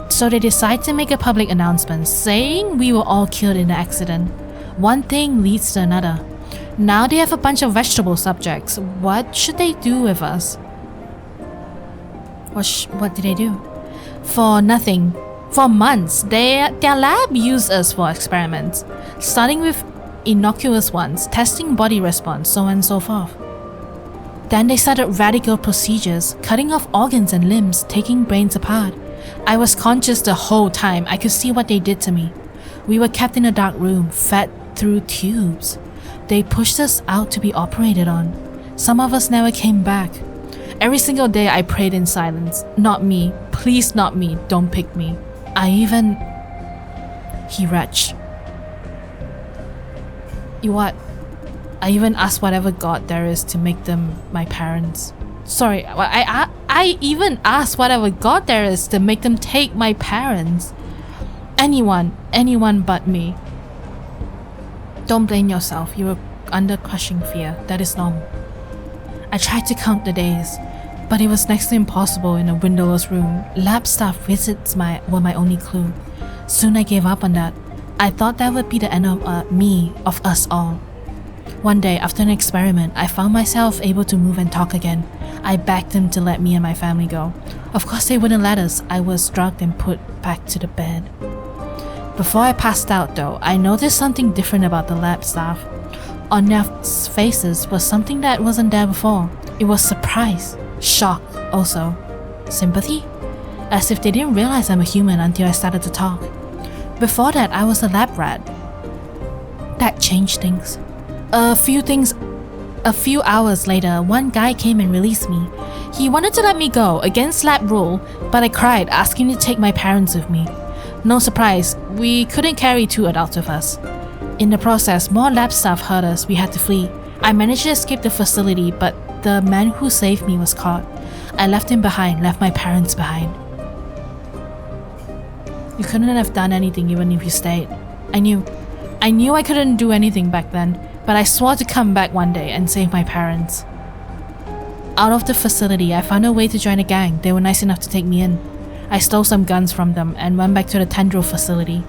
So they decided to make a public announcement saying we were all killed in the accident. One thing leads to another. Now they have a bunch of vegetable subjects. What should they do with us? What did they do? For nothing. For months, their lab used us for experiments, starting with innocuous ones, testing body response, so on and so forth. Then they started radical procedures, cutting off organs and limbs, taking brains apart. I was conscious the whole time. I could see what they did to me. We were kept in a dark room, fed through tubes. They pushed us out to be operated on. Some of us never came back. Every single day I prayed in silence. Not me. Please not me. Don't pick me. He retched. What? I even asked whatever god there is to make them my parents. Sorry, I even asked whatever god there is to make them take my parents. Anyone but me. Don't blame yourself. You were under crushing fear. That is normal. I tried to count the days, but it was next to impossible in a windowless room. Lab staff visits were my only clue. Soon I gave up on that. I thought that would be the end of us all. One day, after an experiment, I found myself able to move and talk again. I begged them to let me and my family go. Of course they wouldn't let us. I was drugged and put back to the bed. Before I passed out though, I noticed something different about the lab staff. On their faces was something that wasn't there before. It was surprise, shock also. Sympathy? As if they didn't realize I'm a human until I started to talk. Before that, I was a lab rat. That changed things. A few hours later, one guy came and released me. He wanted to let me go, against lab rule, but I cried, asking to take my parents with me. No surprise, we couldn't carry 2 adults with us. In the process, more lab staff heard us, we had to flee. I managed to escape the facility, but the man who saved me was caught. I left him behind, left my parents behind. You couldn't have done anything even if you stayed. I knew I couldn't do anything back then, but I swore to come back one day and save my parents. Out of the facility, I found a way to join a gang. They were nice enough to take me in. I stole some guns from them and went back to the tendril facility.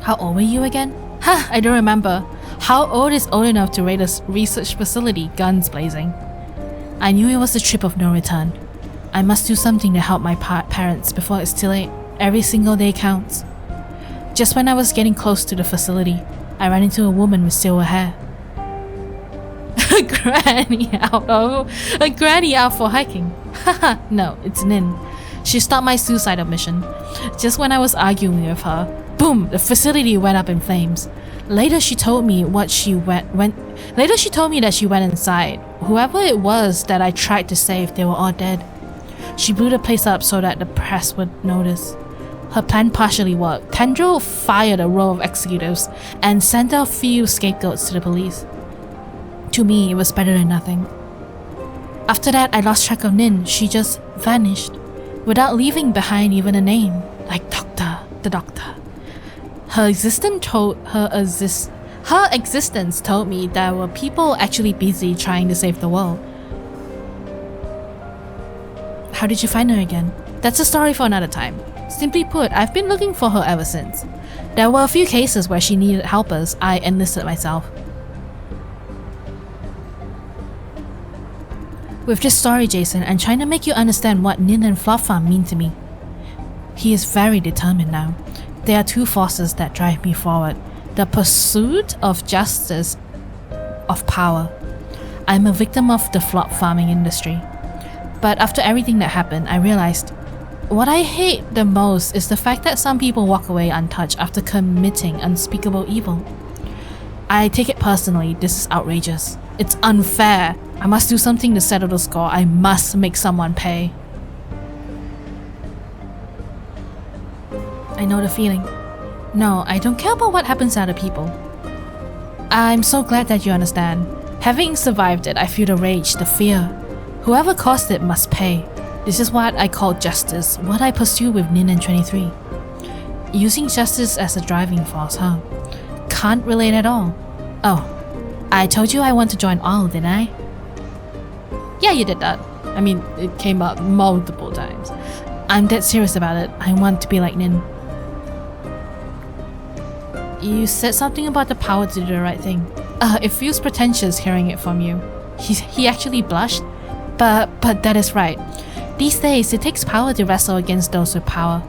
How old were you again? I don't remember. How old is old enough to raid a research facility, guns blazing? I knew it was a trip of no return. I must do something to help my parents before it's too late. Every single day counts. Just when I was getting close to the facility, I ran into a woman with silver hair. A granny out for hiking. Haha, no, it's Nin. She stopped my suicidal mission. Just when I was arguing with her, boom, the facility went up in flames. Later she told me that she went inside. Whoever it was that I tried to save, they were all dead. She blew the place up so that the press would notice. Her plan partially worked. Tendril fired a row of executives and sent a few scapegoats to the police. To me, it was better than nothing. After that, I lost track of Nin. She just vanished, without leaving behind even a name, like the doctor. Her existence told me there were people actually busy trying to save the world. How did you find her again? That's a story for another time. Simply put, I've been looking for her ever since. There were a few cases where she needed helpers. I enlisted myself. With this story, Jason, I'm trying to make you understand what Nin and Flopfarm mean to me. He is very determined now. There are 2 forces that drive me forward. The pursuit of justice, of power. I'm a victim of the flop farming industry. But after everything that happened, I realized what I hate the most is the fact that some people walk away untouched after committing unspeakable evil. I take it personally. This is outrageous. It's unfair. I must do something to settle the score. I must make someone pay. I know the feeling. No, I don't care about what happens to other people. I'm so glad that you understand. Having survived it, I feel the rage, the fear. Whoever caused it must pay. This is what I call justice, what I pursue with Nin and 23. Using justice as a driving force, huh? Can't relate at all. Oh, I told you I want to join all, didn't I? Yeah, you did that. I mean, it came up multiple times. I'm dead serious about it. I want to be like Nin. You said something about the power to do the right thing. It feels pretentious hearing it from you. He actually blushed. But that is right. These days, it takes power to wrestle against those with power.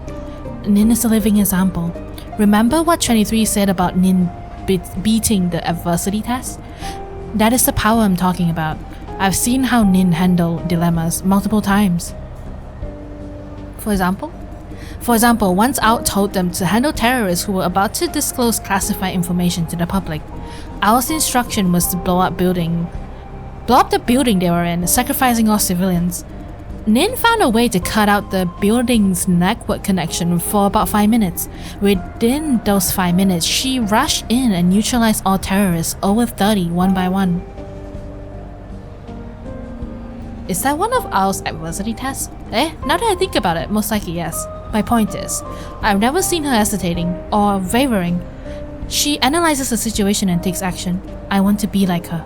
Nin is a living example. Remember what 23 said about Nin beating the adversity test? That is the power I'm talking about. I've seen how Nin handled dilemmas multiple times. For example, once Out told them to handle terrorists who were about to disclose classified information to the public. Out's instruction was to blow up the building they were in, sacrificing all civilians. Nin found a way to cut out the building's network connection for about 5 minutes. Within those 5 minutes, she rushed in and neutralized all terrorists, over 30, one by one. Is that one of Owl's adversity tests? Now that I think about it, most likely yes. My point is, I've never seen her hesitating or wavering. She analyzes the situation and takes action. I want to be like her.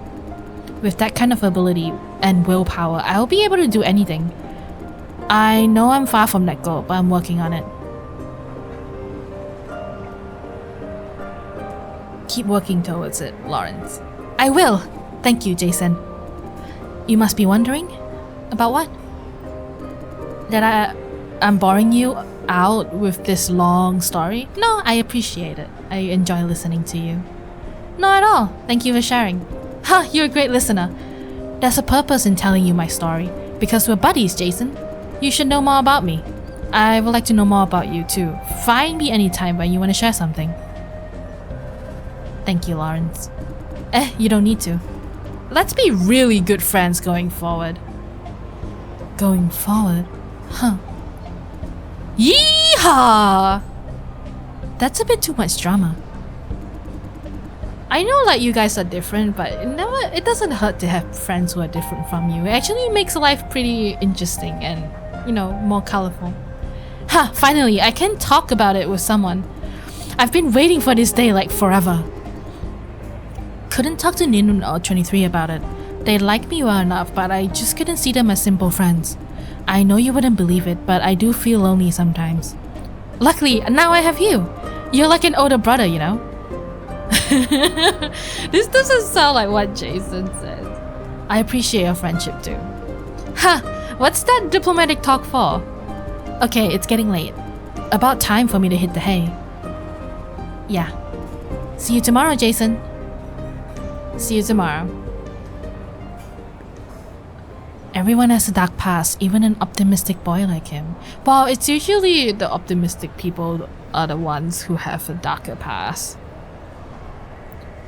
With that kind of ability and willpower, I'll be able to do anything. I know I'm far from that goal, but I'm working on it. Keep working towards it, Lawrence. I will! Thank you, Jason. You must be wondering? About what? That I'm boring you out with this long story? No, I appreciate it. I enjoy listening to you. Not at all. Thank you for sharing. You're a great listener. There's a purpose in telling you my story. Because we're buddies, Jason. You should know more about me. I would like to know more about you too. Find me anytime when you want to share something. Thank you, Lawrence. You don't need to. Let's be really good friends going forward. Going forward? Huh. Yeehaw! That's a bit too much drama. I know like you guys are different, but it doesn't hurt to have friends who are different from you. It actually makes life pretty interesting and, you know, more colorful. Ha! Finally, I can talk about it with someone. I've been waiting for this day like forever. Couldn't talk to Nin or 23 about it. They like me well enough, but I just couldn't see them as simple friends. I know you wouldn't believe it, but I do feel lonely sometimes. Luckily, now I have you. You're like an older brother, you know? This doesn't sound like what Jason says. I appreciate your friendship too. Ha! What's that diplomatic talk for? Okay, it's getting late. About time for me to hit the hay. Yeah. See you tomorrow, Jason. See you tomorrow. Everyone has a dark past, even an optimistic boy like him. Well, it's usually the optimistic people are the ones who have a darker past.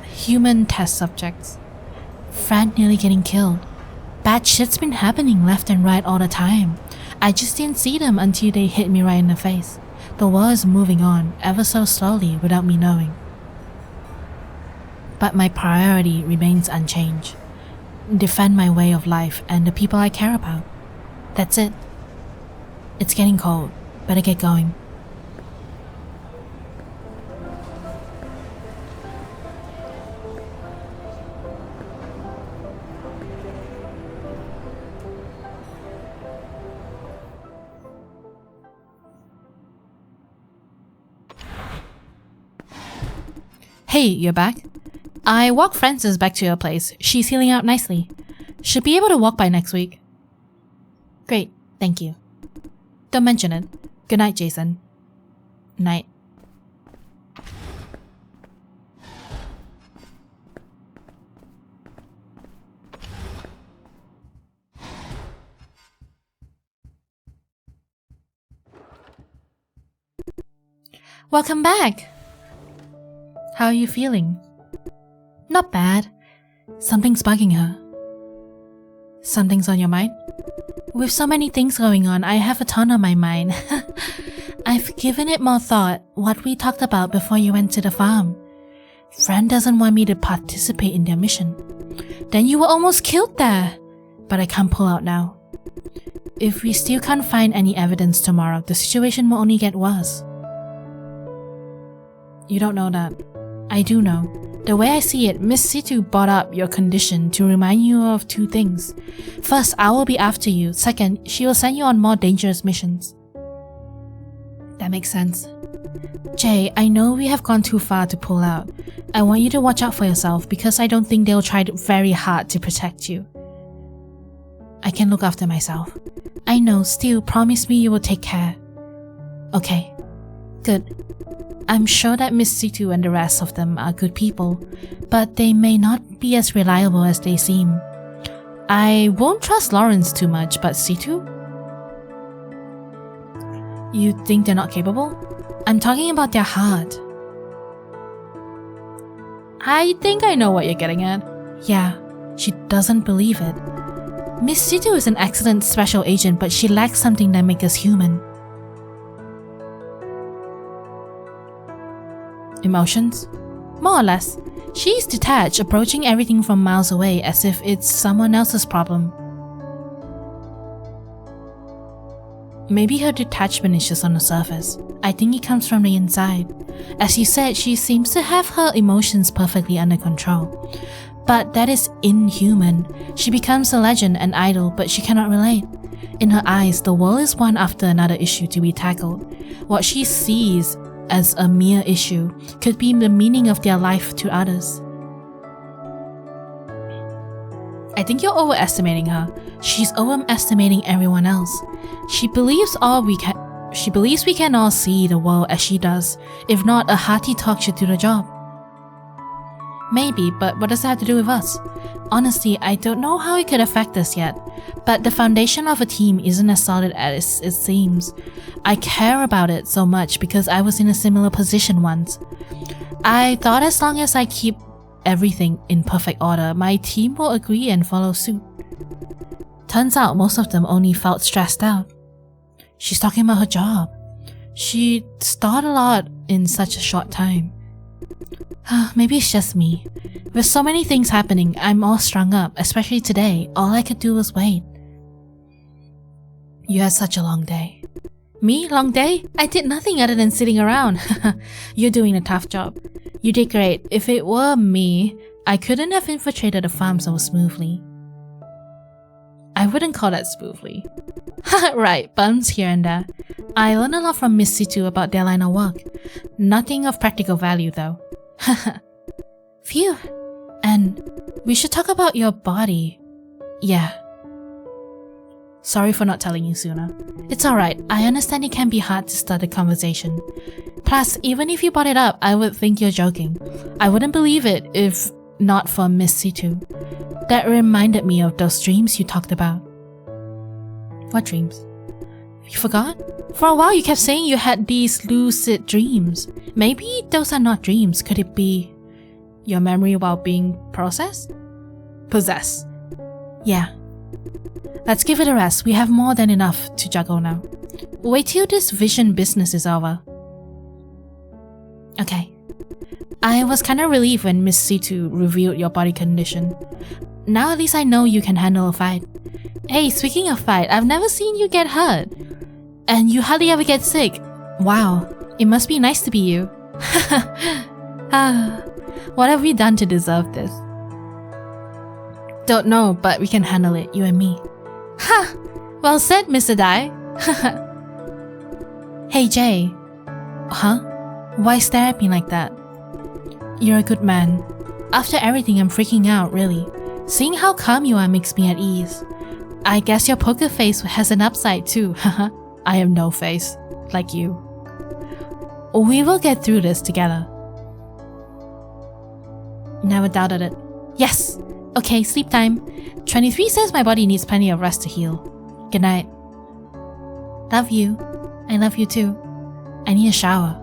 Human test subjects. Friend nearly getting killed. Bad shit's been happening left and right all the time. I just didn't see them until they hit me right in the face. The world is moving on, ever so slowly without me knowing. But my priority remains unchanged. Defend my way of life and the people I care about. That's it. It's getting cold. Better get going. Hey, you're back? I walked Frances back to your place. She's healing up nicely. Should be able to walk by next week. Great, thank you. Don't mention it. Good night, Jason. Night. Welcome back! How are you feeling? Not bad. Something's bugging her. Something's on your mind? With so many things going on, I have a ton on my mind. I've given it more thought, what we talked about before you went to the farm. Friend doesn't want me to participate in their mission. Then you were almost killed there. But I can't pull out now. If we still can't find any evidence tomorrow, the situation will only get worse. You don't know that. I do know. The way I see it, Miss Situ brought up your condition to remind you of two things. First, I will be after you. Second, she will send you on more dangerous missions. That makes sense. Jay, I know we have gone too far to pull out. I want you to watch out for yourself because I don't think they'll try very hard to protect you. I can look after myself. I know, still promise me you will take care. Okay. Good. I'm sure that Miss Situ and the rest of them are good people, but they may not be as reliable as they seem. I won't trust Lawrence too much, but Situ? You think they're not capable? I'm talking about their heart. I think I know what you're getting at. Yeah, she doesn't believe it. Miss Situ is an excellent special agent, but she lacks something that makes us human. Emotions? More or less. She's detached, approaching everything from miles away as if it's someone else's problem. Maybe her detachment is just on the surface. I think it comes from the inside. As you said, she seems to have her emotions perfectly under control. But that is inhuman. She becomes a legend and idol, but she cannot relate. In her eyes, the world is one after another issue to be tackled. What she sees as a mere issue could be the meaning of their life to others. I think you're overestimating her. She's overestimating everyone else. She believes we can all see the world as she does. If not, a hearty talk should do the job. Maybe, but what does that have to do with us? Honestly, I don't know how it could affect us yet, but the foundation of a team isn't as solid as it seems. I care about it so much because I was in a similar position once. I thought as long as I keep everything in perfect order, my team will agree and follow suit. Turns out most of them only felt stressed out. She's talking about her job. She stalled a lot in such a short time. Maybe it's just me. With so many things happening, I'm all strung up, especially today. All I could do was wait. You had such a long day. Me? Long day? I did nothing other than sitting around. You're doing a tough job. You did great. If it were me, I couldn't have infiltrated the farm so smoothly. I wouldn't call that smoothly. Right, bumps here and there. I learned a lot from Miss Situ about their line of work. Nothing of practical value though. Phew. And we should talk about your body. Yeah. Sorry for not telling you sooner. It's alright, I understand it can be hard to start a conversation. Plus, even if you brought it up, I would think you're joking. I wouldn't believe it if not for Miss Situ. That reminded me of those dreams you talked about. What dreams? You forgot? For a while you kept saying you had these lucid dreams. Maybe those are not dreams. Could it be your memory while being possessed? Yeah. Let's give it a rest. We have more than enough to juggle now. Wait till this vision business is over. Okay. I was kinda relieved when Miss Situ revealed your body condition. Now at least I know you can handle a fight. Hey, speaking of fight, I've never seen you get hurt. And you hardly ever get sick. Wow, it must be nice to be you. What have we done to deserve this? Don't know, but we can handle it, you and me. Ha! Well said, Mr. Dai. Hey, Jay. Huh? Why stare at me like that? You're a good man. After everything, I'm freaking out, really. Seeing how calm you are makes me at ease. I guess your poker face has an upside too, haha. I have no face, like you. We will get through this together. Never doubted it. Yes! Okay, sleep time. 23 says my body needs plenty of rest to heal. Good night. Love you. I love you too. I need a shower.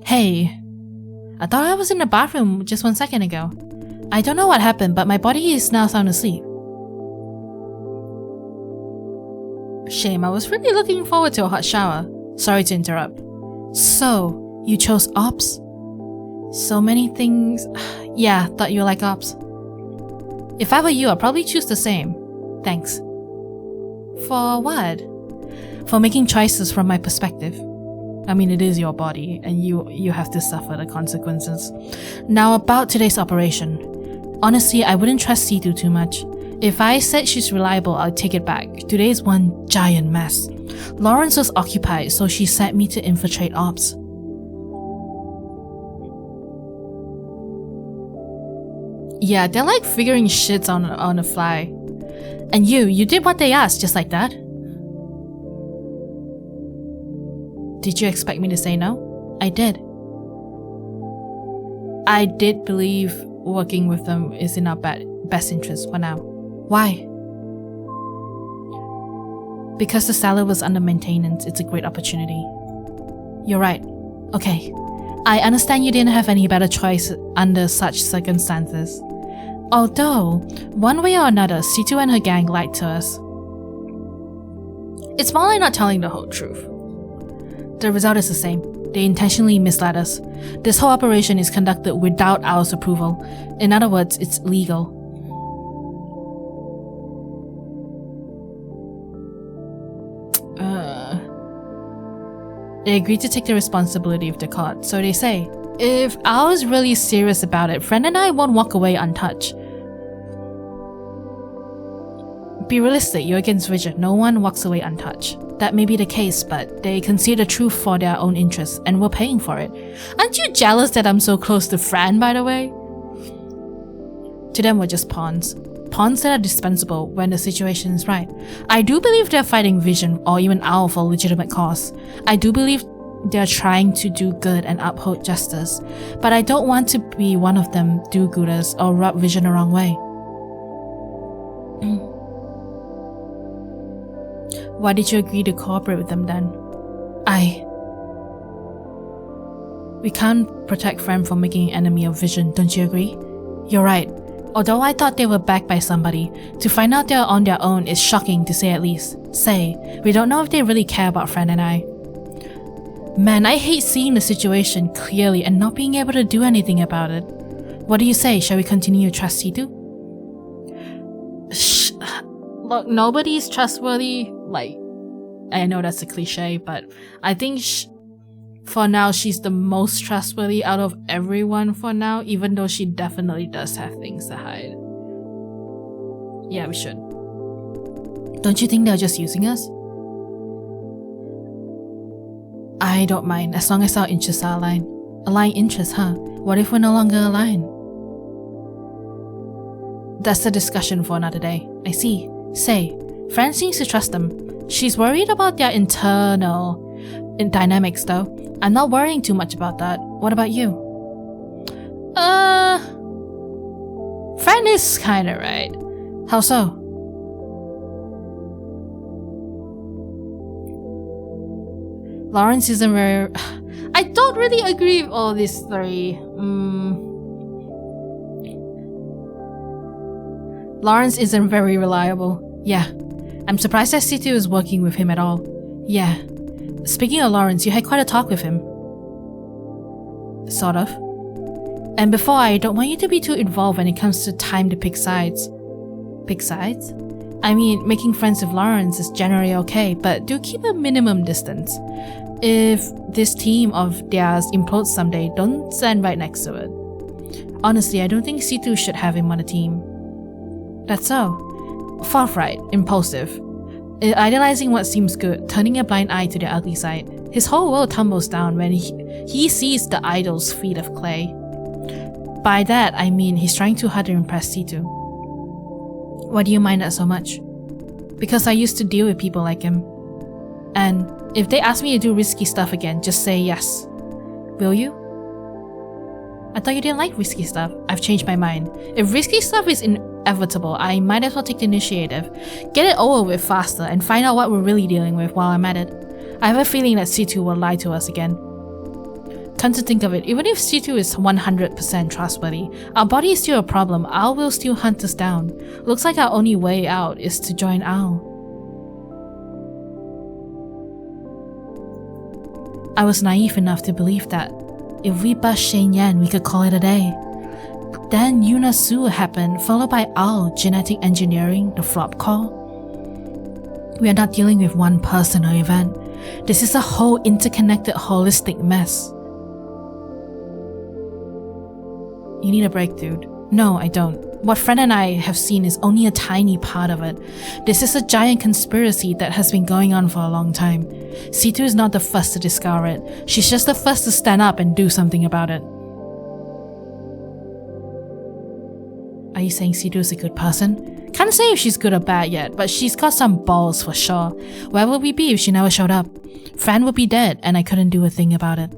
Hey, I thought I was in the bathroom just 1 second ago. I don't know what happened, but my body is now sound asleep. Shame, I was really looking forward to a hot shower. Sorry to interrupt. So, you chose ops? So many things. Yeah, thought you like ops. If I were you, I'd probably choose the same. Thanks. For what? For making choices from my perspective. I mean, it is your body, and you have to suffer the consequences. Now about today's operation. Honestly, I wouldn't trust C2 too much. If I said she's reliable, I'd take it back. Today's one giant mess. Lawrence was occupied, so she sent me to infiltrate ops. Yeah, they're like figuring shit on the fly. And you did what they asked, just like that? Did you expect me to say no? I did. I did believe working with them is in our best interest for now. Why? Because the cellar was under maintenance, it's a great opportunity. You're right. Okay. I understand you didn't have any better choice under such circumstances. Although, one way or another, Situ and her gang lied to us. It's more like not telling the whole truth. The result is the same. They intentionally misled us. This whole operation is conducted without our approval. In other words, it's illegal. They agreed to take the responsibility of the caught, so they say. If I was really serious about it, Friend and I won't walk away untouched. Be realistic, you're against Richard. No one walks away untouched. That may be the case, but they conceal the truth for their own interests, and we're paying for it. Aren't you jealous that I'm so close to Fran, by the way? To them, we're just pawns. Pawns that are dispensable when the situation is right. I do believe they're fighting Vision or even Owl for a legitimate cause. I do believe they're trying to do good and uphold justice. But I don't want to be one of them do-gooders or rub Vision the wrong way. Why did you agree to cooperate with them then? We can't protect Friend from making an enemy of Vision, don't you agree? You're right. Although I thought they were backed by somebody, to find out they're on their own is shocking to say at least. We don't know if they really care about Friend and I. Man, I hate seeing the situation clearly and not being able to do anything about it. What do you say? Shall we continue to trust Situ? Look, nobody's trustworthy. Like, I know that's a cliche, but I think for now she's the most trustworthy out of everyone for now, even though she definitely does have things to hide. Yeah, we should. Don't you think they're just using us? I don't mind, as long as our interests are aligned. Aligned interests, huh? What if we're no longer aligned? That's a discussion for another day. I see. Fran seems to trust them. She's worried about their internal dynamics though. I'm not worrying too much about that. What about you? Fran is kinda right. How so? Lawrence isn't very... I don't really agree with all these three. Lawrence isn't very reliable. Yeah. I'm surprised that Situ is working with him at all. Yeah. Speaking of Lawrence, you had quite a talk with him. Sort of. And before, I don't want you to be too involved when it comes to time to pick sides. Pick sides? I mean, making friends with Lawrence is generally okay, but do keep a minimum distance. If this team of theirs implodes someday, don't stand right next to it. Honestly, I don't think Situ should have him on the team. That's so. Forthright, impulsive, idealizing what seems good, turning a blind eye to the ugly side. His whole world tumbles down when he sees the idol's feet of clay. By that, I mean he's trying too hard to impress Situ. Why do you mind that so much? Because I used to deal with people like him. And if they ask me to do risky stuff again, just say yes. Will you? I thought you didn't like risky stuff. I've changed my mind. If risky stuff is inevitable, I might as well take the initiative. Get it over with faster and find out what we're really dealing with while I'm at it. I have a feeling that Situ will lie to us again. Come to think of it, even if Situ is 100% trustworthy, our body is still a problem. Owl will still hunt us down. Looks like our only way out is to join Owl. I was naive enough to believe that if we bust Shane Yan, we could call it a day. Then Yuna Su happened, followed by Owl, genetic engineering, the flop call. We are not dealing with one person or event. This is a whole interconnected, holistic mess. You need a break, dude. No, I don't. What Fran and I have seen is only a tiny part of it. This is a giant conspiracy that has been going on for a long time. Situ is not the first to discover it. She's just the first to stand up and do something about it. Are you saying Situ is a good person? Can't say if she's good or bad yet, but she's got some balls for sure. Where would we be if she never showed up? Fran would be dead, and I couldn't do a thing about it.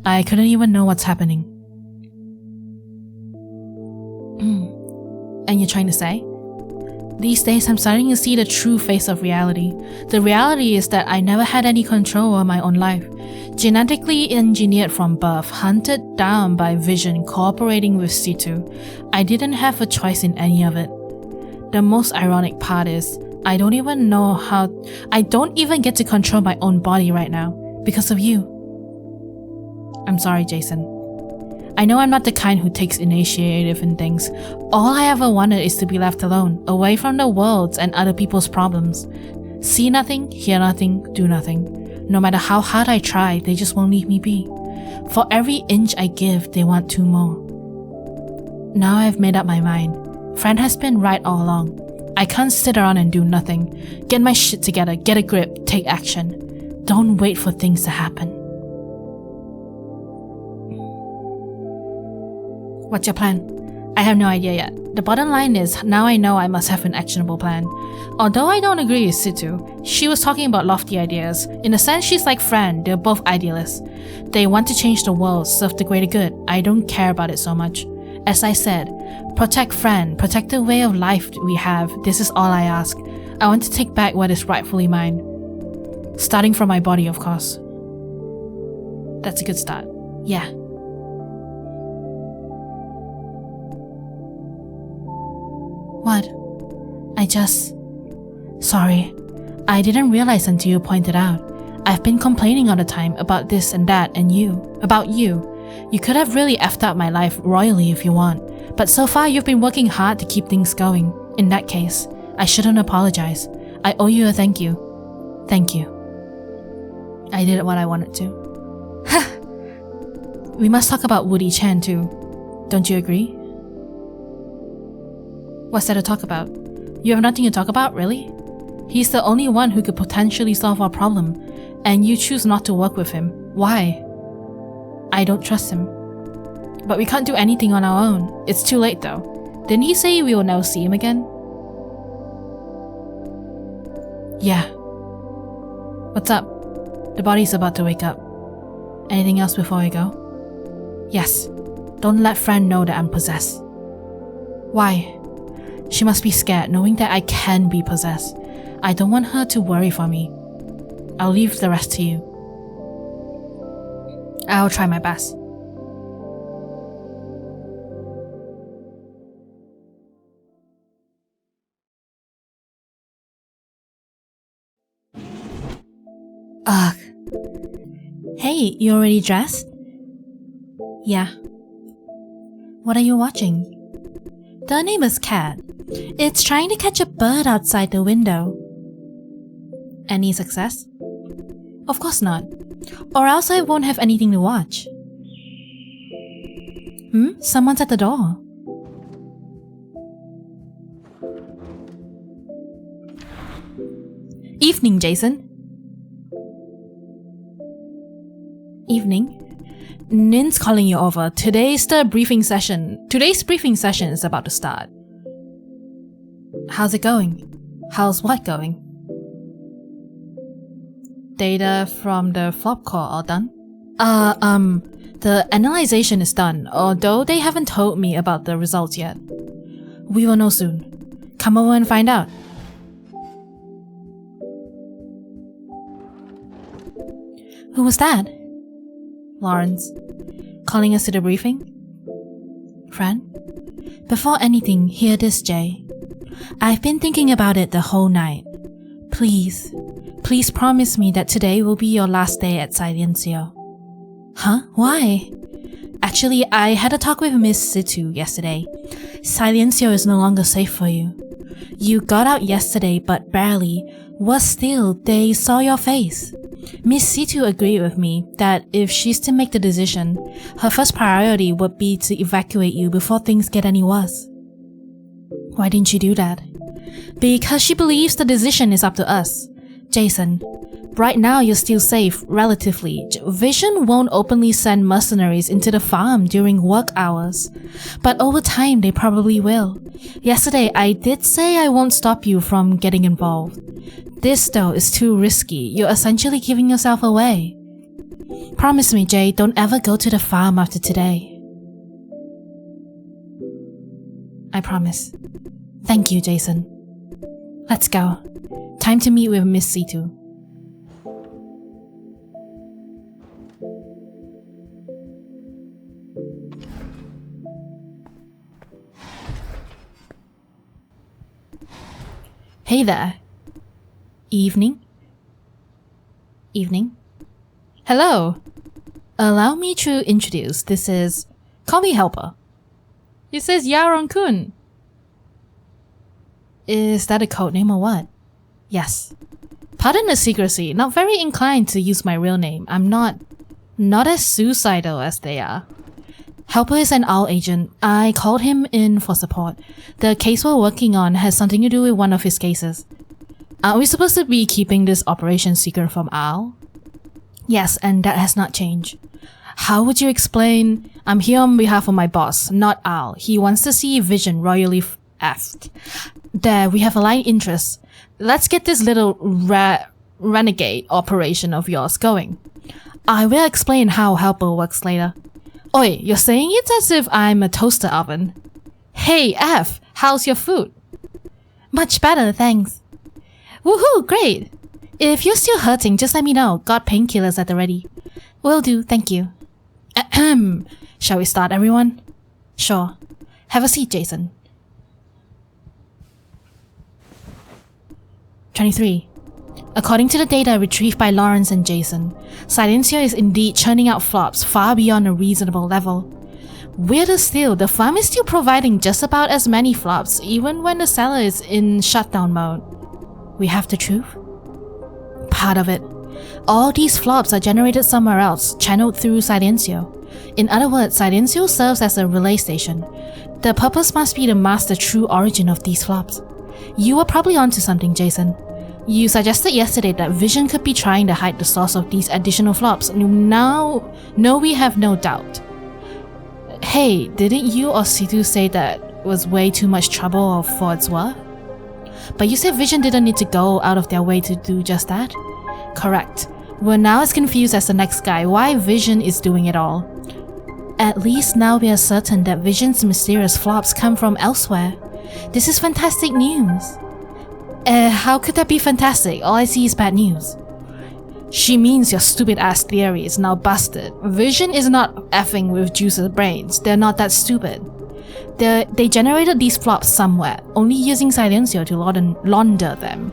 I couldn't even know what's happening. And you're trying to say? These days, I'm starting to see the true face of reality. The reality is that I never had any control over my own life. Genetically engineered from birth, hunted down by Vision, cooperating with Situ. I didn't have a choice in any of it. The most ironic part is, I don't even get to control my own body right now, because of you. I'm sorry, Jason. I know I'm not the kind who takes initiative in things. All I ever wanted is to be left alone, away from the world's and other people's problems. See nothing, hear nothing, do nothing. No matter how hard I try, they just won't leave me be. For every inch I give, they want 2 more. Now I've made up my mind. Fran has been right all along. I can't sit around and do nothing. Get my shit together, get a grip, take action. Don't wait for things to happen. What's your plan? I have no idea yet. The bottom line is, now I know I must have an actionable plan. Although I don't agree with Situ, she was talking about lofty ideas. In a sense, she's like Fran, they're both idealists. They want to change the world, serve the greater good. I don't care about it so much. As I said, protect Fran, protect the way of life we have. This is all I ask. I want to take back what is rightfully mine. Starting from my body, of course. That's a good start. Yeah. What? Sorry. I didn't realize until you pointed out. I've been complaining all the time about this and that and about you. You could have really effed up my life royally if you want, but so far you've been working hard to keep things going. In that case, I shouldn't apologize. I owe you a thank you. Thank you. I did what I wanted to. We must talk about Woody Chan too. Don't you agree? What's there to talk about? You have nothing to talk about, really? He's the only one who could potentially solve our problem, and you choose not to work with him. Why? I don't trust him. But we can't do anything on our own. It's too late though. Didn't he say we will never see him again? Yeah. What's up? The body's about to wake up. Anything else before I go? Yes. Don't let Fran know that I'm possessed. Why? She must be scared knowing that I can be possessed. I don't want her to worry for me. I'll leave the rest to you. I'll try my best. Ugh. Hey, you already dressed? Yeah. What are you watching? The neighbor's cat. It's trying to catch a bird outside the window. Any success? Of course not. Or else I won't have anything to watch. Someone's at the door. Evening, Jason. Evening. Nin's calling you over. Today's briefing session is about to start. How's it going? How's what going? Data from the flop core all done? The analyzation is done, although they haven't told me about the results yet. We will know soon. Come over and find out. Who was that? Lawrence. Calling us to the briefing? Fran? Before anything, hear this, Jay. I've been thinking about it the whole night. Please promise me that today will be your last day at Silencio. Huh? Why? Actually, I had a talk with Miss Situ yesterday. Silencio is no longer safe for you. You got out yesterday, but barely. Worse still, they saw your face. Miss Situ agreed with me that if she's to make the decision, her first priority would be to evacuate you before things get any worse. Why didn't she do that? Because she believes the decision is up to us. Jason, right now you're still safe, relatively. Vision won't openly send mercenaries into the farm during work hours. But over time they probably will. Yesterday I did say I won't stop you from getting involved. This though is too risky. You're essentially giving yourself away. Promise me, Jay, don't ever go to the farm after today. I promise. Thank you, Jason. Let's go. Time to meet with Miss Situ. Hey there. Evening? Evening? Hello. Allow me to introduce. This is... Call me Helper. This is Yaron-kun. Is that a code name or what? Yes. Pardon the secrecy, not very inclined to use my real name. I'm not as suicidal as they are. Helper is an owl agent. I called him in for support. The case we're working on has something to do with one of his cases. Aren't we supposed to be keeping this operation secret from Al? Yes, and that has not changed. How would you explain? I'm here on behalf of my boss, not Al. He wants to see Vision royally effed. There, we have aligned interests. Let's get this little renegade operation of yours going. I will explain how Helper works later. Oi, you're saying it as if I'm a toaster oven. Hey, F, how's your food? Much better, thanks. Woohoo, great. If you're still hurting, just let me know. Got painkillers at the ready. Will do, thank you. Ahem. Shall we start, everyone? Sure. Have a seat, Jason. 23. According to the data retrieved by Lawrence and Jason, Silencio is indeed churning out flops far beyond a reasonable level. Weirder still, the farm is still providing just about as many flops even when the seller is in shutdown mode. We have the truth? Part of it. All these flops are generated somewhere else, channeled through Silencio. In other words, Silencio serves as a relay station. The purpose must be to mask the true origin of these flops. You were probably onto something, Jason. You suggested yesterday that Vision could be trying to hide the source of these additional flops. Now, we have no doubt. Hey, didn't you or Situ say that was way too much trouble for its worth? But you said Vision didn't need to go out of their way to do just that? Correct. We're now as confused as the next guy why Vision is doing it all. At least now we are certain that Vision's mysterious flops come from elsewhere. This is fantastic news. How could that be fantastic? All I see is bad news. She means your stupid ass theory is now busted. Vision is not effing with Juice's brains. They're not that stupid. They generated these flops somewhere, only using Silencio to launder them.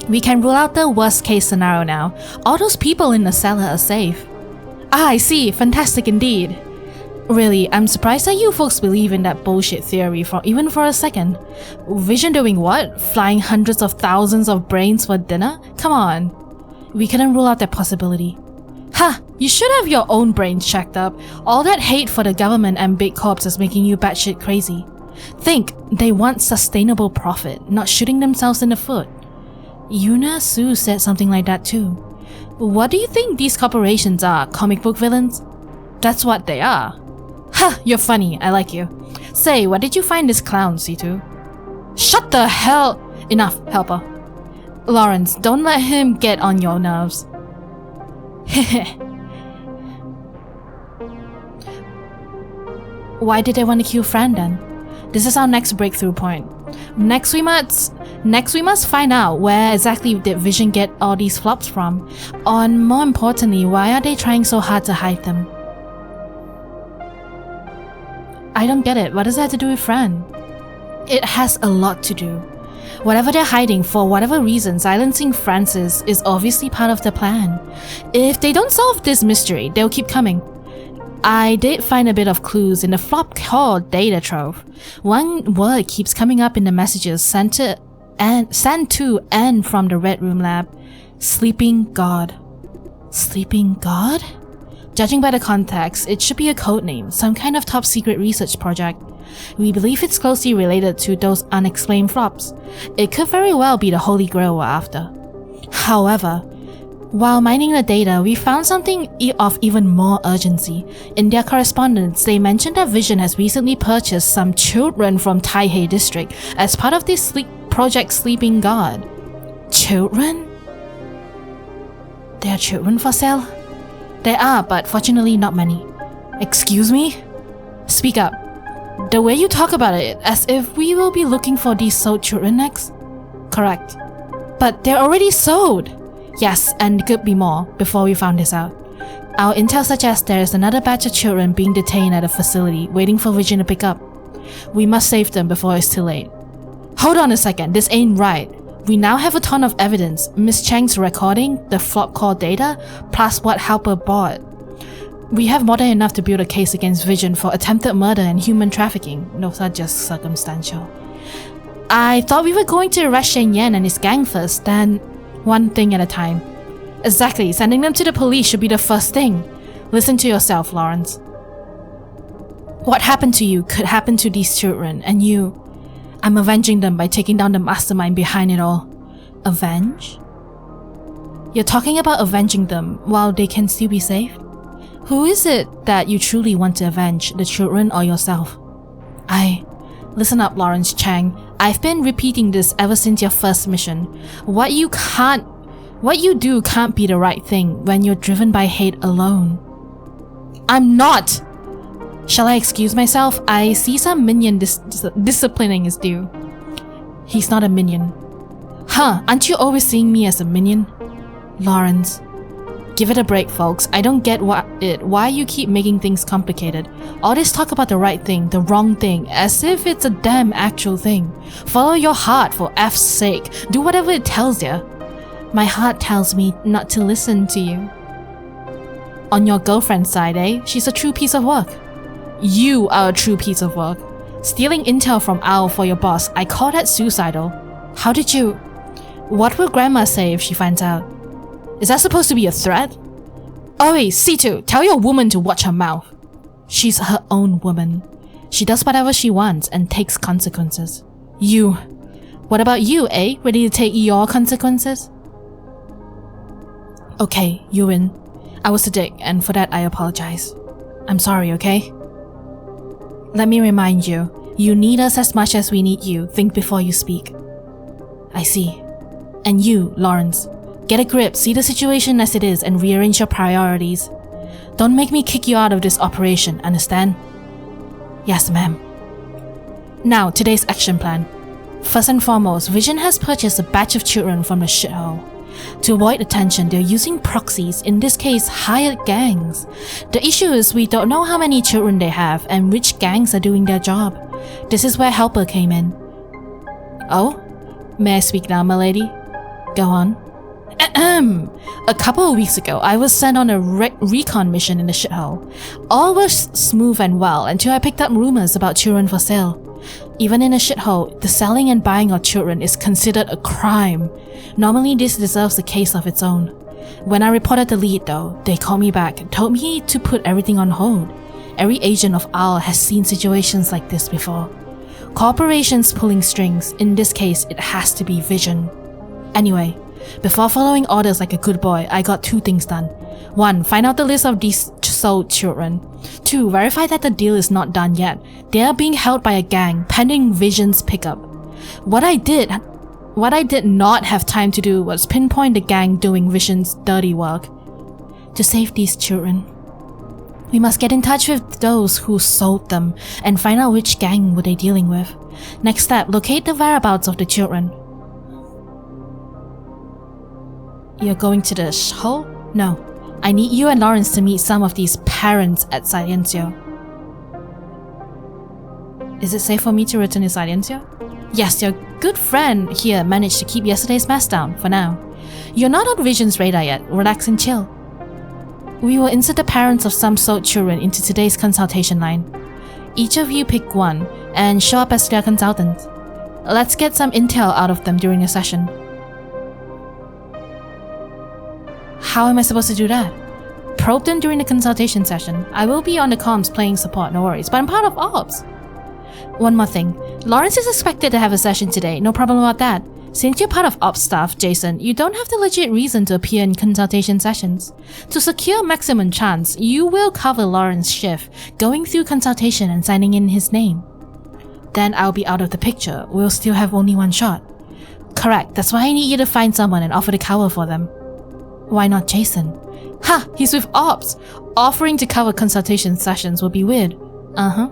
We can rule out the worst case scenario now. All those people in the cellar are safe. Ah, I see. Fantastic indeed. Really, I'm surprised that you folks believe in that bullshit theory even for a second. Vision doing what? Flying hundreds of thousands of brains for dinner? Come on. We couldn't rule out that possibility. Ha! You should have your own brains checked up. All that hate for the government and big corps is making you batshit crazy. Think, they want sustainable profit, not shooting themselves in the foot. Yuna Su said something like that too. What do you think these corporations are? Comic book villains? That's what they are. Ha! You're funny. I like you. Say, what did you find this clown, C2? Shut the hell! Enough, Helper. Lawrence, don't let him get on your nerves. Heh. Why did they want to kill Fran then? This is our next breakthrough point. Next we must find out where exactly did Vision get all these flops from. And more importantly, why are they trying so hard to hide them? I don't get it. What does that have to do with Fran? It has a lot to do. Whatever they're hiding, for whatever reason, silencing Francis is obviously part of the plan. If they don't solve this mystery, they'll keep coming. I did find a bit of clues in the flop called data trove. One word keeps coming up in the messages sent to and from the Red Room lab. Sleeping God. Sleeping God? Judging by the context, it should be a codename, some kind of top secret research project. We believe it's closely related to those unexplained flops. It could very well be the Holy Grail we're after. However, while mining the data, we found something of even more urgency. In their correspondence, they mentioned that Vision has recently purchased some children from Taipei district as part of this Project Sleeping God. Children? There are children for sale? There are, but fortunately not many. Excuse me? Speak up. The way you talk about it, as if we will be looking for these sold children next? Correct. But they're already sold! Yes, and could be more, before we found this out. Our intel suggests there is another batch of children being detained at a facility, waiting for Vision to pick up. We must save them before it's too late. Hold on a second, this ain't right. We now have a ton of evidence. Miss Chang's recording, the flop call data, plus what Helper bought. We have more than enough to build a case against Vision for attempted murder and human trafficking. Those are just circumstantial. I thought we were going to arrest Shen Yan and his gang first, then one thing at a time. Exactly, sending them to the police should be the first thing. Listen to yourself, Lawrence. What happened to you could happen to these children, and you... I'm avenging them by taking down the mastermind behind it all. Avenge? You're talking about avenging them while they can still be saved? Who is it that you truly want to avenge, the children or yourself? Listen up, Lawrence Chang. I've been repeating this ever since your first mission. What you do can't be the right thing when you're driven by hate alone. I'm not! Shall I excuse myself? I see some minion disciplining is due. He's not a minion. Huh, aren't you always seeing me as a minion? Lawrence. Give it a break, folks. I don't get why you keep making things complicated. All this talk about the right thing, the wrong thing, as if it's a damn actual thing. Follow your heart for F's sake. Do whatever it tells you. My heart tells me not to listen to you. On your girlfriend's side, eh? She's a true piece of work. You are a true piece of work. Stealing intel from Owl for your boss, I call that suicidal. How did you... What will Grandma say if she finds out? Is that supposed to be a threat? Oi, C2, tell your woman to watch her mouth. She's her own woman. She does whatever she wants and takes consequences. You. What about you, eh? Ready to take your consequences? Okay, you win. I was a dick, and for that I apologize. I'm sorry, okay? Let me remind you, you need us as much as we need you. Think before you speak. I see. And you, Lawrence. Get a grip, see the situation as it is, and rearrange your priorities. Don't make me kick you out of this operation, understand? Yes, ma'am. Now, today's action plan. First and foremost, Vision has purchased a batch of children from the shithole. To avoid attention, they're using proxies, in this case, hired gangs. The issue is we don't know how many children they have and which gangs are doing their job. This is where Helper came in. Oh? May I speak now, my lady? Go on. A couple of weeks ago, I was sent on a recon mission in the shithole. All was smooth and well until I picked up rumors about children for sale. Even in a shithole, the selling and buying of children is considered a crime. Normally, this deserves a case of its own. When I reported the lead though, they called me back and told me to put everything on hold. Every agent of OWL has seen situations like this before. Corporations pulling strings, in this case, it has to be Vision. Anyway, before following orders like a good boy, I got two things done. 1. Find out the list of these sold children. 2. Verify that the deal is not done yet. They are being held by a gang, pending Vision's pickup. What I did not have time to do was pinpoint the gang doing Vision's dirty work. To save these children, we must get in touch with those who sold them and find out which gang were they dealing with. Next step, locate the whereabouts of the children. You're going to the hole? No. I need you and Lawrence to meet some of these parents at Silencio. Is it safe for me to return to Silencio? Yes, your good friend here managed to keep yesterday's mess down, for now. You're not on Vision's radar yet. Relax and chill. We will insert the parents of some sold children into today's consultation line. Each of you pick one and show up as their consultant. Let's get some intel out of them during the session. How am I supposed to do that? Probe them during the consultation session. I will be on the comms playing support, no worries, but I'm part of Ops. One more thing. Lawrence is expected to have a session today, no problem about that. Since you're part of Ops staff, Jason, you don't have the legit reason to appear in consultation sessions. To secure maximum chance, you will cover Lawrence's shift, going through consultation and signing in his name. Then I'll be out of the picture. We'll still have only one shot. Correct, that's why I need you to find someone and offer to cover for them. Why not Jason? Ha! He's with Ops! Offering to cover consultation sessions would be weird. Uh-huh.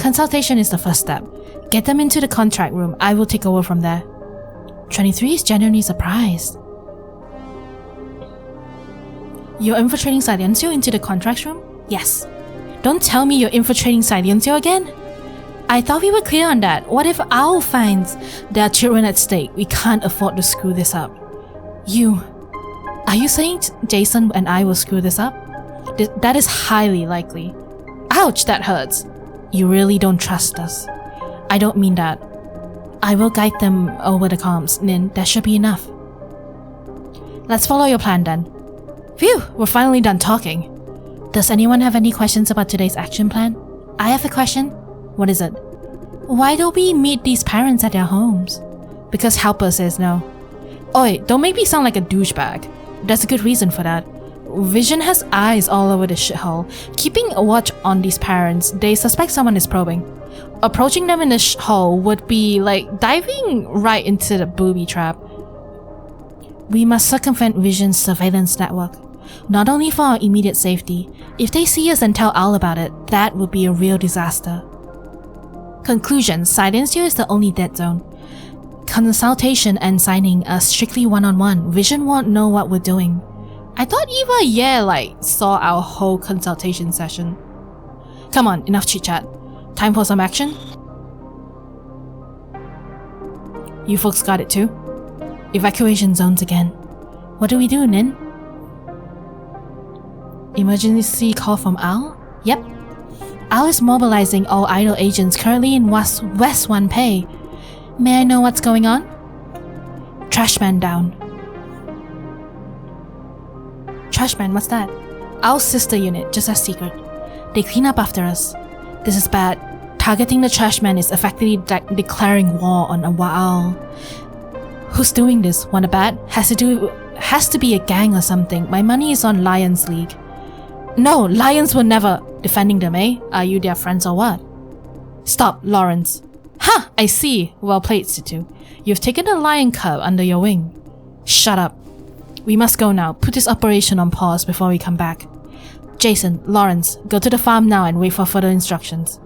Consultation is the first step. Get them into the contract room. I will take over from there. 23 is genuinely surprised. You're infiltrating Silencio into the contract room? Yes. Don't tell me you're infiltrating Silencio again? I thought we were clear on that. What if Owl finds there are children at stake? We can't afford to screw this up. Are you saying Jason and I will screw this up? That is highly likely. Ouch, that hurts. You really don't trust us. I don't mean that. I will guide them over the comms, Nin. That should be enough. Let's follow your plan then. Phew, we're finally done talking. Does anyone have any questions about today's action plan? I have a question. What is it? Why don't we meet these parents at their homes? Because Helper says no. Oi, don't make me sound like a douchebag. There's a good reason for that. Vision has eyes all over the shithole, keeping a watch on these parents. They suspect someone is probing. Approaching them in the hole would be like diving right into the booby trap. We must circumvent Vision's surveillance network, not only for our immediate safety. If they see us and tell Al about it, that would be a real disaster. Conclusion: Silencio is the only dead zone. Consultation and signing are strictly one-on-one. Vision won't know what we're doing. I thought Eva, saw our whole consultation session. Come on, enough chit-chat. Time for some action? You folks got it too? Evacuation zones again. What do we do, Nin? Emergency call from Al? Yep. Al is mobilizing all idle agents currently in West 1 Pay. May I know what's going on? Trashman down. Trashman, what's that? Al's sister unit, just as secret. They clean up after us. This is bad. Targeting the Trashman is effectively declaring war on Al. Who's doing this? Wanna bet? Has to be a gang or something. My money is on Lions League. No, Lions were never defending them, eh? Are you their friends or what? Stop, Lawrence. Ha! I see. Well played, Situ. You've taken a lion cub under your wing. Shut up. We must go now. Put this operation on pause before we come back. Jason, Lawrence, go to the farm now and wait for further instructions.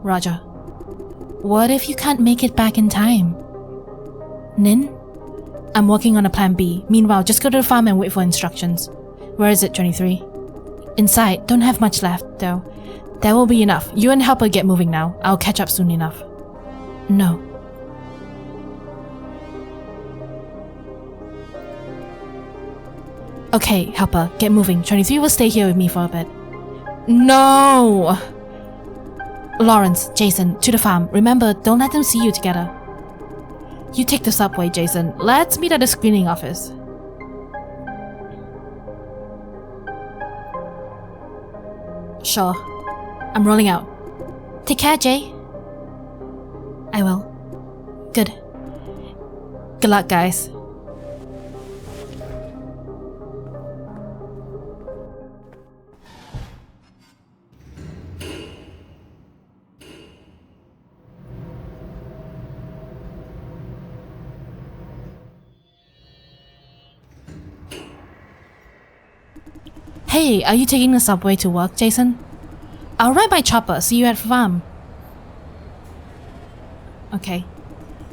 Roger. What if you can't make it back in time? Nin? I'm working on a plan B. Meanwhile, just go to the farm and wait for instructions. Where is it, 23? Inside. Don't have much left, though. There will be enough. You and Helper get moving now. I'll catch up soon enough. No. Okay, Helper, get moving. 23 will stay here with me for a bit. No! Lawrence, Jason, to the farm. Remember, don't let them see you together. You take the subway, Jason. Let's meet at the screening office. Sure. I'm rolling out. Take care, Jay. I will. Good. Good luck, guys. Hey, are you taking the subway to work, Jason? I'll ride my chopper. See you at farm. Okay.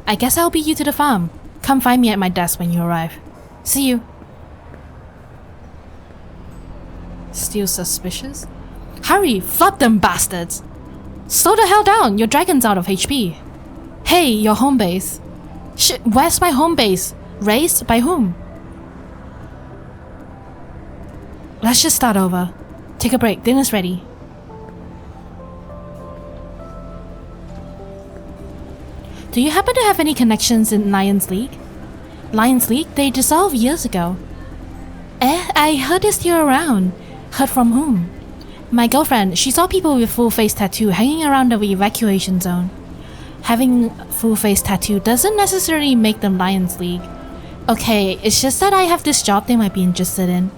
I guess I'll beat you to the farm. Come find me at my desk when you arrive. See you. Still suspicious? Hurry! Flood them bastards! Slow the hell down! Your dragon's out of HP. Hey, your home base. Shit, where's my home base? Raised? By whom? Let's just start over. Take a break. Dinner's ready. Do you happen to have any connections in Lions League? Lions League? They dissolved years ago. I heard they're still around. Heard from whom? My girlfriend. She saw people with full face tattoo hanging around the evacuation zone. Having full face tattoo doesn't necessarily make them Lions League. Okay, it's just that I have this job they might be interested in.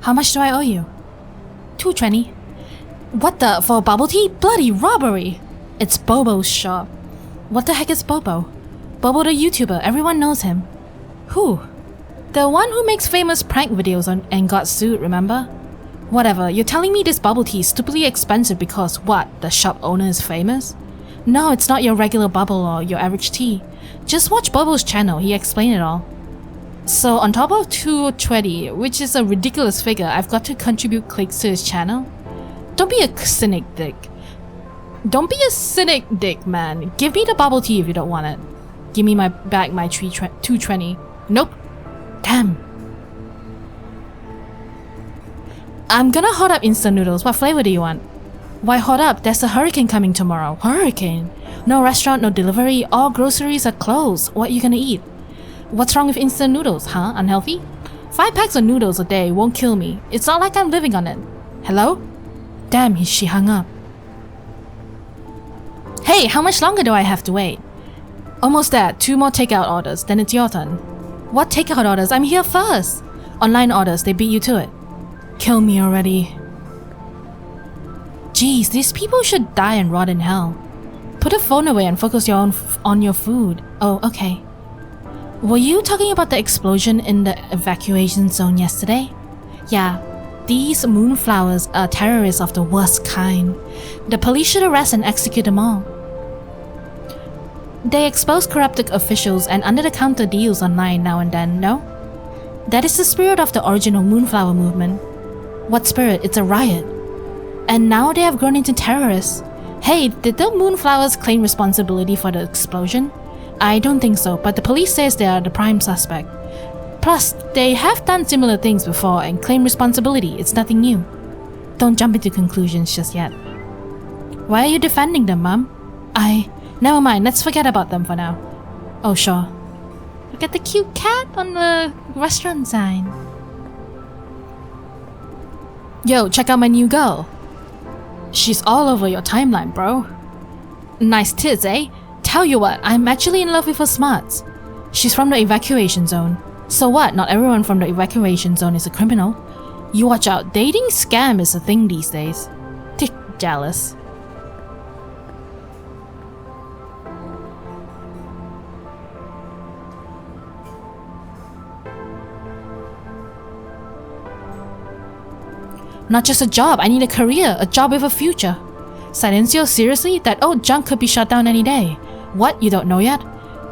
How much do I owe you? $2.20. What the? For bubble tea? Bloody robbery! It's Bobo's shop. What the heck is Bobo? Bobo the YouTuber, everyone knows him. Who? The one who makes famous prank videos and got sued, remember? Whatever, you're telling me this bubble tea is stupidly expensive because what? The shop owner is famous? No, it's not your regular bubble or your average tea. Just watch Bobo's channel, he explained it all. So on top of $2.20, which is a ridiculous figure, I've got to contribute clicks to his channel? Don't be a cynic dick. Don't be a cynic dick, man. Give me the bubble tea if you don't want it. Give me back my $2.20. Nope. Damn. I'm gonna hot up instant noodles. What flavor do you want? Why hot up? There's a hurricane coming tomorrow. Hurricane? No restaurant, no delivery. All groceries are closed. What are you gonna eat? What's wrong with instant noodles, huh? Unhealthy? 5 packs of noodles a day won't kill me. It's not like I'm living on it. Hello? Damn, she hung up. Hey, how much longer do I have to wait? Almost there. 2 more takeout orders, then it's your turn. What takeout orders? I'm here first. Online orders, they beat you to it. Kill me already. Jeez, these people should die and rot in hell. Put the phone away and focus on your food. Oh, okay. Were you talking about the explosion in the evacuation zone yesterday? Yeah. These moonflowers are terrorists of the worst kind. The police should arrest and execute them all. They expose corrupt officials and under-the-counter deals online now and then, no? That is the spirit of the original Moonflower movement. What spirit? It's a riot. And now they have grown into terrorists. Hey, did the Moonflowers claim responsibility for the explosion? I don't think so, but the police says they are the prime suspect. Plus, they have done similar things before and claim responsibility. It's nothing new. Don't jump into conclusions just yet. Why are you defending them, Mom? Never mind, let's forget about them for now. Oh, sure. Look at the cute cat on the restaurant sign. Yo, check out my new girl. She's all over your timeline, bro. Nice tits, eh? Tell you what, I'm actually in love with her smarts. She's from the evacuation zone. So what? Not everyone from the evacuation zone is a criminal. You watch out, dating scam is a thing these days. Tick jealous. Not just a job, I need a career, a job with a future. Silencio, seriously? That old junk could be shut down any day. What? You don't know yet?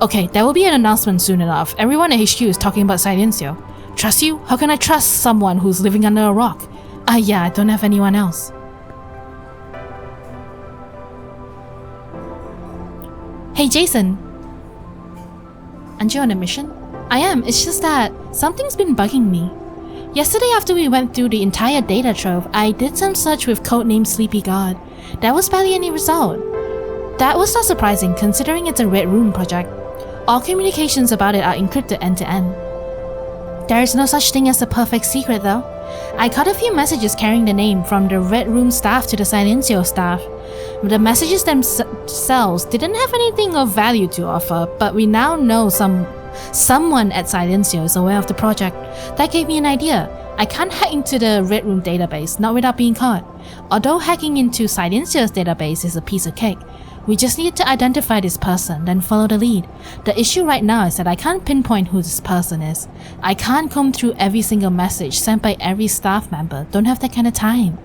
Okay, there will be an announcement soon enough. Everyone at HQ is talking about Silencio. Trust you? How can I trust someone who's living under a rock? Yeah, I don't have anyone else. Hey Jason. Aren't you on a mission? I am, it's just that something's been bugging me. Yesterday after we went through the entire data trove, I did some search with codename Sleepy God. There was barely any result. That was not surprising considering it's a Red Room project. All communications about it are encrypted end to end. There is no such thing as a perfect secret though. I caught a few messages carrying the name from the Red Room staff to the Silencio staff. The messages themselves didn't have anything of value to offer, but we now know someone at Silencio is aware of the project. That gave me an idea. I can't hack into the Red Room database, not without being caught. Although hacking into Silencio's database is a piece of cake, we just need to identify this person, then follow the lead. The issue right now is that I can't pinpoint who this person is. I can't comb through every single message sent by every staff member. Don't have that kind of time.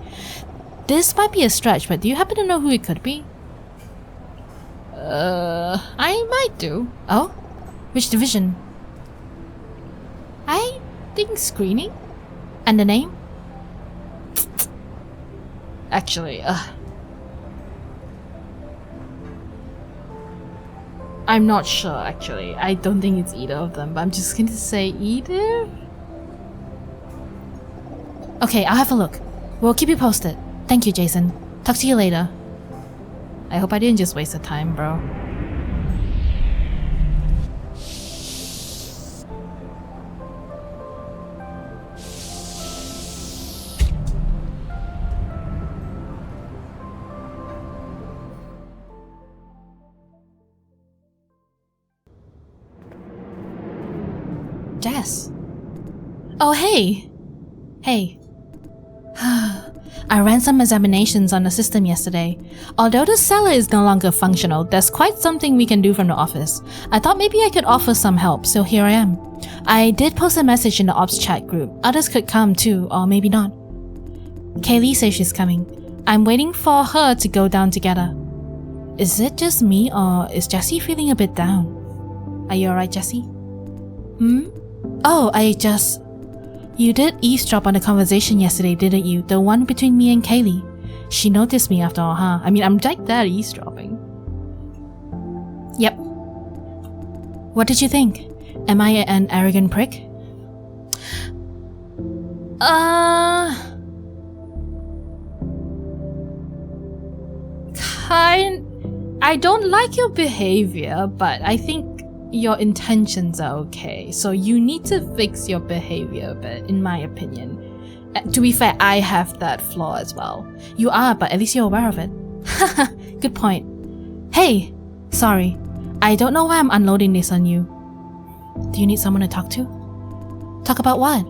This might be a stretch, but do you happen to know who it could be? I might do. Oh? Which division? I think screening? And the name? Actually, I'm not sure actually. I don't think it's either of them, but I'm just going to say either? Okay, I'll have a look. We'll keep you posted. Thank you, Jason. Talk to you later. I hope I didn't just waste the time, bro. Jess. Oh, hey. Hey. I ran some examinations on the system yesterday. Although the cellar is no longer functional, there's quite something we can do from the office. I thought maybe I could offer some help, so here I am. I did post a message in the ops chat group. Others could come too, or maybe not. Kaylee says she's coming. I'm waiting for her to go down together. Is it just me, or is Jessie feeling a bit down? Are you alright, Jessie? Oh, You did eavesdrop on the conversation yesterday, didn't you? The one between me and Kaylee. She noticed me after all, huh? I mean, I'm like that eavesdropping. Yep. What did you think? Am I an arrogant prick? I don't like your behavior, but I think your intentions are okay, so you need to fix your behavior a bit, in my opinion. To be fair, I have that flaw as well. You are, but at least you're aware of it. Haha, good point. Hey, sorry. I don't know why I'm unloading this on you. Do you need someone to talk to? Talk about what?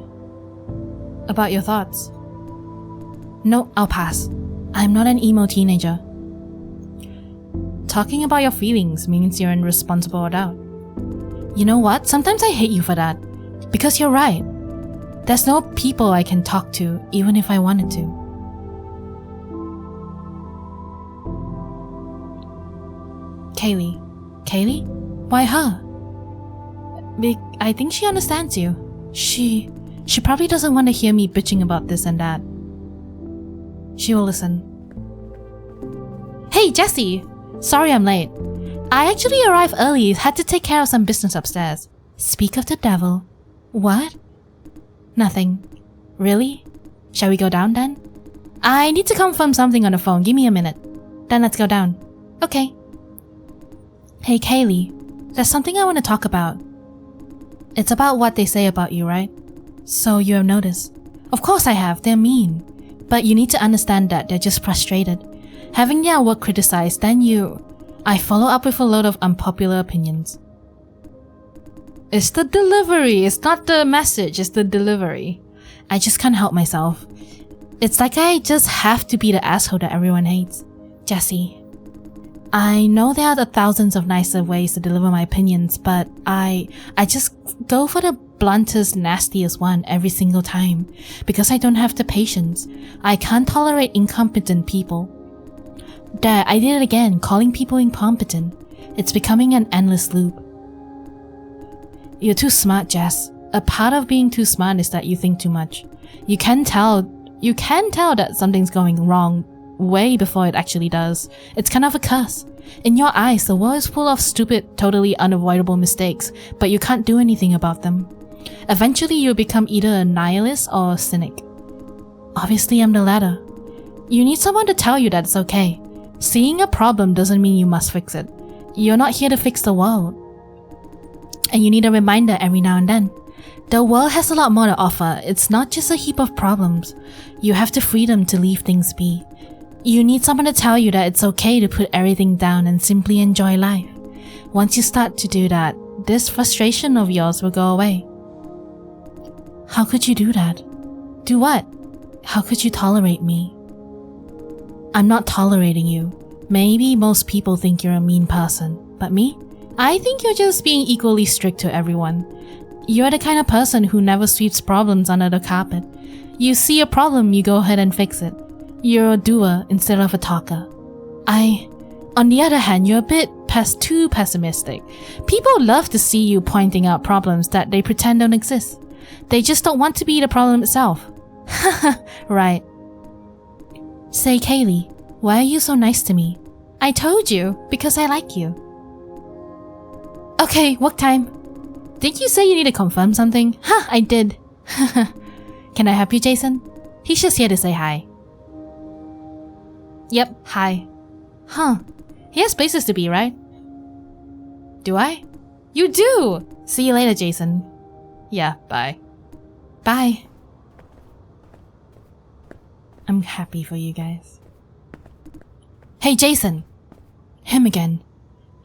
About your thoughts. No, I'll pass. I'm not an emo teenager. Talking about your feelings means you're an irresponsible adult. You know what? Sometimes I hate you for that. Because you're right. There's no people I can talk to, even if I wanted to. Kaylee. Kaylee? Why her? I think she understands you. She probably doesn't want to hear me bitching about this and that. She will listen. Hey, Jessie! Sorry I'm late. I actually arrived early, had to take care of some business upstairs. Speak of the devil. What? Nothing. Really? Shall we go down then? I need to confirm something on the phone, give me a minute. Then let's go down. Okay. Hey Kaylee, there's something I want to talk about. It's about what they say about you, right? So you have noticed. Of course I have, they're mean. But you need to understand that they're just frustrated. Having their work criticized, then I follow up with a load of unpopular opinions. It's the delivery, it's not the message, it's the delivery. I just can't help myself. It's like I just have to be the asshole that everyone hates. Jessie. I know there are the thousands of nicer ways to deliver my opinions, but I just go for the bluntest, nastiest one every single time. Because I don't have the patience. I can't tolerate incompetent people. There, I did it again, calling people incompetent. It's becoming an endless loop. You're too smart, Jess. A part of being too smart is that you think too much. You can tell that something's going wrong way before it actually does. It's kind of a curse. In your eyes, the world is full of stupid, totally unavoidable mistakes, but you can't do anything about them. Eventually, you'll become either a nihilist or a cynic. Obviously, I'm the latter. You need someone to tell you that it's okay. Seeing a problem doesn't mean you must fix it. You're not here to fix the world. And you need a reminder every now and then. The world has a lot more to offer. It's not just a heap of problems. You have the freedom to leave things be. You need someone to tell you that it's okay to put everything down and simply enjoy life. Once you start to do that, this frustration of yours will go away. How could you do that? Do what? How could you tolerate me? I'm not tolerating you. Maybe most people think you're a mean person, but me? I think you're just being equally strict to everyone. You're the kind of person who never sweeps problems under the carpet. You see a problem, you go ahead and fix it. You're a doer instead of a talker. On the other hand, you're a bit too pessimistic. People love to see you pointing out problems that they pretend don't exist. They just don't want to be the problem itself. Right. Say, Kaylee, why are you so nice to me? I told you, because I like you. Okay, work time. Did you say you need to confirm something? I did. Can I help you, Jason? He's just here to say hi. Yep, hi. He has places to be, right? Do I? You do! See you later, Jason. Yeah, bye. Bye. I'm happy for you guys. Hey, Jason! Him again.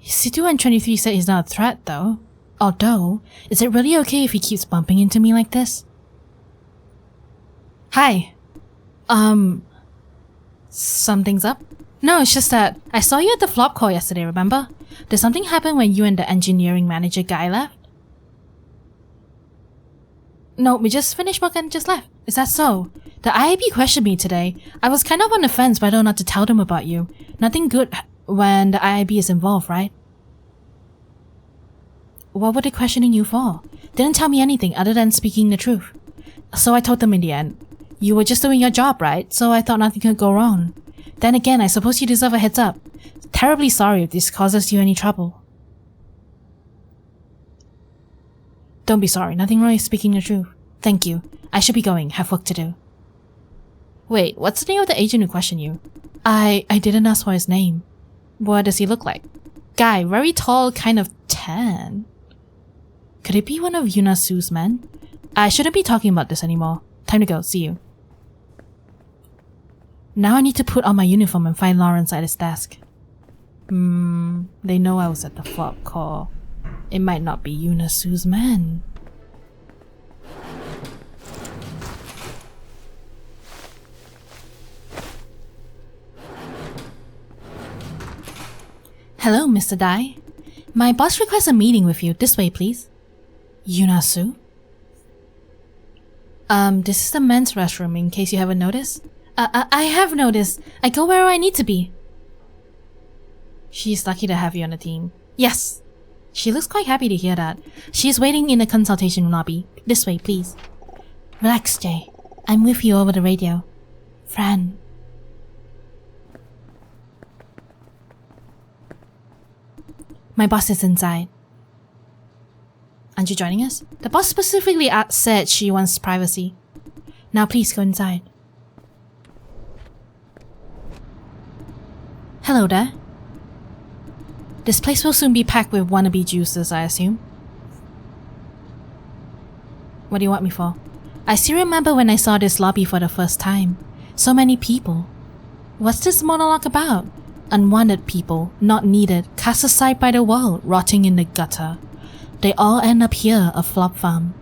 C223 said he's not a threat, though. Although, is it really okay if he keeps bumping into me like this? Hi. Something's up? No, it's just that I saw you at the flop call yesterday, remember? Did something happen when you and the engineering manager guy left? No, we just finished work and just left. Is that so? The IAB questioned me today. I was kind of on the fence whether or not to tell them about you. Nothing good when the IAB is involved, right? What were they questioning you for? Didn't tell me anything other than speaking the truth. So I told them in the end. You were just doing your job, right? So I thought nothing could go wrong. Then again, I suppose you deserve a heads up. Terribly sorry if this causes you any trouble. Don't be sorry, nothing wrong with speaking the truth. Thank you. I should be going, have work to do. Wait, what's the name of the agent who questioned you? I didn't ask for his name. What does he look like? Guy, very tall, kind of tan. Could it be one of Yuna Su's men? I shouldn't be talking about this anymore. Time to go. See you. Now I need to put on my uniform and find Lawrence at his desk. They know I was at the flop call. It might not be Yuna Su's man. Hello, Mr. Dai. My boss requests a meeting with you. This way, please. Yuna Su? This is the men's restroom, in case you haven't noticed. I have noticed. I go where I need to be. She's lucky to have you on the team. Yes. She looks quite happy to hear that. She's waiting in the consultation lobby. This way, please. Relax, Jay. I'm with you over the radio. Fran. My boss is inside. Aren't you joining us? The boss specifically said she wants privacy. Now please go inside. Hello there. This place will soon be packed with wannabe juicers, I assume. What do you want me for? I still remember when I saw this lobby for the first time. So many people. What's this monologue about? Unwanted people, not needed, cast aside by the world, rotting in the gutter. They all end up here, a flop farm.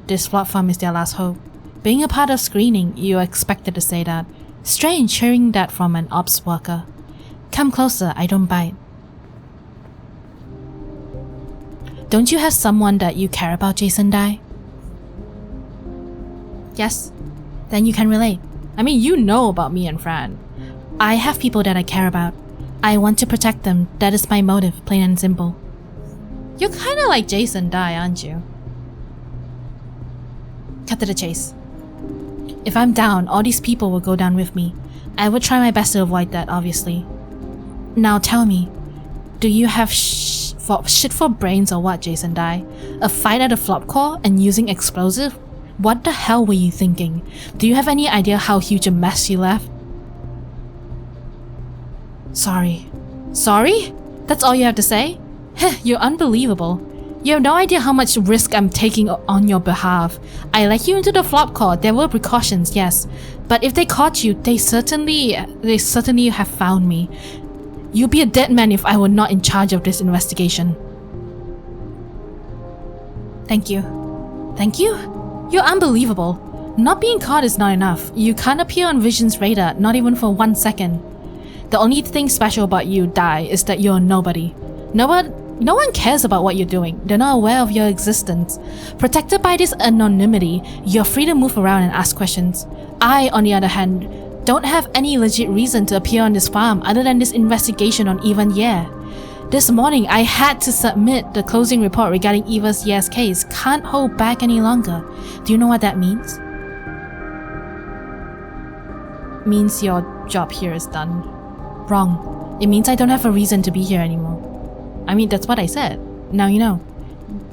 This flop farm is their last hope. Being a part of screening, you expected to say that. Strange hearing that from an ops worker. Come closer, I don't bite. Don't you have someone that you care about, Jason Dai? Yes. Then you can relate. I mean, you know about me and Fran. I have people that I care about. I want to protect them. That is my motive, plain and simple. You're kinda like Jason Dai, aren't you? Cut to the chase. If I'm down, all these people will go down with me. I would try my best to avoid that, obviously. Now tell me, do you have shit for brains or what, Jason Dai? A fight at a flop call and using explosive? What the hell were you thinking? Do you have any idea how huge a mess you left? Sorry. Sorry? That's all you have to say? Heh, you're unbelievable. You have no idea how much risk I'm taking on your behalf. I let you into the flop call. There were precautions, yes. But if they caught you, they certainly have found me. You'd be a dead man if I were not in charge of this investigation. Thank you. Thank you? You're unbelievable. Not being caught is not enough. You can't appear on Vision's radar, not even for 1 second. The only thing special about you, Dai, is that you're a nobody. No one cares about what you're doing. They're not aware of your existence. Protected by this anonymity, you're free to move around and ask questions. I, on the other hand, don't have any legit reason to appear on this farm other than this investigation on Evan Ye. This morning, I had to submit the closing report regarding Eva's Ye's case. Can't hold back any longer. Do you know what that means? Means your job here is done. Wrong. It means I don't have a reason to be here anymore. I mean, that's what I said. Now you know.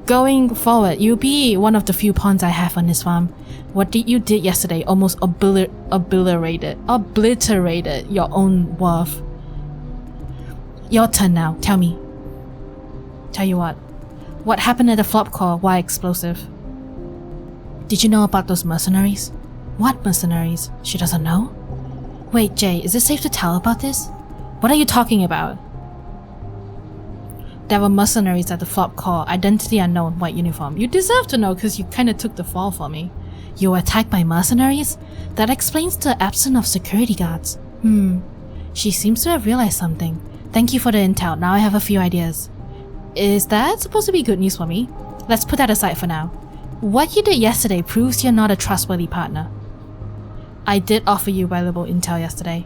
Going forward, you'll be one of the few pawns I have on this farm. What you did yesterday almost obliterated your own worth. Your turn now, tell me. Tell you what happened at the flop call? Why explosive? Did you know about those mercenaries? What mercenaries? She doesn't know? Wait, Jay, is it safe to tell about this? What are you talking about? There were mercenaries at the flop call, identity unknown, white uniform. You deserve to know because you kinda took the fall for me. You were attacked by mercenaries? That explains the absence of security guards. She seems to have realized something. Thank you for the intel, now I have a few ideas. Is that supposed to be good news for me? Let's put that aside for now. What you did yesterday proves you're not a trustworthy partner. I did offer you valuable intel yesterday,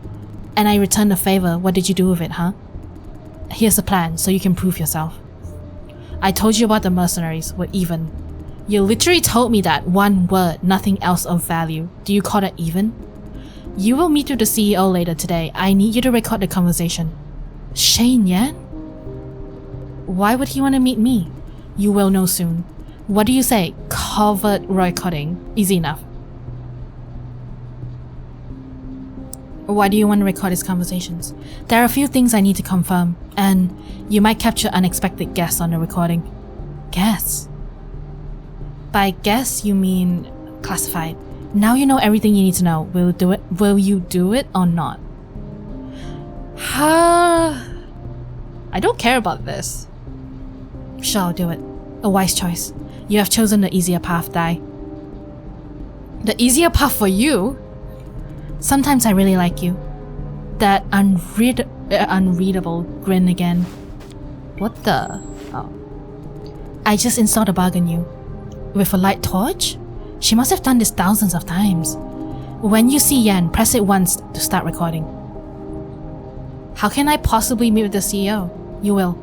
and I returned the favor. What did you do with it, huh? Here's a plan so you can prove yourself. I told you about the mercenaries were even. You literally told me that, one word, nothing else of value. Do you call that even? You will meet with the CEO later today. I need you to record the conversation. Shane Yan? Why would he want to meet me? You will know soon. What do you say? Covert recording. Easy enough. Why do you want to record these conversations? There are a few things I need to confirm, and you might capture unexpected guests on the recording. Guests? By guests, you mean classified. Now you know everything you need to know. Will you do it or not? I don't care about this. Sure, I'll do it. A wise choice. You have chosen the easier path, Dai. The easier path for you? Sometimes I really like you. That unreadable grin again. What the? Oh. I just installed a bug on you. With a light torch? She must have done this thousands of times. When you see Yan, press it once to start recording. How can I possibly meet with the CEO? You will.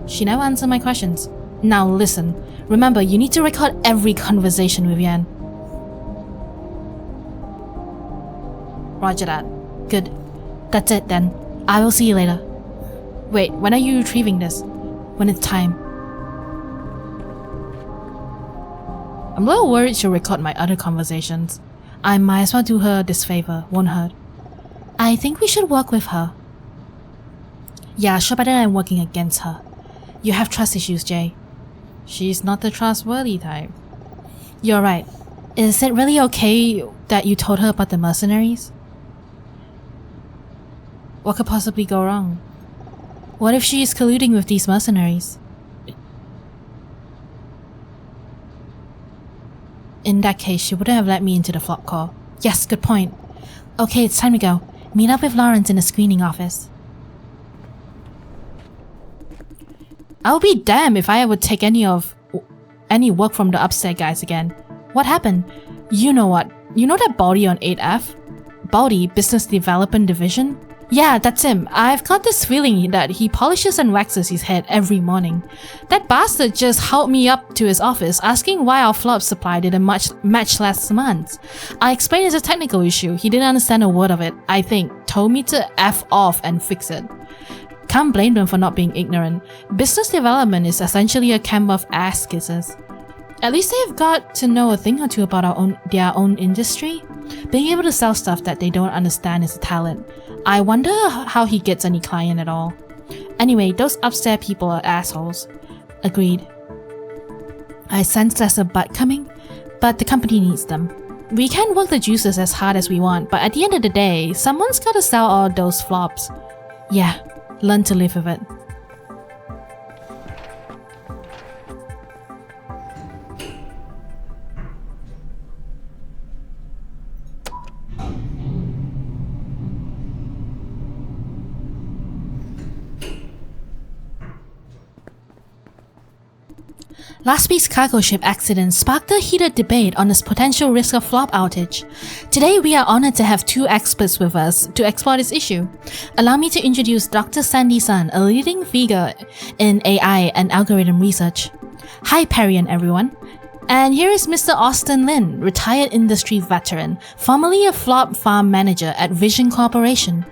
She never answered my questions. Now listen. Remember, you need to record every conversation with Yan. Roger that. Good. That's it then. I will see you later. Wait, when are you retrieving this? When it's time. I'm a little worried she'll record my other conversations. I might as well do her this favor, won't hurt. I think we should work with her. Yeah, sure, better than working against her. You have trust issues, Jay. She's not the trustworthy type. You're right. Is it really okay that you told her about the mercenaries? What could possibly go wrong? What if she is colluding with these mercenaries? In that case, she wouldn't have let me into the flop call. Yes, good point. Okay, it's time to go. Meet up with Lawrence in the screening office. I'll be damned if I would take any work from the upstairs guys again. What happened? You know what? You know that Baldy on 8F? Baldy, Business Development Division? Yeah, that's him. I've got this feeling that he polishes and waxes his head every morning. That bastard just hauled me up to his office asking why our flop supply didn't match last month. I explained it's a technical issue. He didn't understand a word of it, I think. Told me to F off and fix it. Can't blame them for not being ignorant. Business development is essentially a camp of ass kissers. At least they've got to know a thing or two about their own industry. Being able to sell stuff that they don't understand is a talent. I wonder how he gets any client at all. Anyway, those upstairs people are assholes. Agreed. I sense there's a butt coming, but the company needs them. We can work the juices as hard as we want, but at the end of the day, someone's gotta sell all those flops. Yeah, learn to live with it. Last week's cargo ship accident sparked a heated debate on the potential risk of flop outage. Today, we are honored to have two experts with us to explore this issue. Allow me to introduce Dr. Sandy Sun, a leading figure in AI and algorithm research. Hi, Perian, everyone. And here is Mr. Austin Lin, retired industry veteran, formerly a flop farm manager at Vision Corporation.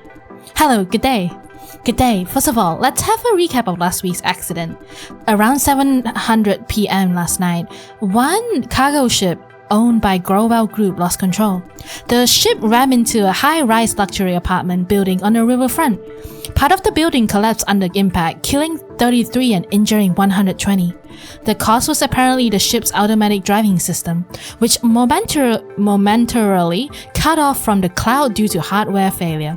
Hello, good day. Good day. First of all, let's have a recap of last week's accident. Around 7:00 p.m. last night, one cargo ship owned by Growell Group lost control. The ship rammed into a high-rise luxury apartment building on the riverfront. Part of the building collapsed under impact, killing 33 and injuring 120. The cause was apparently the ship's automatic driving system, which momentarily cut off from the cloud due to hardware failure.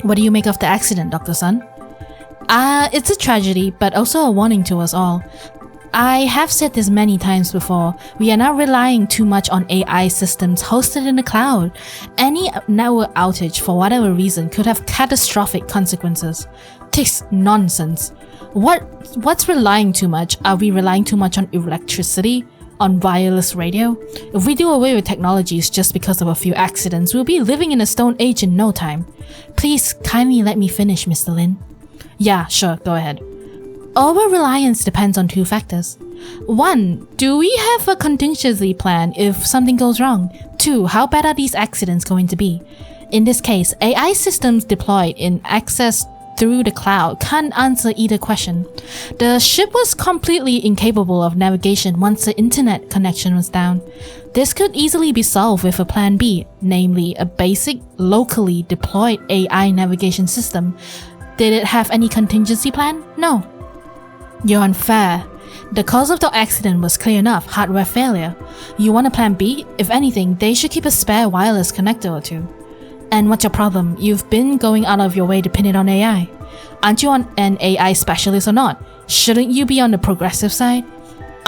What do you make of the accident, Dr. Sun? It's a tragedy, but also a warning to us all. I have said this many times before, we are not relying too much on AI systems hosted in the cloud. Any network outage for whatever reason could have catastrophic consequences. Tis nonsense. What's relying too much? Are we relying too much on electricity? On wireless radio? If we do away with technologies just because of a few accidents, we'll be living in a stone age in no time. Please kindly let me finish, Mr. Lin. Yeah, sure, go ahead. Over-reliance depends on two factors. 1. Do we have a contingency plan if something goes wrong? 2. How bad are these accidents going to be? In this case, AI systems deployed in excess through the cloud can't answer either question. The ship was completely incapable of navigation once the internet connection was down. This could easily be solved with a plan B, namely a basic, locally deployed AI navigation system. Did it have any contingency plan? No. You're unfair. The cause of the accident was clear enough, hardware failure. You want a plan B? If anything, they should keep a spare wireless connector or two. And what's your problem? You've been going out of your way to pin it on AI. Aren't you an AI specialist or not? Shouldn't you be on the progressive side?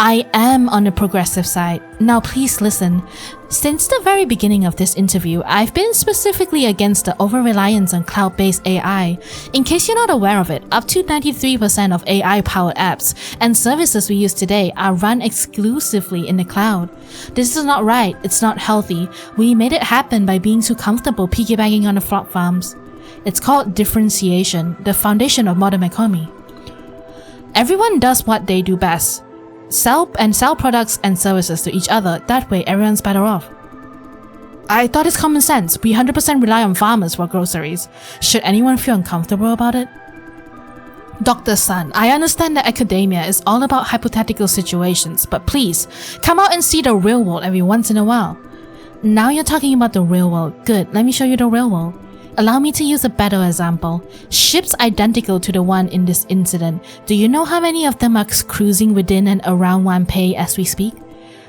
I am on the progressive side. Now please listen. Since the very beginning of this interview, I've been specifically against the over-reliance on cloud-based AI. In case you're not aware of it, up to 93% of AI-powered apps and services we use today are run exclusively in the cloud. This is not right, it's not healthy. We made it happen by being too comfortable piggybacking on the flop farms. It's called differentiation, the foundation of modern economy. Everyone does what they do best. Sell products and services to each other, that way everyone's better off. I thought it's common sense, we 100% rely on farmers for groceries. Should anyone feel uncomfortable about it? Dr. Sun, I understand that academia is all about hypothetical situations, but please, come out and see the real world every once in a while. Now you're talking about the real world, good, let me show you the real world. Allow me to use a better example. Ships identical to the one in this incident. Do you know how many of them are cruising within and around taipei as we speak?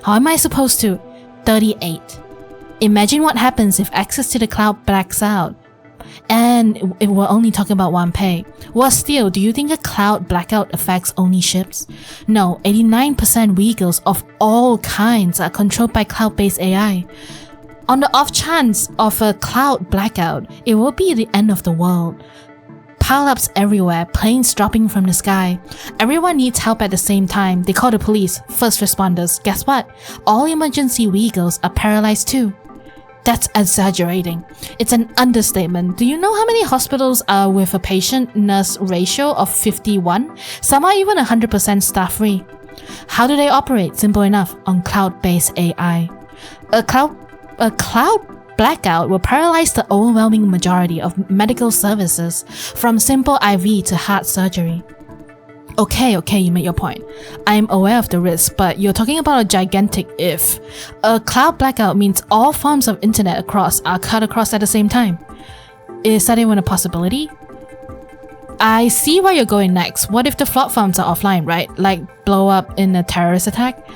How am I supposed to? 38. Imagine what happens if access to the cloud blacks out. And if we're only talking about taipei. Well, still, do you think a cloud blackout affects only ships? No, 89% vehicles of all kinds are controlled by cloud-based AI. On the off chance of a cloud blackout, it will be the end of the world. Pileups everywhere, planes dropping from the sky. Everyone needs help at the same time. They call the police, first responders. Guess what? All emergency vehicles are paralyzed too. That's exaggerating. It's an understatement. Do you know how many hospitals are with a patient-nurse ratio of 51? Some are even 100% staff-free. How do they operate? Simple enough, on cloud-based AI. A cloud blackout will paralyze the overwhelming majority of medical services, from simple IV to heart surgery. Okay, you made your point. I'm aware of the risk, but you're talking about a gigantic if. A cloud blackout means all forms of internet are cut across at the same time. Is that even a possibility? I see where you're going next. What if the flop farms are offline, right? Like blow up in a terrorist attack?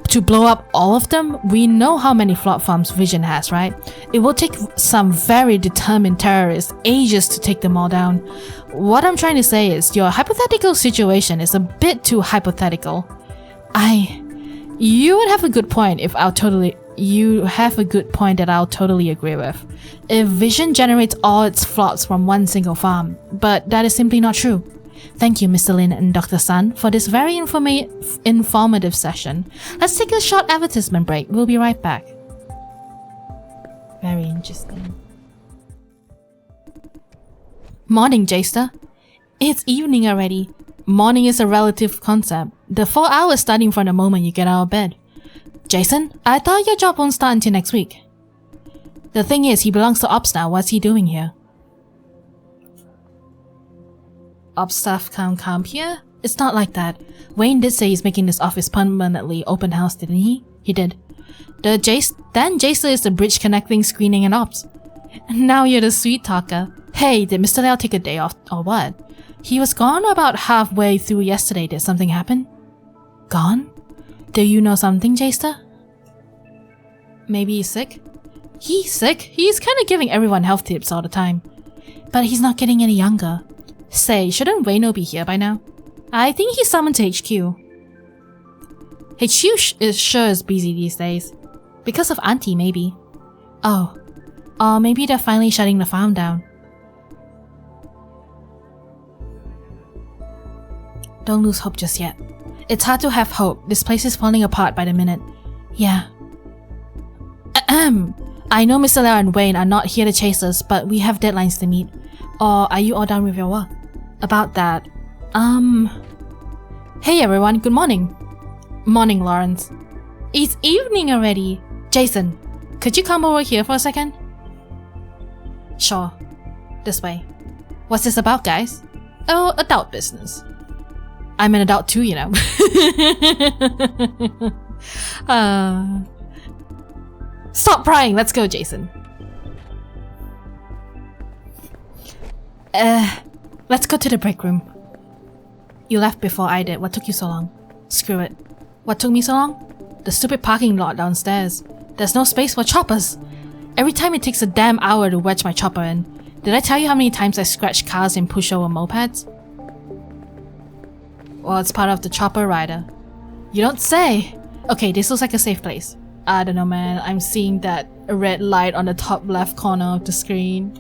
To blow up all of them, we know how many flop farms Vision has, right? It will take some very determined terrorists ages to take them all down. What I'm trying to say is, your hypothetical situation is a bit too hypothetical. You would have a good point that I'll totally agree with. If Vision generates all its flops from one single farm, but that is simply not true. Thank you, Mr. Lin and Dr. Sun, for this very informative session. Let's take a short advertisement break. We'll be right back. Very interesting. Morning, Jester. It's evening already. Morning is a relative concept. The 4 hours starting from the moment you get out of bed. Jason, I thought your job won't start until next week. The thing is, he belongs to Ops now. What's he doing here? Ops staff can't come here? It's not like that. Wayne did say he's making this office permanently open house, didn't he? He did. Then Jason is the bridge connecting screening and ops. Now you're the sweet talker. Hey, did Mr. Liao take a day off or what? He was gone about halfway through yesterday. Did something happen? Gone? Do you know something, Jaster? Maybe he's sick? He's sick? He's kinda giving everyone health tips all the time. But he's not getting any younger. Say, shouldn't Wayno be here by now? I think he's summoned to HQ. HQ sure is busy these days. Because of Auntie, maybe. Oh. Or maybe they're finally shutting the farm down. Don't lose hope just yet. It's hard to have hope. This place is falling apart by the minute. Yeah. I know Mr. Liao and Wayne are not here to chase us, but we have deadlines to meet. Or are you all done with your work? About that, Hey everyone, good morning. Morning, Lawrence. It's evening already. Jason, could you come over here for a second? Sure. This way. What's this about, guys? Oh, adult business. I'm an adult too, you know. Stop prying, let's go, Jason. Let's go to the break room. You left before I did. What took you so long? Screw it. What took me so long? The stupid parking lot downstairs. There's no space for choppers. Every time it takes a damn hour to wedge my chopper in. Did I tell you how many times I scratch cars and push over mopeds? Well, it's part of the chopper rider. You don't say! Okay, this looks like a safe place. I don't know, man. I'm seeing that red light on the top left corner of the screen.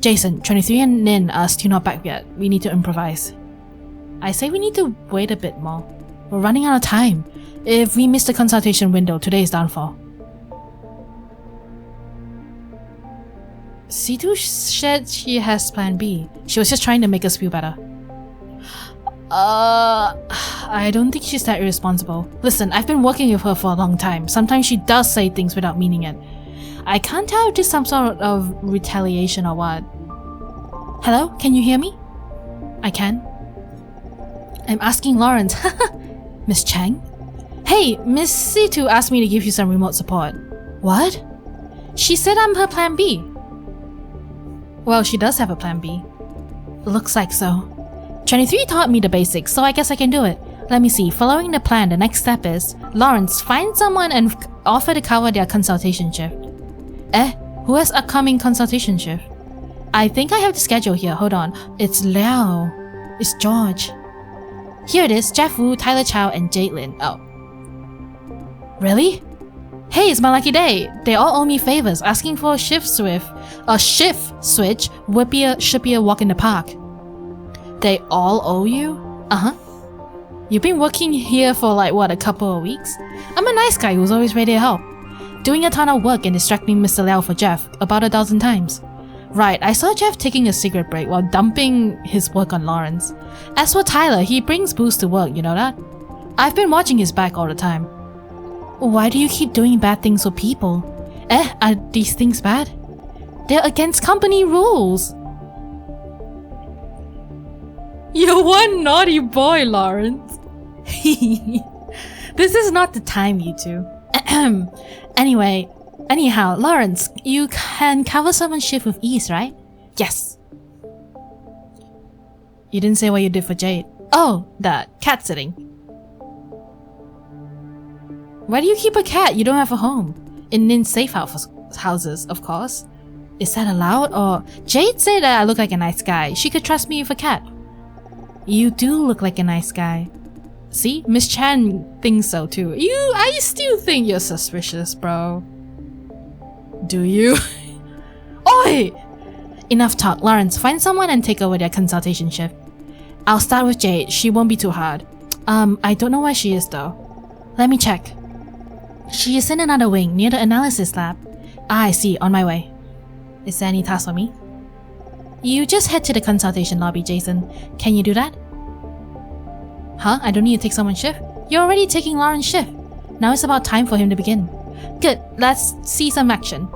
Jason, 23 and Nin are still not back yet. We need to improvise. I say we need to wait a bit more. We're running out of time. If we miss the consultation window, today is downfall. Situ said she has plan B. She was just trying to make us feel better. I don't think she's that irresponsible. Listen, I've been working with her for a long time. Sometimes she does say things without meaning it. I can't tell if this is some sort of retaliation or what. Hello? Can you hear me? I can. I'm asking Lawrence. Miss Chang? Hey, Miss Situ asked me to give you some remote support. What? She said I'm her plan B. Well, she does have a plan B. Looks like so. 23 taught me the basics, so I guess I can do it. Let me see, following the plan, the next step is Lawrence, find someone and offer to cover their consultation shift. Who has upcoming consultation shift? I think I have the schedule here, hold on. It's Liao. It's George. Here it is, Jeff Wu, Tyler Chow, and Jade Lin. Oh. Really? Hey, it's my lucky day. They all owe me favors. Asking for a shift switch should be a walk in the park. They all owe you? Uh-huh. You've been working here for like, what, a couple of weeks? I'm a nice guy who's always ready to help. Doing a ton of work and distracting Mr. Liao for Jeff about 1,000 times. Right, I saw Jeff taking a cigarette break while dumping his work on Lawrence. As for Tyler, he brings booze to work, you know that? I've been watching his back all the time. Why do you keep doing bad things for people? Are these things bad? They're against company rules. You're one naughty boy, Lawrence. This is not the time, you two. Anyhow, Lawrence, you can cover someone's shift with ease, right? Yes. You didn't say what you did for Jade. Oh, the cat sitting. Why do you keep a cat? You don't have a home. In Nin's safe houses, of course. Is that allowed? Or Jade said that I look like a nice guy. She could trust me with a cat. You do look like a nice guy. See? Miss Chan thinks so too. I still think you're suspicious, bro. Do you? Oi! Enough talk. Lawrence, find someone and take over their consultation shift. I'll start with Jade. She won't be too hard. I don't know where she is though. Let me check. She is in another wing, near the analysis lab. Ah, I see. On my way. Is there any task for me? You just head to the consultation lobby, Jason. Can you do that? Huh? I don't need to take someone's shift? You're already taking Lawrence's shift. Now it's about time for him to begin. Good. Let's see some action.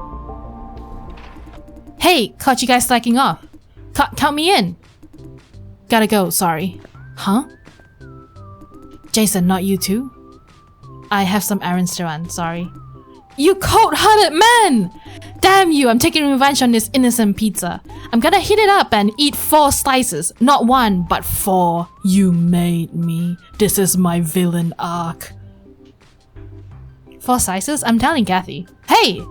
Hey, caught you guys slacking off. Count me in. Gotta go, sorry. Huh? Jason, not you too? I have some errands to run, sorry. You cold-hearted man! Damn you, I'm taking revenge on this innocent pizza. I'm gonna heat it up and eat 4 slices. Not 1, but 4. You made me. This is my villain arc. 4 slices? I'm telling Kathy. Hey!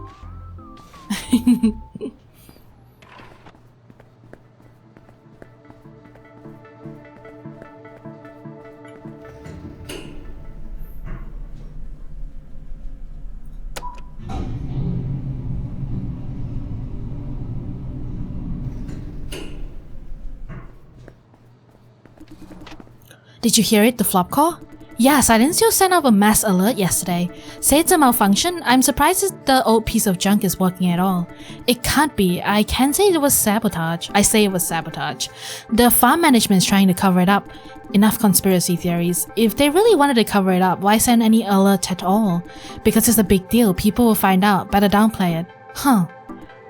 Did you hear it, the flop call? Yeah, Silencio sent up a mass alert yesterday. Say it's a malfunction? I'm surprised the old piece of junk is working at all. It can't be. I can't say it was sabotage. I say it was sabotage. The farm management's trying to cover it up. Enough conspiracy theories. If they really wanted to cover it up, why send any alert at all? Because it's a big deal. People will find out. Better downplay it. Huh.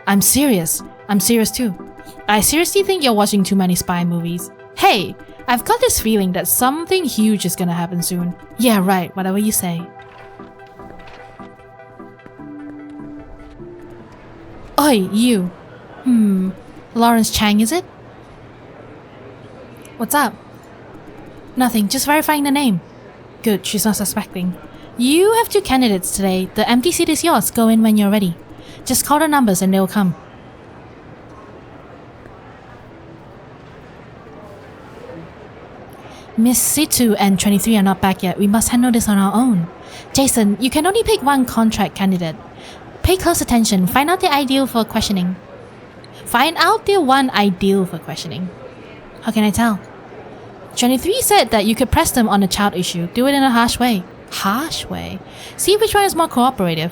I'm serious. I'm serious too. I seriously think you're watching too many spy movies. Hey, I've got this feeling that something huge is gonna happen soon. Yeah, right, whatever you say. Oi, you. Lawrence Chang, is it? What's up? Nothing, just verifying the name. Good, she's not suspecting. You have 2 candidates today. The empty seat is yours. Go in when you're ready. Just call the numbers and they'll come. Miss Situ and 23 are not back yet. We must handle this on our own. Jason, you can only pick one contract candidate. Pay close attention. Find out their ideal for questioning. Find out their one ideal for questioning. How can I tell? 23 said that you could press them on the child issue. Do it in a harsh way. Harsh way? See which one is more cooperative.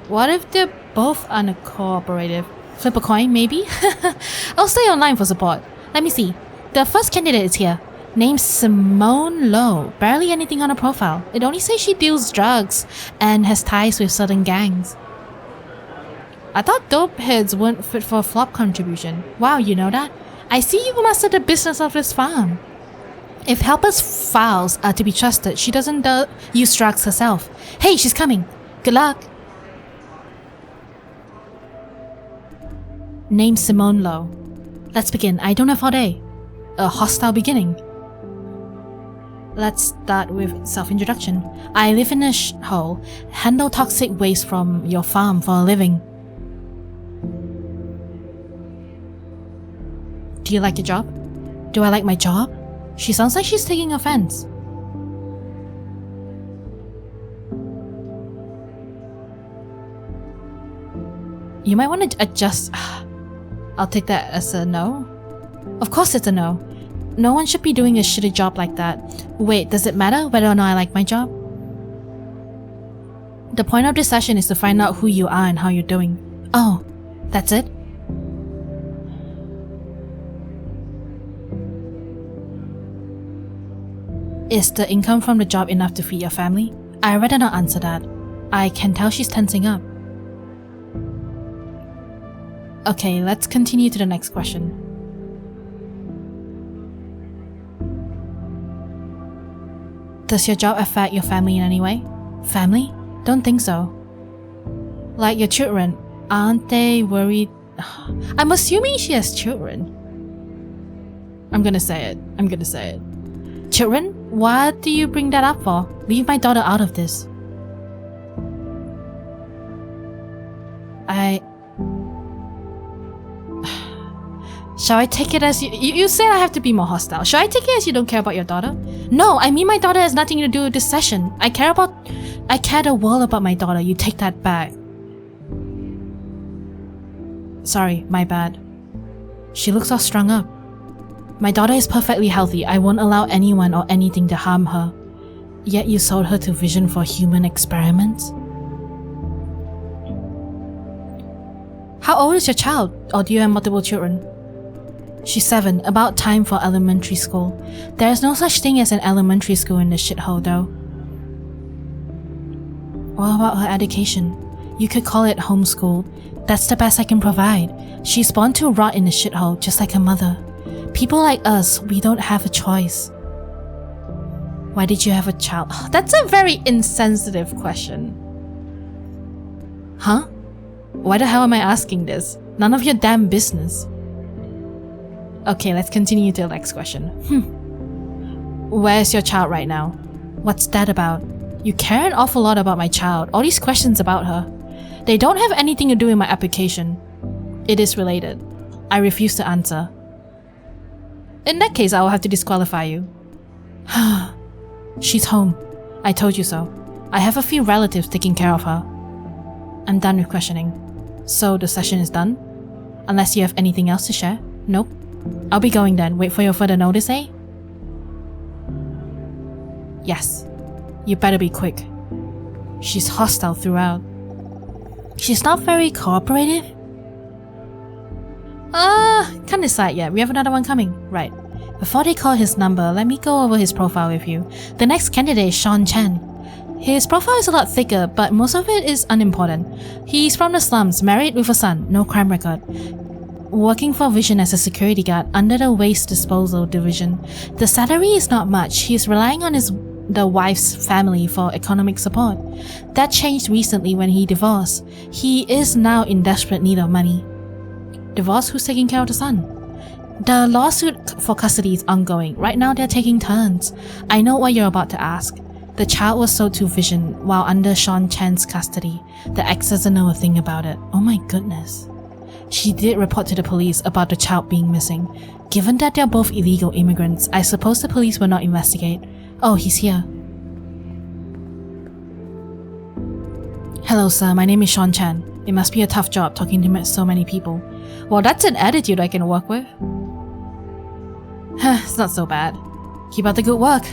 What if they're both uncooperative? Flip a coin, maybe? I'll stay online for support. Let me see. The first candidate is here. Named Simone Lowe. Barely anything on her profile. It only says she deals drugs and has ties with certain gangs. I thought dope heads weren't fit for a flop contribution. Wow, you know that? I see you mastered the business of this farm. If helper's files are to be trusted, she doesn't use drugs herself. Hey, she's coming. Good luck. Name Simone Lowe. Let's begin. I don't have all day. A hostile beginning. Let's start with self-introduction. I live in a shithole. Handle toxic waste from your farm for a living. Do you like your job? Do I like my job? She sounds like she's taking offense. You might want to adjust. I'll take that as a no. Of course it's a no. No one should be doing a shitty job like that. Wait, does it matter whether or not I like my job? The point of this session is to find out who you are and how you're doing. Oh, that's it? Is the income from the job enough to feed your family? I'd rather not answer that. I can tell she's tensing up. Okay, let's continue to the next question. Does your job affect your family in any way? Family? Don't think so. Like your children, aren't they worried? I'm assuming she has children. I'm gonna say it. Children? What do you bring that up for? Leave my daughter out of this. Shall I take it as you said I have to be more hostile. Shall I take it as you don't care about your daughter? No, I mean my daughter has nothing to do with this session. I care the world about my daughter. You take that back. Sorry, my bad. She looks all strung up. My daughter is perfectly healthy. I won't allow anyone or anything to harm her. Yet you sold her to Vision for human experiments? How old is your child? Or do you have multiple children? She's 7, about time for elementary school. There is no such thing as an elementary school in this shithole though. What about her education? You could call it homeschool. That's the best I can provide. She's born to rot in the shithole, just like her mother. People like us, we don't have a choice. Why did you have a child? Oh, that's a very insensitive question. Huh? Why the hell am I asking this? None of your damn business. Okay, let's continue to the next question. Where's your child right now? What's that about? You care an awful lot about my child. All these questions about her. They don't have anything to do with my application. It is related. I refuse to answer. In that case, I will have to disqualify you. She's home. I told you so. I have a few relatives taking care of her. I'm done with questioning. So the session is done? Unless you have anything else to share? Nope. I'll be going then. Wait for your further notice, eh? Yes. You better be quick. She's hostile throughout. She's not very cooperative? Can't decide yet. We have another one coming. Right. Before they call his number, let me go over his profile with you. The next candidate is Sean Chen. His profile is a lot thicker, but most of it is unimportant. He's from the slums, married with a son, no crime record. working for Vision as a security guard under the waste disposal division. The salary is not much. He's relying on the wife's family for economic support. That changed recently when he divorced. He is now in desperate need of money. Divorce? Who's taking care of the son? The lawsuit for custody is ongoing. Right now they're taking turns. I know what you're about to ask. The child was sold to Vision while under Sean Chan's custody. The ex doesn't know a thing about it. Oh my goodness. She did report to the police about the child being missing. Given that they're both illegal immigrants, I suppose the police will not investigate. Oh, he's here. Hello sir, my name is Sean Chan. It must be a tough job talking to so many people. Well, that's an attitude I can work with. It's not so bad. Keep up the good work.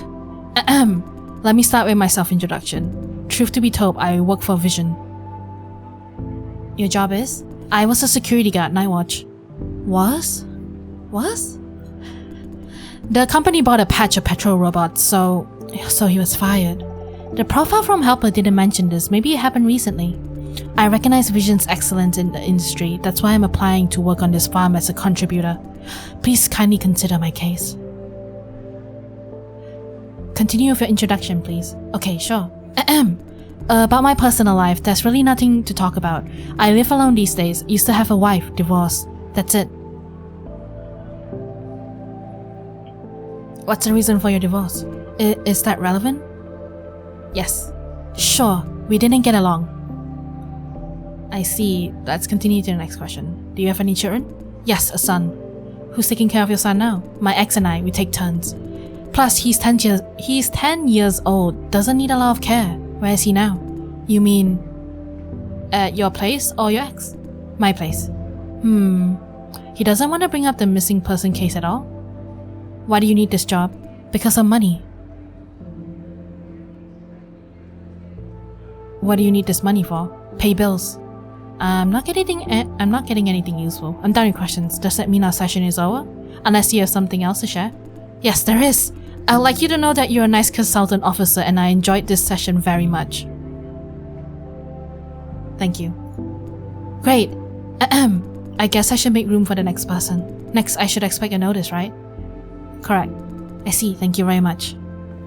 Let me start with my self-introduction. Truth to be told, I work for Vision. Your job is? I was a security guard, night watch. Was? The company bought a patch of patrol robots, so he was fired. The profile from Helper didn't mention this. Maybe it happened recently. I recognize Vision's excellence in the industry. That's why I'm applying to work on this farm as a contributor. Please kindly consider my case. Continue with your introduction, please. Okay, sure. About my personal life, there's really nothing to talk about. I live alone these days. Used to have a wife, divorced. That's it. What's the reason for your divorce? Is that relevant? Yes. Sure, we didn't get along. I see. Let's continue to the next question. Do you have any children? Yes, a son. Who's taking care of your son now? My ex and I, we take turns. Plus, he's 10 years old, doesn't need a lot of care. Where is he now? You mean at your place or your ex? My place. He doesn't want to bring up the missing person case at all? Why do you need this job? Because of money. What do you need this money for? Pay bills. I'm not getting anything useful. I'm done with questions. Does that mean our session is over? Unless you have something else to share? Yes, there is. I'd like you to know that you're a nice consultant officer and I enjoyed this session very much. Thank you. Great. I guess I should make room for the next person. Next, I should expect a notice, right? Correct. I see, thank you very much.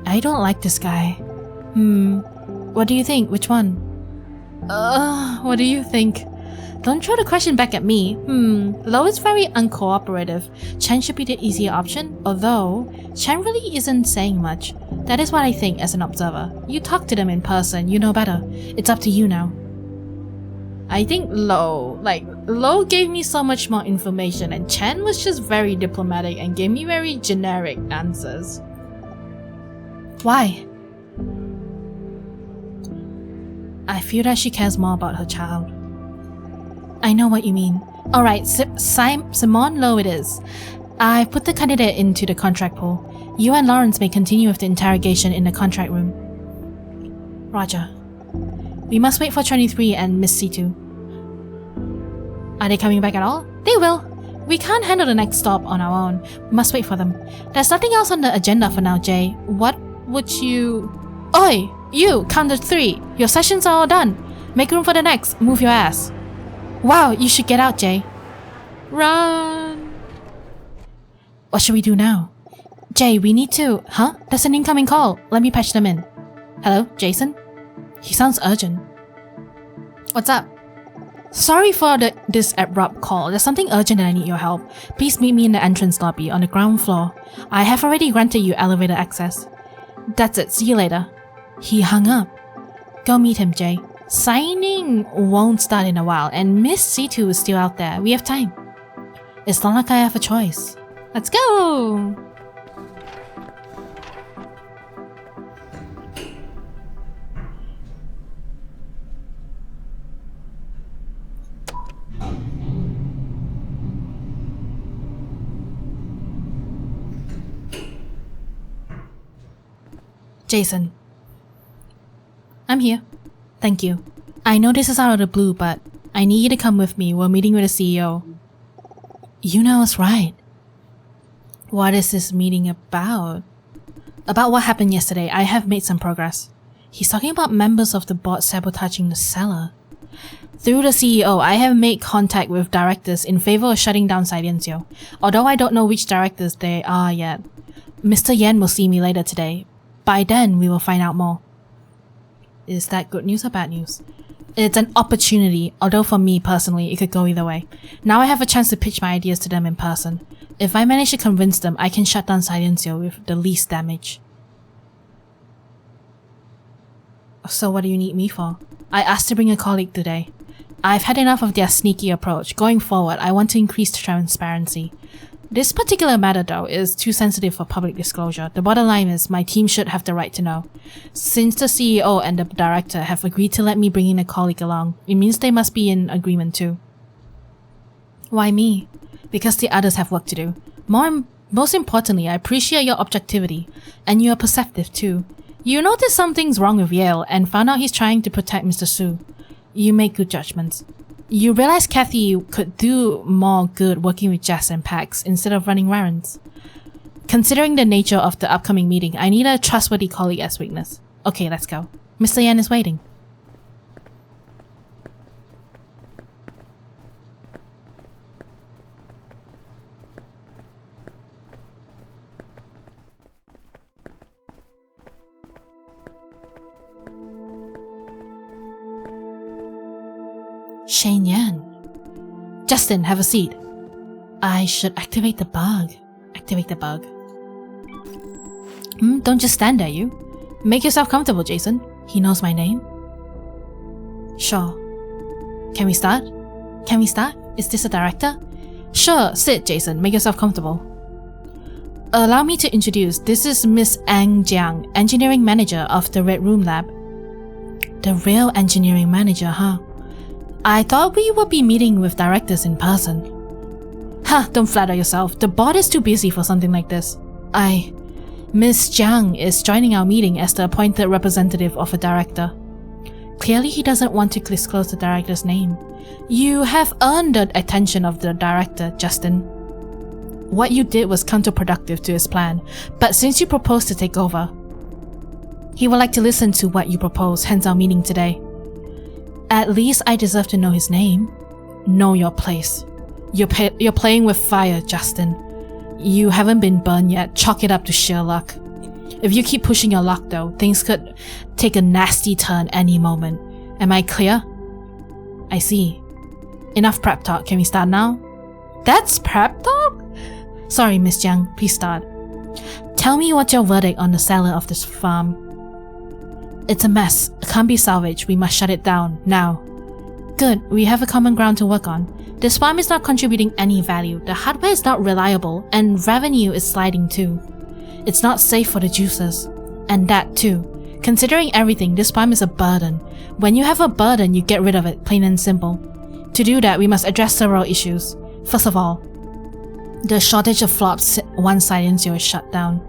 I don't like this guy. What do you think? Which one? What do you think? Don't throw the question back at me. Lo is very uncooperative. Chen should be the easier option, although Chen really isn't saying much. That is what I think as an observer. You talk to them in person, you know better. It's up to you now. I think Lo gave me so much more information and Chen was just very diplomatic and gave me very generic answers. Why? I feel that she cares more about her child. I know what you mean. Alright, Simone Lo it is. I put the candidate into the contract pool. You and Lawrence may continue with the interrogation in the contract room. Roger. We must wait for 23 and Miss C2. Are they coming back at all? They will. We can't handle the next stop on our own. We must wait for them. There's nothing else on the agenda for now, Jay. What would you... Oi! You! Count to 3. Your sessions are all done. Make room for the next. Move your ass. Wow, you should get out, Jay. Run! What should we do now? Jay, we need to... Huh? There's an incoming call. Let me patch them in. Hello, Jason? He sounds urgent. What's up? Sorry for this abrupt call. There's something urgent and I need your help. Please meet me in the entrance lobby on the ground floor. I have already granted you elevator access. That's it. See you later. He hung up. Go meet him, Jay. Signing won't start in a while and Miss C2 is still out there. We have time. It's not like I have a choice. Let's go! Jason. I'm here. Thank you. I know this is out of the blue, but I need you to come with me. We're meeting with the CEO. You know it's right. What is this meeting about? About what happened yesterday, I have made some progress. He's talking about members of the board sabotaging the cellar. Through the CEO, I have made contact with directors in favor of shutting down Silencio, although I don't know which directors they are yet. Mr. Yen will see me later today. By then, we will find out more. Is that good news or bad news? It's an opportunity, although for me personally, it could go either way. Now I have a chance to pitch my ideas to them in person. If I manage to convince them, I can shut down Silencio with the least damage. So what do you need me for? I asked to bring a colleague today. I've had enough of their sneaky approach. Going forward, I want to increase transparency. This particular matter, though, is too sensitive for public disclosure. The bottom line is, my team should have the right to know. Since the CEO and the director have agreed to let me bring in a colleague along, it means they must be in agreement too. Why me? Because the others have work to do. Most importantly, I appreciate your objectivity, and you are perceptive too. You noticed something's wrong with Yale and found out he's trying to protect Mr. Su. You make good judgments. You realize Kathy could do more good working with Jess and Pax instead of running errands. Considering the nature of the upcoming meeting, I need a trustworthy colleague as witness. Okay, let's go. Mr. Yan is waiting. Shane Yan. Justin, have a seat. I should activate the bug. Activate the bug. Don't just stand there, you. Make yourself comfortable, Jason. He knows my name. Sure. Can we start? Can we start? Is this a director? Sure, sit, Jason. Make yourself comfortable. Allow me to introduce. This is Miss Ang Jiang, engineering manager of the Red Room Lab. The real engineering manager, huh? I thought we would be meeting with directors in person. Ha, don't flatter yourself. The board is too busy for something like this. Miss Jiang is joining our meeting as the appointed representative of a director. Clearly he doesn't want to disclose the director's name. You have earned the attention of the director, Justin. What you did was counterproductive to his plan, but since you proposed to take over, he would like to listen to what you propose, hence our meeting today. At least I deserve to know his name. Know your place. You're playing with fire, Justin. You haven't been burned yet. Chalk it up to sheer luck. If you keep pushing your luck though, things could take a nasty turn any moment. Am I clear? I see. Enough prep talk. Can we start now? That's prep talk? Sorry, Miss Jiang. Please start. Tell me what's your verdict on the seller of this farm. It's a mess. It can't be salvaged. We must shut it down, now. Good, we have a common ground to work on. This farm is not contributing any value, the hardware is not reliable, and revenue is sliding too. It's not safe for the juicers. And that too. Considering everything, this farm is a burden. When you have a burden, you get rid of it, plain and simple. To do that, we must address several issues. First of all, the shortage of flops once Silencio is shut down.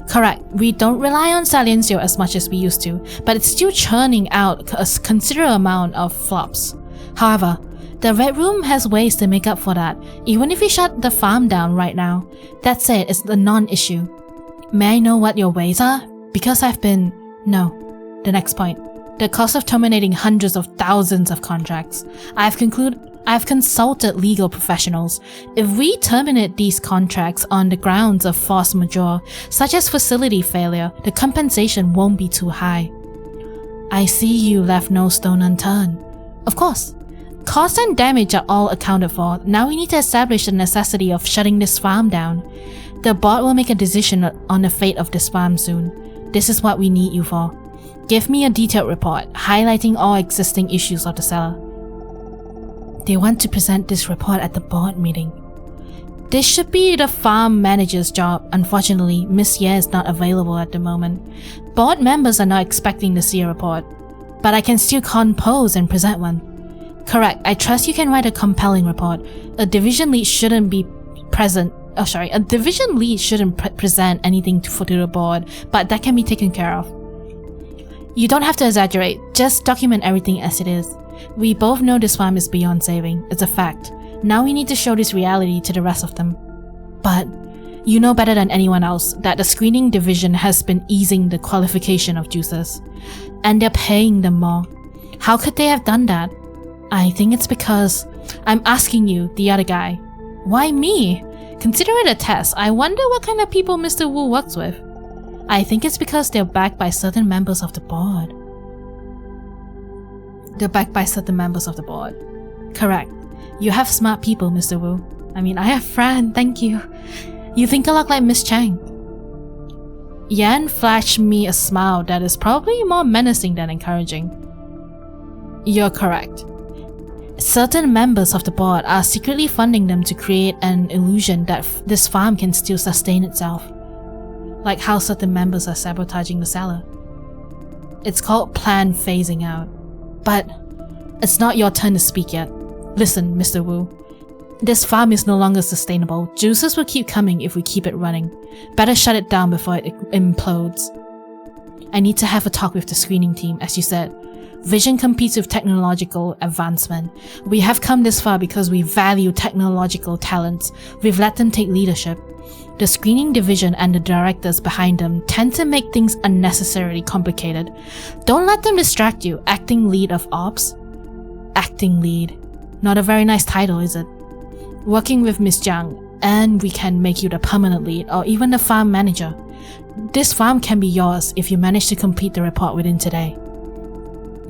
Correct, we don't rely on Silencio as much as we used to, but it's still churning out a considerable amount of flops. However, the Red Room has ways to make up for that, even if we shut the farm down right now. That said, it's a non-issue. May I know what your ways are? Because No. The next point. The cost of terminating hundreds of thousands of contracts. I've consulted legal professionals. If we terminate these contracts on the grounds of force majeure, such as facility failure, the compensation won't be too high. I see you left no stone unturned. Of course. Cost and damage are all accounted for. Now we need to establish the necessity of shutting this farm down. The board will make a decision on the fate of this farm soon. This is what we need you for. Give me a detailed report, highlighting all existing issues of the seller. They want to present this report at the board meeting. This should be the farm manager's job. Unfortunately, Miss Ye is not available at the moment. Board members are not expecting to see a report, but I can still compose and present one. Correct, I trust you can write a compelling report. A division lead shouldn't present anything to the board, but that can be taken care of. You don't have to exaggerate, just document everything as it is. We both know this farm is beyond saving, it's a fact. Now we need to show this reality to the rest of them. But you know better than anyone else that the screening division has been easing the qualification of juicers. And they're paying them more. How could they have done that? I think it's because I'm asking you, the other guy. Why me? Consider it a test. I wonder what kind of people Mr. Wu works with. I think it's because they're backed by certain members of the board. They're backed by certain members of the board. Correct. You have smart people, Mr. Wu. I mean, I have Fran, thank you. You think a lot like Miss Chang. Yan flashed me a smile that is probably more menacing than encouraging. You're correct. Certain members of the board are secretly funding them to create an illusion that this farm can still sustain itself. Like how certain members are sabotaging the cellar. It's called planned phasing out. But it's not your turn to speak yet. Listen, Mr. Wu. This farm is no longer sustainable. Juices will keep coming if we keep it running. Better shut it down before it implodes. I need to have a talk with the screening team, as you said. Vision competes with technological advancement. We have come this far because we value technological talents. We've let them take leadership. The screening division and the directors behind them tend to make things unnecessarily complicated. Don't let them distract you. Acting lead of ops? Acting lead. Not a very nice title, is it? Working with Miss Jiang, and we can make you the permanent lead or even the farm manager. This farm can be yours if you manage to complete the report within today.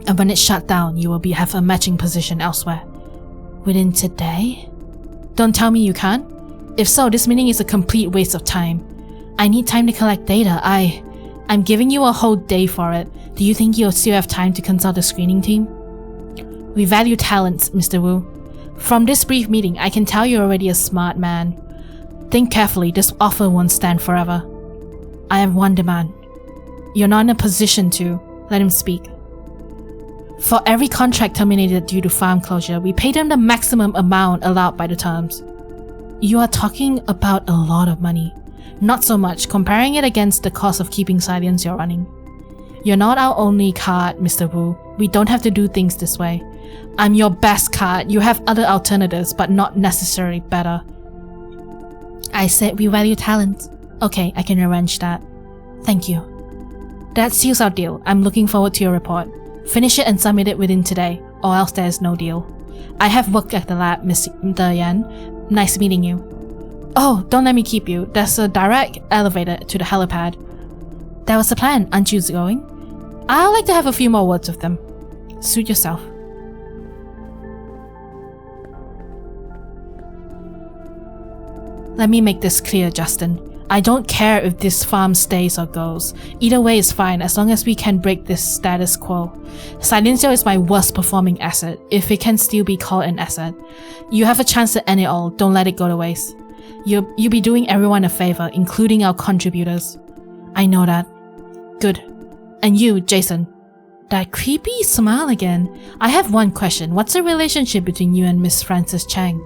And when it's shut down, you will have a matching position elsewhere. Within today? Don't tell me you can't? If so, this meeting is a complete waste of time. I need time to collect data. I'm giving you a whole day for it. Do you think you'll still have time to consult the screening team? We value talents, Mr. Wu. From this brief meeting, I can tell you're already a smart man. Think carefully, this offer won't stand forever. I have one demand. You're not in a position to. Let him speak. For every contract terminated due to farm closure, we pay them the maximum amount allowed by the terms. You are talking about a lot of money. Not so much, comparing it against the cost of keeping Silence you're running. You're not our only card, Mr. Wu. We don't have to do things this way. I'm your best card. You have other alternatives, but not necessarily better. I said we value talent. Okay, I can arrange that. Thank you. That seals our deal. I'm looking forward to your report. Finish it and submit it within today, or else there is no deal. I have worked at the lab, Mr. Yan. Nice meeting you. Oh, don't let me keep you. There's a direct elevator to the helipad. That was the plan. Aren't you going? I'd like to have a few more words with them. Suit yourself. Let me make this clear, Justin. I don't care if this farm stays or goes. Either way is fine as long as we can break this status quo. Silencio is my worst performing asset, if it can still be called an asset. You have a chance to end it all, don't let it go to waste. You'll be doing everyone a favor, including our contributors. I know that. Good. And you, Jason. That creepy smile again. I have one question. What's the relationship between you and Miss Frances Chang?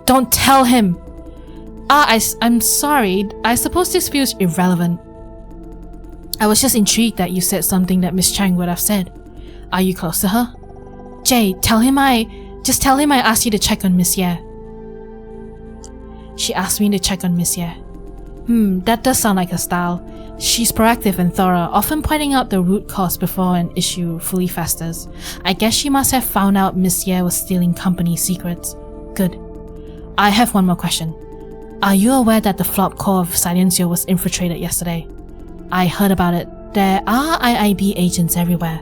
Don't tell him! I'm sorry. I suppose this feels irrelevant. I was just intrigued that you said something that Miss Chang would have said. Are you close to her? Jay, tell him I asked you to check on Miss Ye. She asked me to check on Miss Ye. That does sound like her style. She's proactive and thorough, often pointing out the root cause before an issue fully festers. I guess she must have found out Miss Ye was stealing company secrets. Good. I have one more question. Are you aware that the flop core of Silencio was infiltrated yesterday? I heard about it. There are IIB agents everywhere.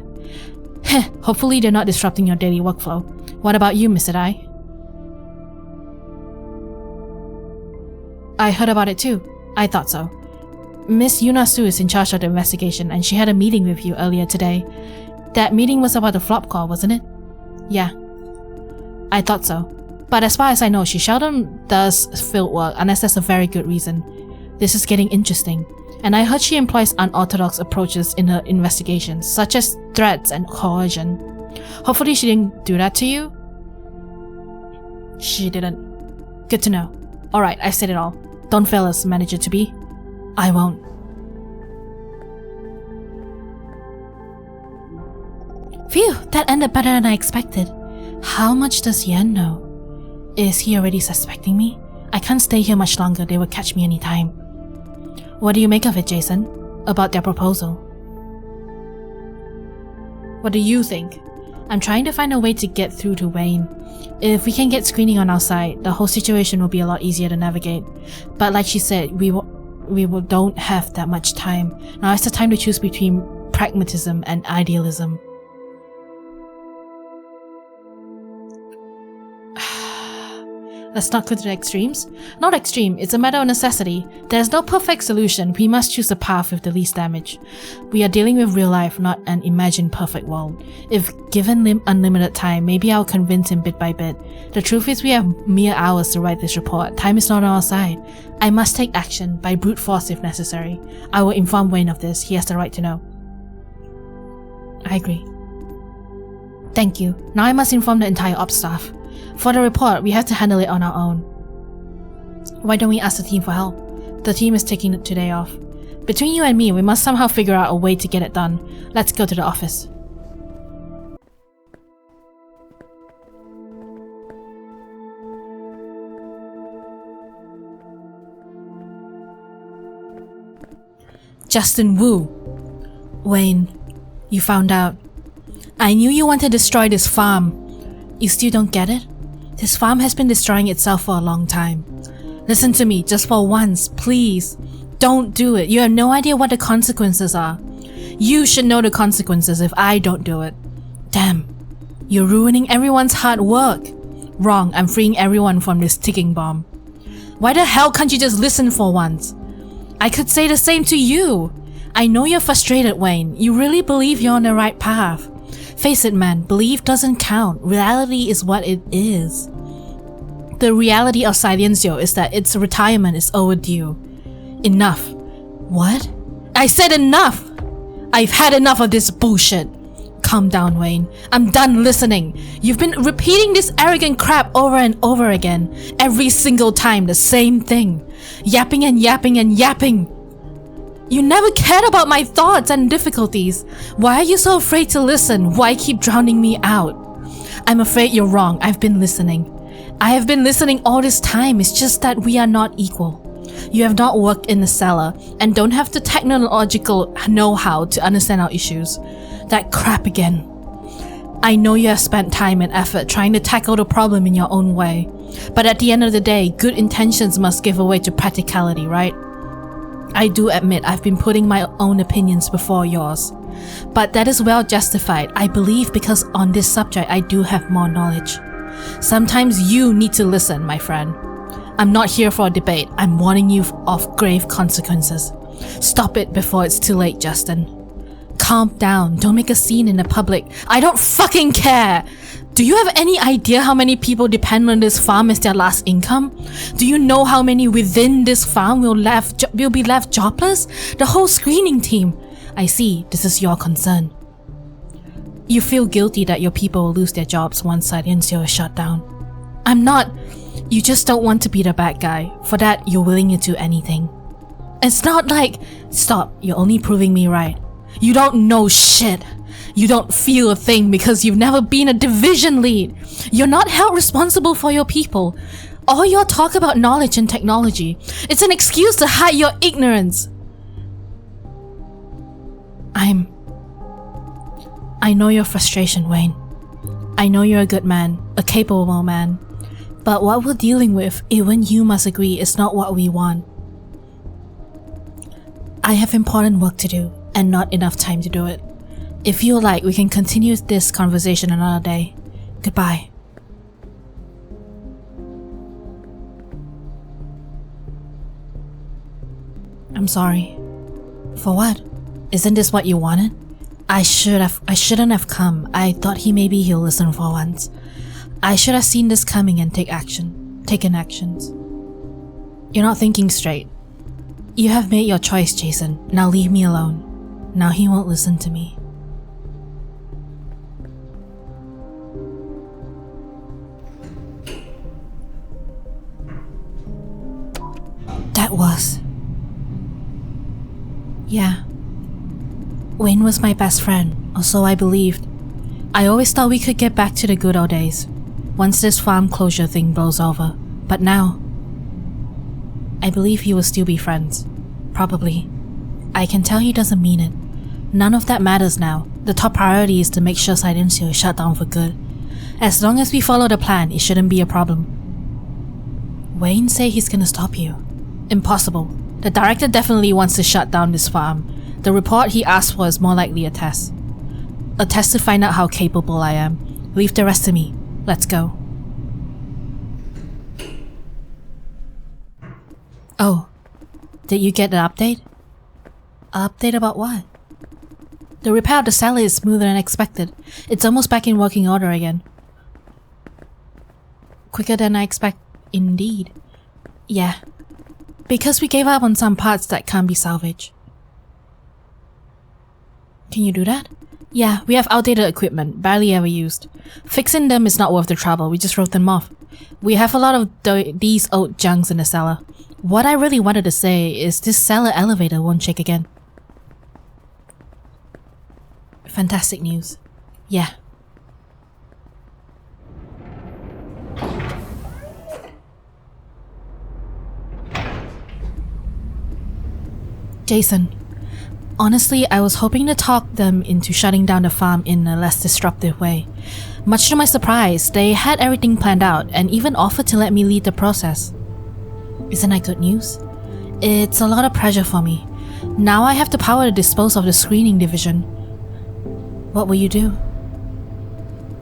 Heh, hopefully they're not disrupting your daily workflow. What about you, Mr. Dai? I heard about it too. I thought so. Miss Yuna Su is in charge of the investigation and she had a meeting with you earlier today. That meeting was about the flop core, wasn't it? Yeah. I thought so. But as far as I know, she seldom does field work unless there's a very good reason. This is getting interesting. And I heard she employs unorthodox approaches in her investigations, such as threats and coercion. Hopefully she didn't do that to you? She didn't. Good to know. Alright, I said it all. Don't fail us, manager to be. I won't. Phew, that ended better than I expected. How much does Yan know? Is he already suspecting me? I can't stay here much longer, they will catch me anytime. What do you make of it, Jason? About their proposal? What do you think? I'm trying to find a way to get through to Wayne. If we can get screening on our side, the whole situation will be a lot easier to navigate. But like she said, we don't have that much time. Now it's the time to choose between pragmatism and idealism. Let's not go to the extremes. Not extreme, it's a matter of necessity. There's no perfect solution, we must choose the path with the least damage. We are dealing with real life, not an imagined perfect world. If given unlimited time, maybe I'll convince him bit by bit. The truth is we have mere hours to write this report. Time is not on our side. I must take action, by brute force if necessary. I will inform Wayne of this, he has the right to know. I agree. Thank you. Now I must inform the entire ops staff. For the report, we have to handle it on our own. Why don't we ask the team for help? The team is taking today off. Between you and me, we must somehow figure out a way to get it done. Let's go to the office. Justin Wu. Wayne, you found out. I knew you wanted to destroy this farm. You still don't get it? This farm has been destroying itself for a long time. Listen to me, just for once, please. Don't do it. You have no idea what the consequences are. You should know the consequences if I don't do it. Damn. You're ruining everyone's hard work. Wrong, I'm freeing everyone from this ticking bomb. Why the hell can't you just listen for once? I could say the same to you. I know you're frustrated, Wayne. You really believe you're on the right path. Face it, man, belief doesn't count. Reality is what it is. The reality of Silencio is that its retirement is overdue. Enough. What? I said enough! I've had enough of this bullshit. Calm down, Wayne. I'm done listening. You've been repeating this arrogant crap over and over again. Every single time, the same thing. Yapping and yapping and yapping. You never cared about my thoughts and difficulties. Why are you so afraid to listen? Why keep drowning me out? I'm afraid you're wrong. I've been listening. I have been listening all this time. It's just that we are not equal. You have not worked in the cellar and don't have the technological know-how to understand our issues. That crap again. I know you have spent time and effort trying to tackle the problem in your own way. But at the end of the day, good intentions must give way to practicality, right? I do admit I've been putting my own opinions before yours. But that is well justified, I believe, because on this subject I do have more knowledge. Sometimes you need to listen, my friend. I'm not here for a debate, I'm warning you of grave consequences. Stop it before it's too late, Justin. Calm down, don't make a scene in the public. I don't fucking care! Do you have any idea how many people depend on this farm as their last income? Do you know how many within this farm will be left jobless? The whole screening team. I see, this is your concern. You feel guilty that your people will lose their jobs once Silencio is shut down. I'm not. You just don't want to be the bad guy. For that, you're willing to do anything. It's not like... Stop, you're only proving me right. You don't know shit. You don't feel a thing because you've never been a division lead. You're not held responsible for your people. All your talk about knowledge and technology, it's an excuse to hide your ignorance. I know your frustration, Wayne. I know you're a good man, a capable man. But what we're dealing with, even you must agree, is not what we want. I have important work to do, and not enough time to do it. If you like, we can continue this conversation another day. Goodbye. I'm sorry. For what? Isn't this what you wanted? I shouldn't have come. I thought maybe he'll listen for once. I should have seen this coming and taken actions. You're not thinking straight. You have made your choice, Jason. Now leave me alone. Now he won't listen to me. That was... Yeah. Wayne was my best friend, or so I believed. I always thought we could get back to the good old days, once this farm closure thing blows over. But now... I believe he will still be friends. Probably. I can tell he doesn't mean it. None of that matters now. The top priority is to make sure Silencio is shut down for good. As long as we follow the plan, it shouldn't be a problem. Wayne say he's gonna stop you. Impossible. The director definitely wants to shut down this farm. The report he asked for is more likely a test. A test to find out how capable I am. Leave the rest to me. Let's go. Oh, did you get an update? Update about what? The repair of the cellar is smoother than expected. It's almost back in working order again. Quicker than I expect, indeed. Yeah. Because we gave up on some parts that can't be salvaged. Can you do that? Yeah, we have outdated equipment, barely ever used. Fixing them is not worth the trouble, we just wrote them off. We have a lot of these old junks in the cellar. What I really wanted to say is this cellar elevator won't shake again. Fantastic news. Yeah. Jason. Honestly, I was hoping to talk them into shutting down the farm in a less disruptive way. Much to my surprise, they had everything planned out and even offered to let me lead the process. Isn't that good news? It's a lot of pressure for me. Now I have the power to dispose of the screening division. What will you do?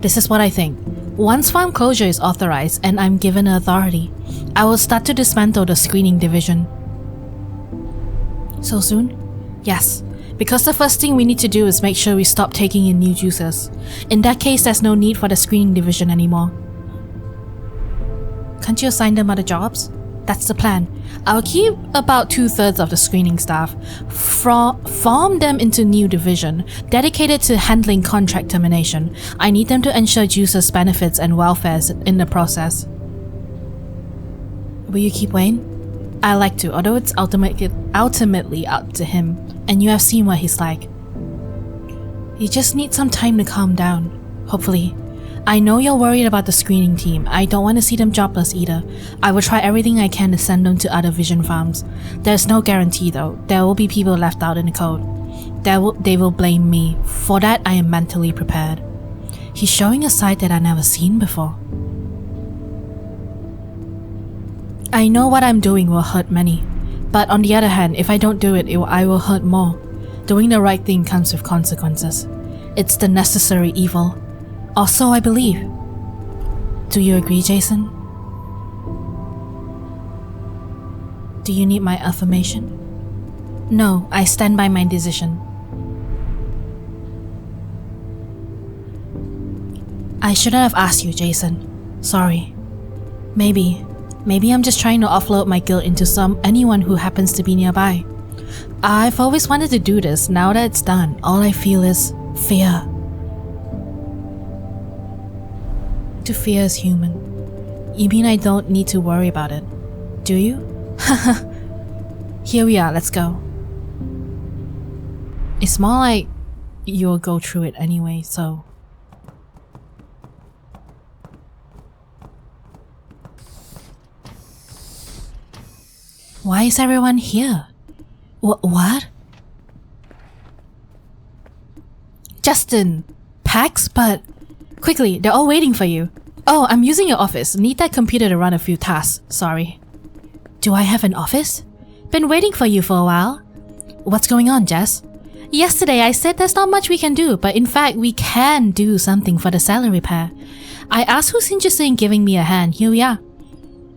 This is what I think. Once farm closure is authorized and I'm given the authority, I will start to dismantle the screening division. So soon? Yes, because the first thing we need to do is make sure we stop taking in new users. In that case, there's no need for the screening division anymore. Can't you assign them other jobs? That's the plan. I'll keep about 2/3 of the screening staff, form them into new division, dedicated to handling contract termination. I need them to ensure users' benefits and welfare in the process. Will you keep Wayne? I like to, although it's ultimately up to him, and you have seen what he's like. He just needs some time to calm down, hopefully. I know you're worried about the screening team. I don't want to see them jobless either. I will try everything I can to send them to other vision farms. There's no guarantee though. There will be people left out in the cold. They will blame me. For that, I am mentally prepared. He's showing a side that I've never seen before. I know what I'm doing will hurt many. But on the other hand, if I don't do it, I will hurt more. Doing the right thing comes with consequences. It's the necessary evil. Also, I believe. Do you agree, Jason? Do you need my affirmation? No, I stand by my decision. I shouldn't have asked you, Jason. Sorry. Maybe I'm just trying to offload my guilt into anyone who happens to be nearby. I've always wanted to do this. Now that it's done, all I feel is fear. To fear is human. You mean I don't need to worry about it? Do you? Here we are, let's go. It's more like you'll go through it anyway, so... Why is everyone here? What? Justin! Pax, but... Quickly, they're all waiting for you. Oh, I'm using your office. Need that computer to run a few tasks. Sorry. Do I have an office? Been waiting for you for a while. What's going on, Jess? Yesterday I said there's not much we can do, but in fact we can do something for the cellar repair. I asked who's interested in giving me a hand. Here we are.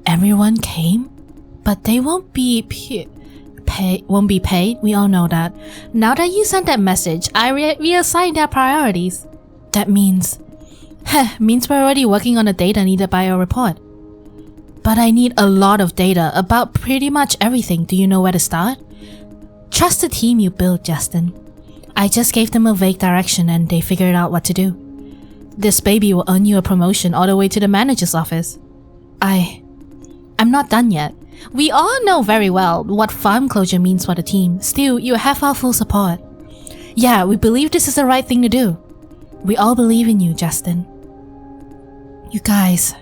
Everyone came? But they won't be paid. We all know that. Now that you sent that message, I reassigned their priorities. That means... means we're already working on the data needed by your report. But I need a lot of data about pretty much everything. Do you know where to start? Trust the team you built, Justin. I just gave them a vague direction and they figured out what to do. This baby will earn you a promotion all the way to the manager's office. I'm not done yet. We all know very well what farm closure means for the team. Still, you have our full support. Yeah, we believe this is the right thing to do. We all believe in you, Justin. You guys.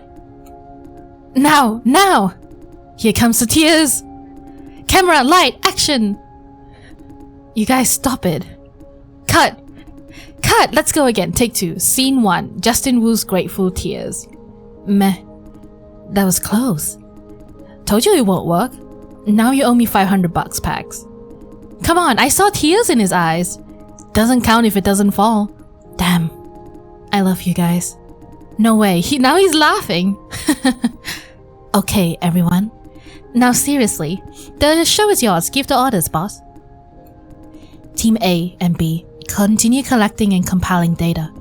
Now! Here comes the tears! Camera, light, action! You guys stop it. Cut! Cut! Let's go again. Take 2. Scene 1. Justin Wu's grateful tears. Meh. That was close. Told you it won't work. Now you owe me $500, Pax. Come on, I saw tears in his eyes. Doesn't count if it doesn't fall. Damn. I love you guys. No way, now he's laughing. Okay, everyone. Now seriously, the show is yours. Give the orders, boss. Team A and B, continue collecting and compiling data.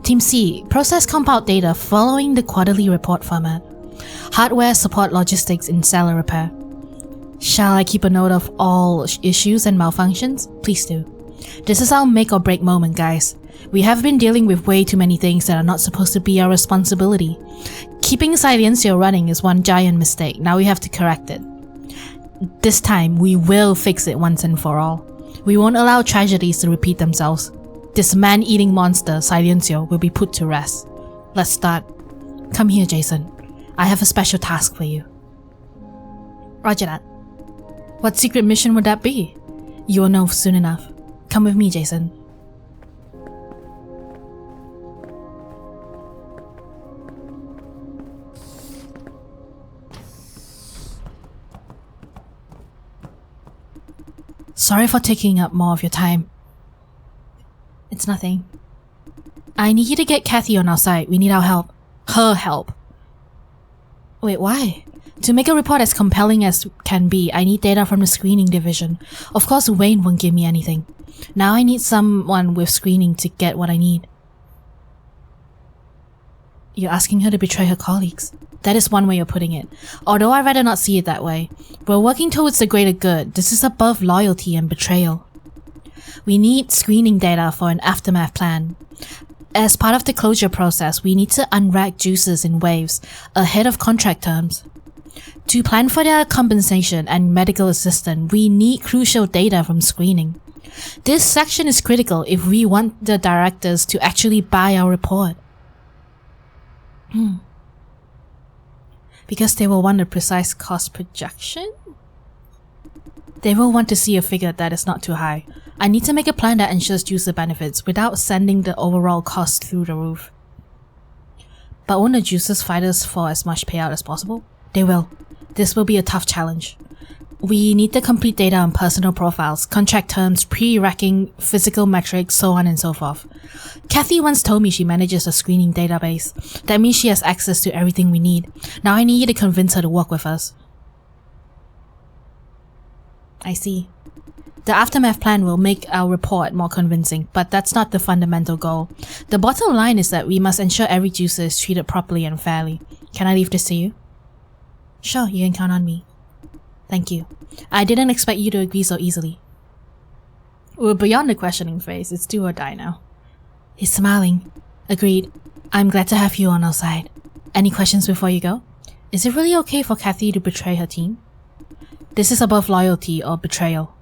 Team C, process compiled data following the quarterly report format. Hardware support logistics in cellar repair. Shall I keep a note of all issues and malfunctions? Please do. This is our make or break moment, guys. We have been dealing with way too many things that are not supposed to be our responsibility. Keeping Silencio running is one giant mistake. Now we have to correct it. This time, we will fix it once and for all. We won't allow tragedies to repeat themselves. This man-eating monster, Silencio, will be put to rest. Let's start. Come here, Jason. I have a special task for you. Roger that. What secret mission would that be? You will know soon enough. Come with me, Jason. Sorry for taking up more of your time. It's nothing. I need you to get Kathy on our side. We need our help. Her help. Wait, why? To make a report as compelling as can be, I need data from the screening division. Of course, Wayne won't give me anything. Now I need someone with screening to get what I need. You're asking her to betray her colleagues. That is one way of putting it. Although I'd rather not see it that way. We're working towards the greater good. This is above loyalty and betrayal. We need screening data for an aftermath plan. As part of the closure process, we need to unrack juices in waves ahead of contract terms. To plan for their compensation and medical assistance, we need crucial data from screening. This section is critical if we want the directors to actually buy our report. Because they will want a precise cost projection? They will want to see a figure that is not too high. I need to make a plan that ensures user benefits without sending the overall cost through the roof. But won't the juicers fight us for as much payout as possible? They will. This will be a tough challenge. We need the complete data on personal profiles, contract terms, pre-racking, physical metrics, so on and so forth. Kathy once told me she manages a screening database. That means she has access to everything we need. Now I need you to convince her to work with us. I see. The aftermath plan will make our report more convincing, but that's not the fundamental goal. The bottom line is that we must ensure every juicer is treated properly and fairly. Can I leave this to you? Sure, you can count on me. Thank you. I didn't expect you to agree so easily. We're beyond the questioning phase. It's do or die now. He's smiling. Agreed. I'm glad to have you on our side. Any questions before you go? Is it really okay for Kathy to betray her team? This is above loyalty or betrayal.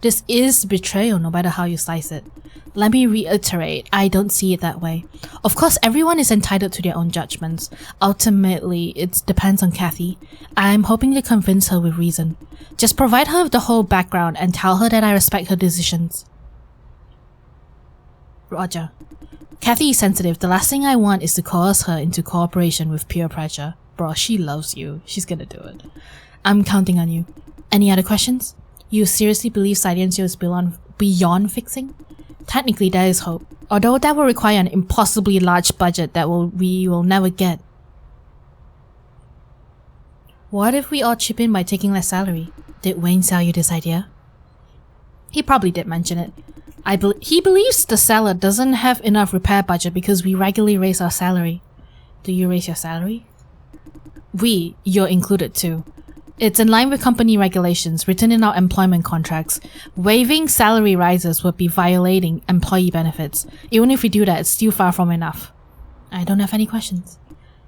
This is betrayal no matter how you slice it. Let me reiterate, I don't see it that way. Of course, everyone is entitled to their own judgments. Ultimately, it depends on Kathy. I'm hoping to convince her with reason. Just provide her with the whole background and tell her that I respect her decisions. Roger. Kathy is sensitive. The last thing I want is to coerce her into cooperation with peer pressure. Bro, she loves you. She's gonna do it. I'm counting on you. Any other questions? You seriously believe Silencio is beyond fixing? Technically, there is hope, although that will require an impossibly large budget that we will never get. What if we all chip in by taking less salary? Did Wayne sell you this idea? He probably did mention it. He believes the seller doesn't have enough repair budget because we regularly raise our salary. Do you raise your salary? You're included too. It's in line with company regulations written in our employment contracts. Waiving salary rises would be violating employee benefits. Even if we do that, it's still far from enough. I don't have any questions.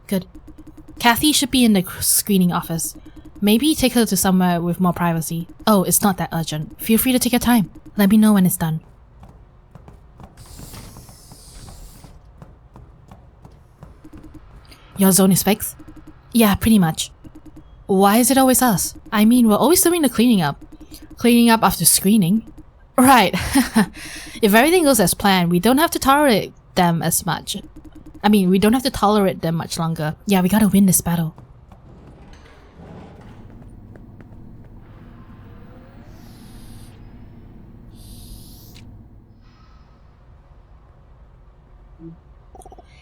Good. Kathy should be in the screening office. Maybe take her to somewhere with more privacy. Oh, it's not that urgent. Feel free to take your time. Let me know when it's done. Your zone is fixed? Yeah, pretty much. Why is it always us? I mean, we're always doing the cleaning up. Cleaning up after screening. Right. If everything goes as planned, we don't have to tolerate them as much. We don't have to tolerate them much longer. Yeah, we gotta win this battle.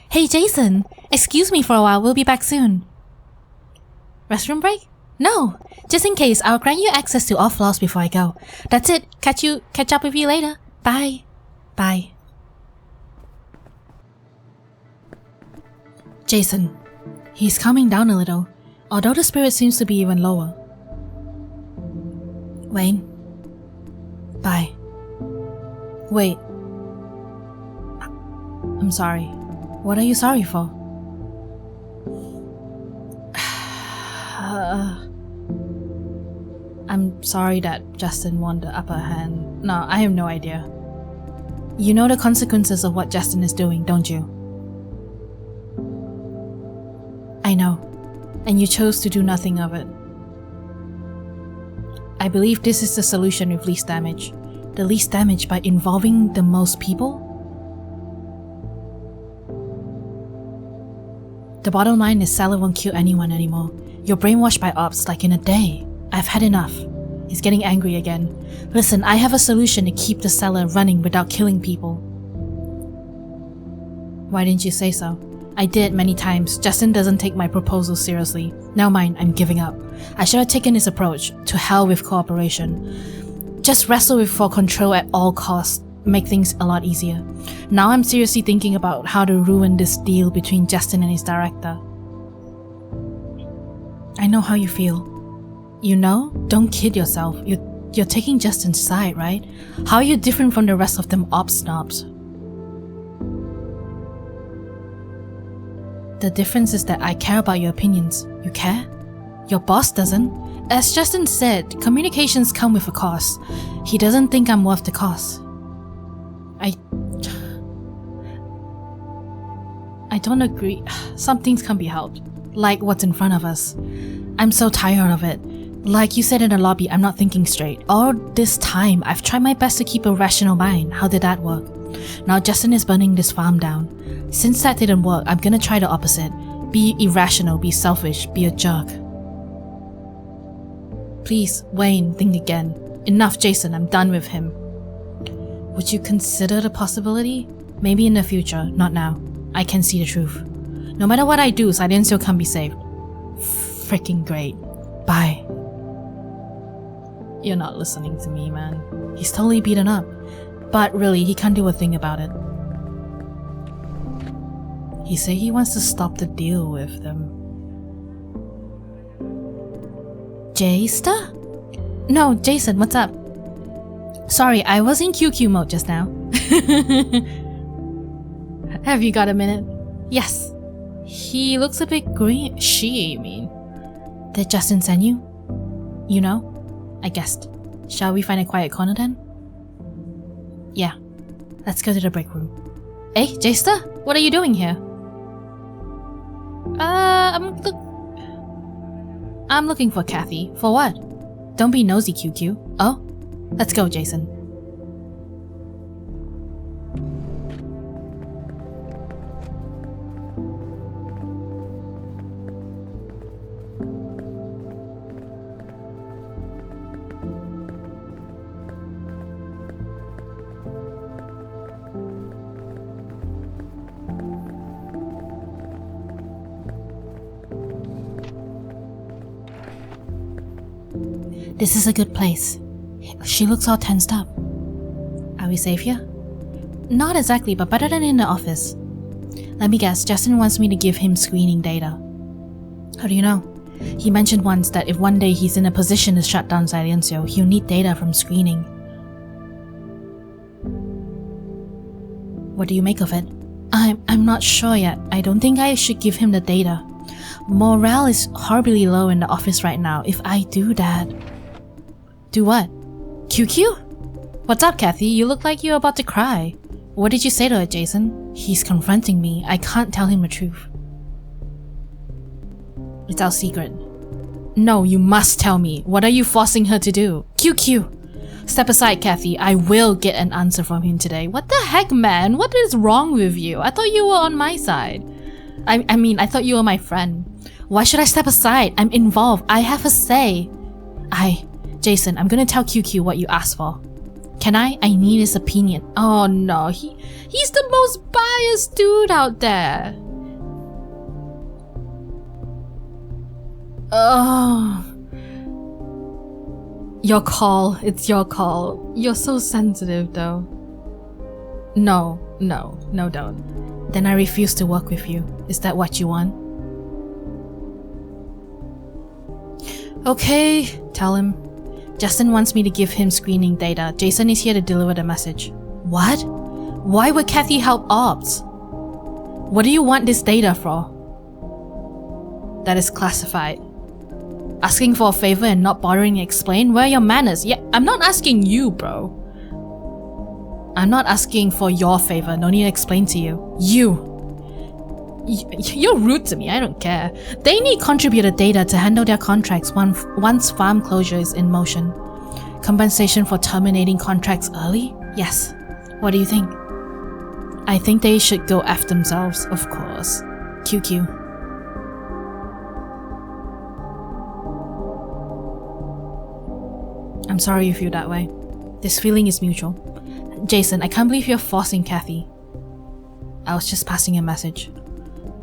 Hey Jason, excuse me for a while, we'll be back soon. Restroom break? No, just in case, I'll grant you access to all floors before I go. That's it, catch up with you later. Bye. Bye. Jason, he's calming down a little, although the spirit seems to be even lower. Wayne. Bye. Wait. I'm sorry. What are you sorry for? I'm sorry that Justin won the upper hand. No, I have no idea. You know the consequences of what Justin is doing, don't you? I know, and you chose to do nothing of it. I believe this is the solution with least damage. The least damage by involving the most people? The bottom line is Salah won't kill anyone anymore. You're brainwashed by ops like in a day. I've had enough. He's getting angry again. Listen, I have a solution to keep the cellar running without killing people. Why didn't you say so? I did many times. Justin doesn't take my proposal seriously. Never mind, I'm giving up. I should have taken his approach. To hell with cooperation. Just wrestle with for control at all costs. Make things a lot easier. Now I'm seriously thinking about how to ruin this deal between Justin and his director. I know how you feel. You know? Don't kid yourself. You're taking Justin's side, right? How are you different from the rest of them ops snobs? The difference is that I care about your opinions. You care? Your boss doesn't. As Justin said, communications come with a cost. He doesn't think I'm worth the cost. I don't agree. Some things can't be helped. Like what's in front of us. I'm so tired of it. Like you said in the lobby, I'm not thinking straight. All this time, I've tried my best to keep a rational mind. How did that work? Now Justin is burning this farm down. Since that didn't work, I'm gonna try the opposite. Be irrational, be selfish, be a jerk. Please, Wayne, think again. Enough, Jason, I'm done with him. Would you consider the possibility? Maybe in the future, not now. I can see the truth. No matter what I do, Silencio can be saved. Freaking great. Bye. You're not listening to me, man. He's totally beaten up. But really, he can't do a thing about it. He said he wants to stop the deal with them. Jaysta? No, Jason, what's up? Sorry, I was in QQ mode just now. Have you got a minute? Yes. He looks a bit green. You mean? Did Justin send you? You know? I guessed. Shall we find a quiet corner then? Yeah. Let's go to the break room. Hey, Jaysta? What are you doing here? I'm looking for Kathy. For what? Don't be nosy, QQ. Oh? Let's go, Jason. This is a good place. She looks all tensed up. Are we safe here? Not exactly, but better than in the office. Let me guess, Justin wants me to give him screening data. How do you know? He mentioned once that if one day he's in a position to shut down Silencio, he'll need data from screening. What do you make of it? I'm not sure yet. I don't think I should give him the data. Morale is horribly low in the office right now. If I do that... Do what? QQ? What's up, Kathy? You look like you're about to cry. What did you say to her, Jason? He's confronting me. I can't tell him the truth. It's our secret. No, you must tell me. What are you forcing her to do? QQ! Step aside, Kathy. I will get an answer from him today. What the heck, man? What is wrong with you? I thought you were on my side. I mean, I thought you were my friend. Why should I step aside? I'm involved. I have a say. Jason, I'm gonna tell QQ what you asked for. Can I? I need his opinion. Oh no, he's the most biased dude out there. Oh. Your call. It's your call. You're so sensitive though. No, don't. Then I refuse to work with you. Is that what you want? Okay, tell him. Justin wants me to give him screening data. Jason is here to deliver the message. What? Why would Kathy help ops? What do you want this data for? That is classified. Asking for a favor and not bothering to explain? Where are your manners? Yeah, I'm not asking you, bro. I'm not asking for your favor. No need to explain to you. You're rude to me. I don't care. They need contributor data to handle their contracts once farm closure is in motion. Compensation for terminating contracts early? Yes. What do you think? I think they should go F themselves, of course. QQ. I'm sorry you feel that way. This feeling is mutual. Jason, I can't believe you're forcing Kathy. I was just passing a message.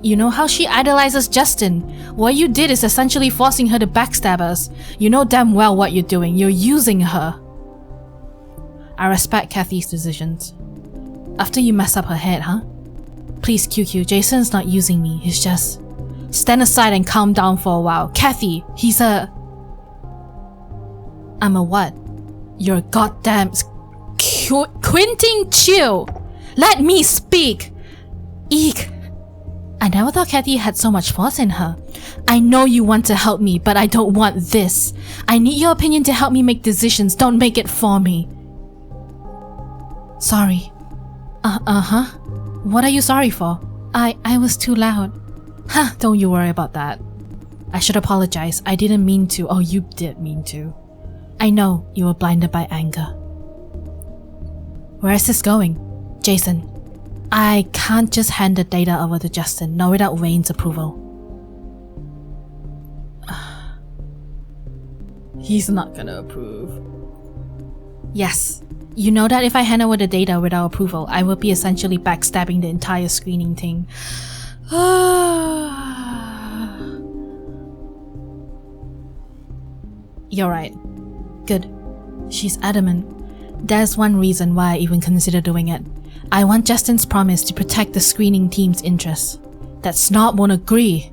You know how she idolizes Justin? What you did is essentially forcing her to backstab us. You know damn well what you're doing. You're using her. I respect Kathy's decisions. After you mess up her head, huh? Please, QQ, Jason's not using me. He's just... Stand aside and calm down for a while. Kathy, he's a... I'm a what? You're a goddamn... Quentin, chill! Let me speak! Eek! I never thought Kathy had so much force in her. I know you want to help me, but I don't want this. I need your opinion to help me make decisions. Don't make it for me. Sorry. Uh-huh. What are you sorry for? I was too loud. Huh, don't you worry about that. I should apologize. I didn't mean to. Oh, you did mean to. I know you were blinded by anger. Where is this going? Jason, I can't just hand the data over to Justin, not without Wayne's approval. He's not gonna approve. Yes. You know that if I hand over the data without approval, I will be essentially backstabbing the entire screening thing. You're right. Good. She's adamant. There's one reason why I even consider doing it. I want Justin's promise to protect the screening team's interests. That Snob won't agree.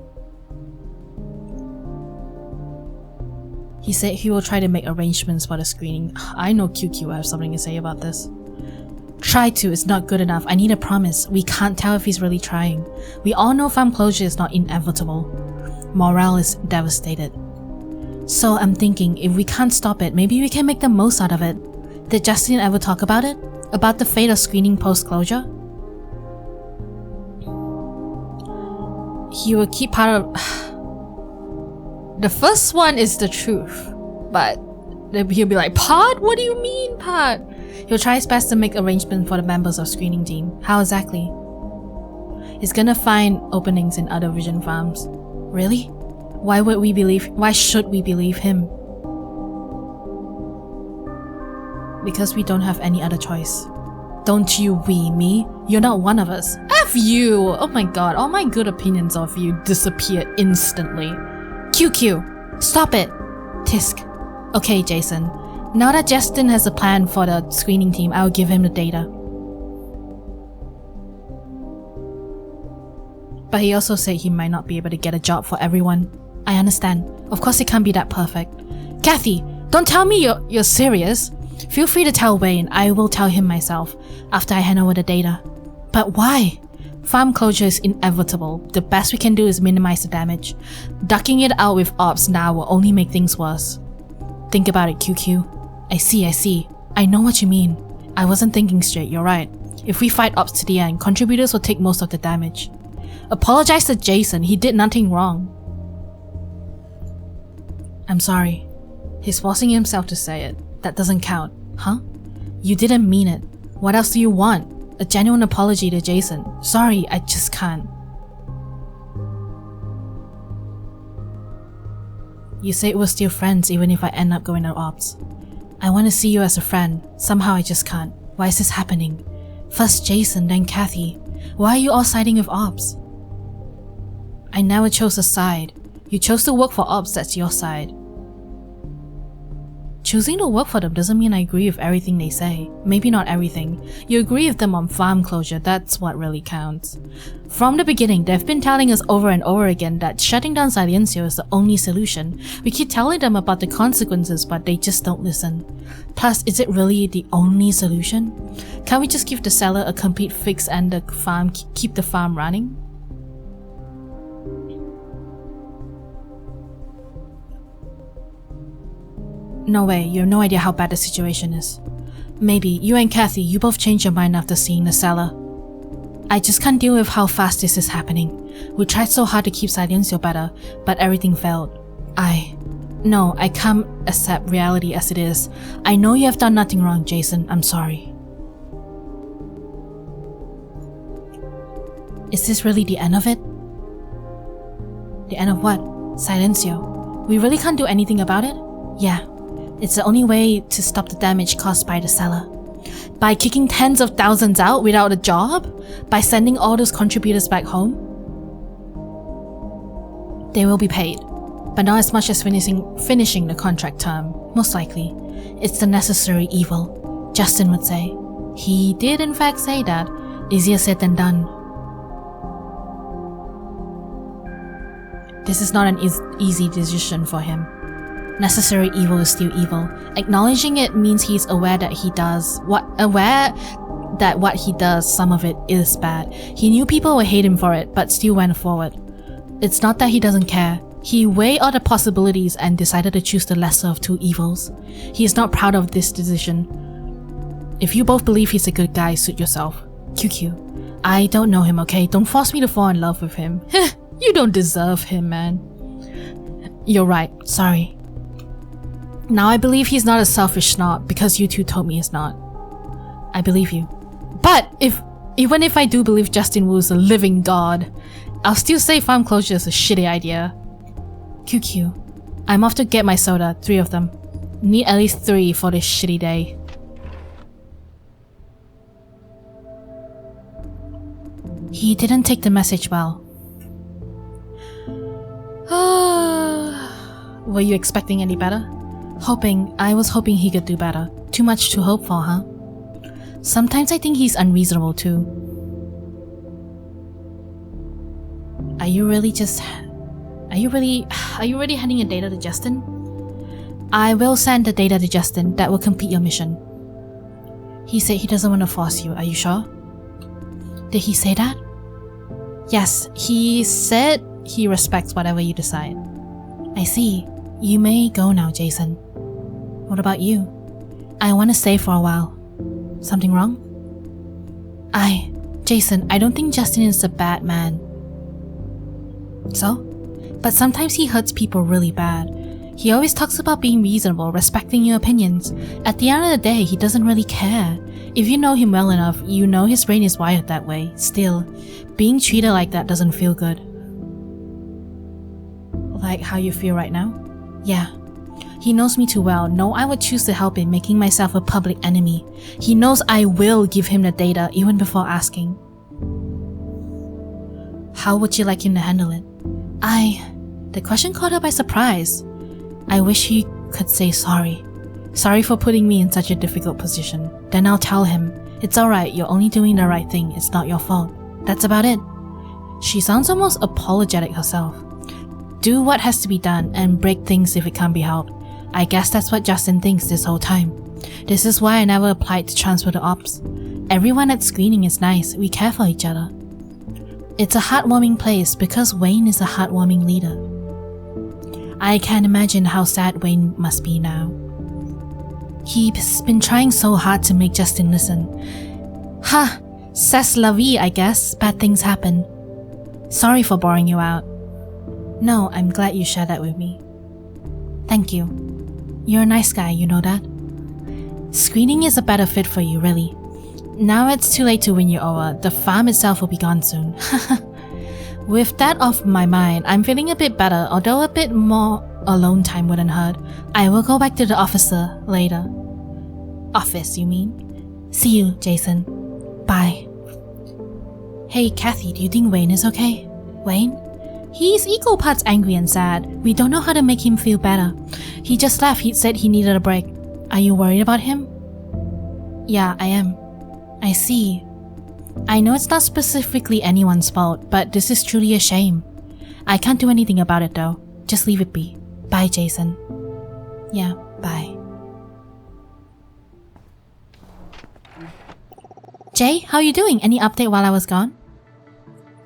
He said he will try to make arrangements for the screening. I know QQ will have something to say about this. Try to is not good enough. I need a promise. We can't tell if he's really trying. We all know farm closure is not inevitable. Morale is devastated. So I'm thinking, if we can't stop it, maybe we can make the most out of it. Did Justin ever talk about it? About the fate of screening post-closure? He will keep part of... The first one is the truth, but he'll be like, Pod? What do you mean, Pod? He'll try his best to make arrangements for the members of screening team. How exactly? He's gonna find openings in other vision farms. Really? Why should we believe him? Because we don't have any other choice. Don't you me? You're not one of us. F you! Oh my god, all my good opinions of you disappeared instantly. QQ, stop it! Tisk. Okay, Jason. Now that Justin has a plan for the screening team, I'll give him the data. But he also said he might not be able to get a job for everyone. I understand. Of course it can't be that perfect. Kathy, don't tell me you're serious. Feel free to tell Wayne. I will tell him myself after I hand over the data. But why? Farm closure is inevitable. The best we can do is minimize the damage. Ducking it out with ops now will only make things worse. Think about it, QQ. I see. I know what you mean. I wasn't thinking straight, you're right. If we fight ops to the end, contributors will take most of the damage. Apologize to Jason, he did nothing wrong. I'm sorry. He's forcing himself to say it. That doesn't count. Huh? You didn't mean it. What else do you want? A genuine apology to Jason. Sorry, I just can't. You say we're still friends even if I end up going to ops. I want to see you as a friend. Somehow I just can't. Why is this happening? First Jason, then Kathy. Why are you all siding with ops? I never chose a side. You chose to work for ops, that's your side. Choosing to work for them doesn't mean I agree with everything they say. Maybe not everything. You agree with them on farm closure, that's what really counts. From the beginning, they've been telling us over and over again that shutting down Silencio is the only solution. We keep telling them about the consequences, but they just don't listen. Plus, is it really the only solution? Can't we just give the seller a complete fix and the farm keep the farm running? No way, you have no idea how bad the situation is. Maybe, you and Kathy, you both changed your mind after seeing the seller. I just can't deal with how fast this is happening. We tried so hard to keep Silencio better, but everything failed. No, I can't accept reality as it is. I know you have done nothing wrong, Jason. I'm sorry. Is this really the end of it? The end of what? Silencio. We really can't do anything about it? Yeah. It's the only way to stop the damage caused by the seller. By kicking tens of thousands out without a job? By sending all those contributors back home? They will be paid, but not as much as finishing the contract term, most likely. It's the necessary evil, Justin would say. He did in fact say that. Easier said than done. This is not an easy decision for him. Necessary evil is still evil. Acknowledging it means he's aware that what he does, some of it is bad. He knew people would hate him for it, but still went forward. It's not that he doesn't care. He weighed all the possibilities and decided to choose the lesser of two evils. He is not proud of this decision. If you both believe he's a good guy, suit yourself. QQ. I don't know him, okay? Don't force me to fall in love with him. You don't deserve him, man. You're right. Sorry. Now I believe he's not a selfish snob because you two told me he's not. I believe you. But even if I do believe Justin Wu is a living god, I'll still say farm closure is a shitty idea. QQ. I'm off to get my soda, 3 of them. Need at least 3 for this shitty day. He didn't take the message well. Were you expecting any better? I was hoping he could do better. Too much to hope for, huh? Sometimes I think he's unreasonable too. Are you really handing your data to Justin? I will send the data to Justin. That will complete your mission. He said he doesn't want to force you. Are you sure? Did he say that? Yes, he said he respects whatever you decide. I see. You may go now, Jason. What about you? I want to stay for a while. Something wrong? Jason, I don't think Justin is a bad man. So? But sometimes he hurts people really bad. He always talks about being reasonable, respecting your opinions. At the end of the day, he doesn't really care. If you know him well enough, you know his brain is wired that way. Still, being treated like that doesn't feel good. Like how you feel right now? Yeah. He knows me too well. No, I would choose to help him, making myself a public enemy. He knows I will give him the data even before asking. How would you like him to handle it? The question caught her by surprise. I wish he could say sorry. Sorry for putting me in such a difficult position. Then I'll tell him, it's alright, you're only doing the right thing, it's not your fault. That's about it. She sounds almost apologetic herself. Do what has to be done and break things if it can't be helped. I guess that's what Justin thinks this whole time. This is why I never applied to transfer to ops. Everyone at screening is nice, we care for each other. It's a heartwarming place because Wayne is a heartwarming leader. I can't imagine how sad Wayne must be now. He's been trying so hard to make Justin listen. Ha! C'est la vie, I guess. Bad things happen. Sorry for boring you out. No, I'm glad you shared that with me. Thank you. You're a nice guy, you know that? Screening is a better fit for you, really. Now it's too late to win you over. The farm itself will be gone soon. With that off my mind, I'm feeling a bit better, although a bit more alone time wouldn't hurt. I will go back to the officer later. Office, you mean? See you, Jason. Bye. Hey, Kathy, do you think Wayne is okay? Wayne? He's equal parts angry and sad. We don't know how to make him feel better. He just left. He said he needed a break. Are you worried about him? Yeah, I am. I see. I know it's not specifically anyone's fault, but this is truly a shame. I can't do anything about it though. Just leave it be. Bye, Jason. Yeah, bye. Jay, how you doing? Any update while I was gone?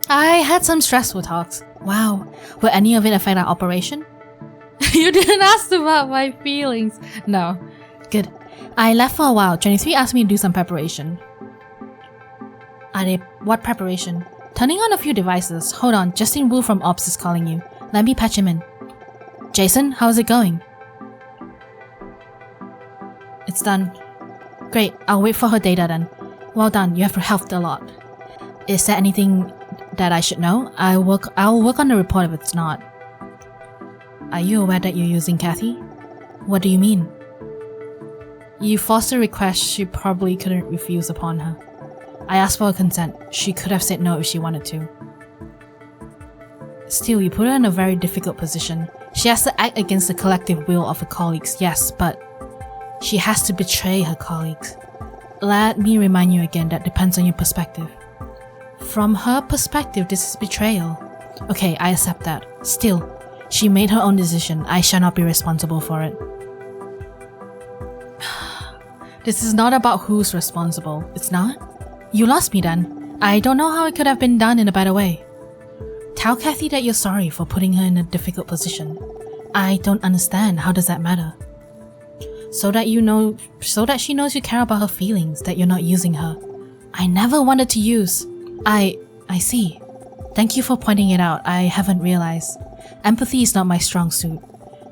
I had some stressful talks. Wow. Will any of it affect our operation? You didn't ask about my feelings. No. Good. I left for a while. 23 asked me to do some preparation. What preparation? Turning on a few devices. Hold on, Justin Wu from Ops is calling you. Let me patch him in. Jason, how's it going? It's done. Great, I'll wait for her data then. Well done, you have helped a lot. Is there anything that I should know? I'll work on the report if it's not. Are you aware that you're using Kathy? What do you mean? You forced a request she probably couldn't refuse upon her. I asked for her consent. She could have said no if she wanted to. Still, you put her in a very difficult position. She has to act against the collective will of her colleagues, yes, but she has to betray her colleagues. Let me remind you again that depends on your perspective. From her perspective, this is betrayal. Okay, I accept that. Still, she made her own decision. I shall not be responsible for it. This is not about who's responsible. It's not? You lost me then. I don't know how it could have been done in a better way. Tell Kathy that you're sorry for putting her in a difficult position. I don't understand. How does that matter? So that she knows you care about her feelings, that you're not using her. I never wanted to use. I see. Thank you for pointing it out. I haven't realized. Empathy is not my strong suit.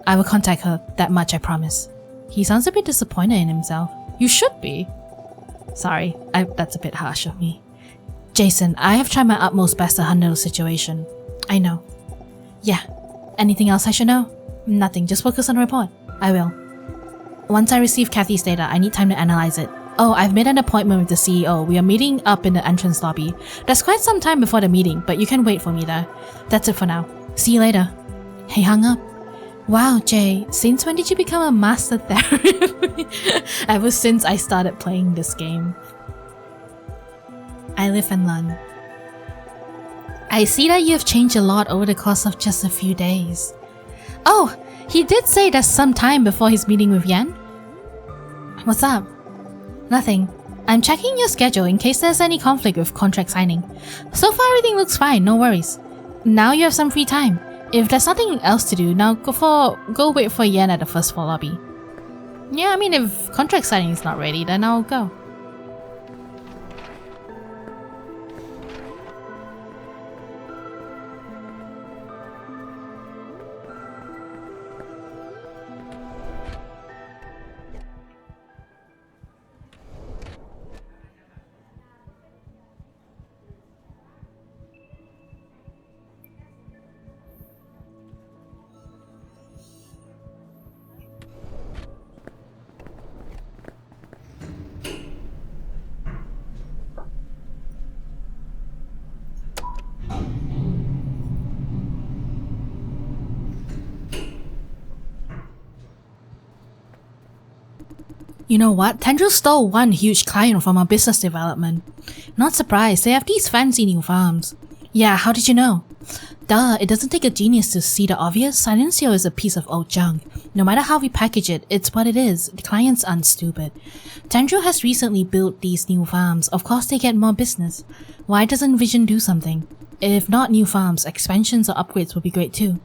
I will contact her. That much I promise. He sounds a bit disappointed in himself. You should be. Sorry, that's a bit harsh of me. Jason, I have tried my utmost best to handle the situation. I know. Yeah. Anything else I should know? Nothing, just focus on the report. I will. Once I receive Kathy's data, I need time to analyze it. Oh, I've made an appointment with the CEO. We are meeting up in the entrance lobby. There's quite some time before the meeting, but you can wait for me there. That's it for now. See you later. He hung up. Wow, Jay, since when did you become a master therapist? Ever since I started playing this game. I live and learn. I see that you have changed a lot over the course of just a few days. Oh, he did say there's some time before his meeting with Yan? What's up? Nothing. I'm checking your schedule in case there's any conflict with contract signing. So far everything looks fine, no worries. Now you have some free time. If there's nothing else to do, now go wait for Yan at the first floor lobby. Yeah, I mean if contract signing is not ready, then I'll go. You know what? Tendril stole one huge client from our business development. Not surprised, they have these fancy new farms. Yeah, how did you know? Duh, it doesn't take a genius to see the obvious. Silencio is a piece of old junk. No matter how we package it, it's what it is. The clients aren't stupid. Tendril has recently built these new farms. Of course they get more business. Why doesn't Vision do something? If not new farms, expansions or upgrades would be great too.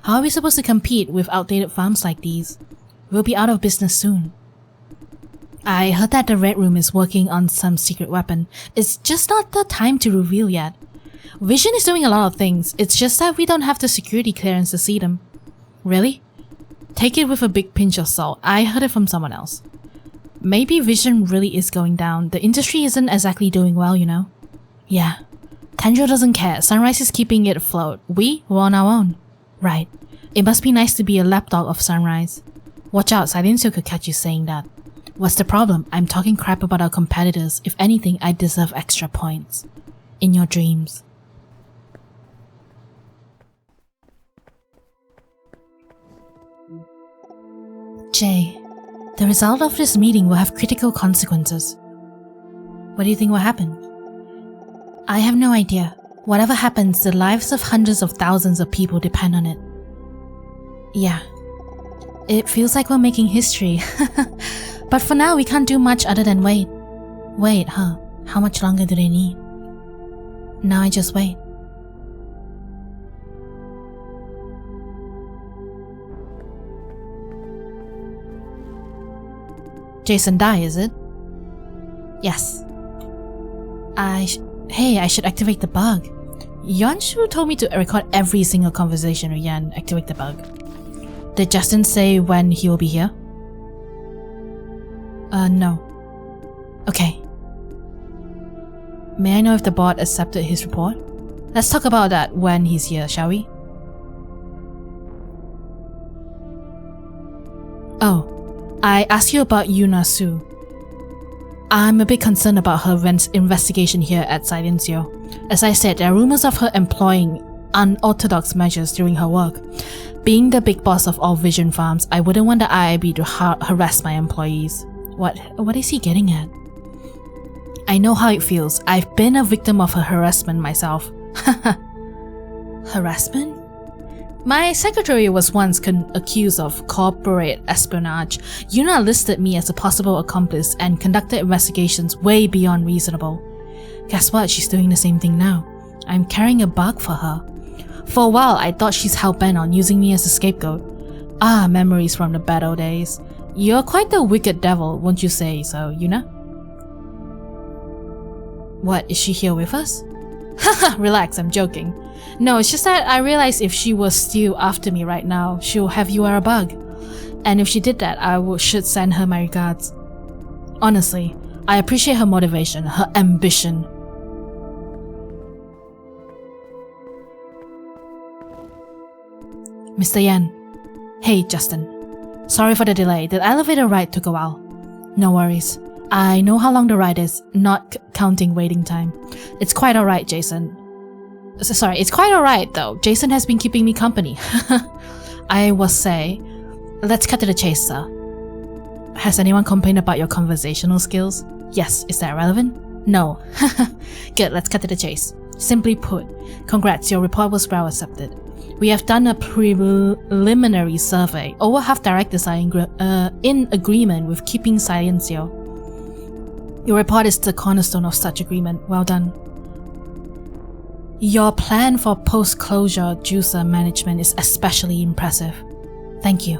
How are we supposed to compete with outdated farms like these? We'll be out of business soon. I heard that the Red Room is working on some secret weapon. It's just not the time to reveal yet. Vision is doing a lot of things, it's just that we don't have the security clearance to see them. Really? Take it with a big pinch of salt, I heard it from someone else. Maybe vision really is going down. The industry isn't exactly doing well, you know? Yeah. Tanjiro doesn't care. Sunrise is keeping it afloat. We're on our own. Right. It must be nice to be a lapdog of Sunrise. Watch out, Silencio could catch you saying that. What's the problem? I'm talking crap about our competitors. If anything, I deserve extra points. In your dreams. Jay, the result of this meeting will have critical consequences. What do you think will happen? I have no idea. Whatever happens, the lives of hundreds of thousands of people depend on it. Yeah. It feels like we're making history. But for now, we can't do much other than wait. Wait, huh? How much longer do they need? Now I just wait. Jason Dai, is it? Yes. Hey, I should activate the bug. Yanshu told me to record every single conversation with Yan, activate the bug. Did Justin say when he will be here? No. Okay. May I know if the bot accepted his report? Let's talk about that when he's here, shall we? Oh, I asked you about Yuna Su. I'm a bit concerned about her investigation here at Silencio. As I said, there are rumors of her employing unorthodox measures during her work. Being the big boss of all vision farms, I wouldn't want the IIB to harass my employees. What is he getting at? I know how it feels. I've been a victim of her harassment myself. Harassment? My secretary was once accused of corporate espionage. Yuna listed me as a possible accomplice and conducted investigations way beyond reasonable. Guess what? She's doing the same thing now. I'm carrying a bug for her. For a while, I thought she's hell-bent on using me as a scapegoat. Ah, memories from the bad old days. You're quite the wicked devil, won't you say so, Yuna? What, is she here with us? Haha, relax, I'm joking. No, it's just that I realized if she was still after me right now, she'll have you wear a bug. And if she did that, I should send her my regards. Honestly, I appreciate her motivation, her ambition. Mr. Yan. Hey, Justin. Sorry for the delay. The elevator ride took a while. No worries. I know how long the ride is, not counting waiting time. It's quite alright, Jason. Sorry, it's quite alright though. Jason has been keeping me company. I will say, let's cut to the chase, sir. Has anyone complained about your conversational skills? Yes, is that relevant? No. Good, let's cut to the chase. Simply put, congrats, your report was well accepted. We have done a preliminary survey. Over half directors are in agreement with keeping Silencio. Your report is the cornerstone of such agreement. Well done. Your plan for post-closure juicer management is especially impressive. Thank you.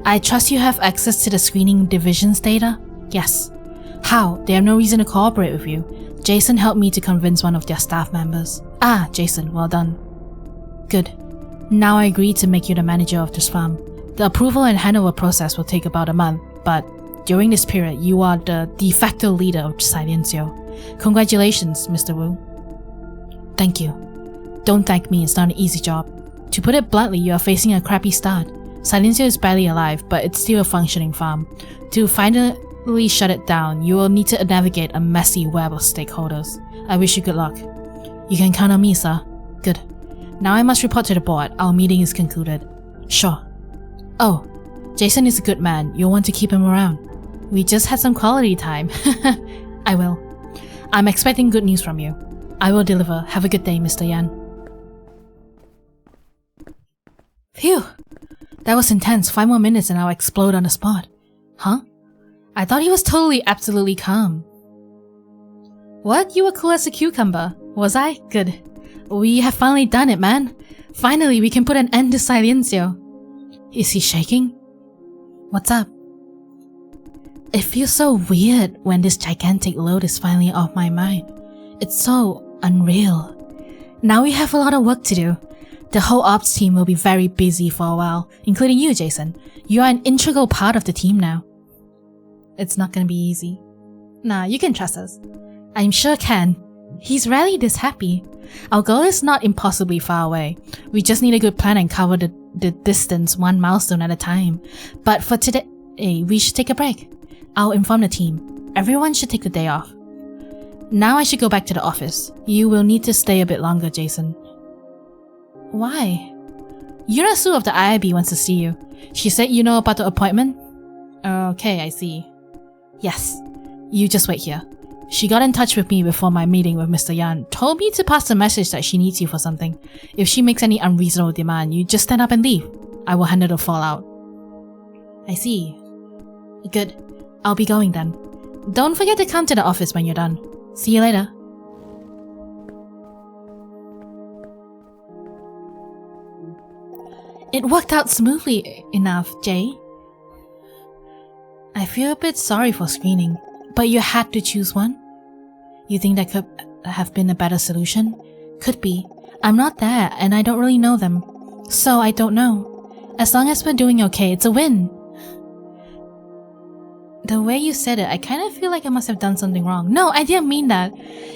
I trust you have access to the screening division's data? Yes. How? They have no reason to cooperate with you. Jason helped me to convince one of their staff members. Ah, Jason, well done. Good. Now I agree to make you the manager of this farm. The approval and handover process will take about a month, but during this period, you are the de facto leader of Silencio. Congratulations, Mr. Wu. Thank you. Don't thank me, it's not an easy job. To put it bluntly, you are facing a crappy start. Silencio is barely alive, but it's still a functioning farm. To finally shut it down, you will need to navigate a messy web of stakeholders. I wish you good luck. You can count on me, sir. Good. Now I must report to the board. Our meeting is concluded. Sure. Oh, Jason is a good man. You'll want to keep him around. We just had some quality time. I will. I'm expecting good news from you. I will deliver. Have a good day, Mr. Yan. Phew. That was intense. 5 more minutes and I'll explode on the spot. Huh? I thought he was totally, absolutely calm. What? You were cool as a cucumber. Was I? Good. We have finally done it, man. Finally, we can put an end to Silencio. Is he shaking? What's up? It feels so weird when this gigantic load is finally off my mind. It's so unreal. Now we have a lot of work to do. The whole ops team will be very busy for a while, including you, Jason. You are an integral part of the team now. it's not gonna be easy. Nah, you can trust us. I'm sure Ken. He's rarely this happy. Our goal is not impossibly far away. We just need a good plan and cover the distance one milestone at a time. But for today, we should take a break. I'll inform the team. Everyone should take the day off. Now I should go back to the office. You will need to stay a bit longer, Jason. Why? Yurasu of the IIB wants to see you. She said you know about the appointment? Okay, I see. Yes. You just wait here. She got in touch with me before my meeting with Mr. Yan, told me to pass the message that she needs you for something. If she makes any unreasonable demand, you just stand up and leave. I will handle the fallout. I see. Good. I'll be going then. Don't forget to come to the office when you're done. See you later. It worked out smoothly enough, Jay. I feel a bit sorry for screening, but you had to choose one? You think that could have been a better solution? Could be. I'm not there and I don't really know them, so I don't know. As long as we're doing okay, it's a win. The way you said it, I kind of feel like I must have done something wrong. No, I didn't mean that.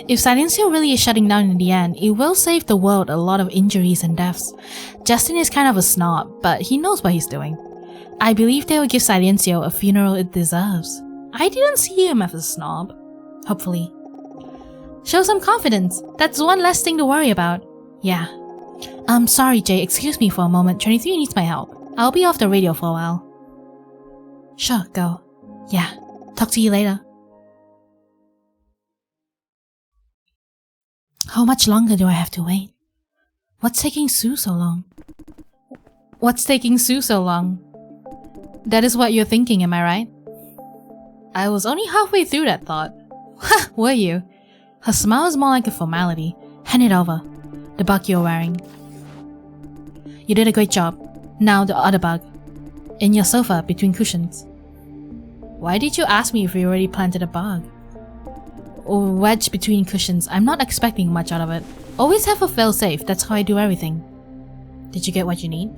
If Silencio really is shutting down in the end, it will save the world a lot of injuries and deaths. Justin is kind of a snob, but he knows what he's doing. I believe they will give Silencio a funeral it deserves. I didn't see him as a snob. Hopefully. Show some confidence. That's one less thing to worry about. Yeah. Sorry Jay, excuse me for a moment. 23 needs my help. I'll be off the radio for a while. Sure, go. Yeah, talk to you later. How much longer do I have to wait? What's taking Sue so long? What's taking Sue so long? That is what you're thinking, am I right? I was only halfway through that thought. Ha, were you? Her smile is more like a formality. Hand it over. The bug you're wearing. You did a great job. Now the other bug. In your sofa, between cushions. Why did you ask me if we already planted a bug? Wedged between cushions, I'm not expecting much out of it. Always have a fail-safe, that's how I do everything. Did you get what you need?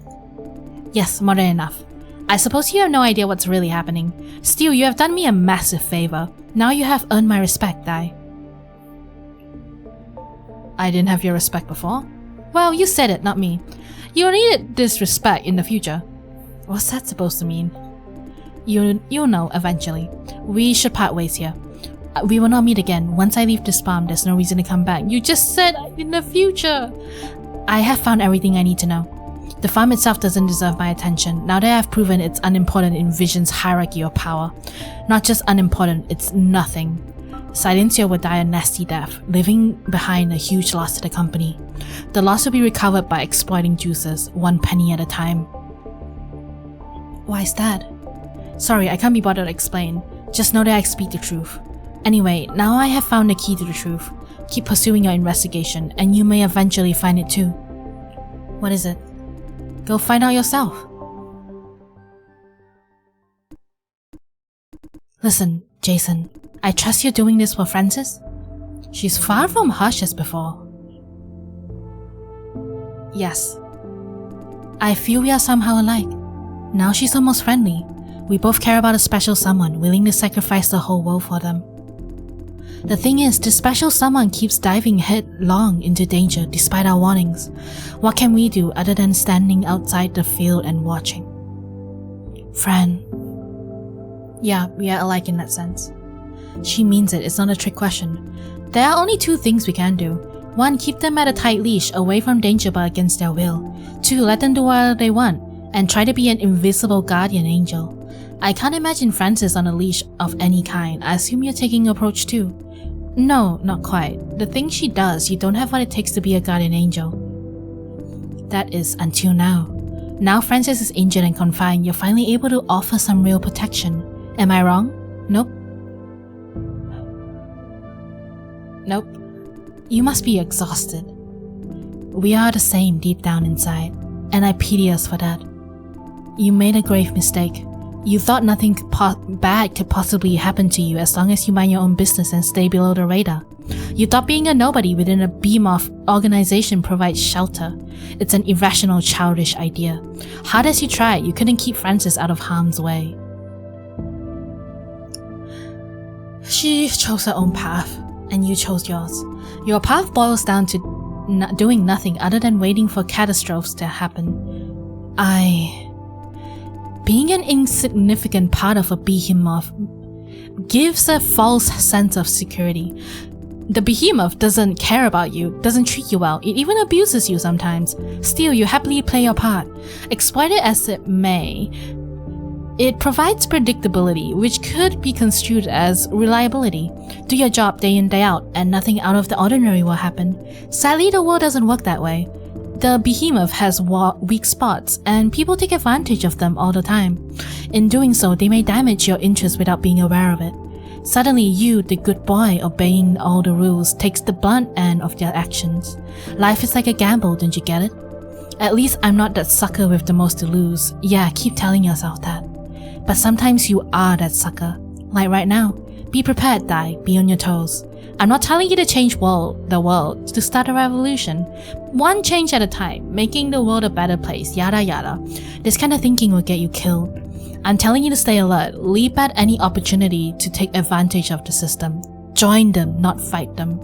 Yes, more than enough. I suppose you have no idea what's really happening. Still, you have done me a massive favor. Now you have earned my respect, Dai. I didn't have your respect before? Well, you said it, not me. You'll need it disrespect in the future. What's that supposed to mean? You'll know eventually. We should part ways here. We will not meet again. Once I leave this farm, there's no reason to come back. You just said in the future. I have found everything I need to know. The farm itself doesn't deserve my attention, now that I have proven it's unimportant in Vision's hierarchy of power. Not just unimportant, it's nothing. Silencio will die a nasty death, leaving behind a huge loss to the company. The loss will be recovered by exploiting juices, 1 penny at a time. Why is that? Sorry, I can't be bothered to explain. Just know that I speak the truth. Anyway, now I have found the key to the truth. Keep pursuing your investigation, and you may eventually find it too. What is it? Go find out yourself. Listen, Jason, I trust you're doing this for Francis? She's far from harsh as before. Yes. I feel we are somehow alike. Now she's almost friendly. We both care about a special someone, willing to sacrifice the whole world for them. The thing is, this special someone keeps diving headlong into danger despite our warnings. What can we do other than standing outside the field and watching? Fran. Yeah, we are alike in that sense. She means it, it's not a trick question. There are only 2 things we can do. 1, keep them at a tight leash, away from danger but against their will. 2, let them do whatever they want, and try to be an invisible guardian angel. I can't imagine Francis on a leash of any kind. I assume you're taking approach too. No, not quite. The thing she does, you don't have what it takes to be a guardian angel. That is, until now. Now Francis is injured and confined, you're finally able to offer some real protection. Am I wrong? Nope. Nope. You must be exhausted. We are the same deep down inside, and I pity us for that. You made a grave mistake. You thought nothing bad could possibly happen to you as long as you mind your own business and stay below the radar. You thought being a nobody within a beam-off organization provides shelter. It's an irrational, childish idea. Hard as you tried, you couldn't keep Francis out of harm's way. She chose her own path, and you chose yours. Your path boils down to doing nothing other than waiting for catastrophes to happen. Being an insignificant part of a behemoth gives a false sense of security. The behemoth doesn't care about you, doesn't treat you well, it even abuses you sometimes. Still, you happily play your part. Exploit it as it may, it provides predictability, which could be construed as reliability. Do your job day in day out, and nothing out of the ordinary will happen. Sadly, the world doesn't work that way. The behemoth has weak spots, and people take advantage of them all the time. In doing so, they may damage your interests without being aware of it. Suddenly, you, the good boy obeying all the rules, takes the blunt end of their actions. Life is like a gamble, don't you get it? At least I'm not that sucker with the most to lose. Yeah, keep telling yourself that. But sometimes you are that sucker. Like right now. Be prepared, Dai. Be on your toes. I'm not telling you to change the world, to start a revolution. One change at a time, making the world a better place, yada yada. This kind of thinking will get you killed. I'm telling you to stay alert, leap at any opportunity to take advantage of the system. Join them, not fight them.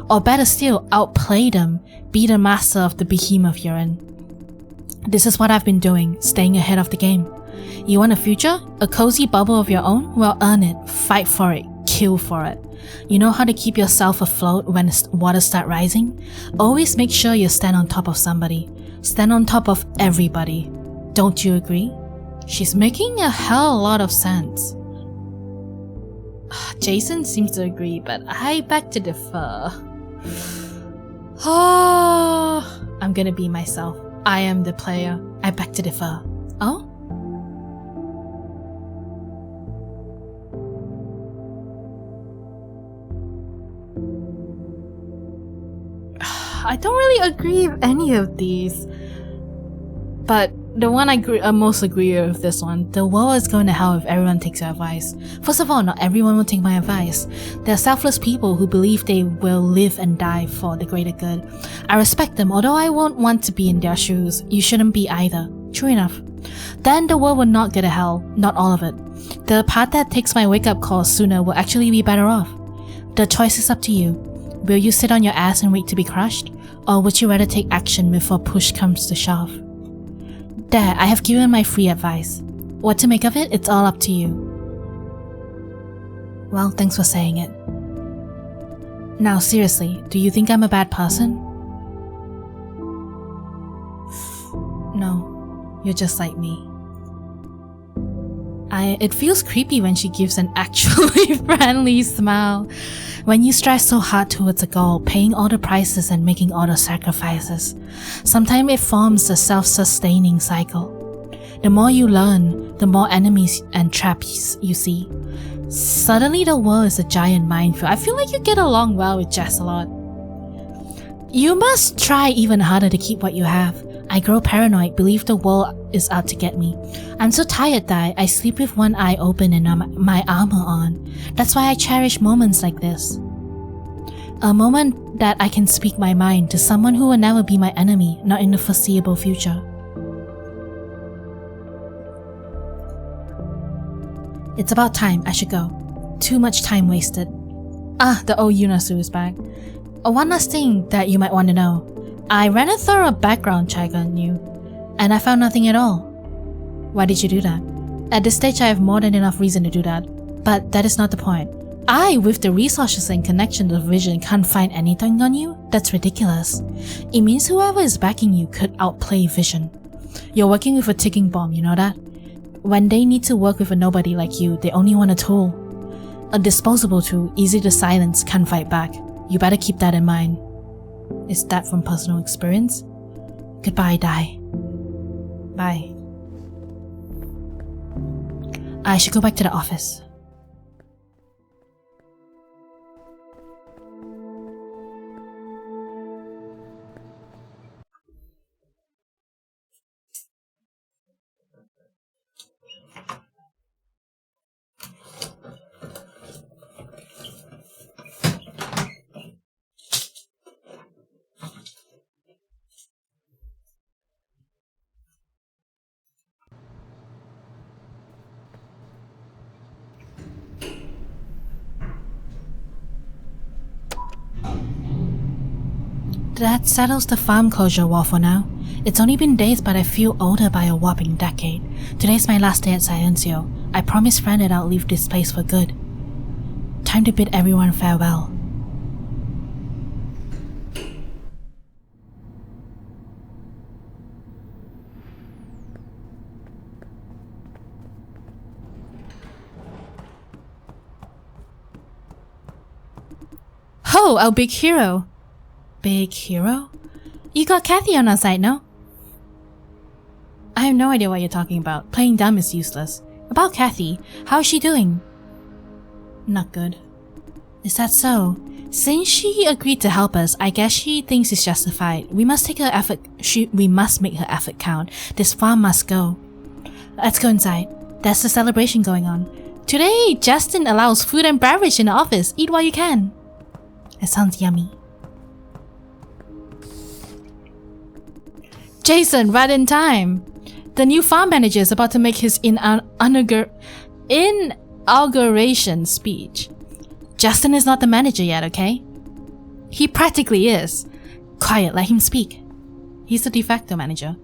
Or better still, outplay them. Be the master of the behemoth you're in. This is what I've been doing, staying ahead of the game. You want a future? A cozy bubble of your own? Well, earn it, fight for it, kill for it. You know how to keep yourself afloat when waters start rising? Always make sure you stand on top of somebody. Stand on top of everybody. Don't you agree? She's making a hell of a lot of sense. Jason seems to agree, but I beg to differ. I'm gonna be myself. I am the player. I beg to differ. Oh? I don't really agree with any of these. But the one I most agree with this one. The world is going to hell if everyone takes your advice. First of all, not everyone will take my advice. There are selfless people who believe they will live and die for the greater good. I respect them, although I won't want to be in their shoes. You shouldn't be either. True enough. Then the world will not go to hell. Not all of it. The part that takes my wake-up call sooner will actually be better off. The choice is up to you. Will you sit on your ass and wait to be crushed? Or would you rather take action before push comes to shove? There, I have given my free advice. What to make of it, it's all up to you. Well, thanks for saying it. Now seriously, do you think I'm a bad person? No, you're just like me. It feels creepy when she gives an actually friendly smile. When you strive so hard towards a goal, paying all the prices and making all the sacrifices, sometimes it forms a self-sustaining cycle. The more you learn, the more enemies and traps you see. Suddenly the world is a giant minefield. I feel like you get along well with Jess a lot. You must try even harder to keep what you have. I grow paranoid, believe the world is out to get me. I'm so tired that I sleep with one eye open and my armor on. That's why I cherish moments like this. A moment that I can speak my mind to someone who will never be my enemy, not in the foreseeable future. It's about time, I should go. Too much time wasted. The old Yunasu is back. One last thing that you might want to know. I ran a thorough background check on you, and I found nothing at all. Why did you do that? At this stage I have more than enough reason to do that, but that is not the point. I, with the resources and connections of Vision, can't find anything on you? That's ridiculous. It means whoever is backing you could outplay Vision. You're working with a ticking bomb, you know that? When they need to work with a nobody like you, they only want a tool. A disposable tool, easy to silence, can't fight back. You better keep that in mind. Is that from personal experience? Goodbye, Dai. Bye. I should go back to the office. That settles the farm closure wall for now. It's only been days, but I feel older by a whopping decade. Today's my last day at Silencio. I promised friend that I'll leave this place for good. Time to bid everyone farewell. Oh, our big hero. Big hero? You got Kathy on our side, no? I have no idea what you're talking about. Playing dumb is useless. About Kathy, how is she doing? Not good. Is that so? Since she agreed to help us, I guess she thinks it's justified. We must make her effort count. This farm must go. Let's go inside. There's a celebration going on. Today, Justin allows food and beverage in the office. Eat while you can. It sounds yummy. Jason, right in time. The new farm manager is about to make his inauguration speech. Justin is not the manager yet, okay? He practically is. Quiet, let him speak. He's the de facto manager.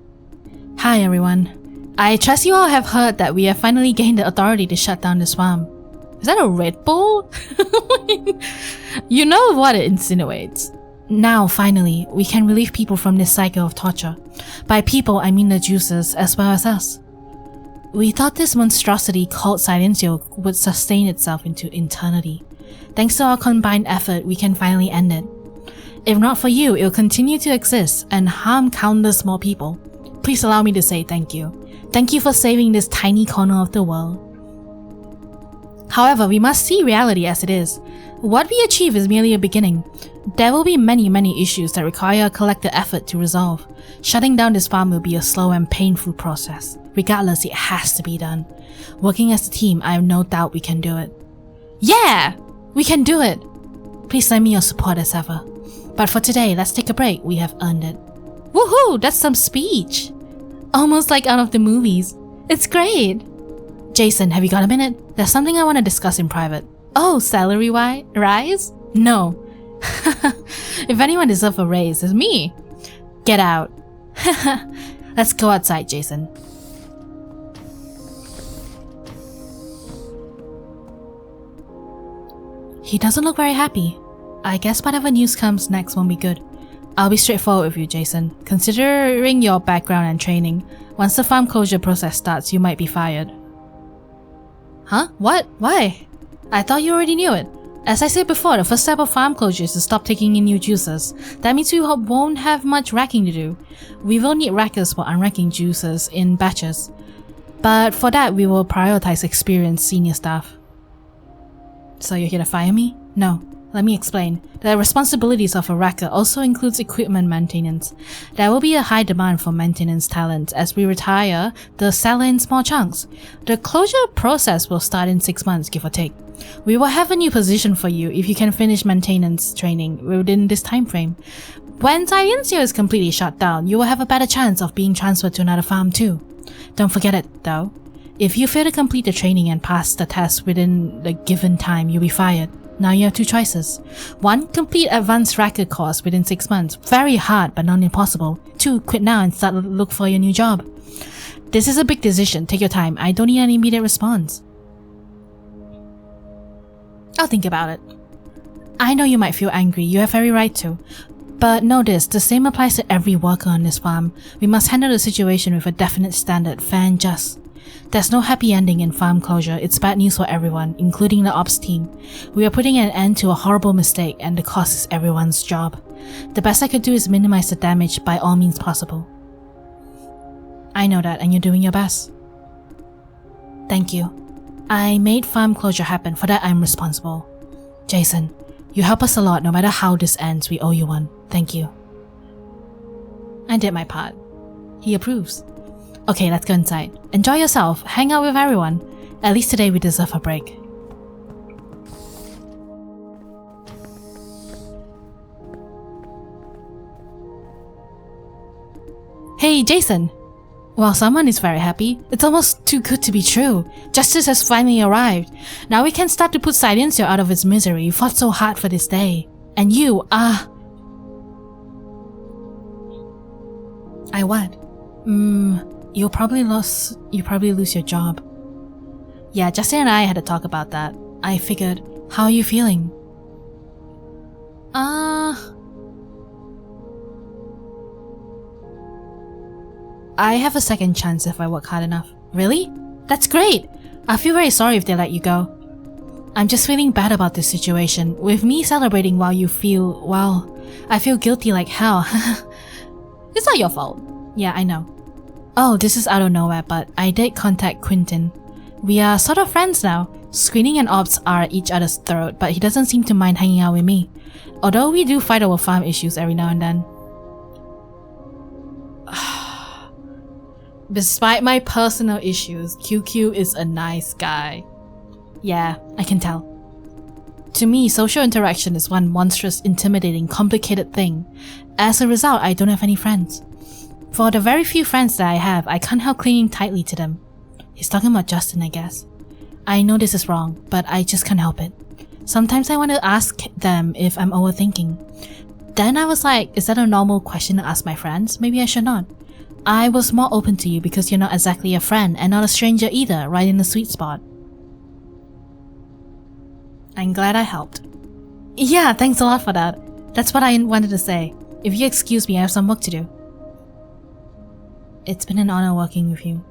Hi everyone. I trust you all have heard that we have finally gained the authority to shut down this farm. Is that a Red Bull? You know what it insinuates. Now, finally, we can relieve people from this cycle of torture. By people, I mean the juicers as well as us. We thought this monstrosity called Silencio would sustain itself into eternity. Thanks to our combined effort, we can finally end it. If not for you, it will continue to exist and harm countless more people. Please allow me to say thank you. Thank you for saving this tiny corner of the world. However, we must see reality as it is. What we achieve is merely a beginning. There will be many issues that require a collective effort to resolve. Shutting down this farm will be a slow and painful process. Regardless, it has to be done. Working as a team, I have no doubt we can do it. Yeah! We can do it! Please lend me your support as ever. But for today, let's take a break. We have earned it. Woohoo! That's some speech! Almost like out of the movies. It's great! Jason, have you got a minute? There's something I want to discuss in private. Oh, salary rise? No. If anyone deserves a raise, it's me. Get out. Let's go outside, Jason. He doesn't look very happy. I guess whatever news comes next won't be good. I'll be straightforward with you, Jason. Considering your background and training, once the farm closure process starts, you might be fired. Huh? What? Why? I thought you already knew it. As I said before, the first step of farm closure is to stop taking in new juicers. That means we won't have much racking to do. We will need rackers for unracking juicers in batches. But for that, we will prioritize experienced senior staff. So you're here to fire me? No. Let me explain. The responsibilities of a racker also includes equipment maintenance. There will be a high demand for maintenance talent as we retire the seller in small chunks. The closure process will start in 6 months, give or take. We will have a new position for you if you can finish maintenance training within this time frame. When Silencio is completely shut down, you will have a better chance of being transferred to another farm too. Don't forget it, though. If you fail to complete the training and pass the test within the given time, you'll be fired. Now you have two choices. 1. Complete advanced racket course within 6 months. Very hard, but not impossible. 2. Quit now and start to look for your new job. This is a big decision. Take your time. I don't need an immediate response. I'll think about it. I know you might feel angry. You have every right to. But know this, the same applies to every worker on this farm. We must handle the situation with a definite standard, fair and just. There's no happy ending in farm closure. It's bad news for everyone, including the ops team. We are putting an end to a horrible mistake and the cost is everyone's job. The best I could do is minimize the damage by all means possible. I know that and you're doing your best. Thank you. I made farm closure happen. For that I'm responsible. Jason, you help us a lot. No matter how this ends, we owe you one. Thank you. I did my part. He approves. Okay, let's go inside. Enjoy yourself. Hang out with everyone. At least today we deserve a break. Hey, Jason! Well, someone is very happy. It's almost too good to be true. Justice has finally arrived. Now we can start to put Silencio out of its misery. You fought so hard for this day. And you, I what? You probably lose your job. Yeah, Justin and I had a talk about that. I figured, how are you feeling? I have a second chance if I work hard enough. Really? That's great! I feel very sorry if they let you go. I'm just feeling bad about this situation. With me celebrating while you feel, well, I feel guilty like hell. It's not your fault. Yeah, I know. Oh, this is out of nowhere, but I did contact Quentin. We are sort of friends now. Screening and ops are at each other's throat, but he doesn't seem to mind hanging out with me. Although we do fight over farm issues every now and then. Despite my personal issues, QQ is a nice guy. Yeah, I can tell. To me, social interaction is one monstrous, intimidating, complicated thing. As a result, I don't have any friends. For the very few friends that I have, I can't help clinging tightly to them. He's talking about Justin, I guess. I know this is wrong, but I just can't help it. Sometimes I want to ask them if I'm overthinking. Then I was like, is that a normal question to ask my friends? Maybe I should not. I was more open to you because you're not exactly a friend and not a stranger either, right in the sweet spot. I'm glad I helped. Yeah, thanks a lot for that. That's what I wanted to say. If you excuse me, I have some work to do. It's been an honor working with you.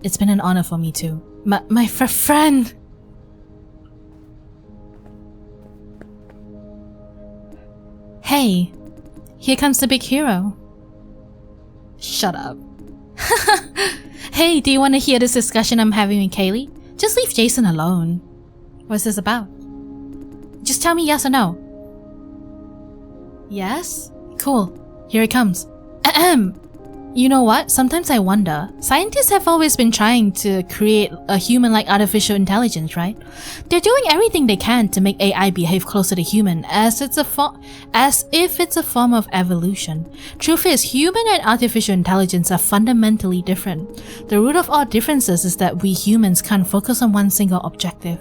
It's been an honor for me too. My friend! Hey, here comes the big hero. Shut up. Hey, do you want to hear this discussion I'm having with Kaylee? Just leave Jason alone. What's this about? Just tell me yes or no. Yes? Cool. Here it comes. Ahem. You know what? Sometimes I wonder. Scientists have always been trying to create a human-like artificial intelligence, right? They're doing everything they can to make AI behave closer to human, as if it's a form of evolution. Truth is, human and artificial intelligence are fundamentally different. The root of all differences is that we humans can't focus on one single objective.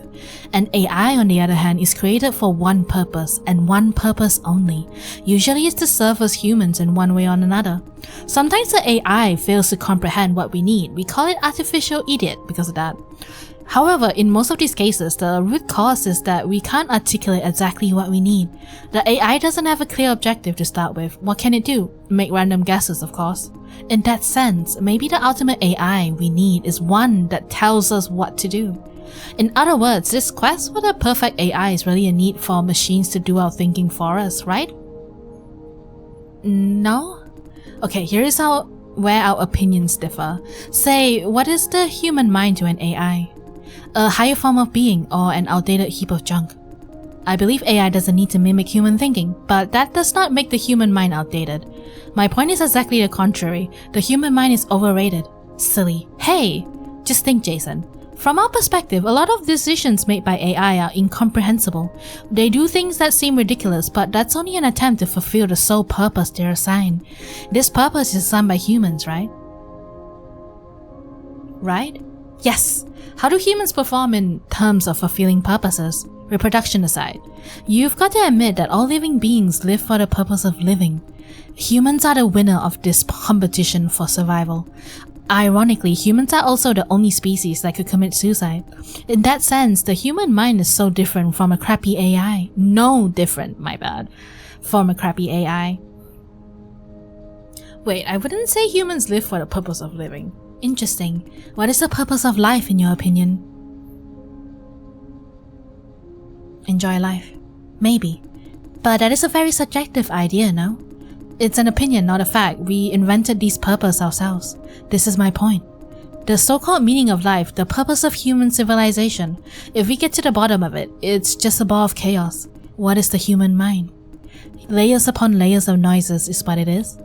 And AI, on the other hand, is created for one purpose, and one purpose only. Usually it's to serve us humans in one way or another. Sometimes the AI fails to comprehend what we need. We call it artificial idiot because of that. However, in most of these cases, the root cause is that we can't articulate exactly what we need. The AI doesn't have a clear objective to start with. What can it do? Make random guesses, of course. In that sense, maybe the ultimate AI we need is one that tells us what to do. In other words, this quest for the perfect AI is really a need for machines to do our thinking for us, right? No? Okay, here is where our opinions differ. Say, what is the human mind to an AI? A higher form of being or an outdated heap of junk? I believe AI doesn't need to mimic human thinking, but that does not make the human mind outdated. My point is exactly the contrary. The human mind is overrated. Silly. Hey! Just think, Jason. From our perspective, a lot of decisions made by AI are incomprehensible. They do things that seem ridiculous, but that's only an attempt to fulfill the sole purpose they're assigned. This purpose is assigned by humans, right? Right? Yes. How do humans perform in terms of fulfilling purposes? Reproduction aside. You've got to admit that all living beings live for the purpose of living. Humans are the winner of this competition for survival. Ironically, humans are also the only species that could commit suicide. In that sense, the human mind is so different from a crappy AI. No different, my bad, from a crappy AI. Wait, I wouldn't say humans live for the purpose of living. Interesting. What is the purpose of life in your opinion? Enjoy life. Maybe. But that is a very subjective idea, no? It's an opinion, not a fact. We invented these purposes ourselves. This is my point. The so-called meaning of life, the purpose of human civilization, if we get to the bottom of it, it's just a ball of chaos. What is the human mind? Layers upon layers of noises is what it is.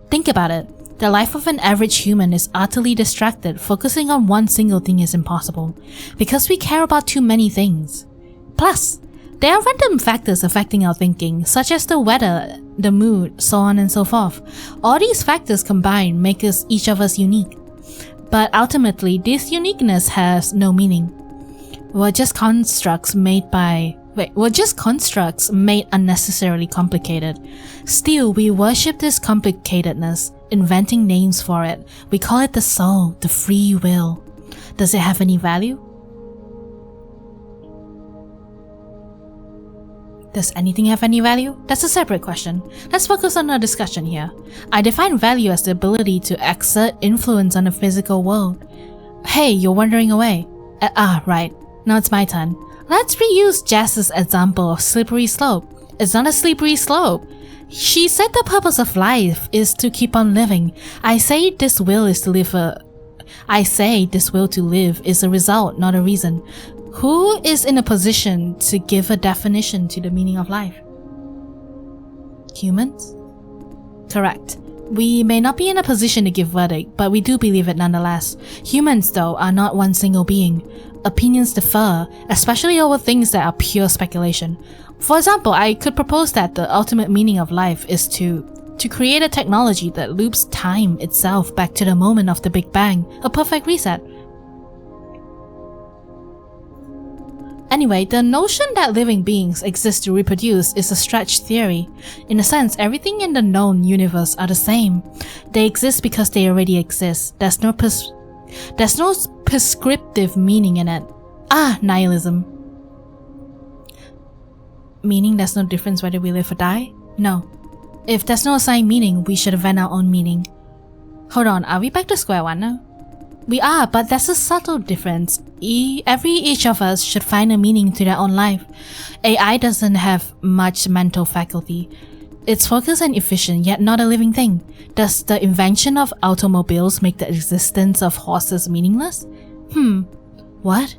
Think about it. The life of an average human is utterly distracted. Focusing on one single thing is impossible, because we care about too many things. Plus, there are random factors affecting our thinking, such as the weather, the mood, so on and so forth. All these factors combined make each of us unique. But ultimately, this uniqueness has no meaning. We're just constructs made by Wait, we're just constructs made unnecessarily complicated. Still, we worship this complicatedness, inventing names for it. We call it the soul, the free will. Does it have any value? Does anything have any value? That's a separate question. Let's focus on our discussion here. I define value as the ability to exert influence on the physical world. Hey, you're wandering away. Right. Now it's my turn. Let's reuse Jess's example of slippery slope. It's not a slippery slope. She said the purpose of life is to keep on living. I say this will to live is a result, not a reason. Who is in a position to give a definition to the meaning of life? Humans? Correct. We may not be in a position to give verdict, but we do believe it nonetheless. Humans, though, are not one single being. Opinions differ, especially over things that are pure speculation. For example, I could propose that the ultimate meaning of life is to create a technology that loops time itself back to the moment of the Big Bang, a perfect reset. Anyway, the notion that living beings exist to reproduce is a stretched theory. In a sense, everything in the known universe are the same. They exist because they already exist. There's no prescriptive meaning in it. Nihilism. Meaning there's no difference whether we live or die? No. If there's no assigned meaning, we should invent our own meaning. Hold on, are we back to square one now? We are, but there's a subtle difference. Each of us should find a meaning to their own life. AI doesn't have much mental faculty. It's focused and efficient, yet not a living thing. Does the invention of automobiles make the existence of horses meaningless? What?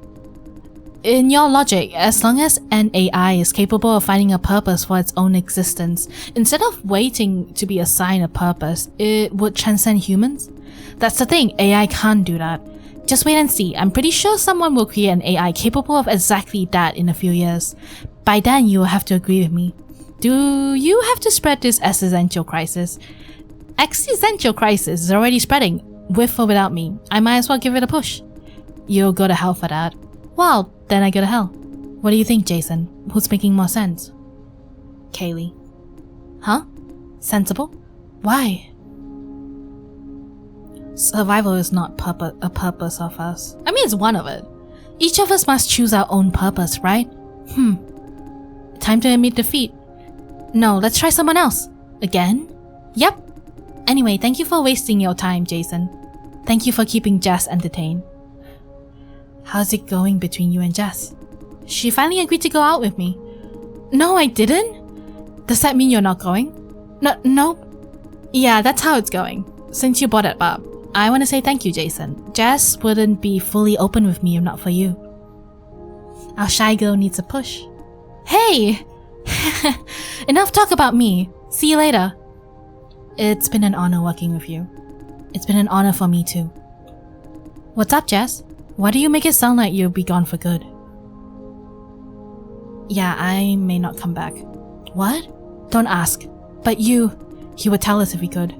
In your logic, as long as an AI is capable of finding a purpose for its own existence, instead of waiting to be assigned a purpose, it would transcend humans? That's the thing, AI can't do that. Just wait and see. I'm pretty sure someone will create an AI capable of exactly that in a few years. By then, you will have to agree with me. Do you have to spread this existential crisis? Existential crisis is already spreading, with or without me. I might as well give it a push. You'll go to hell for that. Well, then I go to hell. What do you think, Jason? Who's making more sense? Kaylee. Huh? Sensible? Why? Survival is not a purpose of us. I mean, it's one of it. Each of us must choose our own purpose, right? Time to admit defeat. No, let's try someone else. Again? Yep. Anyway, thank you for wasting your time, Jason. Thank you for keeping Jess entertained. How's it going between you and Jess? She finally agreed to go out with me. No, I didn't? Does that mean you're not going? No. Yeah, that's how it's going. Since you brought it up, I want to say thank you, Jason. Jess wouldn't be fully open with me if not for you. Our shy girl needs a push. Hey! Enough talk about me. See you later. It's been an honor working with you. It's been an honor for me too. What's up, Jess? Why do you make it sound like you'll be gone for good? Yeah, I may not come back. What? Don't ask. But he would tell us if he could.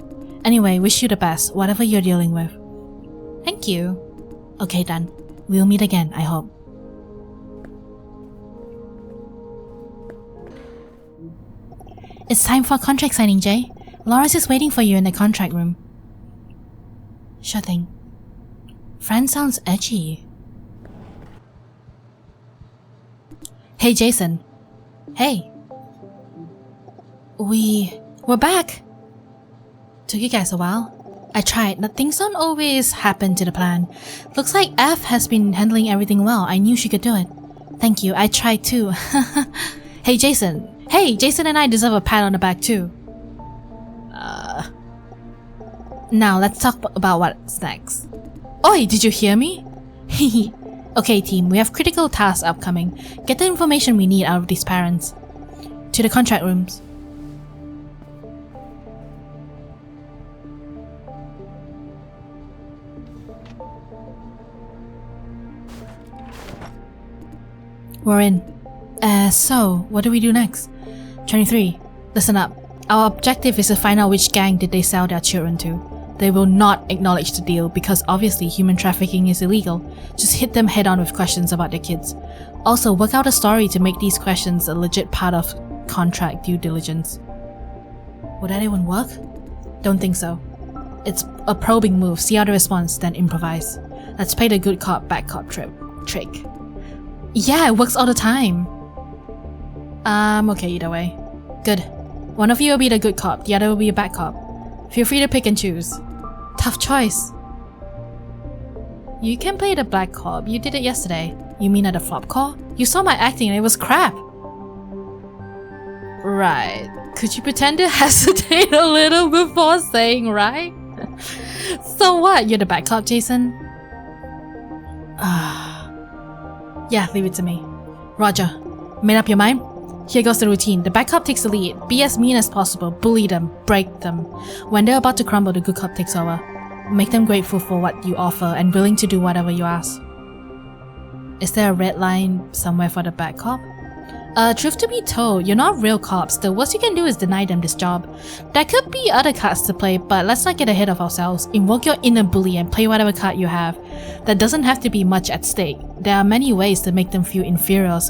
Anyway, wish you the best, whatever you're dealing with. Thank you. Okay then. We'll meet again, I hope. It's time for contract signing, Jay. Lawrence is waiting for you in the contract room. Sure thing. Friend sounds edgy. Hey, Jason. Hey. We're back. Took you guys a while. I tried, but things don't always happen to the plan. Looks like F has been handling everything well. I knew she could do it. Thank you, I tried too. Hey, Jason. Hey, Jason and I deserve a pat on the back too. Now let's talk about what's next. Oi, did you hear me? Okay team, we have critical tasks upcoming. Get the information we need out of these parents. To the contract rooms. We're in. So, what do we do next? 23. Listen up. Our objective is to find out which gang did they sell their children to. They will not acknowledge the deal because obviously human trafficking is illegal. Just hit them head on with questions about their kids. Also, work out a story to make these questions a legit part of contract due diligence. Would that even work? Don't think so. It's a probing move, see how the response, then improvise. Let's play the good cop, bad cop trick. Yeah, it works all the time. Okay either way. Good. One of you will be the good cop, the other will be a bad cop. Feel free to pick and choose. Tough choice. You can play the black cop, you did it yesterday. You mean at the flop call? You saw my acting and it was crap. Right. Could you pretend to hesitate a little before saying right? So what? You're the bad cop, Jason? Yeah, leave it to me. Roger. Made up your mind? Here goes the routine. The bad cop takes the lead. Be as mean as possible. Bully them. Break them. When they're about to crumble, the good cop takes over. Make them grateful for what you offer and willing to do whatever you ask. Is there a red line somewhere for the bad cop? Truth to be told, you're not real cops. The worst you can do is deny them this job. There could be other cards to play, but let's not get ahead of ourselves. Invoke your inner bully and play whatever card you have. There doesn't have to be much at stake. There are many ways to make them feel inferior or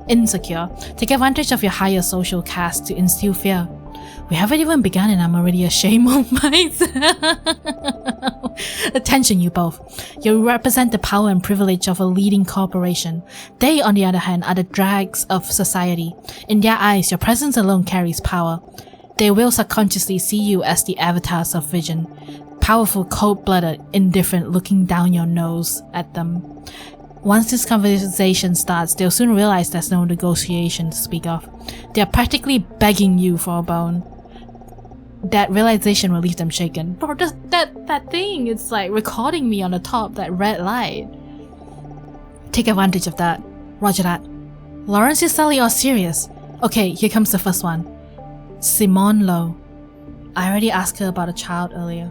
insecure. Take advantage of your higher social caste to instill fear. We haven't even begun and I'm already ashamed of myself. Attention, you both. You represent the power and privilege of a leading corporation. They, on the other hand, are the drags of society. In their eyes, your presence alone carries power. They will subconsciously see you as the avatars of vision. Powerful, cold-blooded, indifferent, looking down your nose at them. Once this conversation starts, they'll soon realize there's no negotiation to speak of. They're practically begging you for a bone. That realization will leave them shaken. Bro, that thing, it's like recording me on the top, that red light. Take advantage of that. Roger that. Lawrence is slightly all serious. Okay, here comes the first one. Simone Lowe. I already asked her about a child earlier.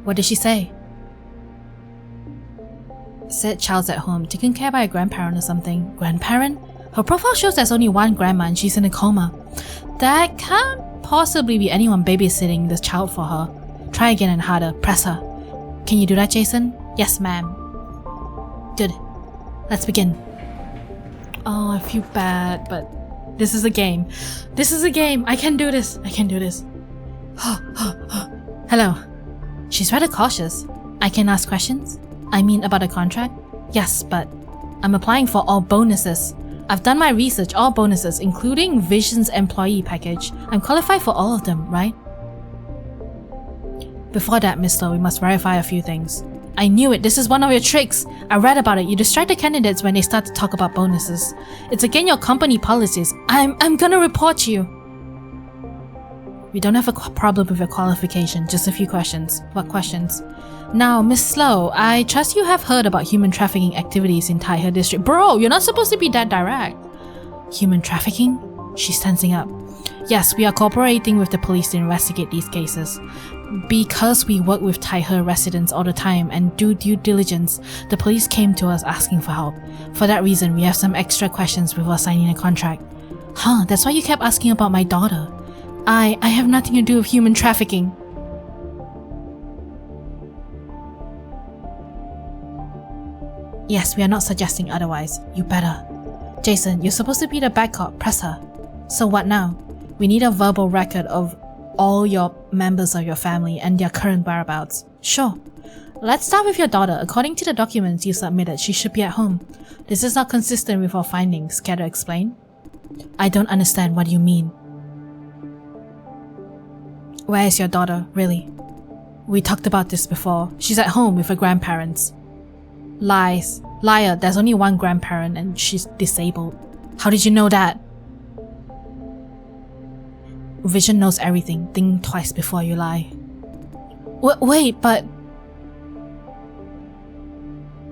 What did she say? Said child's at home, taken care by a grandparent or something. Grandparent? Her profile shows there's only one grandma and she's in a coma. That can't possibly be anyone babysitting this child for her. Try again and harder. Press her. Can you do that, Jason? Yes, ma'am. Good. Let's begin. Oh, I feel bad, but this is a game. This is a game. I can do this. I can do this. Hello. She's rather cautious. I can ask questions? I mean about a contract? Yes, but I'm applying for all bonuses. I've done my research, all bonuses, including Vision's employee package. I'm qualified for all of them, right? Before that, Miss Lowe, we must verify a few things. I knew it, this is one of your tricks. I read about it, you distract the candidates when they start to talk about bonuses. It's against your company policies. I'm gonna report you. We don't have a problem with your qualification, just a few questions. What questions? Now, Miss Slow, I trust you have heard about human trafficking activities in Taipei district. Bro, you're not supposed to be that direct. Human trafficking? She's tensing up. Yes, we are cooperating with the police to investigate these cases. Because we work with Taipei residents all the time and do due diligence, the police came to us asking for help. For that reason, we have some extra questions before signing a contract. Huh, that's why you kept asking about my daughter. I have nothing to do with human trafficking. Yes, we are not suggesting otherwise. You better. Jason, you're supposed to be the bad cop. Press her. So what now? We need a verbal record of all your members of your family and their current whereabouts. Sure. Let's start with your daughter. According to the documents you submitted, she should be at home. This is not consistent with our findings. Care to explain? I don't understand. What do you mean? Where is your daughter, really? We talked about this before. She's at home with her grandparents. Lies. Liar, there's only one grandparent and she's disabled. How did you know that? Vision knows everything. Think twice before you lie. Wait, but...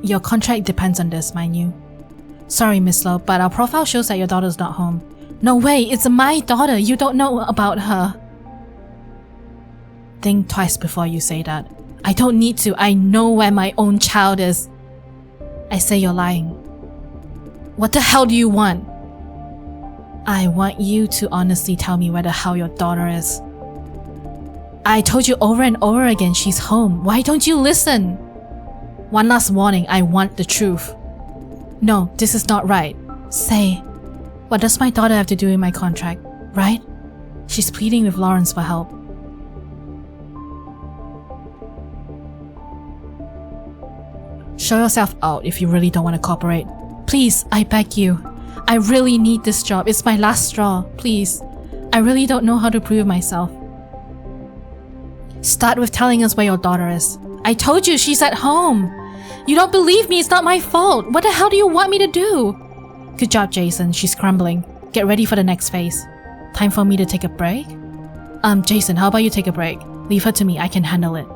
Your contract depends on this, mind you. Sorry, Miss Lowe, but our profile shows that your daughter's not home. No way, it's my daughter. You don't know about her. Think twice before you say that. I don't need to. I know where my own child is. I say you're lying. What the hell do you want? I want you to honestly tell me where the hell your daughter is. I told you over and over again she's home. Why don't you listen? One last warning, I want the truth. No, this is not right. Say, what does my daughter have to do in my contract, right? She's pleading with Lawrence for help. Show yourself out if you really don't want to cooperate. Please, I beg you. I really need this job. It's my last straw. Please. I really don't know how to prove myself. Start with telling us where your daughter is. I told you she's at home. You don't believe me, it's not my fault. What the hell do you want me to do? Good job, Jason. She's crumbling. Get ready for the next phase. Time for me to take a break? Jason, how about you take a break? Leave her to me, I can handle it.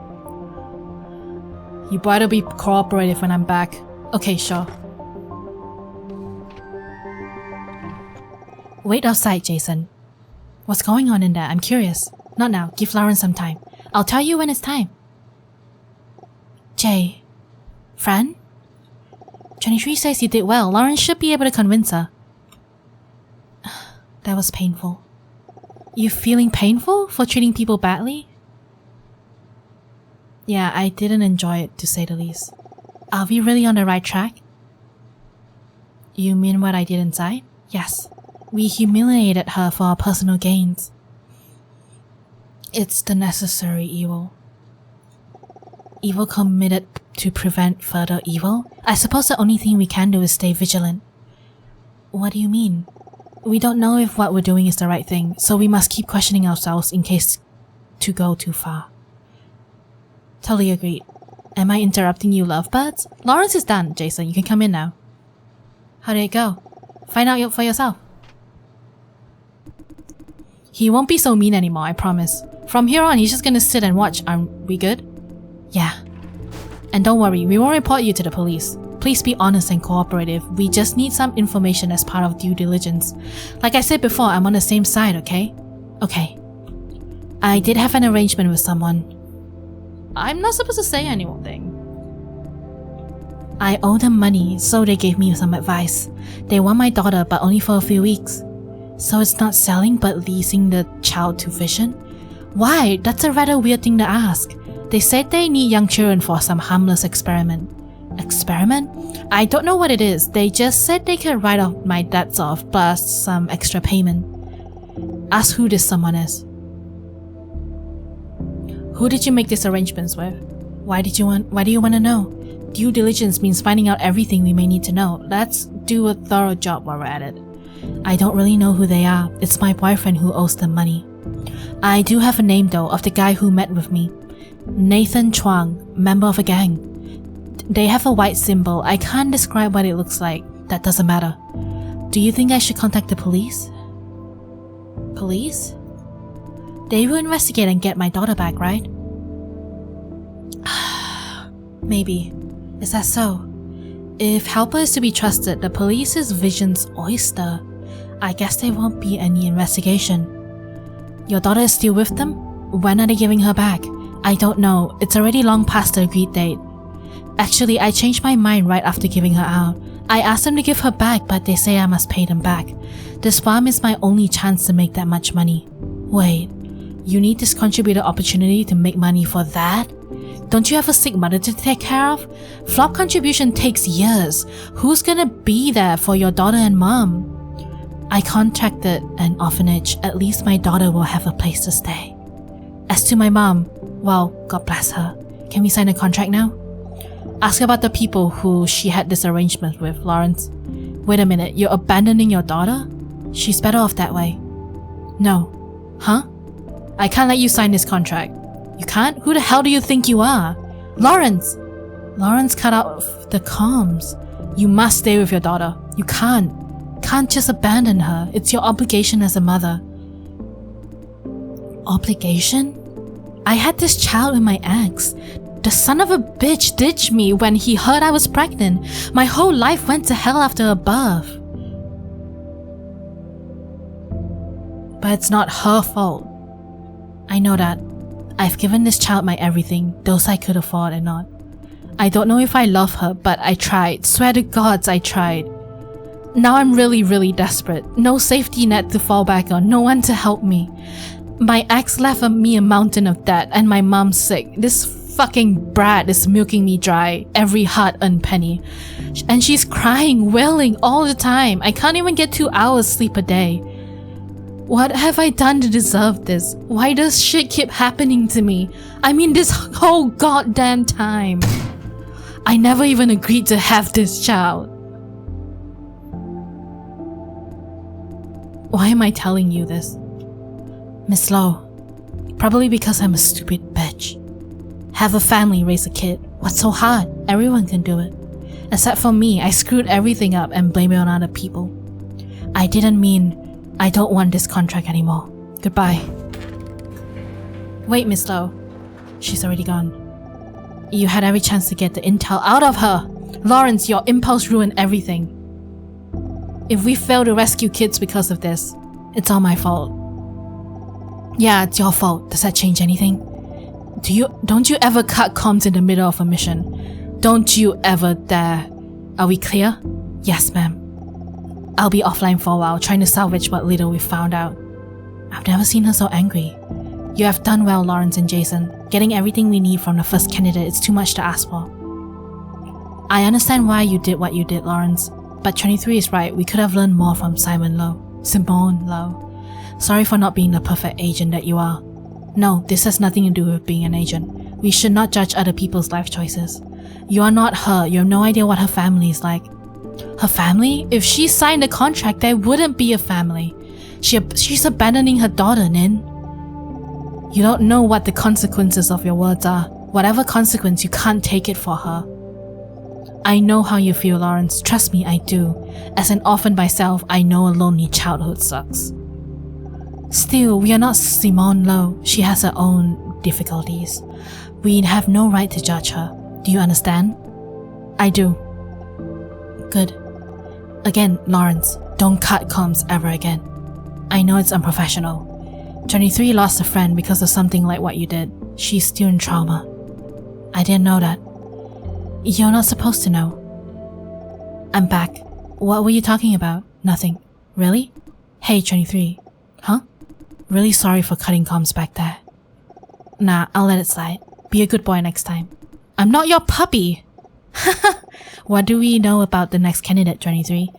You better be cooperative when I'm back. Okay, sure. Wait outside, Jason. What's going on in there? I'm curious. Not now. Give Lawrence some time. I'll tell you when it's time. Jay. Fran? 23 says you did well. Lawrence should be able to convince her. That was painful. You feeling painful for treating people badly? Yeah, I didn't enjoy it, to say the least. Are we really on the right track? You mean what I did inside? Yes. We humiliated her for our personal gains. It's the necessary evil. Evil committed to prevent further evil? I suppose the only thing we can do is stay vigilant. What do you mean? We don't know if what we're doing is the right thing, so we must keep questioning ourselves in case to go too far. Totally agreed. Am I interrupting you, lovebirds? Lawrence is done, Jason. You can come in now. How did it go? Find out for yourself. He won't be so mean anymore, I promise. From here on, he's just gonna sit and watch. Are we good? Yeah. And don't worry, we won't report you to the police. Please be honest and cooperative. We just need some information as part of due diligence. Like I said before, I'm on the same side, okay? Okay. I did have an arrangement with someone. I'm not supposed to say anything. I owe them money, so they gave me some advice. They want my daughter, but only for a few weeks. So it's not selling, but leasing the child to Vision? Why? That's a rather weird thing to ask. They said they need young children for some harmless experiment. Experiment? I don't know what it is. They just said they could write off my debts off, plus some extra payment. Ask who this someone is. Who did you make these arrangements with? Why do you want to know? Due diligence means finding out everything we may need to know. Let's do a thorough job while we're at it. I don't really know who they are. It's my boyfriend who owes them money. I do have a name though of the guy who met with me. Nathan Chuang, member of a gang. They have a white symbol. I can't describe what it looks like. That doesn't matter. Do you think I should contact the police? Police? They will investigate and get my daughter back, right? Maybe. Is that so? If Helper is to be trusted, the police is Vision's oyster. I guess there won't be any investigation. Your daughter is still with them? When are they giving her back? I don't know. It's already long past the agreed date. Actually, I changed my mind right after giving her out. I asked them to give her back, but they say I must pay them back. This farm is my only chance to make that much money. Wait, you need this contributor opportunity to make money for that? Don't you have a sick mother to take care of? Flop contribution takes years. Who's gonna be there for your daughter and mom? I contacted an orphanage. At least my daughter will have a place to stay. As to my mom, well, God bless her. Can we sign a contract now? Ask about the people who she had this arrangement with, Lawrence. Wait a minute, you're abandoning your daughter? She's better off that way. No. Huh? I can't let you sign this contract. You can't? Who the hell do you think you are? Lawrence! Lawrence cut out the comms. You must stay with your daughter. You can't. Can't just abandon her. It's your obligation as a mother. Obligation? I had this child with my ex. The son of a bitch ditched me when he heard I was pregnant. My whole life went to hell after her birth. But it's not her fault. I know that. I've given this child my everything, those I could afford and not. I don't know if I love her, but I tried. Swear to gods I tried. Now I'm really desperate. No safety net to fall back on, no one to help me. My ex left me a mountain of debt and my mom's sick. This fucking brat is milking me dry, every hard-earned penny. And she's crying, wailing all the time. I can't even get 2 hours sleep a day. What have I done to deserve this? Why does shit keep happening to me? I mean, this whole goddamn time. I never even agreed to have this child. Why am I telling you this? Miss Lowe, probably because I'm a stupid bitch. Have a family, raise a kid. What's so hard? Everyone can do it. Except for me, I screwed everything up and blame it on other people. I didn't mean I don't want this contract anymore. Goodbye. Wait, Miss Lowe. She's already gone. You had every chance to get the intel out of her. Lawrence, your impulse ruined everything. If we fail to rescue kids because of this, it's all my fault. Yeah, it's your fault. Does that change anything? Don't you ever cut comms in the middle of a mission. Don't you ever dare. Are we clear? Yes, ma'am. I'll be offline for a while, trying to salvage what little we found out. I've never seen her so angry. You have done well, Lawrence and Jason. Getting everything we need from the first candidate is too much to ask for. I understand why you did what you did, Lawrence. But 23 is right, we could have learned more from Simone Lowe. Sorry for not being the perfect agent that you are. No, this has nothing to do with being an agent. We should not judge other people's life choices. You are not her, you have no idea what her family is like. Her family? If she signed a contract, there wouldn't be a family. She's abandoning her daughter, Nin. You don't know what the consequences of your words are. Whatever consequence, you can't take it for her. I know how you feel, Lawrence. Trust me, I do. As an orphan myself, I know a lonely childhood sucks. Still, we are not Simone Lowe. She has her own difficulties. We have no right to judge her. Do you understand? I do. Good. Again, Lawrence, don't cut comms ever again. I know it's unprofessional. 23 lost a friend because of something like what you did. She's still in trauma. I didn't know that. You're not supposed to know. I'm back. What were you talking about? Nothing. Really? Hey, 23. Huh? Really sorry for cutting comms back there. Nah, I'll let it slide. Be a good boy next time. I'm not your puppy! What do we know about the next candidate, 23?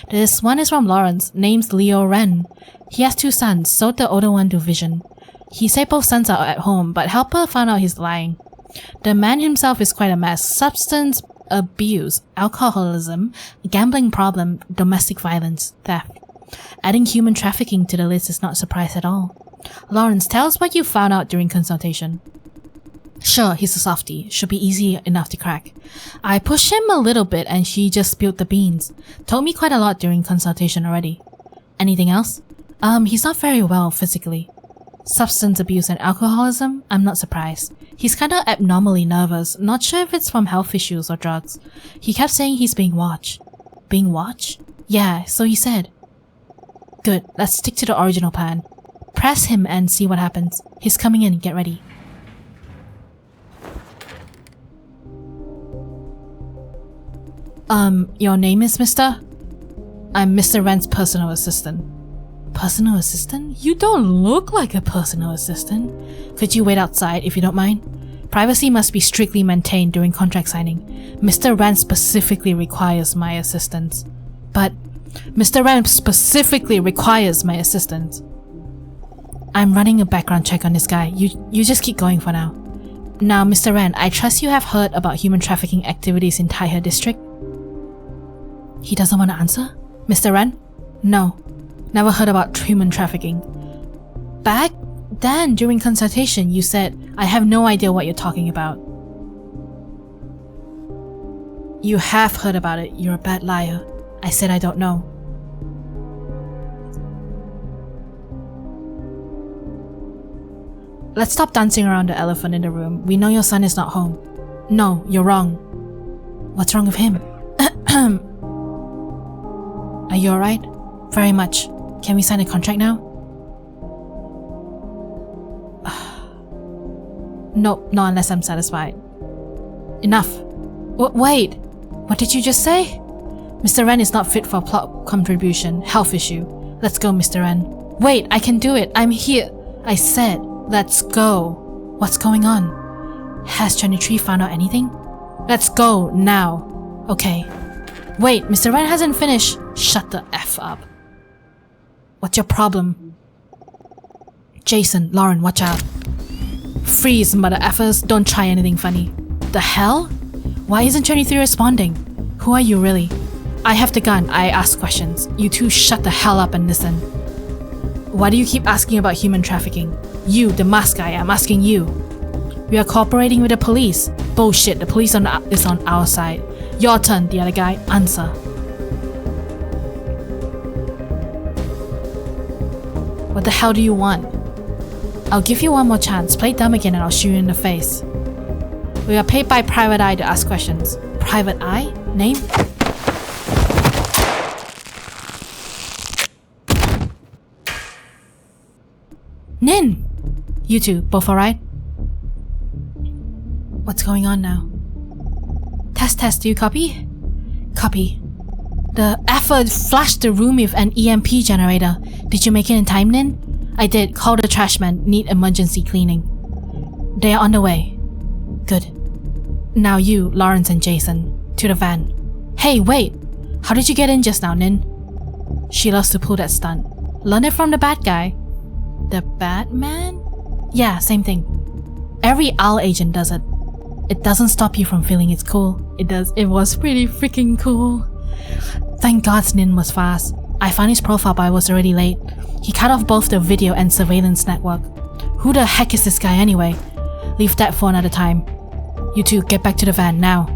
This one is from Lawrence, name's Leo Ren. He has 2 sons, sold the older one to Vision. He said both sons are at home, but Helper found out he's lying. The man himself is quite a mess. Substance abuse, alcoholism, gambling problem, domestic violence, theft. Adding human trafficking to the list is not a surprise at all. Lawrence, tell us what you found out during consultation. Sure, he's a softie. Should be easy enough to crack. I pushed him a little bit and he just spilled the beans. Told me quite a lot during consultation already. Anything else? He's not very well physically. Substance abuse and alcoholism? I'm not surprised. He's kinda abnormally nervous. Not sure if it's from health issues or drugs. He kept saying he's being watched. Being watched? Yeah, so he said. Good, let's stick to the original plan. Press him and see what happens. He's coming in, get ready. Your name is Mr.? I'm Mr. Ren's personal assistant. Personal assistant? You don't look like a personal assistant. Could you wait outside if you don't mind? Privacy must be strictly maintained during contract signing. Mr. Ren specifically requires my assistance. But Mr. Ren specifically requires my assistance. I'm running a background check on this guy. You just keep going for now. Now, Mr. Ren, I trust you have heard about human trafficking activities in Taipei district? He doesn't want to answer? Mr. Ren? No. Never heard about human trafficking. Back then, during consultation, you said, I have no idea what you're talking about. You have heard about it. You're a bad liar. I said I don't know. Let's stop dancing around the elephant in the room. We know your son is not home. No, you're wrong. What's wrong with him? Are you alright? Very much. Can we sign a contract now? Nope, not unless I'm satisfied. Enough. Wait! What did you just say? Mr. Ren is not fit for plot contribution. Health issue. Let's go, Mr. Ren. Wait, I can do it. I'm here. I said, let's go. What's going on? Has 23 found out anything? Let's go, now. Okay. Wait, Mr. Wright hasn't finished. Shut the F up. What's your problem? Jason, Lauren, watch out. Freeze, mother effers. Don't try anything funny. The hell? Why isn't 23 responding? Who are you really? I have the gun. I ask questions. You two shut the hell up and listen. Why do you keep asking about human trafficking? You, the mask guy, I'm asking you. We are cooperating with the police. Bullshit, the police is on our side. Your turn, the other guy. Answer. What the hell do you want? I'll give you one more chance. Play dumb again and I'll shoot you in the face. We are paid by Private Eye to ask questions. Private Eye? Name? Nin! You two, both alright? What's going on now? Test, do you copy? Copy. The effort flashed the room with an EMP generator. Did you make it in time, Nin? I did. Call the trash man. Need emergency cleaning. They are on the way. Good. Now you, Lawrence and Jason, to the van. Hey, wait! How did you get in just now, Nin? She loves to pull that stunt. Learn it from the bad guy. The Batman? Yeah, same thing. Every OWL agent does it. It doesn't stop you from feeling it's cool. It does. It was pretty freaking cool. Thank God Nin was fast. I found his profile but I was already late. He cut off both the video and surveillance network. Who the heck is this guy anyway? Leave that for another time. You two, get back to the van now.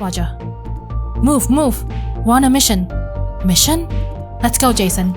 Roger. Move! We're on a mission. Mission? Let's go, Jason.